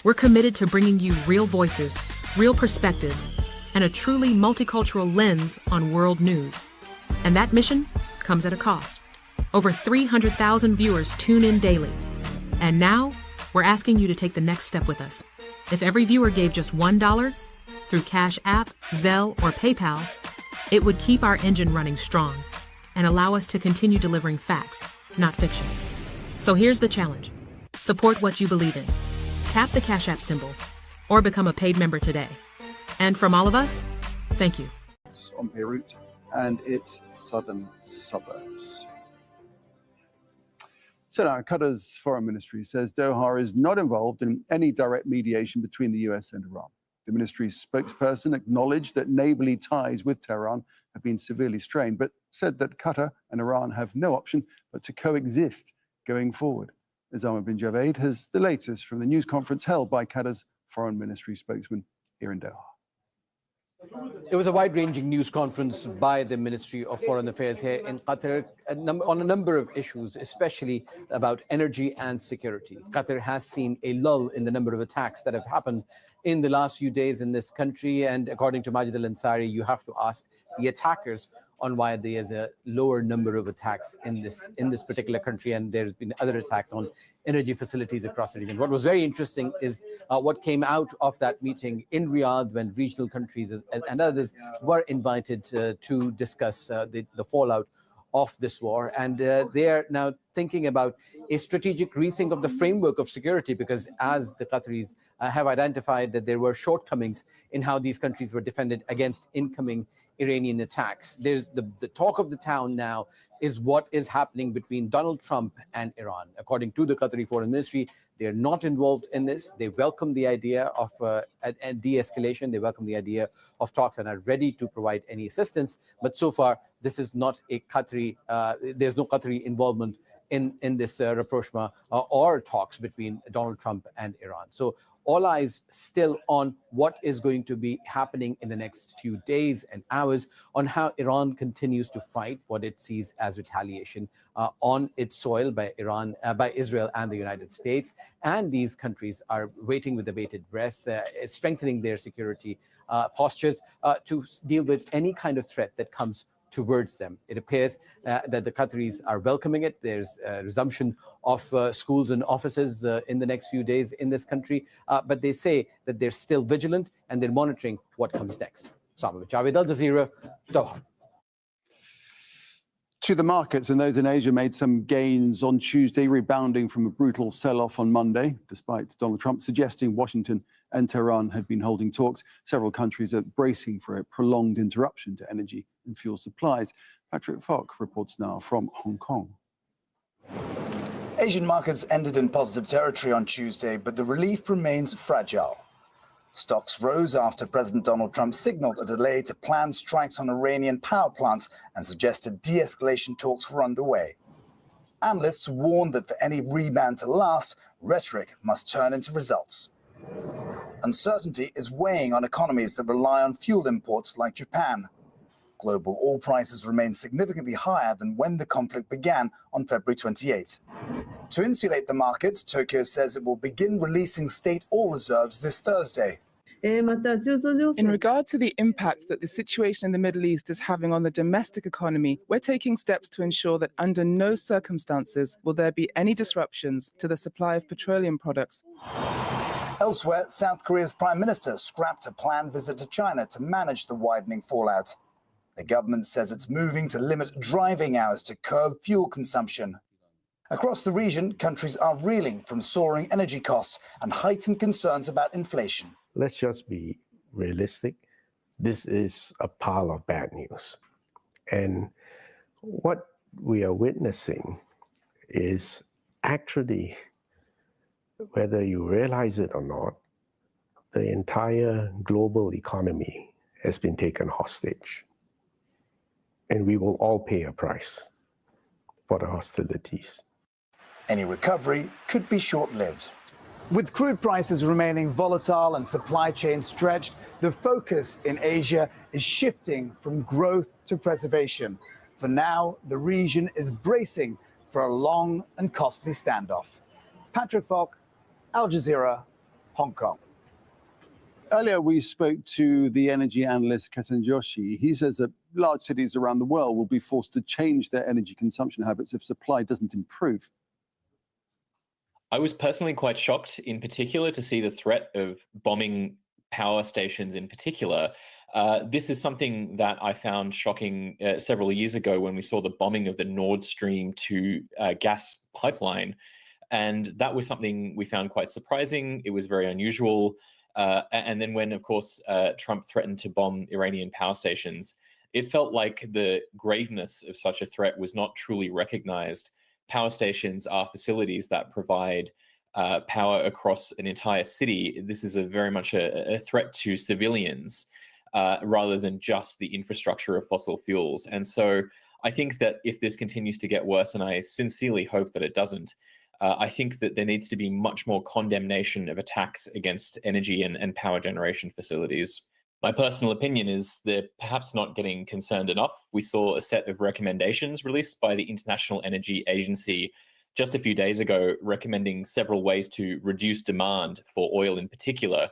We're committed to bringing you real voices, real perspectives, and a truly multicultural lens on world news. And that mission comes at a cost. Over 300,000 viewers tune in daily. And now, we're asking you to take the next step with us. If every viewer gave just $1 through Cash App, Zelle, or PayPal, it would keep our engine running strong and allow us to continue delivering facts, not fiction. So here's the challenge. Support what you believe in. Tap the Cash App symbol or become a paid member today. And from all of us, thank you. It's on Beirut and its southern suburbs. So now, Qatar's foreign ministry says Doha is not involved in any direct mediation between the US and Iran. The ministry's spokesperson acknowledged that neighborly ties with Tehran have been severely strained, but said that Qatar and Iran have no option but to coexist going forward. Osama bin Javed has the latest from the news conference held by Qatar's foreign ministry spokesman here in Doha. It was a wide-ranging news conference by the Ministry of Foreign Affairs here in Qatar on a number of issues, especially about energy and security. Qatar has seen a lull in the number of attacks that have happened in the last few days in this country, and according to Majid Al-Ansari, you have to ask the attackers on why there is a lower number of attacks in this particular country, and there's been other attacks on energy facilities across the region. What was very interesting is what came out of that meeting in Riyadh when regional countries and others were invited to discuss the fallout of this war. And they are now thinking about a strategic rethink of the framework of security, because as the Qataris have identified that there were shortcomings in how these countries were defended against incoming Iranian attacks. There's the talk of the town now is what is happening between Donald Trump and Iran. According to the Qatari Foreign Ministry, they're not involved in this. They welcome the idea of a de-escalation. They welcome the idea of talks and are ready to provide any assistance. But so far, this is not a Qatari, there's no Qatari involvement in this rapprochement or talks between Donald Trump and Iran. So all eyes still on what is going to be happening in the next few days and hours on how Iran continues to fight what it sees as retaliation on its soil by Israel and the United States. And these countries are waiting with bated breath, strengthening their security postures to deal with any kind of threat that comes towards them. It appears that the Qataris are welcoming it. There's a resumption of schools and offices in the next few days in this country, but they say that they're still vigilant and they're monitoring what comes next. Osama bin Javed, Al Jazeera, Doha. To the markets, and those in Asia made some gains on Tuesday, rebounding from a brutal sell-off on Monday, despite Donald Trump suggesting Washington and Tehran had been holding talks. Several countries are bracing for a prolonged interruption to energy and fuel supplies. Patrick Falk reports now from Hong Kong. Asian markets ended in positive territory on Tuesday, but the relief remains fragile. Stocks rose after President Donald Trump signaled a delay to planned strikes on Iranian power plants and suggested de-escalation talks were underway. Analysts warned that for any rebound to last, rhetoric must turn into results. Uncertainty is weighing on economies that rely on fuel imports like Japan. Global oil prices remain significantly higher than when the conflict began on February 28th. To insulate the market, Tokyo says it will begin releasing state oil reserves this Thursday. In regard to the impact that the situation in the Middle East is having on the domestic economy, we're taking steps to ensure that under no circumstances will there be any disruptions to the supply of petroleum products. Elsewhere, South Korea's Prime Minister scrapped a planned visit to China to manage the widening fallout. The government says it's moving to limit driving hours to curb fuel consumption. Across the region, countries are reeling from soaring energy costs and heightened concerns about inflation. Let's just be realistic. This is a pile of bad news. And what we are witnessing is actually, whether you realize it or not, the entire global economy has been taken hostage. And we will all pay a price for the hostilities. Any recovery could be short-lived. With crude prices remaining volatile and supply chains stretched, the focus in Asia is shifting from growth to preservation. For now, the region is bracing for a long and costly standoff. Patrick Falk, Al Jazeera, Hong Kong. Earlier, we spoke to the energy analyst Ketan Joshi. He says that large cities around the world will be forced to change their energy consumption habits if supply doesn't improve. I was personally quite shocked, in particular, to see the threat of bombing power stations in particular. This is something that I found shocking several years ago when we saw the bombing of the Nord Stream 2 gas pipeline. And that was something we found quite surprising. It was very unusual. And then when, of course, Trump threatened to bomb Iranian power stations, it felt like the graveness of such a threat was not truly recognized. Power stations are facilities that provide power across an entire city. This is very much a threat to civilians rather than just the infrastructure of fossil fuels. And so I think that if this continues to get worse, and I sincerely hope that it doesn't, I think that there needs to be much more condemnation of attacks against energy and power generation facilities. My personal opinion is they're perhaps not getting concerned enough. We saw a set of recommendations released by the International Energy Agency just a few days ago, recommending several ways to reduce demand for oil in particular.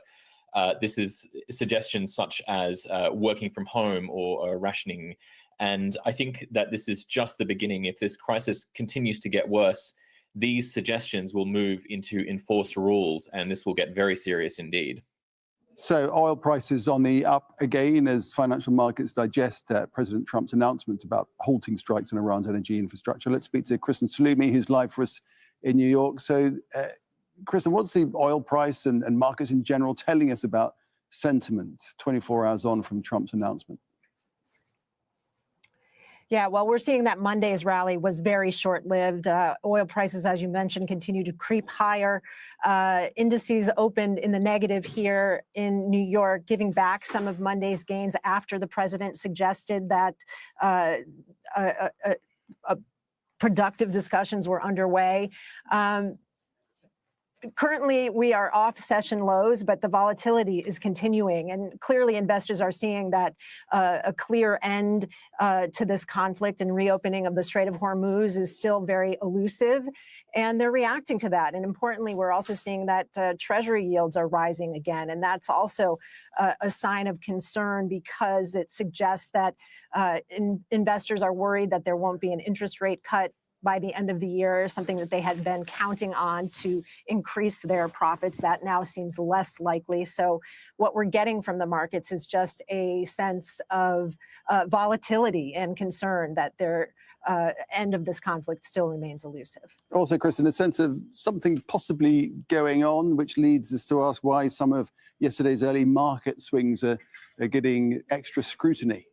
This is suggestions such as working from home or rationing. And I think that this is just the beginning. If this crisis continues to get worse, these suggestions will move into enforced rules, and this will get very serious indeed. So oil prices on the up again as financial markets digest President Trump's announcement about halting strikes on Iran's energy infrastructure. Let's speak to Kristen Salumi, who's live for us in New York. So, Kristen, what's the oil price and markets in general telling us about sentiment 24 hours on from Trump's announcement? Yeah, well, we're seeing that Monday's rally was very short-lived. Oil prices, as you mentioned, continue to creep higher. Indices opened in the negative here in New York, giving back some of Monday's gains after the president suggested that productive discussions were underway. Currently, we are off session lows, but the volatility is continuing. And clearly, investors are seeing that a clear end to this conflict and reopening of the Strait of Hormuz is still very elusive. And they're reacting to that. And importantly, we're also seeing that Treasury yields are rising again. And that's also a sign of concern because it suggests that investors are worried that there won't be an interest rate cut by the end of the year, something that they had been counting on to increase their profits. That now seems less likely. So what we're getting from the markets is just a sense of volatility and concern that their end of this conflict still remains elusive. Also, Kristen, a sense of something possibly going on, which leads us to ask why some of yesterday's early market swings are getting extra scrutiny.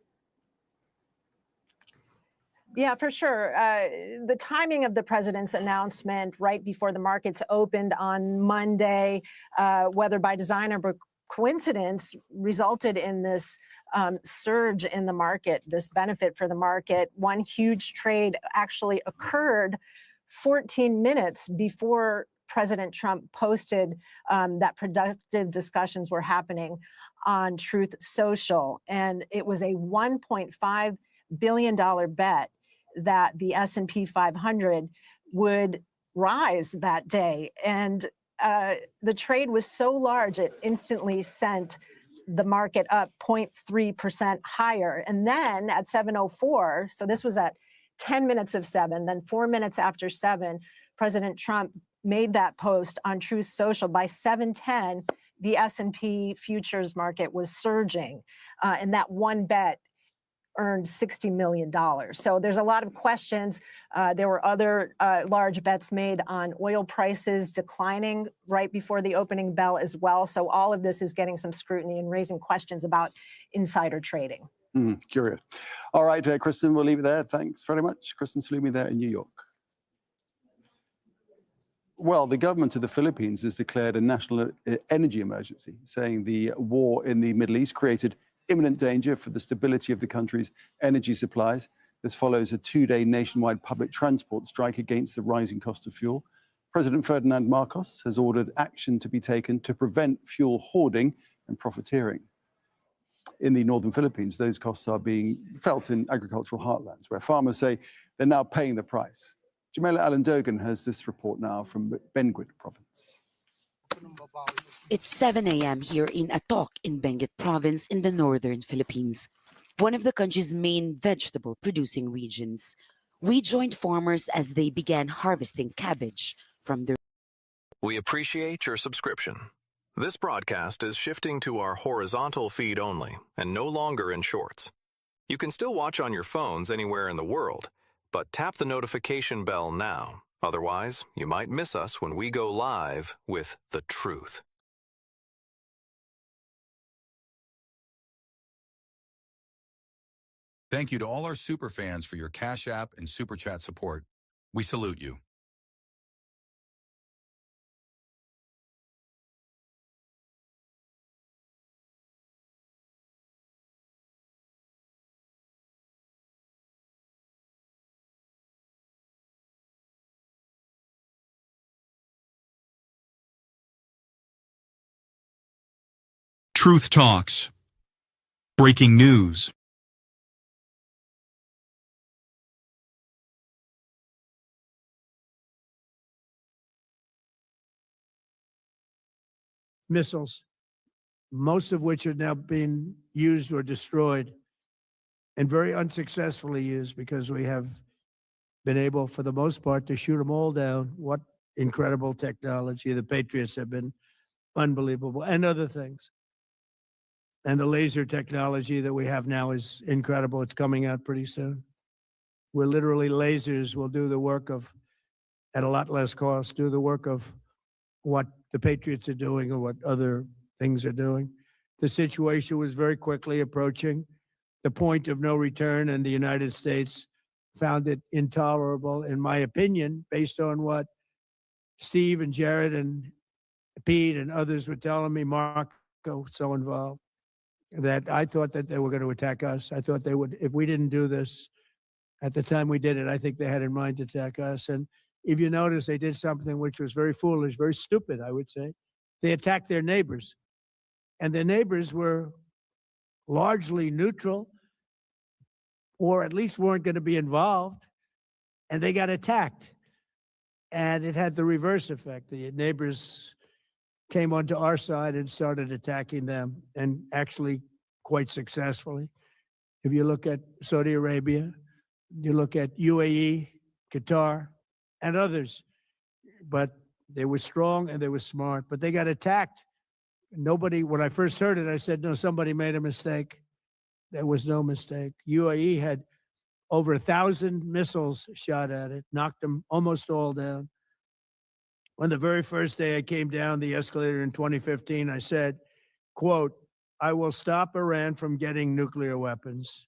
Yeah, for sure. The timing of the president's announcement right before the markets opened on Monday, whether by design or coincidence, resulted in this surge in the market, this benefit for the market. One huge trade actually occurred 14 minutes before President Trump posted that productive discussions were happening on Truth Social. And it was a $1.5 billion bet that the S&P 500 would rise that day. And the trade was so large, it instantly sent the market up 0.3% higher. And then at 7:04, so this was at 10 minutes of 7, then 4 minutes after 7, President Trump made that post on Truth Social. By 7:10, the S&P futures market was surging, and that one bet earned $60 million. So there's a lot of questions. There were other large bets made on oil prices declining right before the opening bell as well. So all of this is getting some scrutiny and raising questions about insider trading. Curious. All right, Kristen, we'll leave it there. Thanks very much. Kristen Salumi there in New York. Well, the government of the Philippines has declared a national energy emergency, saying the war in the Middle East created imminent danger for the stability of the country's energy supplies. This follows a 2-day nationwide public transport strike against the rising cost of fuel. President Ferdinand Marcos has ordered action to be taken to prevent fuel hoarding and profiteering. In the northern Philippines, those costs are being felt in agricultural heartlands, where farmers say they're now paying the price. Jamila Alandogan has this report now from Benguet province. It's 7 a.m. here in Atok in Benguet province in the northern Philippines, one of the country's main vegetable-producing regions. We joined farmers as they began harvesting cabbage from their... We appreciate your subscription. This broadcast is shifting to our horizontal feed only and no longer in shorts. You can still watch on your phones anywhere in the world, but tap the notification bell now. Otherwise, you might miss us when we go live with The Truth. Thank you to all our super fans for your Cash App and Super Chat support. We salute you. Truth Talks. Breaking news. Missiles, most of which are now being used or destroyed, and very unsuccessfully used, because we have been able, for the most part, to shoot them all down. What incredible technology. The Patriots have been unbelievable, and other things. And the laser technology that we have now is incredible. It's coming out pretty soon. Where literally lasers will do the work of, at a lot less cost, do the work of what the Patriots are doing or what other things are doing. The situation was very quickly approaching the point of no return, and the United States found it intolerable, in my opinion, based on what Steve and Jared and Pete and others were telling me, Marco, so involved, that I thought that they were going to attack us. I thought they would, if we didn't do this at the time we did it, I think they had in mind to attack us. And if you notice, they did something which was very foolish, very stupid, I would say. They attacked their neighbors. And their neighbors were largely neutral, or at least weren't going to be involved, and they got attacked. And it had the reverse effect. The neighbors came onto our side and started attacking them, and actually quite successfully. If you look at Saudi Arabia, you look at UAE, Qatar, and others, but they were strong and they were smart, but they got attacked. Nobody, when I first heard it, I said, no, somebody made a mistake. There was no mistake. UAE had over 1,000 missiles shot at it, knocked them almost all down. On the very first day I came down the escalator in 2015, I said, quote, I will stop Iran from getting nuclear weapons.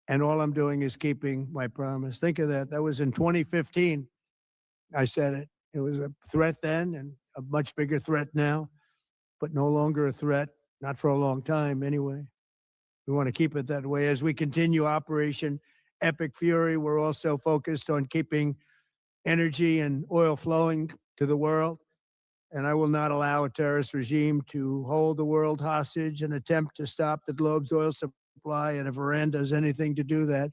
And all I'm doing is keeping my promise. Think of that. That was in 2015. I said it. It was a threat then and a much bigger threat now, but no longer a threat, not for a long time anyway. We want to keep it that way. As we continue Operation Epic Fury, we're also focused on keeping energy and oil flowing to the world. And I will not allow a terrorist regime to hold the world hostage and attempt to stop the globe's oil supply. And if Iran does anything to do that,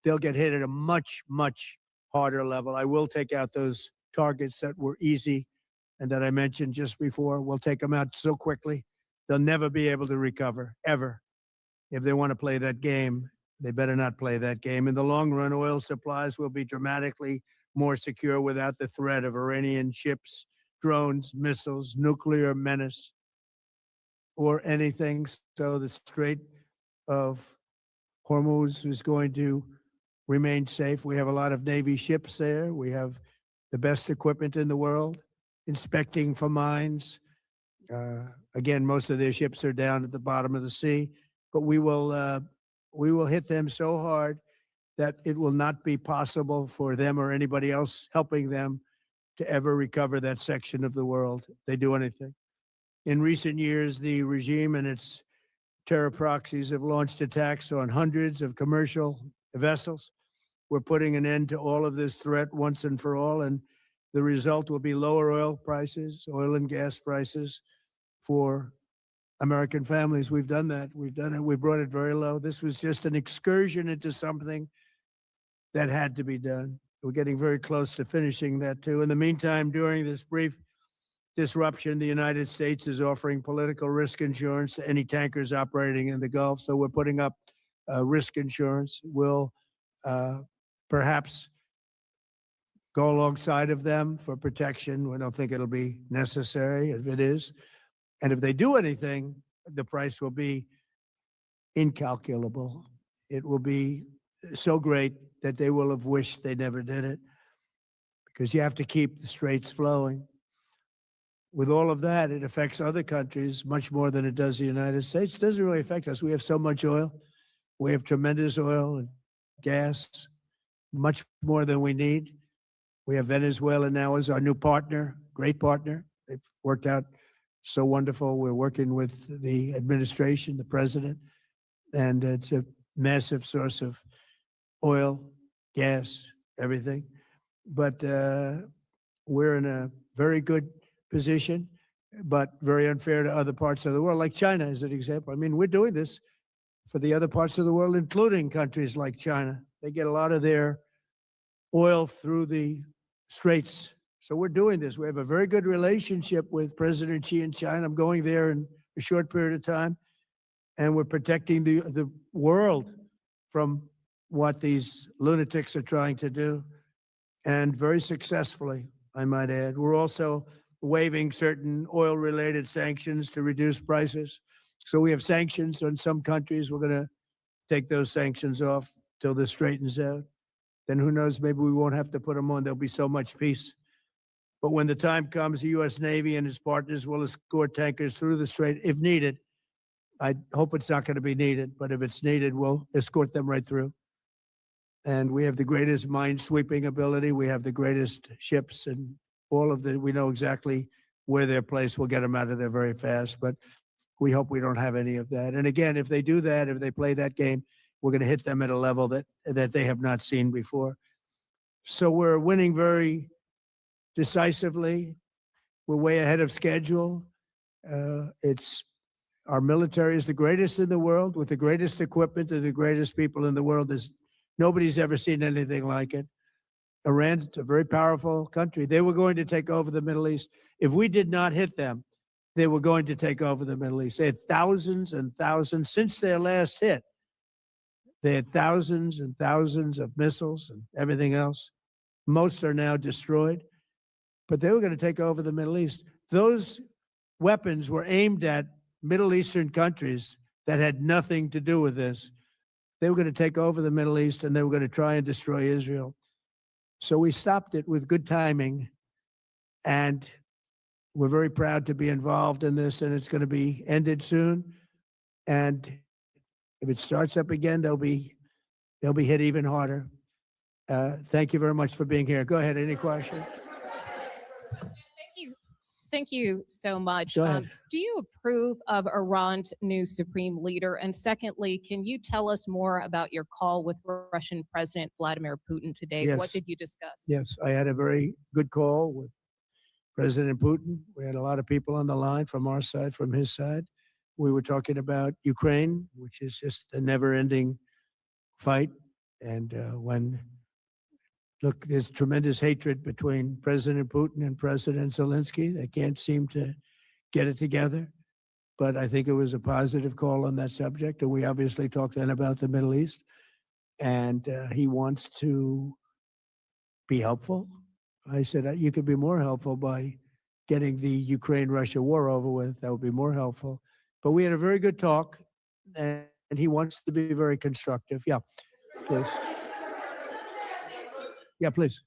they'll get hit at a much, much harder level. I will take out those targets that were easy and that I mentioned just before will take them out so quickly, they'll never be able to recover, ever. If they want to play that game, they better not play that game. In the long run, oil supplies will be dramatically more secure without the threat of Iranian ships, drones, missiles, nuclear menace, or anything. So the Strait of Hormuz is going to remain safe. We have a lot of Navy ships there. We have the best equipment in the world, inspecting for mines. Again, most of their ships are down at the bottom of the sea, but we will hit them so hard that it will not be possible for them or anybody else helping them to ever recover that section of the world if they do anything. In recent years, the regime and its terror proxies have launched attacks on hundreds of commercial vessels. We're putting an end to all of this threat once and for all, and the result will be lower oil prices, oil and gas prices for American families. We've done that. We've done it. We brought it very low. This was just an excursion into something that had to be done. We're getting very close to finishing that, too. In the meantime, during this brief disruption, the United States is offering political risk insurance to any tankers operating in the Gulf. So we're putting up risk insurance. We'll perhaps go alongside of them for protection. We don't think it'll be necessary if it is. And if they do anything, the price will be incalculable. It will be so great that they will have wished they never did it, because you have to keep the straits flowing. With all of that, it affects other countries much more than it does the United States. It doesn't really affect us. We have so much oil. We have tremendous oil and gas, much more than we need. We have Venezuela now as our new partner, great partner. They've worked out so wonderful. We're working with the administration, the president, and it's a massive source of oil, gas, everything. But we're in a very good position, but very unfair to other parts of the world, like China as an example. I mean, we're doing this for the other parts of the world, including countries like China. They get a lot of their oil through the straits. So we're doing this. We have a very good relationship with President Xi in China. I'm going there in a short period of time, and we're protecting the world from what these lunatics are trying to do, and very successfully, I might add. We're also waiving certain oil-related sanctions to reduce prices. So we have sanctions on some countries. We're going to take those sanctions off till this straightens out. Then who knows, maybe we won't have to put them on. There'll be so much peace. But when the time comes, the U.S. Navy and its partners will escort tankers through the strait if needed. I hope it's not going to be needed, but if it's needed, we'll escort them right through. And we have the greatest mine-sweeping ability. We have the greatest ships, and all of the, we know exactly where they're placed. We'll get them out of there very fast, but we hope we don't have any of that. And again, if they do that, if they play that game, we're going to hit them at a level that they have not seen before. So we're winning very decisively. We're way ahead of schedule. Our military is the greatest in the world, with the greatest equipment and the greatest people in the world. Nobody's ever seen anything like it. Iran's a very powerful country. They were going to take over the Middle East. If we did not hit them, they were going to take over the Middle East. They had thousands and thousands since their last hit. They had thousands and thousands of missiles and everything else. Most are now destroyed, but they were going to take over the Middle East. Those weapons were aimed at Middle Eastern countries that had nothing to do with this. They were going to take over the Middle East, and they were going to try and destroy Israel. So we stopped it with good timing, and we're very proud to be involved in this, and it's going to be ended soon. And if it starts up again, they'll be hit even harder. Thank you very much for being here. Go ahead. Any questions? Thank you so much. Go ahead. Do you approve of Iran's new supreme leader? And secondly, can you tell us more about your call with Russian President Vladimir Putin today? Yes. What did you discuss? Yes, I had a very good call with President Putin. We had a lot of people on the line from our side, from his side. We were talking about Ukraine, which is just a never-ending fight. And when look, there's tremendous hatred between President Putin and President Zelensky. They can't seem to get it together. But I think it was a positive call on that subject. And we obviously talked then about the Middle East. And he wants to be helpful. I said, you could be more helpful by getting the Ukraine-Russia war over with. That would be more helpful. But we had a very good talk, and he wants to be very constructive. Yeah, please. Yeah, please.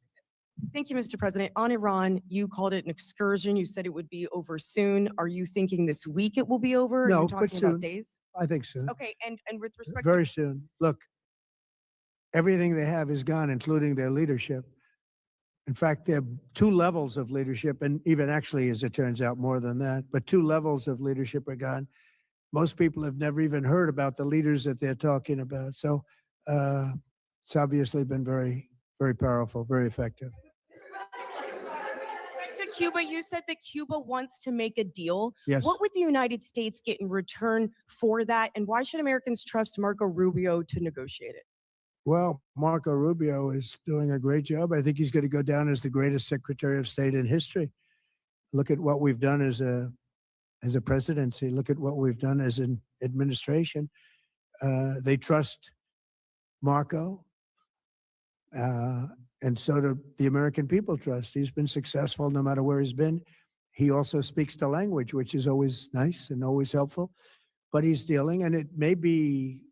Thank you, Mr. President. On Iran, you called it an excursion. You said it would be over soon. Are you thinking this week it will be over? No, Are you but talking soon. about days? I think soon. Okay, and with respect Very soon. Look, everything they have is gone, including their leadership. In fact, there are two levels of leadership, and even actually, as it turns out, more than that, but two levels of leadership are gone. Most people have never even heard about the leaders that they're talking about. So it's obviously been very, very powerful, very effective. to Cuba, you said that Cuba wants to make a deal. Yes. What would the United States get in return for that? And why should Americans trust Marco Rubio to negotiate it? Well, Marco Rubio is doing a great job. I think he's going to go down as the greatest Secretary of State in history. Look at what we've done as a presidency. Look at what we've done as an administration. They trust Marco, and so do the American people trust. He's been successful no matter where he's been. He also speaks the language, which is always nice and always helpful. But he's dealing, and it may be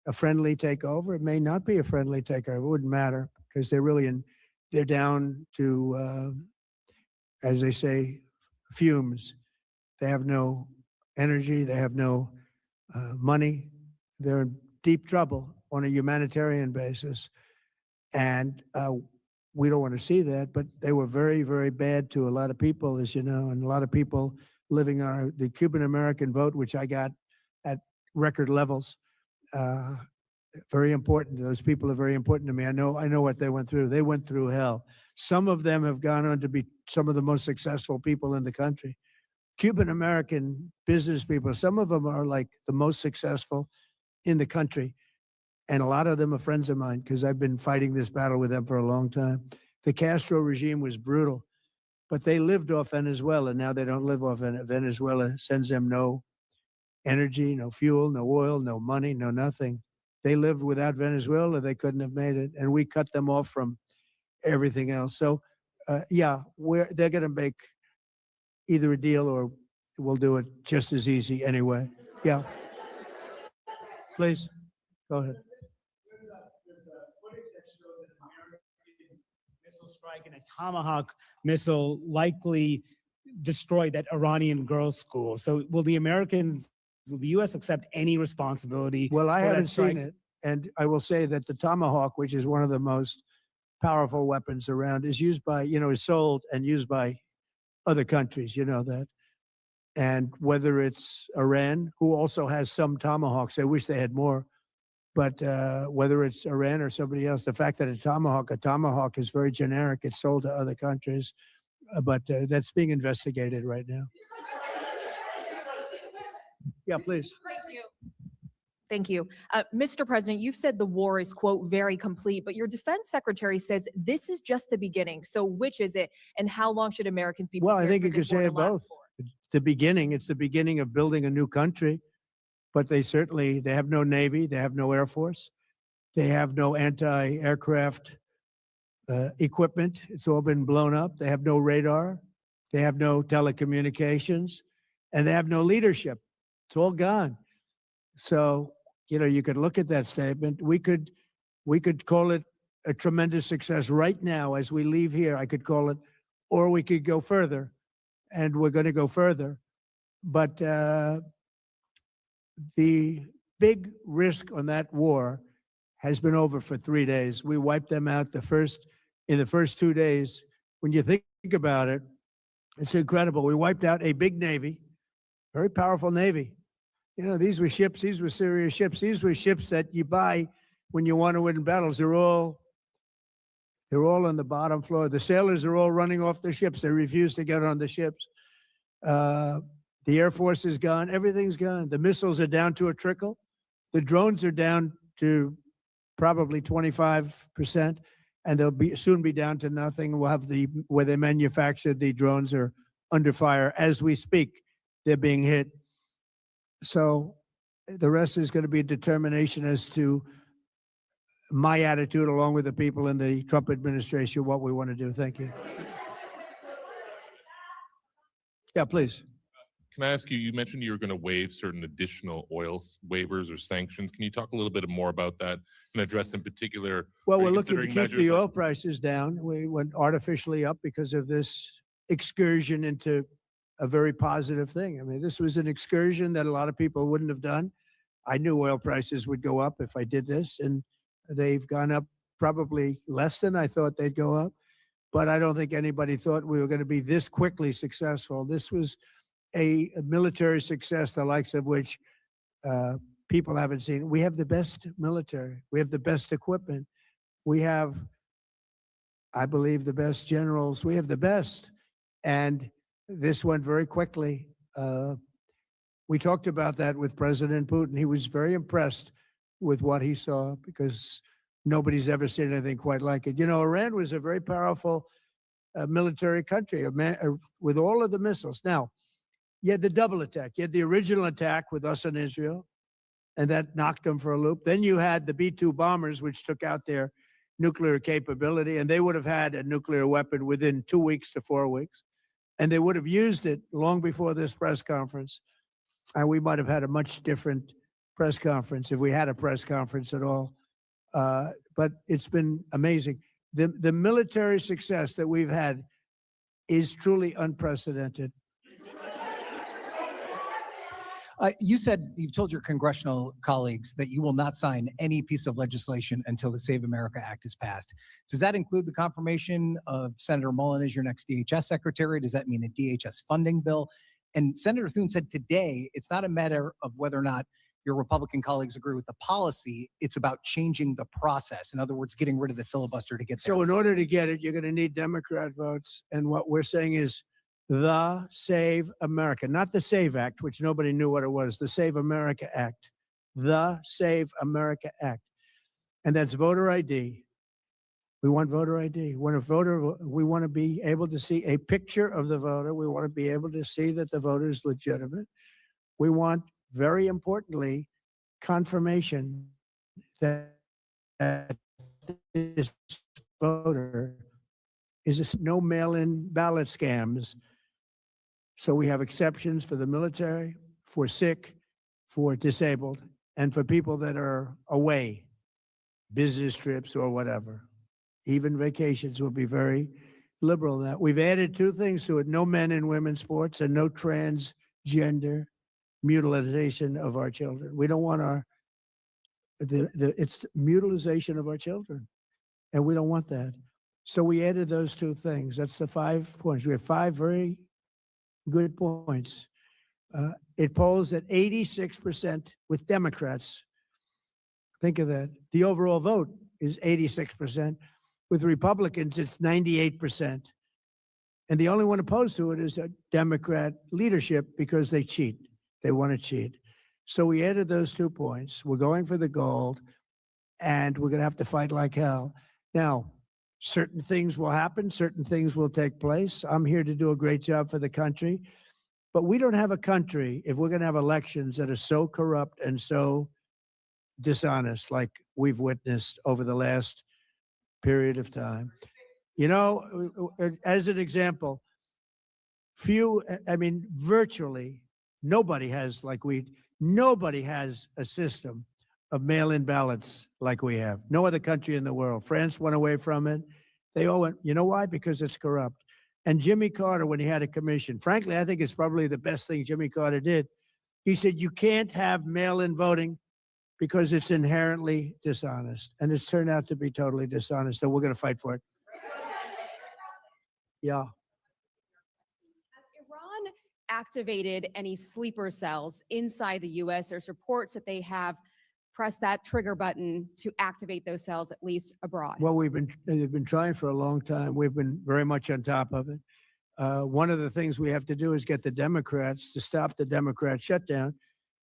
a friendly takeover. It may not be a friendly takeover. It wouldn't matter because they're down to, as they say, fumes. They have no energy. They have no money. They're in deep trouble on a humanitarian basis. And we don't want to see that, but they were very, very bad to a lot of people, as you know, and a lot of people living on the Cuban-American vote, which I got at record levels. Very important. Those people are very important to me. I know what they went through. They went through hell. Some of them have gone on to be some of the most successful people in the country. Cuban-American business people, some of them are like the most successful in the country. And a lot of them are friends of mine because I've been fighting this battle with them for a long time. The Castro regime was brutal, but they lived off Venezuela. Now they don't live off Venezuela. Sends them no energy, no fuel, no oil, no money, no nothing. They lived without Venezuela. They couldn't have made it. And we cut them off from everything else. So, yeah, they're going to make either a deal or we'll do it just as easy anyway. Yeah. Please, go ahead. Strike and a Tomahawk missile likely destroy that Iranian girls' school. So will the U.S. accept any responsibility? Well, I for that haven't strike? seen it. And I will say that the Tomahawk, which is one of the most powerful weapons around, is used by, is sold and used by other countries. You know that. And whether it's Iran, who also has some Tomahawks, I wish they had more. But whether it's Iran or somebody else, the fact that a Tomahawk is very generic. It's sold to other countries, but that's being investigated right now. Yeah, please. Thank you. Thank you. Mr. President, you've said the war is, quote, very complete, but your defense secretary says this is just the beginning. So which is it, and how long should Americans be prepared Well, I think for you could this war say to it last both. for? It's the beginning of building a new country, but they have no Navy, they have no Air Force, they have no anti-aircraft equipment. It's all been blown up. They have no radar, they have no telecommunications, and they have no leadership. It's all gone. So, you could look at that statement. We could call it a tremendous success right now as we leave here. I could call it, or we could go further, and we're going to go further. But the big risk on that war has been over for 3 days. We wiped them out in the first 2 days. When you think about it, it's incredible. We wiped out a big Navy, very powerful Navy. These were ships. These were serious ships. These were ships that you buy when you want to win battles. They're all on the bottom floor. The sailors are all running off the ships. They refuse to get on the ships. The Air Force is gone. Everything's gone. The missiles are down to a trickle. The drones are down to probably 25%. and they'll soon be down to nothing. We'll have where they manufactured the drones are under fire as we speak. They're being hit. So the rest is going to be a determination as to my attitude, along with the people in the Trump administration, what we want to do. Thank you. Yeah, please. Can I ask you, you mentioned you were going to waive certain additional oil waivers or sanctions. Can you talk a little bit more about that and address in particular? Well, we're looking to keep the oil prices down. We went artificially up because of this excursion into a very positive thing. I mean, this was an excursion that a lot of people wouldn't have done. I knew oil prices would go up if I did this, and they've gone up probably less than I thought they'd go up. But I don't think anybody thought we were going to be this quickly successful. This was a military success, the likes of which people haven't seen. We have the best military. We have the best equipment. We have, I believe, the best generals. We have the best. And this went very quickly. We talked about that with President Putin. He was very impressed with what he saw because nobody's ever seen anything quite like it. You know, Iran was a very powerful military country with all of the missiles. Now, you had the double attack. You had the original attack with us and Israel, and that knocked them for a loop. Then you had the B-2 bombers, which took out their nuclear capability, and they would have had a nuclear weapon within 2 weeks to 4 weeks. And they would have used it long before this press conference. And we might have had a much different press conference if we had a press conference at all. But it's been amazing. The military success that we've had is truly unprecedented. You've told your congressional colleagues that you will not sign any piece of legislation until the Save America Act is passed. Does that include the confirmation of Senator Mullen as your next DHS secretary? Does that mean a DHS funding bill? And Senator Thune said today, it's not a matter of whether or not your Republican colleagues agree with the policy. It's about changing the process. In other words, getting rid of the filibuster to get there. So in order to get it, you're going to need Democrat votes. And what we're saying is the Save America, not the Save Act, which nobody knew what it was, the Save America Act, the Save America Act. And that's voter ID. We want voter ID. When a voter, we want to be able to see a picture of the voter. We want to be able to see that the voter is legitimate. We want, very importantly, confirmation that this voter is no mail-in ballot scams. So we have exceptions for the military, for sick, for disabled, and for people that are away, business trips or whatever. Even vacations will be very liberal in that. We've added two things to it: no men and women's sports and no transgender mutilization of our children. We don't want it's mutilization of our children, and we don't want that. So we added those two things. That's the 5 points. We have 5 very good points. It polls at 86% with Democrats. Think of that. The overall vote is 86%. With Republicans, it's 98%. And the only one opposed to it is a Democrat leadership because they cheat. They want to cheat. So we added those 2 points. We're going for the gold, and we're going to have to fight like hell. Now, certain things will happen. Certain things will take place. I'm here to do a great job for the country. But we don't have a country if we're going to have elections that are so corrupt and so dishonest like we've witnessed over the last period of time. You know, as an example, virtually nobody has nobody has a system of mail-in ballots like we have. No other country in the world. France went away from it. They all went, you know why? Because it's corrupt. And Jimmy Carter, when he had a commission, frankly, I think it's probably the best thing Jimmy Carter did. He said, you can't have mail-in voting because it's inherently dishonest. And it's turned out to be totally dishonest. So we're going to fight for it. Yeah. Has Iran activated any sleeper cells inside the U.S.? There's reports that they have pressed that trigger button to activate those cells, at least abroad. Well, they've been trying for a long time. We've been very much on top of it. One of the things we have to do is get the Democrats to stop the Democrat shutdown,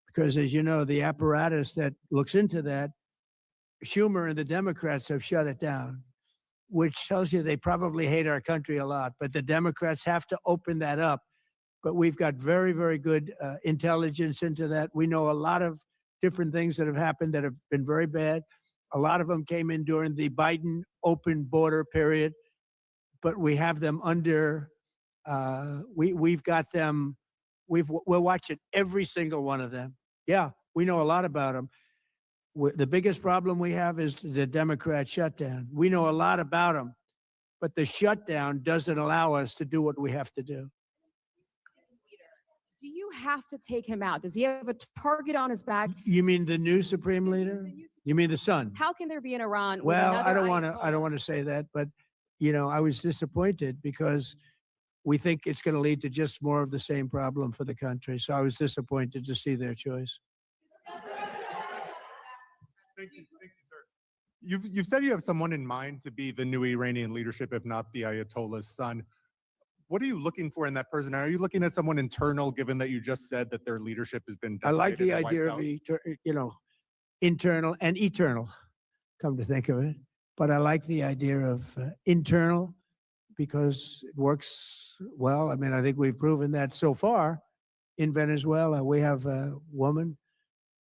because, as you know, the apparatus that looks into that, Schumer and the Democrats have shut it down. which tells you they probably hate our country a lot. But the Democrats have to open that up. But we've got very, very good intelligence into that. We know a lot of different things that have happened that have been very bad. A lot of them came in during the Biden open border period, but we have them under, we've got them, we're watching every single one of them. Yeah, we know a lot about them. The biggest problem we have is the Democrat shutdown. We know a lot about them, but the shutdown doesn't allow us to do what we have to do. Do you have to take him out? Does he have a target on his back? You mean the new supreme leader? You mean the son? How can there be an Iran? Well, with I don't another want to say that, but you know, I was disappointed because we think it's going to lead to just more of the same problem for the country. So I was disappointed to see their choice. Thank you, sir. You've said you have someone in mind to be the new Iranian leadership, if not the Ayatollah's son. What are you looking for in that person? Are you looking at someone internal, given that you just said that their leadership has been I like the decimated and idea wiped of, out? you know, internal and eternal, come to think of it. But I like the idea of internal because it works well. I mean, I think we've proven that so far in Venezuela. We have a woman,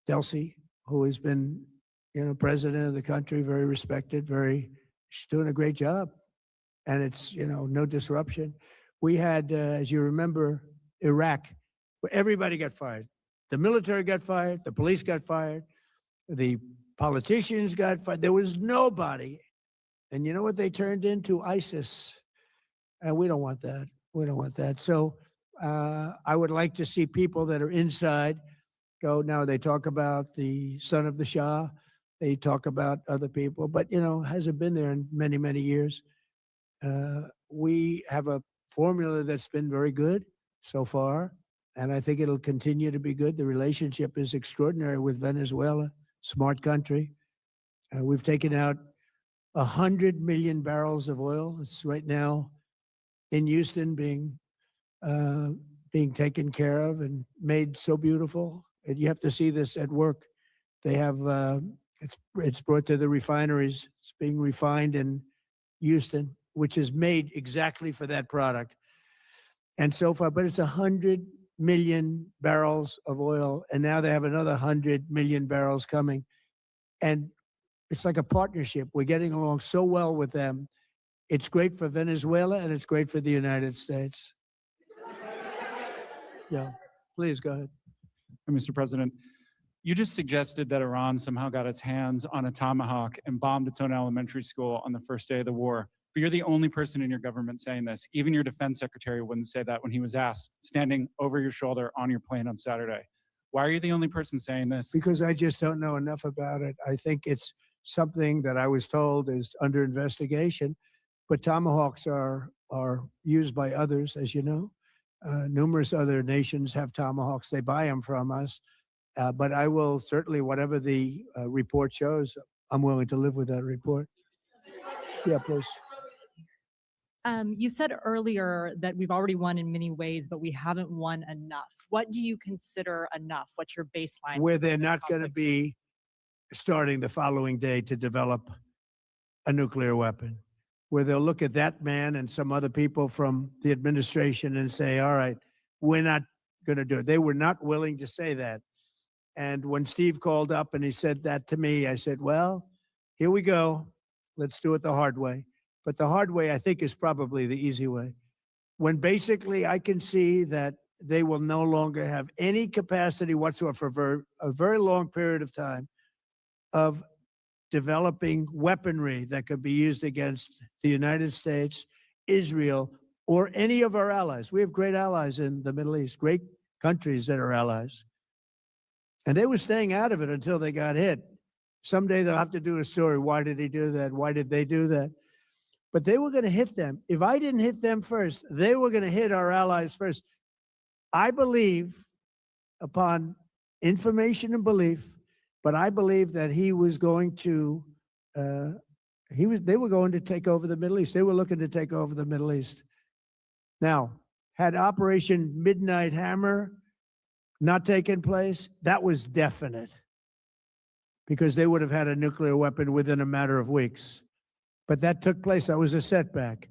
Delcy, who has been, you know, president of the country, very respected, she's doing a great job. And it's, you know, no disruption. We had, as you remember, Iraq, where everybody got fired. The military got fired, the police got fired, the politicians got fired. There was nobody. And you know what they turned into? ISIS. And we don't want that. We don't want that. So I would like to see people that are inside go. Now they talk about the son of the Shah. They talk about other people, but, you know, hasn't been there in many, many years. We have a formula that's been very good so far, and I think it'll continue to be good. The relationship is extraordinary with Venezuela, smart country. We've taken out 100 million barrels of oil. It's right now in Houston being taken care of and made so beautiful. And you have to see this at work. They have, it's brought to the refineries. It's being refined in Houston, which is made exactly for that product. And so far, but it's 100 million barrels of oil, and now they have another 100 million barrels coming. And it's like a partnership. We're getting along so well with them. It's great for Venezuela, and it's great for the United States. Yeah, please go ahead. Mr. President, you just suggested that Iran somehow got its hands on a tomahawk and bombed its own elementary school on the first day of the war. But you're the only person in your government saying this. Even your defense secretary wouldn't say that when he was asked, standing over your shoulder on your plane on Saturday. Why are you the only person saying this? Because I just don't know enough about it. I think it's something that I was told is under investigation, but tomahawks are used by others, as you know. Numerous other nations have tomahawks. They buy them from us. But I will certainly, whatever the report shows, I'm willing to live with that report. Yeah, please. You said earlier that we've already won in many ways, but we haven't won enough. What do you consider enough? What's your baseline? Where they're not going to be starting the following day to develop a nuclear weapon, where they'll look at that man and some other people from the administration and say, all right, we're not going to do it. They were not willing to say that. And when Steve called up and he said that to me, I said, well, here we go. Let's do it the hard way. But the hard way, I think, is probably the easy way. When basically I can see that they will no longer have any capacity whatsoever for a very long period of time of developing weaponry that could be used against the United States, Israel, or any of our allies. We have great allies in the Middle East, great countries that are allies. And they were staying out of it until they got hit. Someday they'll have to do a story. Why did he do that? Why did they do that? But they were going to hit them. If I didn't hit them first, they were going to hit our allies first. I believe, upon information and belief, but I believe that he was going to, they were going to take over the Middle East. They were looking to take over the Middle East. Now, had Operation Midnight Hammer not taken place, that was definite, because they would have had a nuclear weapon within a matter of weeks. But that took place. That was a setback.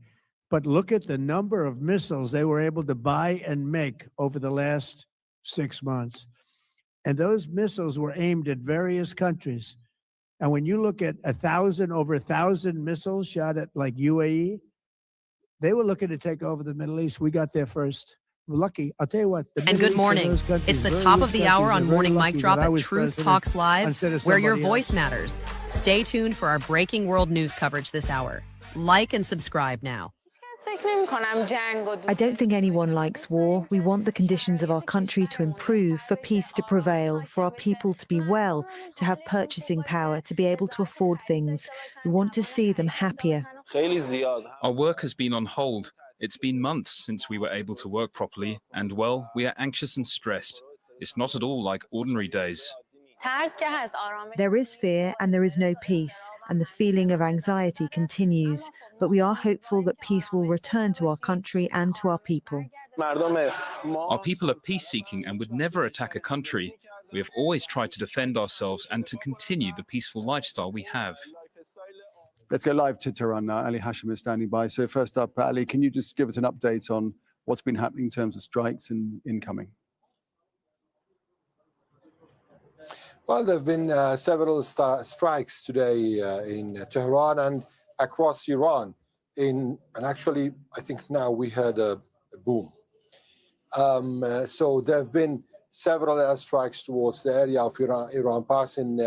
But look at the number of missiles they were able to buy and make over the last 6 months. And those missiles were aimed at various countries. And when you look at over 1,000 missiles shot at like UAE, they were looking to take over the Middle East. We got there first. We're lucky. I'll tell you what. And good morning. It's the top of the hour on Morning Mic Drop at Truth Talks Live, where your voice matters. Stay tuned for our breaking world news coverage this hour. Like and subscribe now. I don't think anyone likes war. We want the conditions of our country to improve, for peace to prevail, for our people to be well, to have purchasing power, to be able to afford things. We want to see them happier. Our work has been on hold. It's been months since we were able to work properly, and well, we are anxious and stressed. It's not at all like ordinary days. There is fear and there is no peace, and the feeling of anxiety continues. But we are hopeful that peace will return to our country and to our people. Our people are peace-seeking and would never attack a country. We have always tried to defend ourselves and to continue the peaceful lifestyle we have. Let's go live to Tehran now. Ali Hashim is standing by. So first up, Ali, can you just give us an update on what's been happening in terms of strikes and incoming? Well, there have been several strikes today in Tehran and across Iran. And actually, I think now we had a boom. So there have been several airstrikes towards the area of Iran Pass in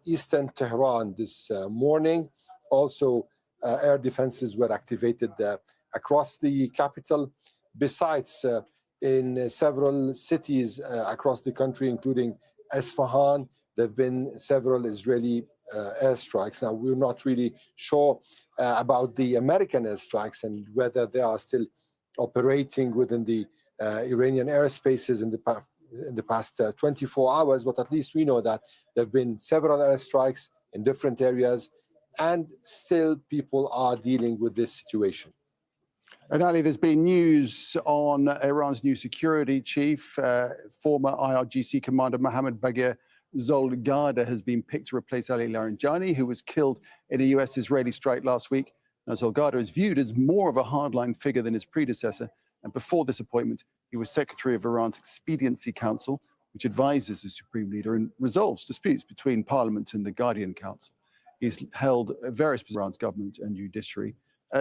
eastern Tehran this morning. Also, air defenses were activated across the capital. Besides, in several cities across the country, including Isfahan, there have been several Israeli airstrikes. Now, we're not really sure about the American airstrikes and whether they are still operating within the Iranian airspaces in the past 24 hours, but at least we know that there have been several airstrikes in different areas, and still people are dealing with this situation. And Ali, there's been news on Iran's new security chief, former IRGC commander Mohammad Bagher Zolgada has been picked to replace Ali Larijani, who was killed in a US-Israeli strike last week. Now, Zolgada is viewed as more of a hardline figure than his predecessor, and before this appointment, he was secretary of Iran's Expediency Council, which advises the supreme leader and resolves disputes between parliament and the Guardian Council. He's held various positions in Iran's government and judiciary.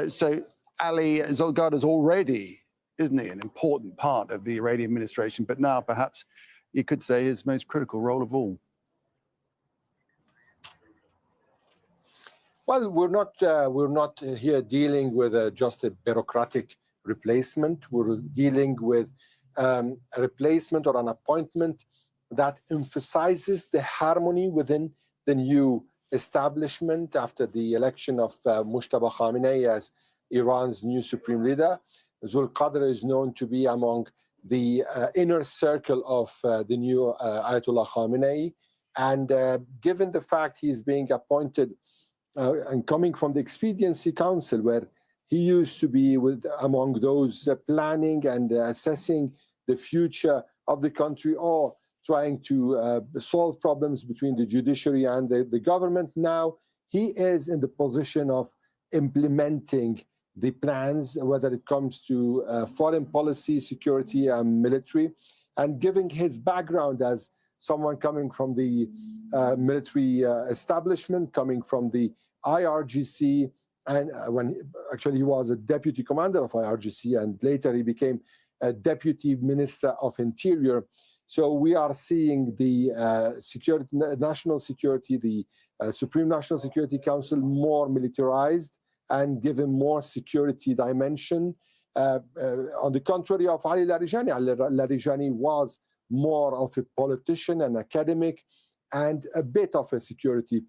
So Ali Zolgada is already, isn't he, an important part of the Iranian administration, but now perhaps you could say his most critical role of all. Well, we're not here dealing with just a bureaucratic replacement. We're dealing with a replacement or an appointment that emphasizes the harmony within the new establishment after the election of Mujtaba Khamenei as Iran's new supreme leader. Zolgada is known to be among the inner circle of the new Ayatollah Khamenei. And given the fact he's being appointed and coming from the Expediency Council, where he used to be among those planning and assessing the future of the country or trying to solve problems between the judiciary and the government, now he is in the position of implementing the plans, whether it comes to foreign policy, security, and military. And given his background as someone coming from the military establishment, coming from the IRGC, and when actually he was a deputy commander of IRGC, and later he became a deputy minister of interior. So we are seeing the national security, the Supreme National Security Council more militarized and given more security dimension. On the contrary of Ali Larijani, Ali Larijani was more of a politician and academic and a bit of a security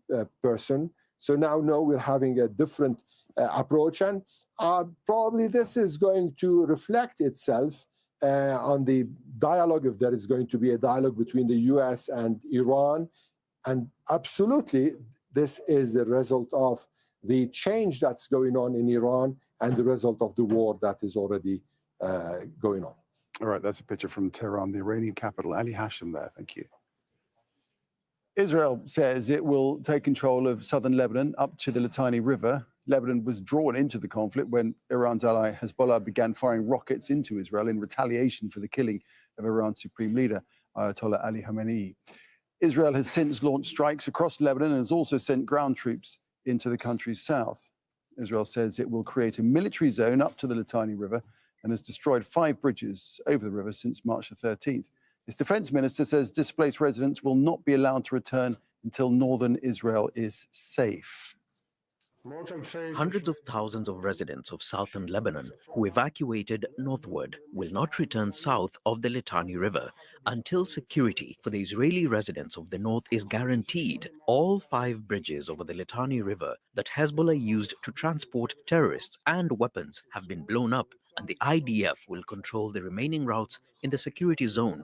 person. So now we're having a different approach, and probably this is going to reflect itself on the dialogue, if there is going to be a dialogue between the US and Iran. And absolutely, this is the result of the change that's going on in Iran and the result of the war that is already going on. All right, that's a picture from Tehran, the Iranian capital. Ali Hashim there, thank you. Israel says it will take control of southern Lebanon up to the Litani River. Lebanon was drawn into the conflict when Iran's ally Hezbollah began firing rockets into Israel in retaliation for the killing of Iran's supreme leader, Ayatollah Ali Khamenei. Israel has since launched strikes across Lebanon and has also sent ground troops into the country's south. Israel says it will create a military zone up to the Litani River and has destroyed 5 bridges over the river since March the 13th. Its defense minister says displaced residents will not be allowed to return until northern Israel is safe. Hundreds of thousands of residents of southern Lebanon who evacuated northward will not return south of the Litani River until security for the Israeli residents of the north is guaranteed. All 5 bridges over the Litani River that Hezbollah used to transport terrorists and weapons have been blown up, and the IDF will control the remaining routes in the security zone.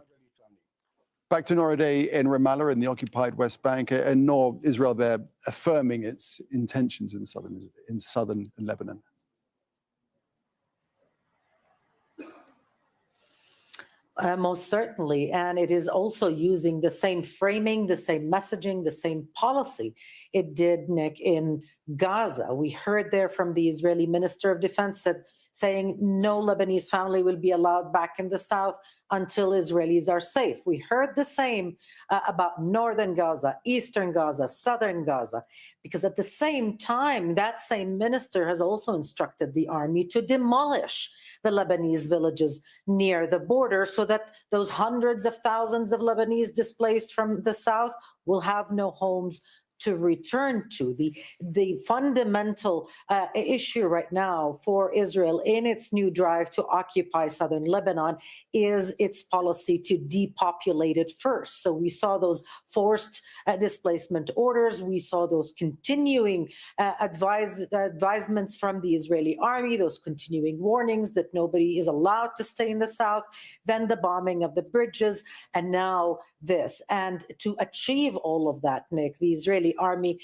Back to Nora Day in Ramallah in the occupied West Bank, and nor Israel there affirming its intentions in southern Lebanon. Most certainly. And it is also using the same framing, the same messaging, the same policy it did, Nick, in Gaza. We heard there from the Israeli Minister of Defense saying no Lebanese family will be allowed back in the south until Israelis are safe. We heard the same about northern Gaza, eastern Gaza, southern Gaza, because at the same time, that same minister has also instructed the army to demolish the Lebanese villages near the border so that those hundreds of thousands of Lebanese displaced from the south will have no homes to return to. The fundamental issue right now for Israel in its new drive to occupy southern Lebanon is its policy to depopulate it first. So we saw those forced displacement orders. We saw those continuing advisements from the Israeli army, those continuing warnings that nobody is allowed to stay in the south, then the bombing of the bridges, and now this. And to achieve all of that, Nick, the Israeli army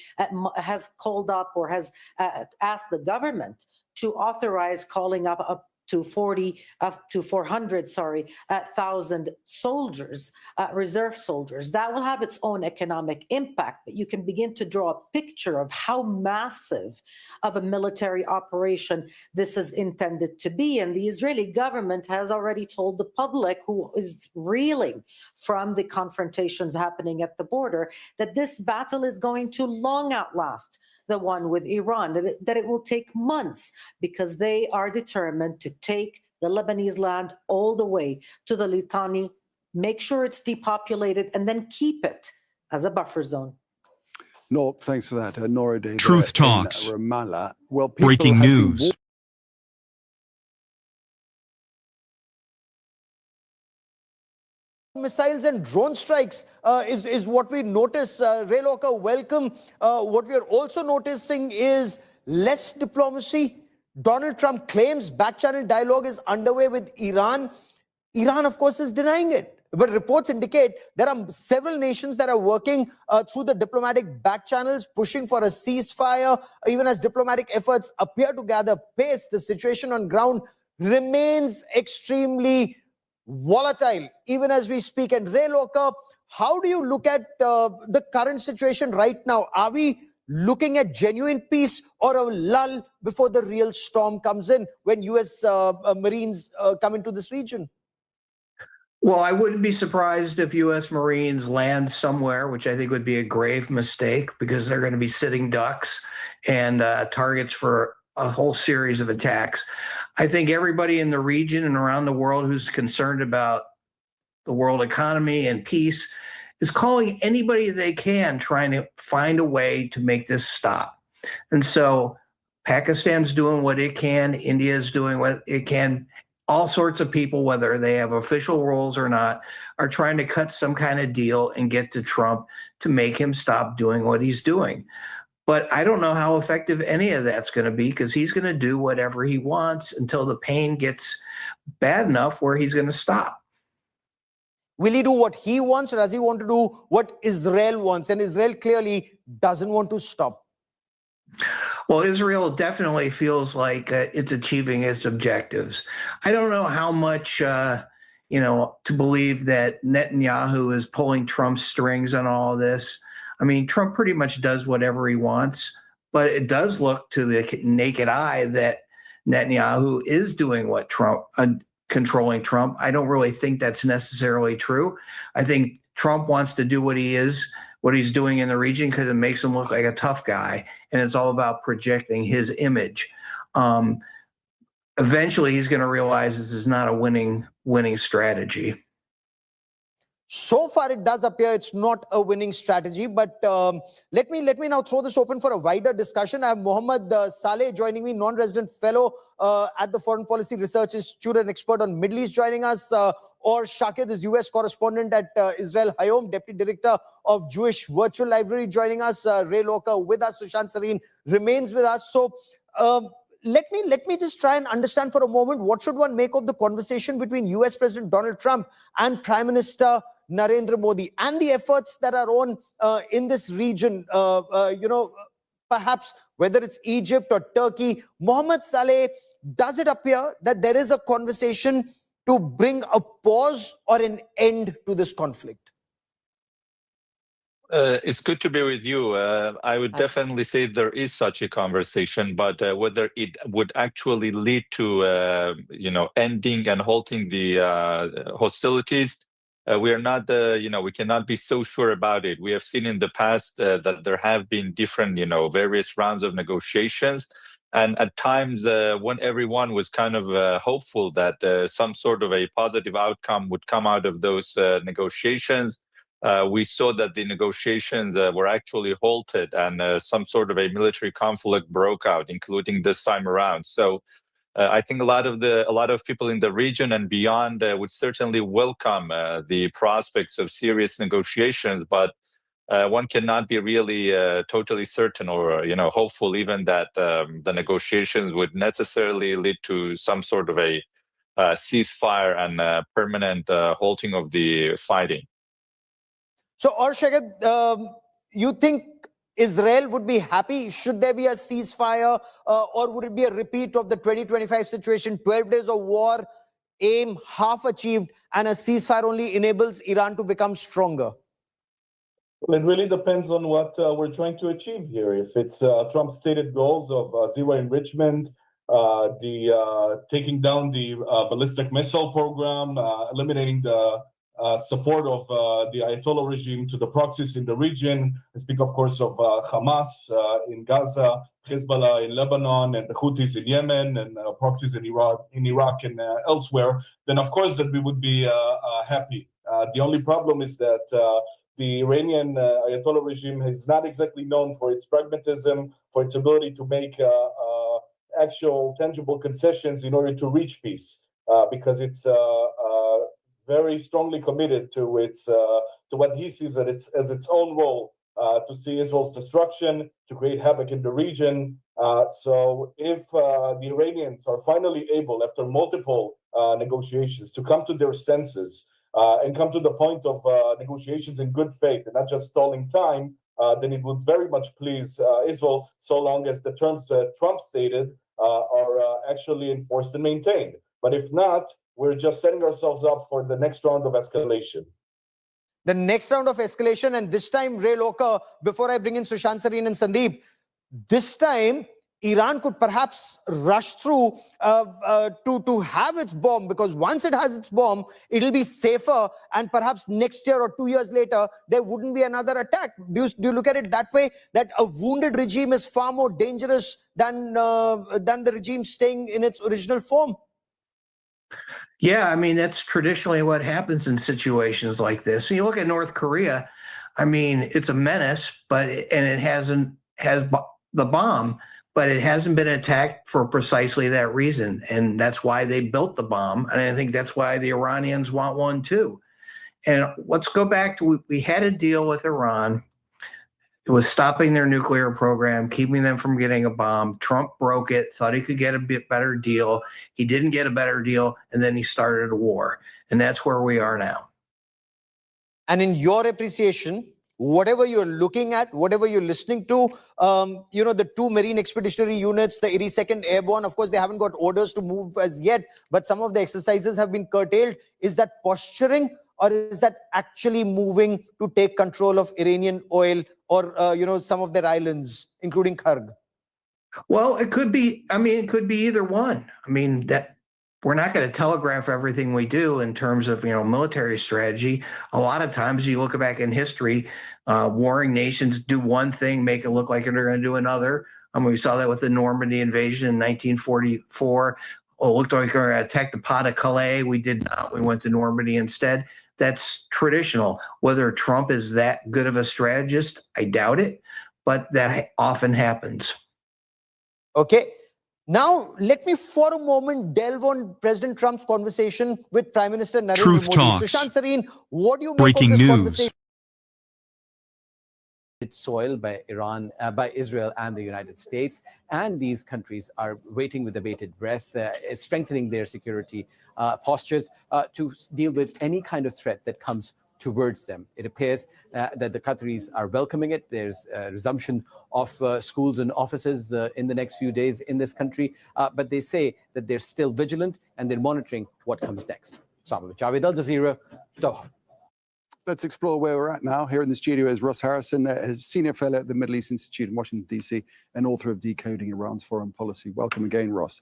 has called up or has asked the government to authorize calling up to 400,000 soldiers, reserve soldiers. That will have its own economic impact, but you can begin to draw a picture of how massive of a military operation this is intended to be. And the Israeli government has already told the public, who is reeling from the confrontations happening at the border, that this battle is going to long outlast the one with Iran, that it will take months, because they are determined to take the Lebanese land all the way to the Litani, make sure it's depopulated, and then keep it as a buffer zone. No, thanks for that. Nora Day. Truth Talks. Ramallah. Well, Breaking news. Missiles and drone strikes is what we notice. Ray Locker, welcome. What we are also noticing is less diplomacy. Donald Trump claims back-channel dialogue is underway with Iran. Iran, of course, is denying it. But reports indicate there are several nations that are working through the diplomatic back channels, pushing for a ceasefire. Even as diplomatic efforts appear to gather pace, the situation on ground remains extremely volatile, even as we speak. And Ray Locker, how do you look at the current situation right now? Are we looking at genuine peace or a lull before the real storm comes in when U.S. Marines come into this region? Well, I wouldn't be surprised if U.S. Marines land somewhere, which I think would be a grave mistake, because they're going to be sitting ducks and targets for a whole series of attacks. I think everybody in the region and around the world who's concerned about the world economy and peace is calling anybody they can, trying to find a way to make this stop. And so Pakistan's doing what it can, India's doing what it can. All sorts of people, whether they have official roles or not, are trying to cut some kind of deal and get to Trump to make him stop doing what he's doing. But I don't know how effective any of that's going to be, because he's going to do whatever he wants until the pain gets bad enough where he's going to stop. Will he do what he wants, or does he want to do what Israel wants? And Israel clearly doesn't want to stop. Well, Israel definitely feels like it's achieving its objectives. I don't know how much, to believe that Netanyahu is pulling Trump's strings on all of this. I mean, Trump pretty much does whatever he wants, but it does look to the naked eye that Netanyahu is doing what Trump, controlling Trump. I don't really think that's necessarily true. I think Trump wants to do what he's doing in the region because it makes him look like a tough guy, and it's all about projecting his image. Eventually, he's going to realize this is not a winning strategy. So far, it does appear it's not a winning strategy, but let me now throw this open for a wider discussion. I have Mohammad Saleh joining me, non-resident fellow at the Foreign Policy Research Institute and expert on Middle East joining us, or Shakir, the US correspondent at Israel Hayom, Deputy Director of Jewish Virtual Library joining us, Ray Loka with us, Sushant Sareen remains with us. So let me just try and understand for a moment, what should one make of the conversation between US President Donald Trump and Prime Minister Narendra Modi and the efforts that are on in this region, perhaps whether it's Egypt or Turkey. Mohammad Saleh, does it appear that there is a conversation to bring a pause or an end to this conflict? It's good to be with you. I would definitely say there is such a conversation, but whether it would actually lead to, ending and halting the hostilities, we are not, we cannot be so sure about it. We have seen in the past that there have been different, various rounds of negotiations. And at times when everyone was kind of hopeful that some sort of a positive outcome would come out of those negotiations, we saw that the negotiations were actually halted and some sort of a military conflict broke out, including this time around. So I think a lot of people in the region and beyond would certainly welcome the prospects of serious negotiations, but one cannot be really totally certain or hopeful even that the negotiations would necessarily lead to some sort of a ceasefire and permanent halting of the fighting. So, Shakir, you think Israel would be happy should there be a ceasefire, or would it be a repeat of the 2025 situation, 12 days of war, aim half achieved, and a ceasefire only enables Iran to become stronger? Well, it really depends on what we're trying to achieve here. If it's Trump's stated goals of zero enrichment, taking down the ballistic missile program, eliminating the support of the Ayatollah regime to the proxies in the region. I speak, of course, of Hamas in Gaza, Hezbollah in Lebanon, and the Houthis in Yemen, and proxies in Iraq and elsewhere. Then, of course, that we would be happy. The only problem is that the Iranian Ayatollah regime is not exactly known for its pragmatism, for its ability to make actual tangible concessions in order to reach peace, because it's very strongly committed to what he sees as its own role, to see Israel's destruction, to create havoc in the region. So if the Iranians are finally able, after multiple negotiations, to come to their senses and come to the point of negotiations in good faith and not just stalling time, then it would very much please Israel, so long as the terms that Trump stated are actually enforced and maintained. But if not, we're just setting ourselves up for the next round of escalation. The next round of escalation, and this time, Ray Loka, before I bring in Sushant Sareen and Sandeep, this time, Iran could perhaps rush through to have its bomb, because once it has its bomb, it'll be safer, and perhaps next year or 2 years later, there wouldn't be another attack. Do you look at it that way, that a wounded regime is far more dangerous than the regime staying in its original form? Yeah, I mean, that's traditionally what happens in situations like this. You look at North Korea, I mean, it's a menace, it has the bomb, but it hasn't been attacked for precisely that reason. And that's why they built the bomb. And I think that's why the Iranians want one too. And let's go back to, we had a deal with Iran. It was stopping their nuclear program, keeping them from getting a bomb. Trump broke it, thought he could get a bit better deal. He didn't get a better deal, and then he started a war. And that's where we are now. And in your appreciation, whatever you're looking at, whatever you're listening to, the 2 Marine Expeditionary Units, the 82nd Airborne, of course, they haven't got orders to move as yet, but some of the exercises have been curtailed. Is that posturing, or is that actually moving to take control of Iranian oil or some of their islands, including Kharg? Well, it could be. I mean, it could be either one. I mean, that we're not going to telegraph everything we do in terms of military strategy. A lot of times, you look back in history, warring nations do one thing, make it look like they're going to do another. We saw that with the Normandy invasion in 1944. Oh, it looked like we were going to attack the Pas de Calais. We did not. We went to Normandy instead. That's traditional. Whether Trump is that good of a strategist, I doubt it, but that often happens. Okay. Now, let me for a moment delve on President Trump's conversation with Prime Minister Narendra Truth Modi. Talks. Sushant Sareen, what do you make Breaking of this news. conversation? Soil by Iran, by Israel and the United States, and these countries are waiting with bated breath, strengthening their security postures to deal with any kind of threat that comes towards them. It appears that the Qataris are welcoming it. There's a resumption of schools and offices in the next few days in this country, but they say that they're still vigilant and they're monitoring what comes next. Javed Al Jazeera, Doha. Let's explore where we're at now. Here in the studio is Ross Harrison, a senior fellow at the Middle East Institute in Washington, D.C., and author of Decoding Iran's Foreign Policy. Welcome again, Ross.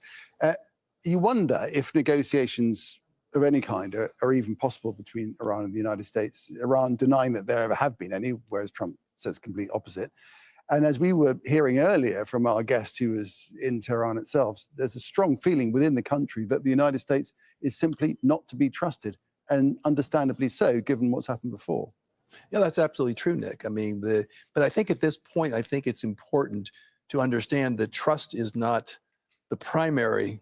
You wonder if negotiations of any kind are even possible between Iran and the United States, Iran denying that there ever have been any, whereas Trump says complete opposite. And as we were hearing earlier from our guest who was in Tehran itself, there's a strong feeling within the country that the United States is simply not to be trusted. And understandably so, given what's happened before. Yeah, that's absolutely true, Nick. I mean, but I think at this point, I think it's important to understand that trust is not the primary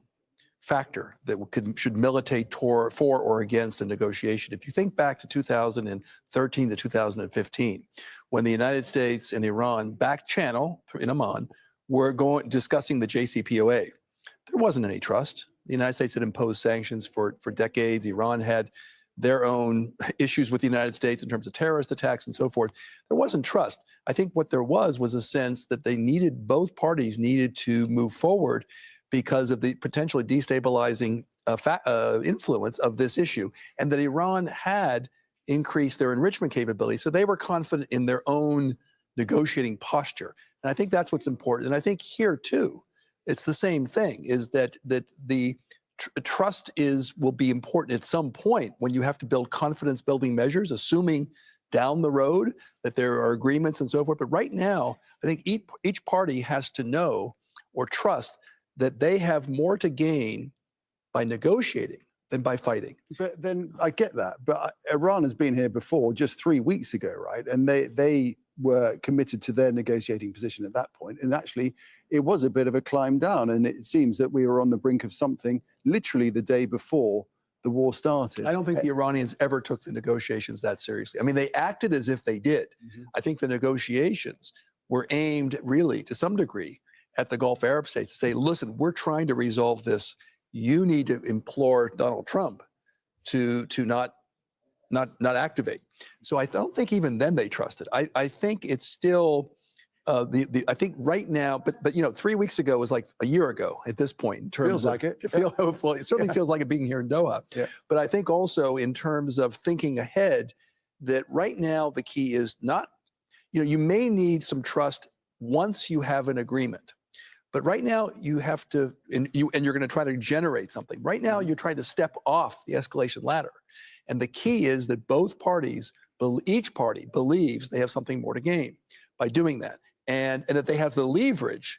factor that should militate for or against a negotiation. If you think back to 2013 to 2015, when the United States and Iran back channel in Amman were discussing the JCPOA, there wasn't any trust. The United States had imposed sanctions for decades. Iran had their own issues with the United States in terms of terrorist attacks and so forth. There wasn't trust. I think what there was a sense that both parties needed to move forward because of the potentially destabilizing influence of this issue, and that Iran had increased their enrichment capability. So they were confident in their own negotiating posture. And I think that's what's important. And I think here too, it's the same thing, is that the trust will be important at some point when you have to build confidence building measures, assuming down the road that there are agreements and so forth. But right now, I think each party has to know or trust that they have more to gain by negotiating than by fighting. But then I get that. But Iran has been here before just 3 weeks ago, right? And they were committed to their negotiating position at that point. And actually, it was a bit of a climb down. And it seems that we were on the brink of something literally the day before the war started. I don't think the Iranians ever took the negotiations that seriously. I mean, they acted as if they did. I think the negotiations were aimed really, to some degree, at the Gulf Arab states to say, listen, we're trying to resolve this. You need to implore Donald Trump to not activate. So I don't think even then they trusted. I think it's still I think right now, but 3 weeks ago was like a year ago at this point in terms feels of, like it. Well, it certainly feels like it being here in Doha. Yeah. But I think also in terms of thinking ahead, that right now the key is not, you may need some trust once you have an agreement. But right now you have to, and you're going to try to generate something. Right now you're trying to step off the escalation ladder. And the key is that both parties, each party believes they have something more to gain by doing that. And that they have the leverage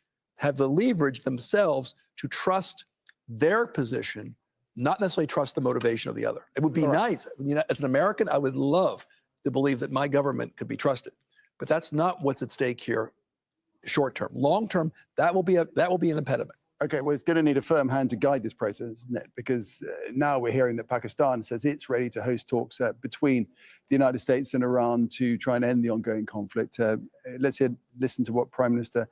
themselves to trust their position, not necessarily trust the motivation of the other. It would be nice, as an American, I would love to believe that my government could be trusted. But that's not what's at stake here. Short term, long term, that will be an impediment. Okay, well, it's going to need a firm hand to guide this process, isn't it? Because now we're hearing that Pakistan says it's ready to host talks between the United States and Iran to try and end the ongoing conflict. Let's listen to what the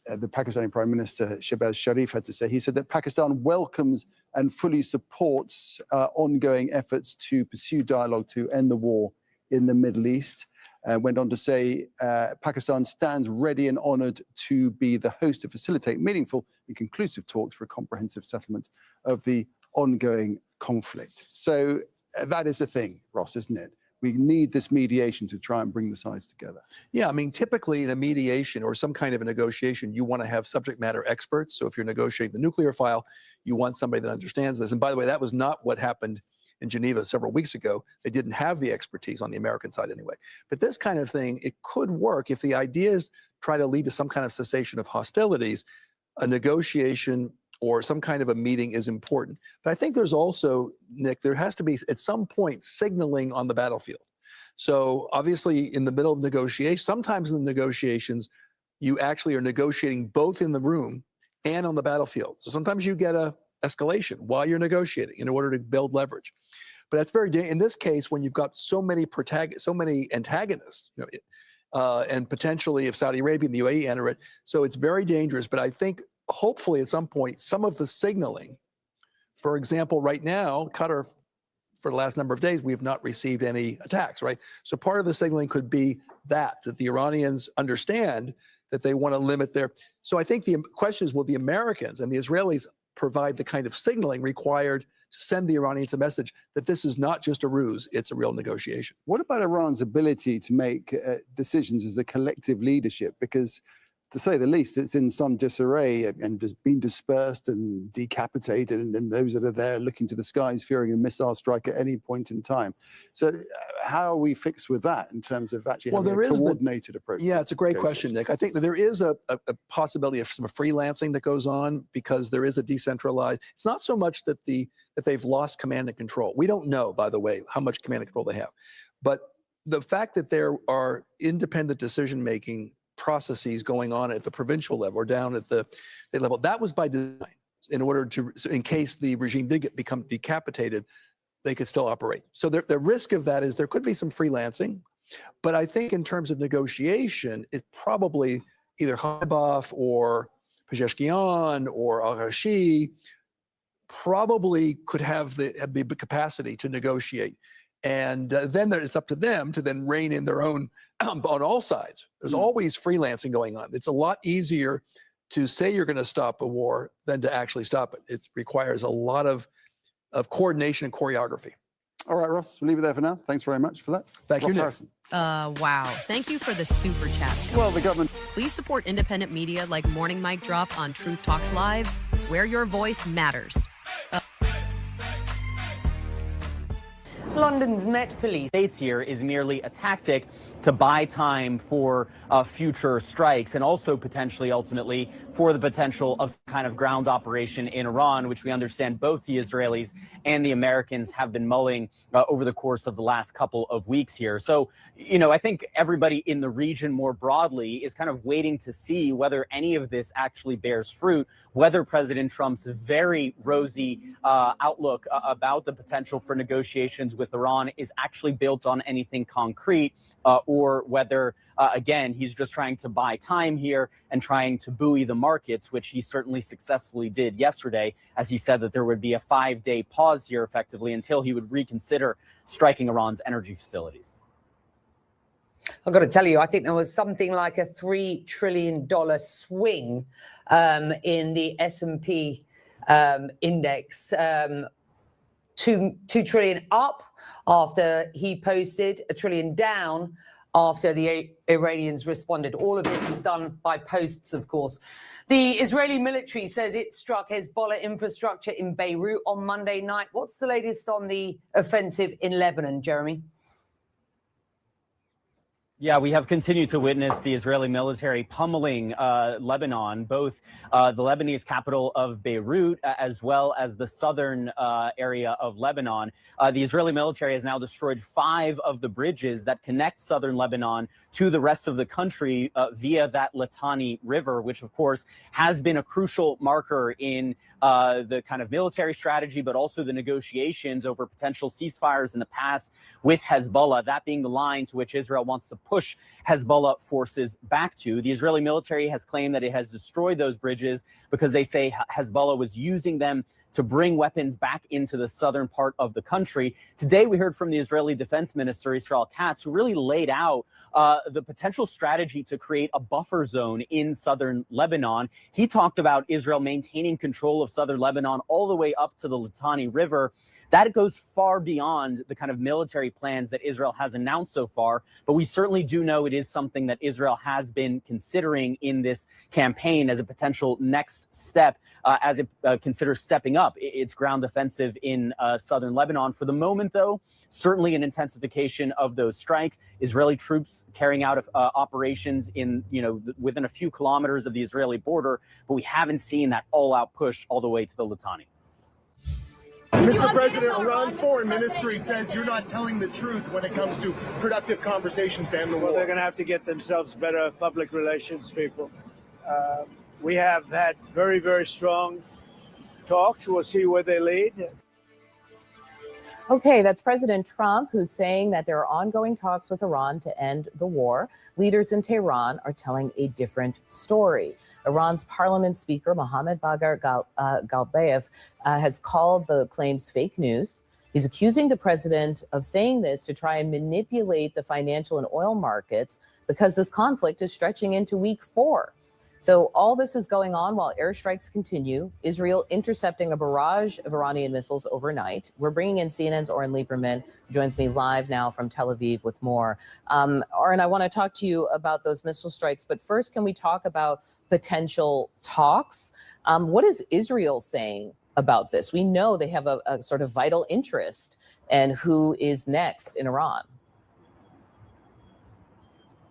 Pakistani Prime Minister Shehbaz Sharif had to say. He said that Pakistan welcomes and fully supports ongoing efforts to pursue dialogue to end the war in the Middle East. Went on to say Pakistan stands ready and honored to be the host to facilitate meaningful and conclusive talks for a comprehensive settlement of the ongoing conflict. So that is the thing, Ross, isn't it? We need this mediation to try and bring the sides together. Yeah, I mean, typically in a mediation or some kind of a negotiation, you want to have subject matter experts. So if you're negotiating the nuclear file, you want somebody that understands this. And by the way, that was not what happened in Geneva several weeks ago. They didn't have the expertise on the American side anyway. But this kind of thing, it could work if the ideas try to lead to some kind of cessation of hostilities. A negotiation or some kind of a meeting is important. But I think there's also, Nick, there has to be at some point signaling on the battlefield. So obviously in the middle of negotiation, sometimes in the negotiations, you actually are negotiating both in the room and on the battlefield. So sometimes you get a escalation while you're negotiating in order to build leverage. But that's very in this case, when you've got so many antagonists, and potentially if Saudi Arabia and the UAE enter it, so it's very dangerous. But I think hopefully at some point, some of the signaling, for example, right now, Qatar, for the last number of days, we have not received any attacks, right? So part of the signaling could be that the Iranians understand that they want to limit their. So I think the question is, will the Americans and the Israelis provide the kind of signaling required to send the Iranians a message that this is not just a ruse, it's a real negotiation? What about Iran's ability to make decisions as a collective leadership? Because to say the least, it's in some disarray and has been dispersed and decapitated, and then those that are there looking to the skies, fearing a missile strike at any point in time. So how are we fixed with that in terms of actually having a coordinated approach? Yeah, it's a great question, Nick. I think that there is a possibility of some freelancing that goes on because there is a decentralized. It's not so much that they've lost command and control. We don't know, by the way, how much command and control they have. But the fact that there are independent decision-making processes going on at the provincial level or down at the state level, that was by design in order to, in case the regime did become decapitated, they could still operate. So the risk of that is there could be some freelancing, but I think in terms of negotiation, it probably either Haibaf or Pezeshkian or Al-Ghashi probably could have the capacity to negotiate. And then it's up to them to then rein in their own on all sides. There's always freelancing going on. It's a lot easier to say you're going to stop a war than to actually stop it. It requires a lot of coordination and choreography. All right, Ross, we'll leave it there for now. Thanks very much for that. Thank you, Nick. Harrison. Wow. Thank you for the super chats. Well, the government. Please support independent media like Morning Mic Drop on Truth Talks Live, where your voice matters. London's Met Police states here is merely a tactic to buy time for future strikes and also potentially, ultimately, for the potential of some kind of ground operation in Iran, which we understand both the Israelis and the Americans have been mulling over the course of the last couple of weeks here. So, I think everybody in the region more broadly is kind of waiting to see whether any of this actually bears fruit, whether President Trump's very rosy outlook about the potential for negotiations with Iran is actually built on anything concrete, or whether, again, he's just trying to buy time here and trying to buoy the markets, which he certainly successfully did yesterday, as he said that there would be a 5-day pause here effectively until he would reconsider striking Iran's energy facilities. I've got to tell you, I think there was something like a $3 trillion swing in the S&P index, 2 trillion up after he posted, $1 trillion down after the Iranians responded. All of this was done by posts, of course. The Israeli military says it struck Hezbollah infrastructure in Beirut on Monday night. What's the latest on the offensive in Lebanon, Jeremy? Yeah, we have continued to witness the Israeli military pummeling Lebanon, both the Lebanese capital of Beirut as well as the southern area of Lebanon. The Israeli military has now destroyed 5 of the bridges that connect southern Lebanon to the rest of the country via that Litani River, which, of course, has been a crucial marker in the kind of military strategy, but also the negotiations over potential ceasefires in the past with Hezbollah, that being the line to which Israel wants to push Hezbollah forces back to. The Israeli military has claimed that it has destroyed those bridges because they say Hezbollah was using them to bring weapons back into the southern part of the country. Today, we heard from the Israeli Defense Minister, Israel Katz, who really laid out the potential strategy to create a buffer zone in southern Lebanon. He talked about Israel maintaining control of southern Lebanon all the way up to the Litani River, That goes far beyond the kind of military plans that Israel has announced so far, but we certainly do know it is something that Israel has been considering in this campaign as a potential next step as it considers stepping up its ground offensive in southern Lebanon. For the moment, though, certainly an intensification of those strikes. Israeli troops carrying out operations in, within a few kilometers of the Israeli border, but we haven't seen that all-out push all the way to the Litani. Mr. President, Iran's foreign ministry says you're not telling the truth when it comes to productive conversations to end the war. Well, they're going to have to get themselves better public relations people. We have had very, very strong talks. We'll see where they lead. Okay, that's President Trump, who's saying that there are ongoing talks with Iran to end the war. Leaders in Tehran are telling a different story. Iran's parliament speaker, Mohammad Bagher Ghalibaf, has called the claims fake news. He's accusing the president of saying this to try and manipulate the financial and oil markets because this conflict is stretching into week 4. So all this is going on while airstrikes continue, Israel intercepting a barrage of Iranian missiles overnight. We're bringing in CNN's Oren Lieberman, who joins me live now from Tel Aviv with more. Oren, I want to talk to you about those missile strikes, but first, can we talk about potential talks? What is Israel saying about this? We know they have a sort of vital interest in who is next in Iran.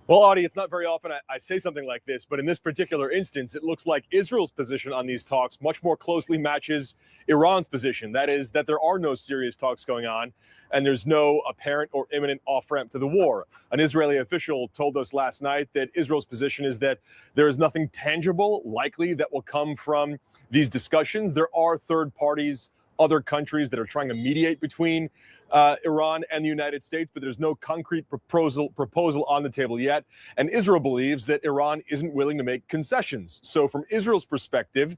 Well, Audie, it's not very often I say something like this, but in this particular instance, it looks like Israel's position on these talks much more closely matches Iran's position. That is, that there are no serious talks going on, and there's no apparent or imminent off-ramp to the war. An Israeli official told us last night that Israel's position is that there is nothing tangible likely that will come from these discussions. There are third parties, other countries that are trying to mediate between Iran and the United States, but there's no concrete proposal on the table yet. And Israel believes that Iran isn't willing to make concessions. So from Israel's perspective,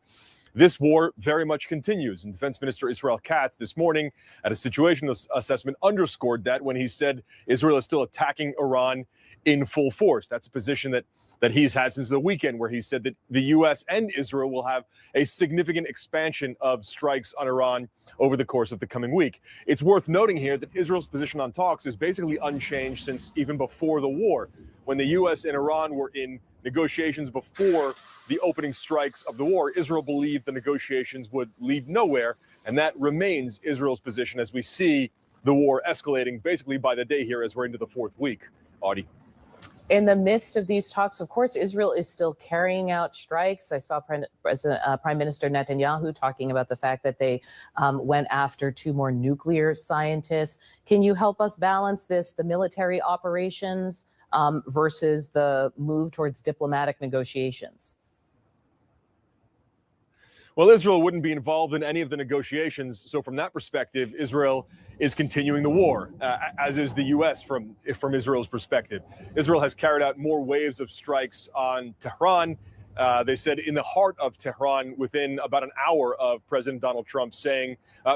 this war very much continues. And Defense Minister Israel Katz this morning at a situation assessment underscored that when he said Israel is still attacking Iran in full force. That's a position that he's had since the weekend, where he said that the U.S. and Israel will have a significant expansion of strikes on Iran over the course of the coming week. It's worth noting here that Israel's position on talks is basically unchanged since even before the war. When the U.S. and Iran were in negotiations before the opening strikes of the war, Israel believed the negotiations would lead nowhere, and that remains Israel's position as we see the war escalating basically by the day here as we're into the 4th week. Audie. In the midst of these talks, of course, Israel is still carrying out strikes. I saw Prime Minister Netanyahu talking about the fact that they went after 2 more nuclear scientists. Can you help us balance this, the military operations versus the move towards diplomatic negotiations? Well, Israel wouldn't be involved in any of the negotiations. So from that perspective, Israel is continuing the war, as is the U.S. from Israel's perspective. Israel has carried out more waves of strikes on Tehran. They said in the heart of Tehran within about an hour of President Donald Trump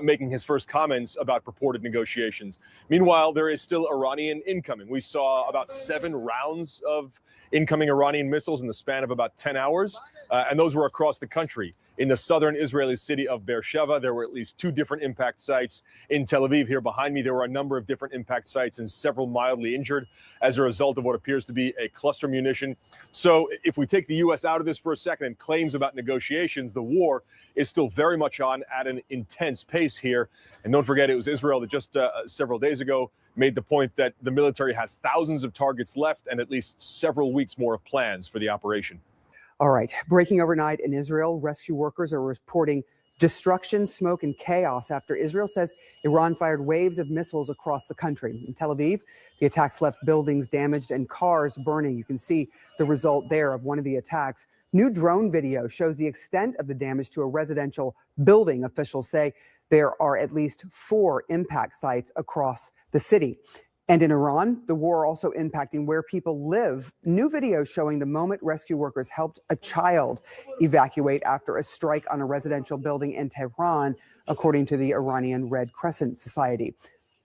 making his first comments about purported negotiations. Meanwhile, there is still Iranian incoming. We saw about 7 rounds of incoming Iranian missiles in the span of about 10 hours, and those were across the country. In the southern Israeli city of Beersheba, there were at least 2 different impact sites. In Tel Aviv, here behind me, there were a number of different impact sites and several mildly injured as a result of what appears to be a cluster munition. So if we take the U.S. out of this for a second and claims about negotiations, the war is still very much on at an intense pace here. And don't forget, it was Israel that just several days ago made the point that the military has thousands of targets left and at least several weeks more of plans for the operation. All right. Breaking overnight in Israel, rescue workers are reporting destruction, smoke, and chaos after Israel says Iran fired waves of missiles across the country. In Tel Aviv, the attacks left buildings damaged and cars burning. You can see the result there of one of the attacks. New drone video shows the extent of the damage to a residential building. Officials say there are at least 4 impact sites across the city. And in Iran, the war also impacting where people live. New video showing the moment rescue workers helped a child evacuate after a strike on a residential building in Tehran, according to the Iranian Red Crescent Society.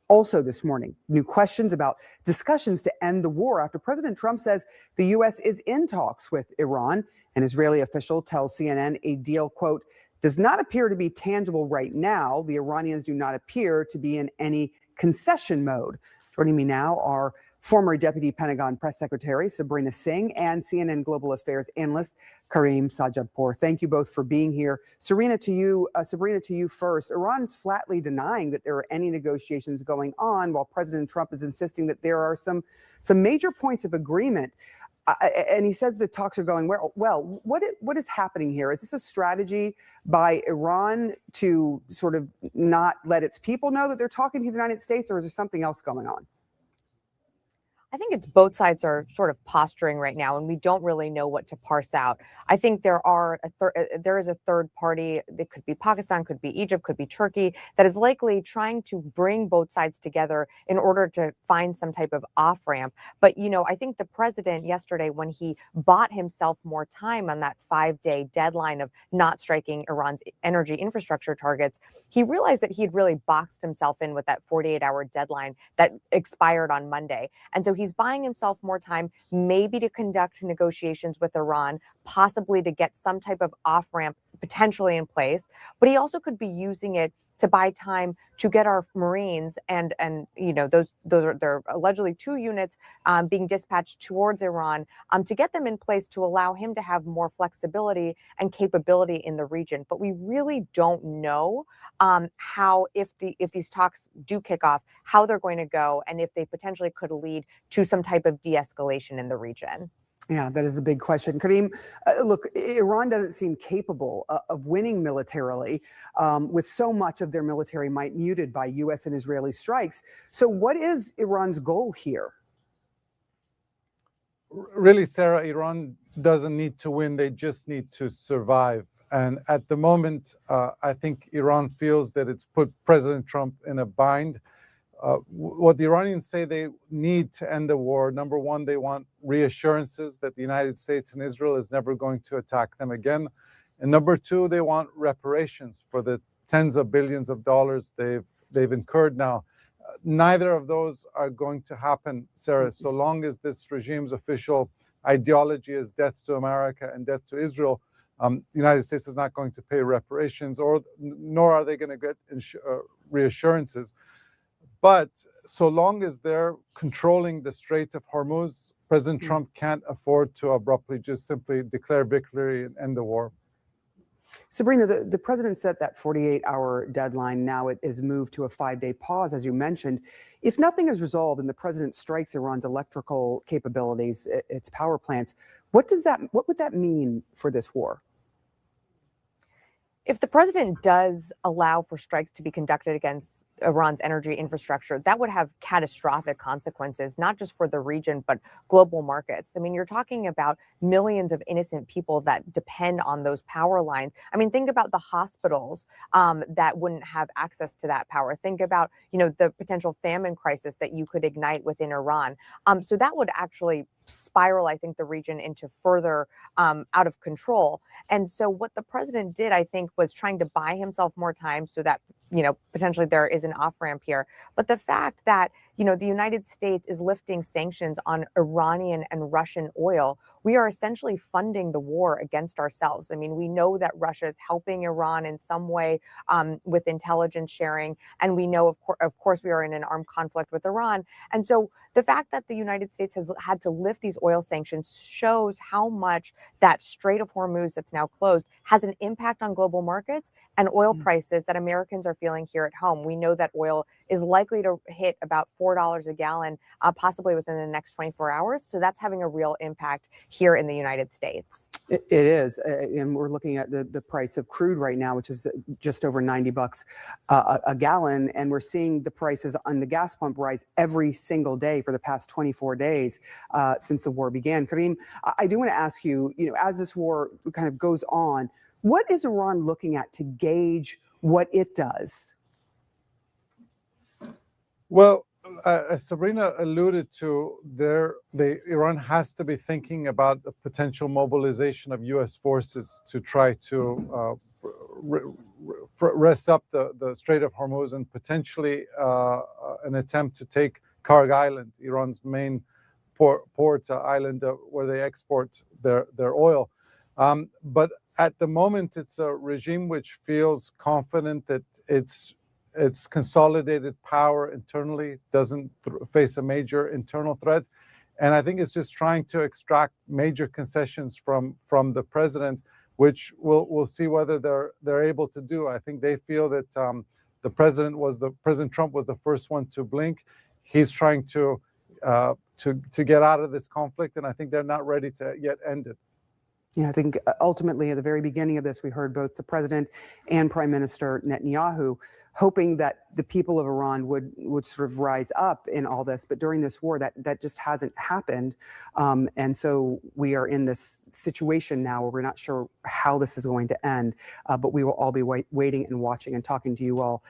Also this morning, new questions about discussions to end the war after President Trump says the U.S. is in talks with Iran. An Israeli official tells CNN a deal, quote, does not appear to be tangible right now. The Iranians do not appear to be in any concession mode. Joining me now are former Deputy Pentagon Press Secretary Sabrina Singh and CNN Global Affairs analyst Karim Sajadpour. Thank you both for being here. Sabrina, to you first. Iran's flatly denying that there are any negotiations going on, while President Trump is insisting that there are some major points of agreement. And he says the talks are going well. What is happening here? Is this a strategy by Iran to sort of not let its people know that they're talking to the United States, or is there something else going on? I think it's both sides are sort of posturing right now, and we don't really know what to parse out. I think there is a third party. It could be Pakistan, could be Egypt, could be Turkey, that is likely trying to bring both sides together in order to find some type of off ramp. But, I think the president yesterday, when he bought himself more time on that 5-day deadline of not striking Iran's energy infrastructure targets, he realized that he had really boxed himself in with that 48-hour deadline that expired on Monday. And so he's buying himself more time, maybe to conduct negotiations with Iran, possibly to get some type of off-ramp potentially in place. But he also could be using it to buy time to get our Marines and those are there are allegedly 2 units being dispatched towards Iran to get them in place to allow him to have more flexibility and capability in the region. But we really don't know how, if these talks do kick off, how they're going to go, and if they potentially could lead to some type of de-escalation in the region. Yeah, that is a big question. Karim, look, Iran doesn't seem capable of winning militarily, with so much of their military might muted by U.S. and Israeli strikes. So what is Iran's goal here? Really, Sarah, Iran doesn't need to win. They just need to survive. And at the moment, I think Iran feels that it's put President Trump in a bind. What the Iranians say they need to end the war, number one, they want reassurances that the United States and Israel is never going to attack them again. And number two, they want reparations for the tens of billions of dollars they've incurred now. Neither of those are going to happen, Sarah, so long as this regime's official ideology is death to America and death to Israel. The United States is not going to pay reparations, nor are they going to get reassurances. But so long as they're controlling the Strait of Hormuz, President Trump can't afford to abruptly just simply declare victory and end the war. Sabrina, the president set that 48-hour deadline. Now it is moved to a 5-day pause, as you mentioned. If nothing is resolved and the president strikes Iran's electrical capabilities, its power plants, what would that mean for this war? If the president does allow for strikes to be conducted against Iran's energy infrastructure, that would have catastrophic consequences, not just for the region, but global markets. I mean, you're talking about millions of innocent people that depend on those power lines. I mean, think about the hospitals that wouldn't have access to that power. Think about, the potential famine crisis that you could ignite within Iran. So that would actually spiral, I think, the region into further out of control. And so what the president did, I think, was trying to buy himself more time so that, potentially there is an off-ramp here. But the fact that, the United States is lifting sanctions on Iranian and Russian oil, we are essentially funding the war against ourselves. I mean, we know that Russia is helping Iran in some way with intelligence sharing. And we know, of course, we are in an armed conflict with Iran. And so the fact that the United States has had to lift these oil sanctions shows how much that Strait of Hormuz that's now closed has an impact on global markets and oil prices that Americans are feeling here at home. We know that oil is likely to hit about $4 a gallon, possibly within the next 24 hours. So that's having a real impact here in the United States. It is. And we're looking at the price of crude right now, which is just over $90 a gallon. And we're seeing the prices on the gas pump rise every single day for the past 24 days since the war began. Karim, I do want to ask you, as this war kind of goes on, what is Iran looking at to gauge what it does? Well, as Sabrina alluded to, Iran has to be thinking about the potential mobilization of U.S. forces to try to rest up the Strait of Hormuz and potentially an attempt to take Karg Island, Iran's main port island where they export their oil. But at the moment, it's a regime which feels confident that its consolidated power internally doesn't face a major internal threat. And I think it's just trying to extract major concessions from the president, which we'll see whether they're able to do. I think they feel that President Trump was the first one to blink. He's trying to get out of this conflict, and I think they're not ready to yet end it. Yeah, I think ultimately at the very beginning of this, we heard both the president and Prime Minister Netanyahu hoping that the people of Iran would sort of rise up in all this. But during this war, that just hasn't happened. And so we are in this situation now where we're not sure how this is going to end. But we will all be waiting and watching and talking to you all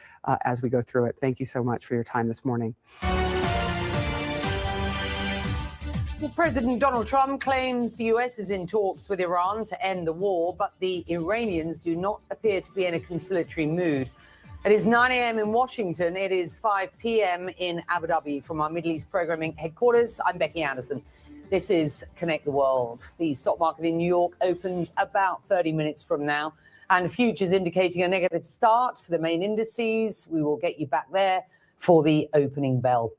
as we go through it. Thank you so much for your time this morning. Well, President Donald Trump claims the US is in talks with Iran to end the war, but the Iranians do not appear to be in a conciliatory mood. It is 9 a.m. in Washington. It is 5 p.m. in Abu Dhabi. From our Middle East programming headquarters, I'm Becky Anderson. This is Connect the World. The stock market in New York opens about 30 minutes from now, and futures indicating a negative start for the main indices. We will get you back there for the opening bell.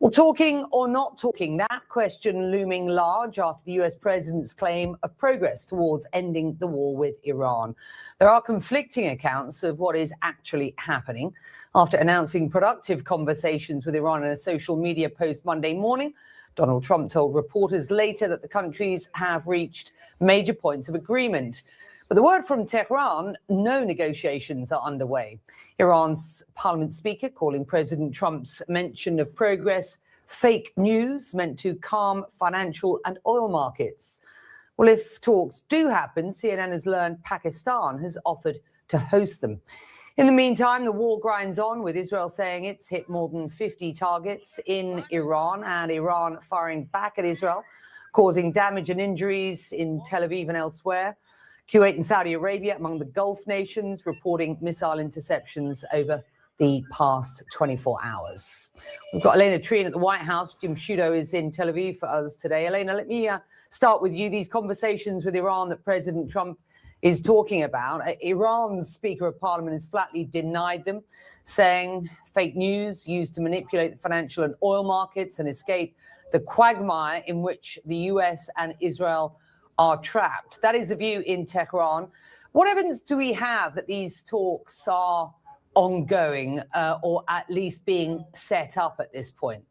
Well, talking or not talking, that question looming large after the US president's claim of progress towards ending the war with Iran. There are conflicting accounts of what is actually happening. After announcing productive conversations with Iran in a social media post Monday morning, Donald Trump told reporters later that the countries have reached major points of agreement. But the word from Tehran, no negotiations are underway. Iran's parliament speaker calling President Trump's mention of progress fake news meant to calm financial and oil markets. Well, if talks do happen, CNN has learned Pakistan has offered to host them. In the meantime, the war grinds on, with Israel saying it's hit more than 50 targets in Iran and Iran firing back at Israel, causing damage and injuries in Tel Aviv and elsewhere. Kuwait and Saudi Arabia among the Gulf nations reporting missile interceptions over the past 24 hours. We've got Elena Trien at the White House. Jim Sciutto is in Tel Aviv for us today. Elena, let me start with you. These conversations with Iran that President Trump is talking about, Iran's Speaker of Parliament has flatly denied them, saying fake news used to manipulate the financial and oil markets and escape the quagmire in which the US and Israel are trapped. That is the view in Tehran. What evidence do we have that these talks are ongoing or at least being set up at this point?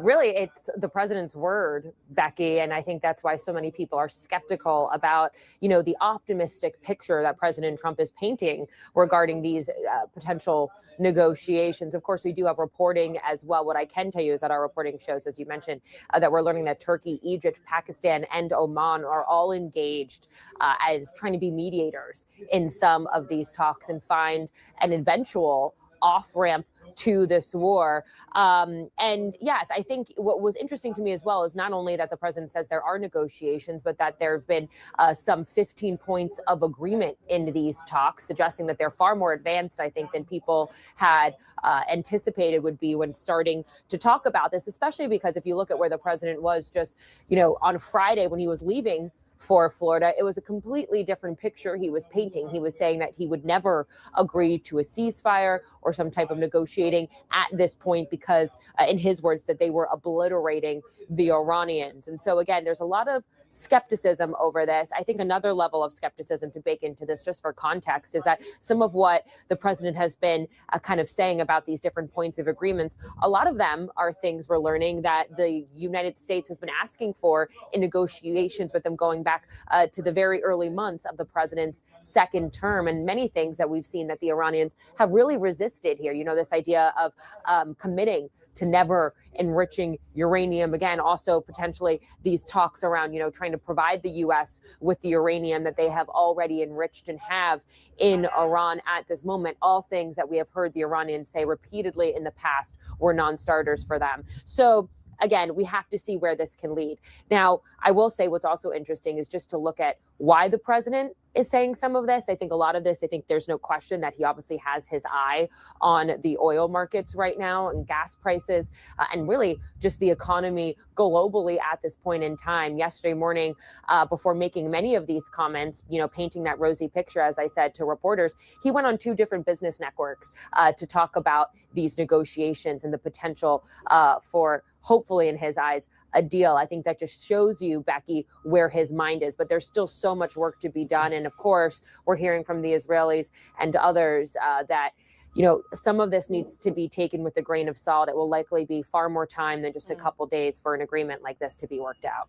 Really, it's the president's word, Becky, and I think that's why so many people are skeptical about, the optimistic picture that President Trump is painting regarding these potential negotiations. Of course, we do have reporting as well. What I can tell you is that our reporting shows, as you mentioned, that we're learning that Turkey, Egypt, Pakistan, and Oman are all engaged as trying to be mediators in some of these talks and find an eventual off-ramp to this war. And yes, I think what was interesting to me as well is not only that the president says there are negotiations, but that there have been some 15 points of agreement in these talks, suggesting that they're far more advanced, I think, than people had anticipated would be when starting to talk about this, especially because if you look at where the president was just, on Friday when he was leaving for Florida, it was a completely different picture he was painting. He was saying that he would never agree to a ceasefire or some type of negotiating at this point because, in his words, that they were obliterating the Iranians. And so, again, there's a lot of skepticism over this. I think another level of skepticism to bake into this, just for context, is that some of what the president has been kind of saying about these different points of agreements, a lot of them are things we're learning that the United States has been asking for in negotiations with them going back to the very early months of the president's second term, and many things that we've seen that the Iranians have really resisted here. This idea of committing to never enriching uranium. Again, also potentially these talks around, trying to provide the U.S. with the uranium that they have already enriched and have in Iran at this moment. All things that we have heard the Iranians say repeatedly in the past were non-starters for them. So again, we have to see where this can lead. Now, I will say what's also interesting is just to look at why the president is saying some of this. I think a lot of this, I think there's no question that he obviously has his eye on the oil markets right now and gas prices and really just the economy globally at this point in time. Yesterday morning, before making many of these comments, painting that rosy picture, as I said to reporters, he went on 2 different business networks to talk about these negotiations and the potential for, hopefully in his eyes, a deal. I think that just shows you, Becky, where his mind is. But there's still so much work to be done. And of course, we're hearing from the Israelis and others that some of this needs to be taken with a grain of salt. It will likely be far more time than just a couple days for an agreement like this to be worked out.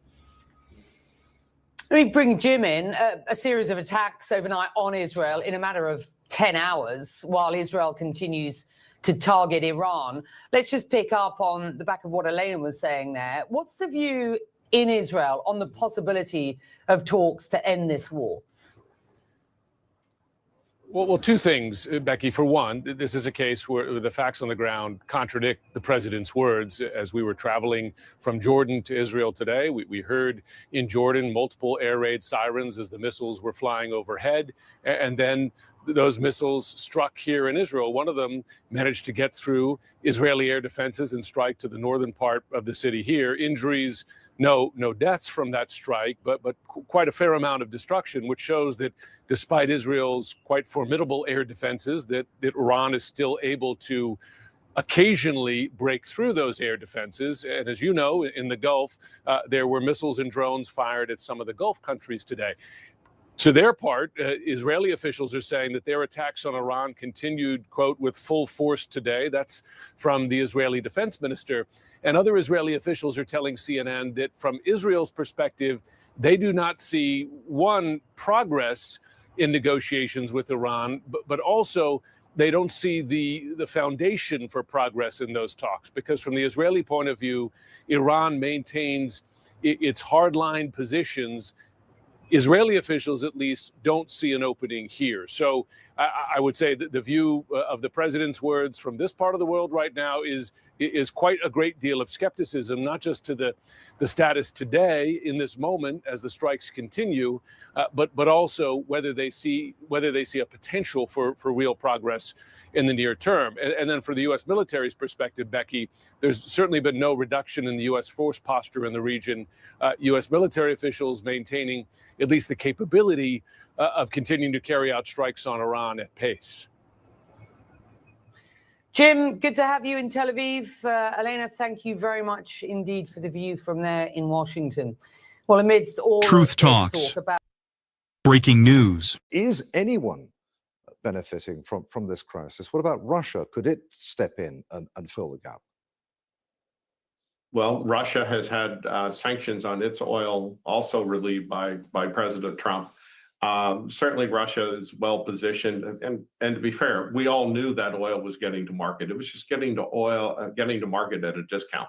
Let me bring Jim in. A series of attacks overnight on Israel in a matter of 10 hours while Israel continues to target Iran. Let's just pick up on the back of what Elena was saying there. What's the view in Israel on the possibility of talks to end this war? Well, 2 things, Becky. For one, this is a case where the facts on the ground contradict the president's words. As we were traveling from Jordan to Israel today, we heard in Jordan multiple air raid sirens as the missiles were flying overhead. And then those missiles struck here in Israel. One of them managed to get through Israeli air defenses and strike to the northern part of the city here. Injuries, no deaths from that strike, but quite a fair amount of destruction, which shows that despite Israel's quite formidable air defenses, that Iran is still able to occasionally break through those air defenses. And as you know, in the Gulf, there were missiles and drones fired at some of the Gulf countries today. To their part, Israeli officials are saying that their attacks on Iran continued, quote, with full force today. That's from the Israeli defense minister. And other Israeli officials are telling CNN that from Israel's perspective, they do not see, one, progress in negotiations with Iran, but also they don't see the foundation for progress in those talks. Because from the Israeli point of view, Iran maintains its hardline positions. Israeli officials, at least, don't see an opening here. So I would say that the view of the president's words from this part of the world right now is quite a great deal of skepticism, not just to the status today in this moment as the strikes continue, but also whether they see a potential for real progress in the near term. And then for the U.S. military's perspective, Becky, there's certainly been no reduction in the U.S. force posture in the region. U.S. military officials maintaining at least the capability of continuing to carry out strikes on Iran at pace. Jim, good to have you in Tel Aviv. Elena, thank you very much indeed for the view from there in Washington. Well, amidst all Truth Talks. Talk about Breaking news. Is anyone benefiting from this crisis? What about Russia? Could it step in and fill the gap? Well, Russia has had sanctions on its oil also relieved by President Trump. Certainly Russia is well positioned. And to be fair, we all knew that oil was getting to market. It was just getting to market at a discount.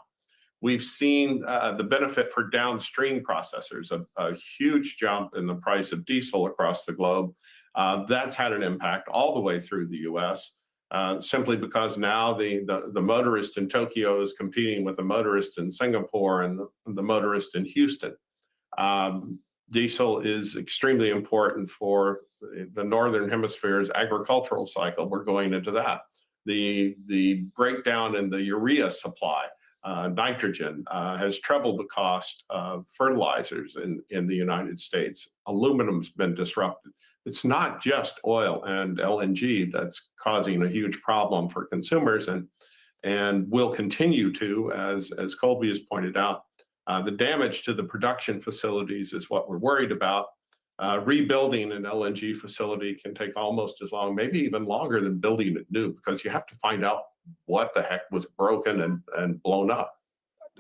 We've seen the benefit for downstream processors, a huge jump in the price of diesel across the globe. That's had an impact all the way through the U.S. Simply because now the motorist in Tokyo is competing with the motorist in Singapore and the motorist in Houston. Diesel is extremely important for the Northern Hemisphere's agricultural cycle. We're going into that. The breakdown in the urea supply, nitrogen, has trebled the cost of fertilizers in the United States. Aluminum's been disrupted. It's not just oil and LNG that's causing a huge problem for consumers and will continue to, as Colby has pointed out. The damage to the production facilities is what we're worried about. Rebuilding an LNG facility can take almost as long, maybe even longer than building it new, because you have to find out what the heck was broken and blown up.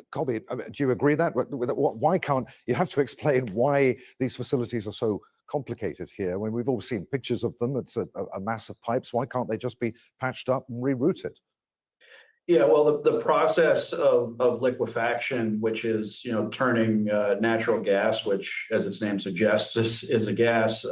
Colby, do you agree that? Why can't you have to explain why these facilities are so complicated here when we've all seen pictures of them? It's a mass of pipes. Why can't they just be patched up and rerouted? Yeah, well, the process of liquefaction, which is turning natural gas, which, as its name suggests, is a gas,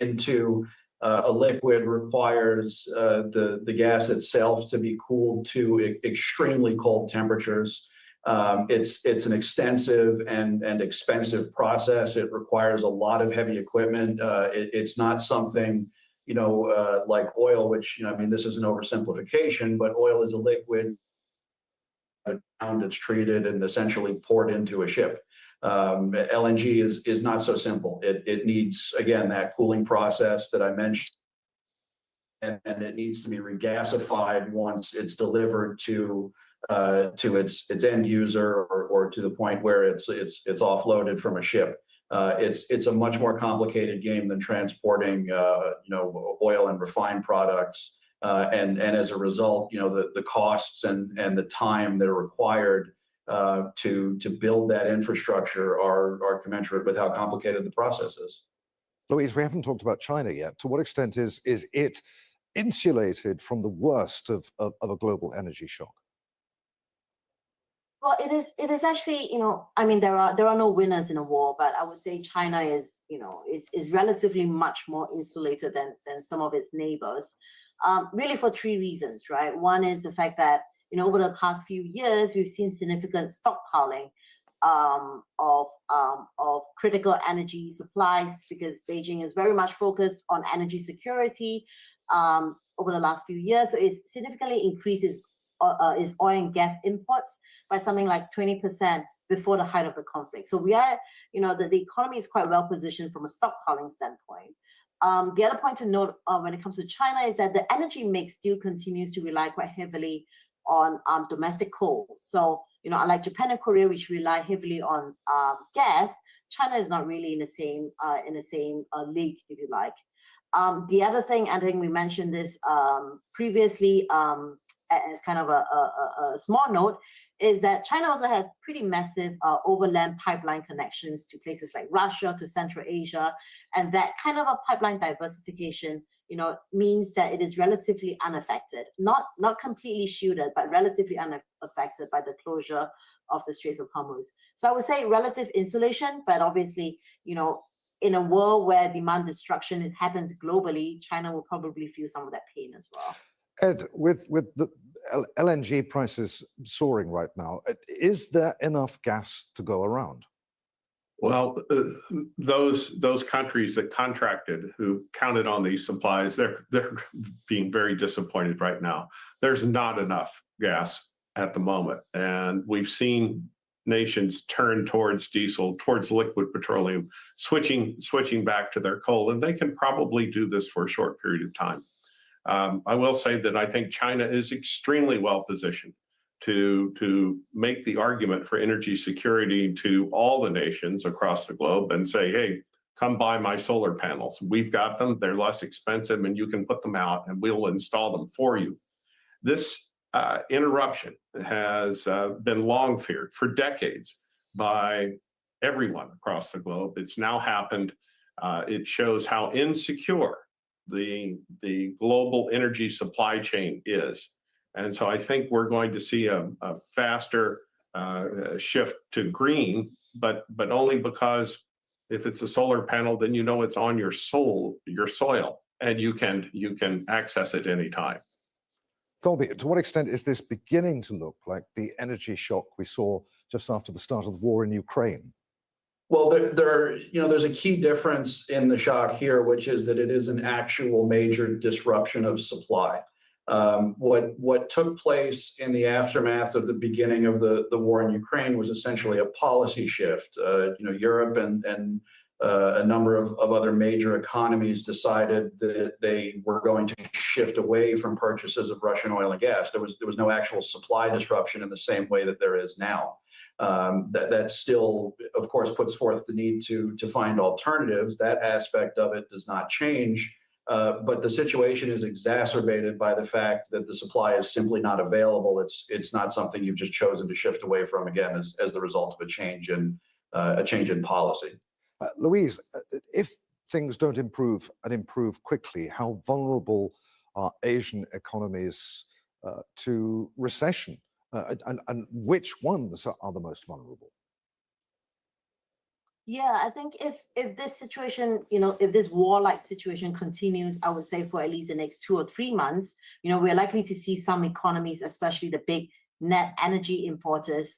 into a liquid, requires the gas itself to be cooled to extremely cold temperatures. It's an extensive and expensive process. It requires a lot of heavy equipment. It's not something, like oil, which, I mean, this is an oversimplification, but oil is a liquid, it's treated and essentially poured into a ship. LNG is not so simple. It needs, again, that cooling process that I mentioned, and it needs to be regasified once it's delivered to its end user, or to the point where it's offloaded from a ship. It's a much more complicated game than transporting oil and refined products. And as a result, the costs and the time that are required to build that infrastructure are commensurate with how complicated the process is. Louise, we haven't talked about China yet. To what extent is it insulated from the worst of a global energy shock? Well, it is actually, I mean, there are no winners in a war, but I would say China is relatively much more insulated than some of its neighbors, really for three reasons, right? One is the fact that, over the past few years, we've seen significant stockpiling of critical energy supplies, because Beijing is very much focused on energy security over the last few years. So it significantly increases is oil and gas imports by something like 20% before the height of the conflict. So we are, the economy is quite well positioned from a stockpiling standpoint. The other point to note when it comes to China is that the energy mix still continues to rely quite heavily on domestic coal. So, unlike Japan and Korea, which rely heavily on gas, China is not really in the same league, if you like. The other thing, I think we mentioned this previously as kind of a small note, is that China also has pretty massive overland pipeline connections to places like Russia, to Central Asia, and that kind of a pipeline diversification, means that it is relatively unaffected, not completely shielded, but relatively unaffected by the closure of the Straits of Hormuz. So I would say relative insulation, but obviously, in a world where demand destruction happens globally, China will probably feel some of that pain as well. Ed, with the LNG prices soaring right now, is there enough gas to go around? Well, those countries that contracted, who counted on these supplies, they're being very disappointed right now. There's not enough gas at the moment, and we've seen nations turn towards diesel, towards liquid petroleum, switching back to their coal, and they can probably do this for a short period of time. I will say that I think China is extremely well positioned to make the argument for energy security to all the nations across the globe and say, hey, come buy my solar panels. We've got them, they're less expensive, and you can put them out and we'll install them for you. This interruption has been long feared for decades by everyone across the globe. It's now happened. It shows how insecure the global energy supply chain is. And so I think we're going to see a faster shift to green, but only because if it's a solar panel, then it's on your soil, and you can access it anytime. Colby, to what extent is this beginning to look like the energy shock we saw just after the start of the war in Ukraine? Well, there's a key difference in the shock here, which is that it is an actual major disruption of supply. What took place in the aftermath of the beginning of the war in Ukraine was essentially a policy shift. Europe and a number of other major economies decided that they were going to shift away from purchases of Russian oil and gas. There was no actual supply disruption in the same way that there is now. That still, of course, puts forth the need to find alternatives. That aspect of it does not change. But the situation is exacerbated by the fact that the supply is simply not available. It's not something you've just chosen to shift away from, again, as the result of a change in policy. Louise, if things don't improve and improve quickly, how vulnerable are Asian economies to recession? And which ones are the most vulnerable? Yeah, I think if this situation, if this war-like situation continues, I would say for at least the next 2 or 3 months, we're likely to see some economies, especially the big net energy importers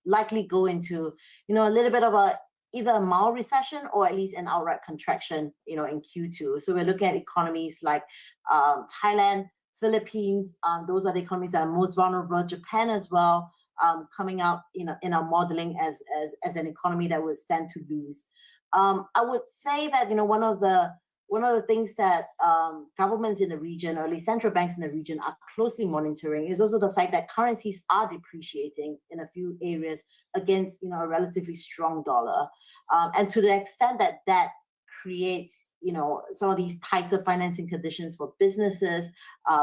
likely go into, a little bit of either a mild recession or at least an outright contraction, in Q2. So we're looking at economies like Thailand, Philippines. Those are the economies that are most vulnerable. Japan as well, coming out in our modeling as an economy that would stand to lose. I would say that one of the things that governments in the region, or at least central banks in the region, are closely monitoring is also the fact that currencies are depreciating in a few areas against a relatively strong dollar, and to the extent that that creates some of these tighter financing conditions for businesses,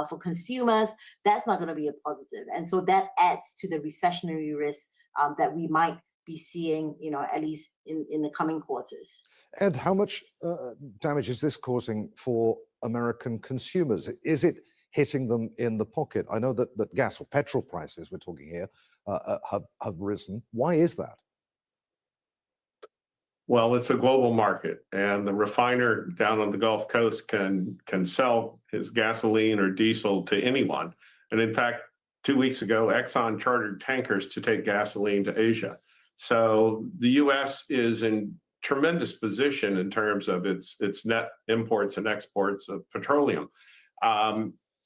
for consumers, that's not going to be a positive, and so that adds to the recessionary risk that we might be seeing, at least in the coming quarters. Ed, how much damage is this causing for American consumers? Is it hitting them in the pocket? I know that gas or petrol prices, we're talking here, have risen. Why is that? Well, it's a global market, and the refiner down on the Gulf Coast can sell his gasoline or diesel to anyone. And in fact, 2 weeks ago, Exxon chartered tankers to take gasoline to Asia. So the U.S. is in tremendous position in terms of its net imports and exports of petroleum.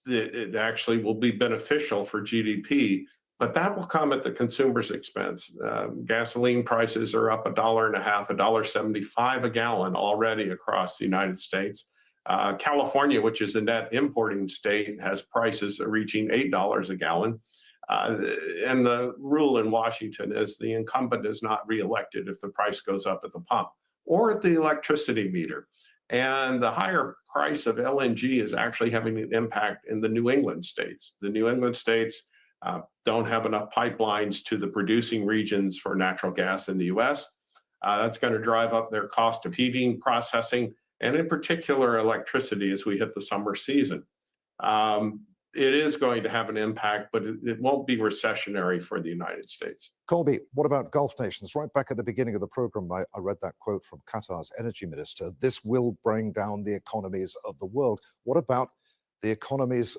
It actually will be beneficial for GDP, but that will come at the consumer's expense. Gasoline prices are up $1.50, $1.75 a gallon already across the United States. California, which is a net importing state, has prices reaching $8 a gallon. And the rule in Washington is the incumbent is not reelected if the price goes up at the pump or at the electricity meter. And the higher price of LNG is actually having an impact in the New England states. The New England states don't have enough pipelines to the producing regions for natural gas in the US. That's going to drive up their cost of heating, processing, and in particular electricity as we hit the summer season. It is going to have an impact, but it won't be recessionary for the United States. Colby, what about Gulf nations? Right back at the beginning of the program, I read that quote from Qatar's energy minister. This will bring down the economies of the world. What about the economies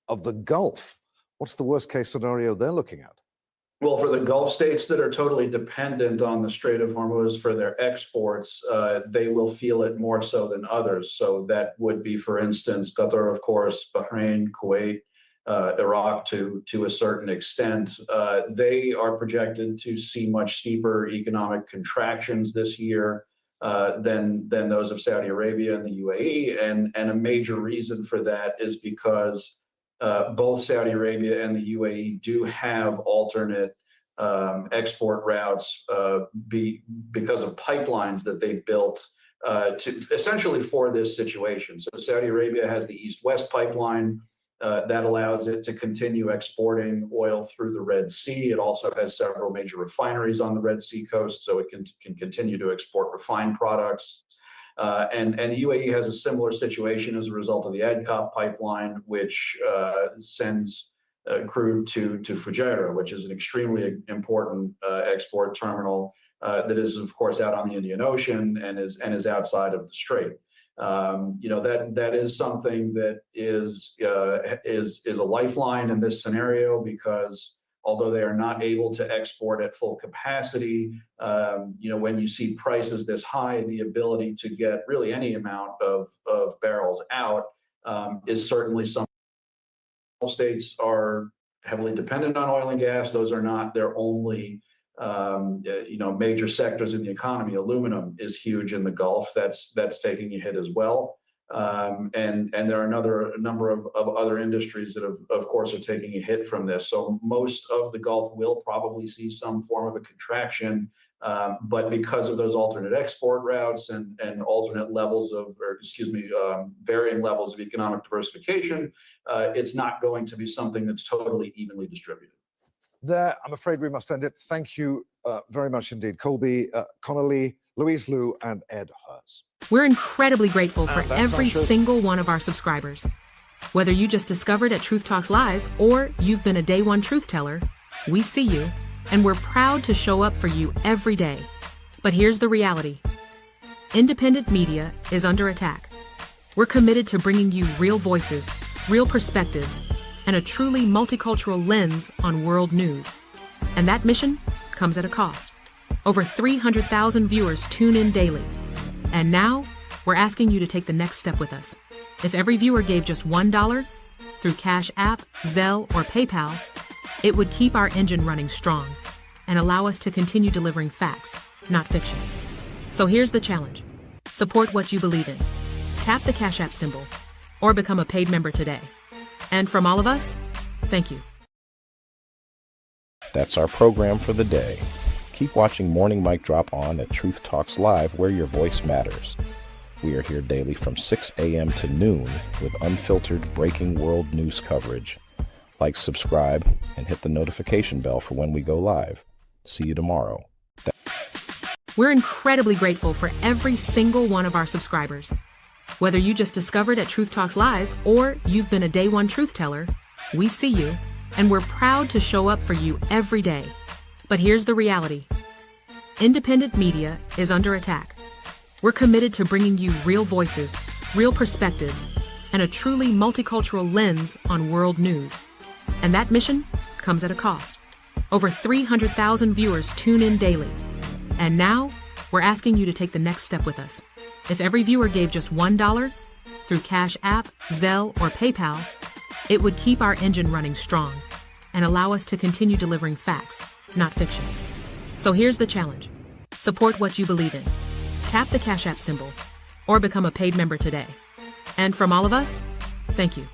of the Gulf? What's the worst case scenario they're looking at? Well, for the Gulf states that are totally dependent on the Strait of Hormuz for their exports, they will feel it more so than others. So that would be, for instance, Qatar, of course, Bahrain, Kuwait, Iraq to a certain extent. They are projected to see much steeper economic contractions this year than those of Saudi Arabia and the UAE. And a major reason for that is because both Saudi Arabia and the UAE do have alternate export routes because of pipelines that they built to essentially for this situation. So Saudi Arabia has the East-West pipeline that allows it to continue exporting oil through the Red Sea. It also has several major refineries on the Red Sea coast, so it can continue to export refined products. And the UAE has a similar situation as a result of the ADCOP pipeline, which sends crude to Fujairah, which is an extremely important export terminal that is, of course, out on the Indian Ocean and is outside of the Strait. That is something that is a lifeline in this scenario, because although they are not able to export at full capacity, when you see prices this high, the ability to get really any amount of barrels out is certainly something. States are heavily dependent on oil and gas. Those are not their only major sectors in the economy. Aluminum is huge in the Gulf. That's taking a hit as well. And there are a number of other industries that, of course, are taking a hit from this. So most of the Gulf will probably see some form of a contraction, but because of those alternate export routes and alternate levels varying levels of economic diversification, it's not going to be something that's totally evenly distributed. There, I'm afraid we must end it. Thank you very much indeed, Colby, Connolly, Louise Liu, and Ed Hurst. We're incredibly grateful for every single one of our subscribers. Whether you just discovered at Truth Talks Live or you've been a day one truth teller, we see you, and we're proud to show up for you every day. But here's the reality. Independent media is under attack. We're committed to bringing you real voices, real perspectives, and a truly multicultural lens on world news. And that mission comes at a cost. Over 300,000 viewers tune in daily. And now, we're asking you to take the next step with us. If every viewer gave just $1 through Cash App, Zelle, or PayPal, it would keep our engine running strong and allow us to continue delivering facts, not fiction. So here's the challenge. Support what you believe in. Tap the Cash App symbol or become a paid member today. And from all of us, thank you. That's our program for the day. Keep watching Morning Mic Drop On at Truth Talks Live, where your voice matters. We are here daily from 6 a.m. to noon with unfiltered breaking world news coverage. Like, subscribe, and hit the notification bell for when we go live. See you tomorrow. We're incredibly grateful for every single one of our subscribers. Whether you just discovered at Truth Talks Live or you've been a day one truth teller, we see you, and we're proud to show up for you every day. But here's the reality. Independent media is under attack. We're committed to bringing you real voices, real perspectives, and a truly multicultural lens on world news. And that mission comes at a cost. Over 300,000 viewers tune in daily. And now, we're asking you to take the next step with us. If every viewer gave just $1 through Cash App, Zelle, or PayPal, it would keep our engine running strong and allow us to continue delivering facts, not fiction. So here's the challenge. Support what you believe in. Tap the Cash App symbol or become a paid member today. And from all of us, thank you.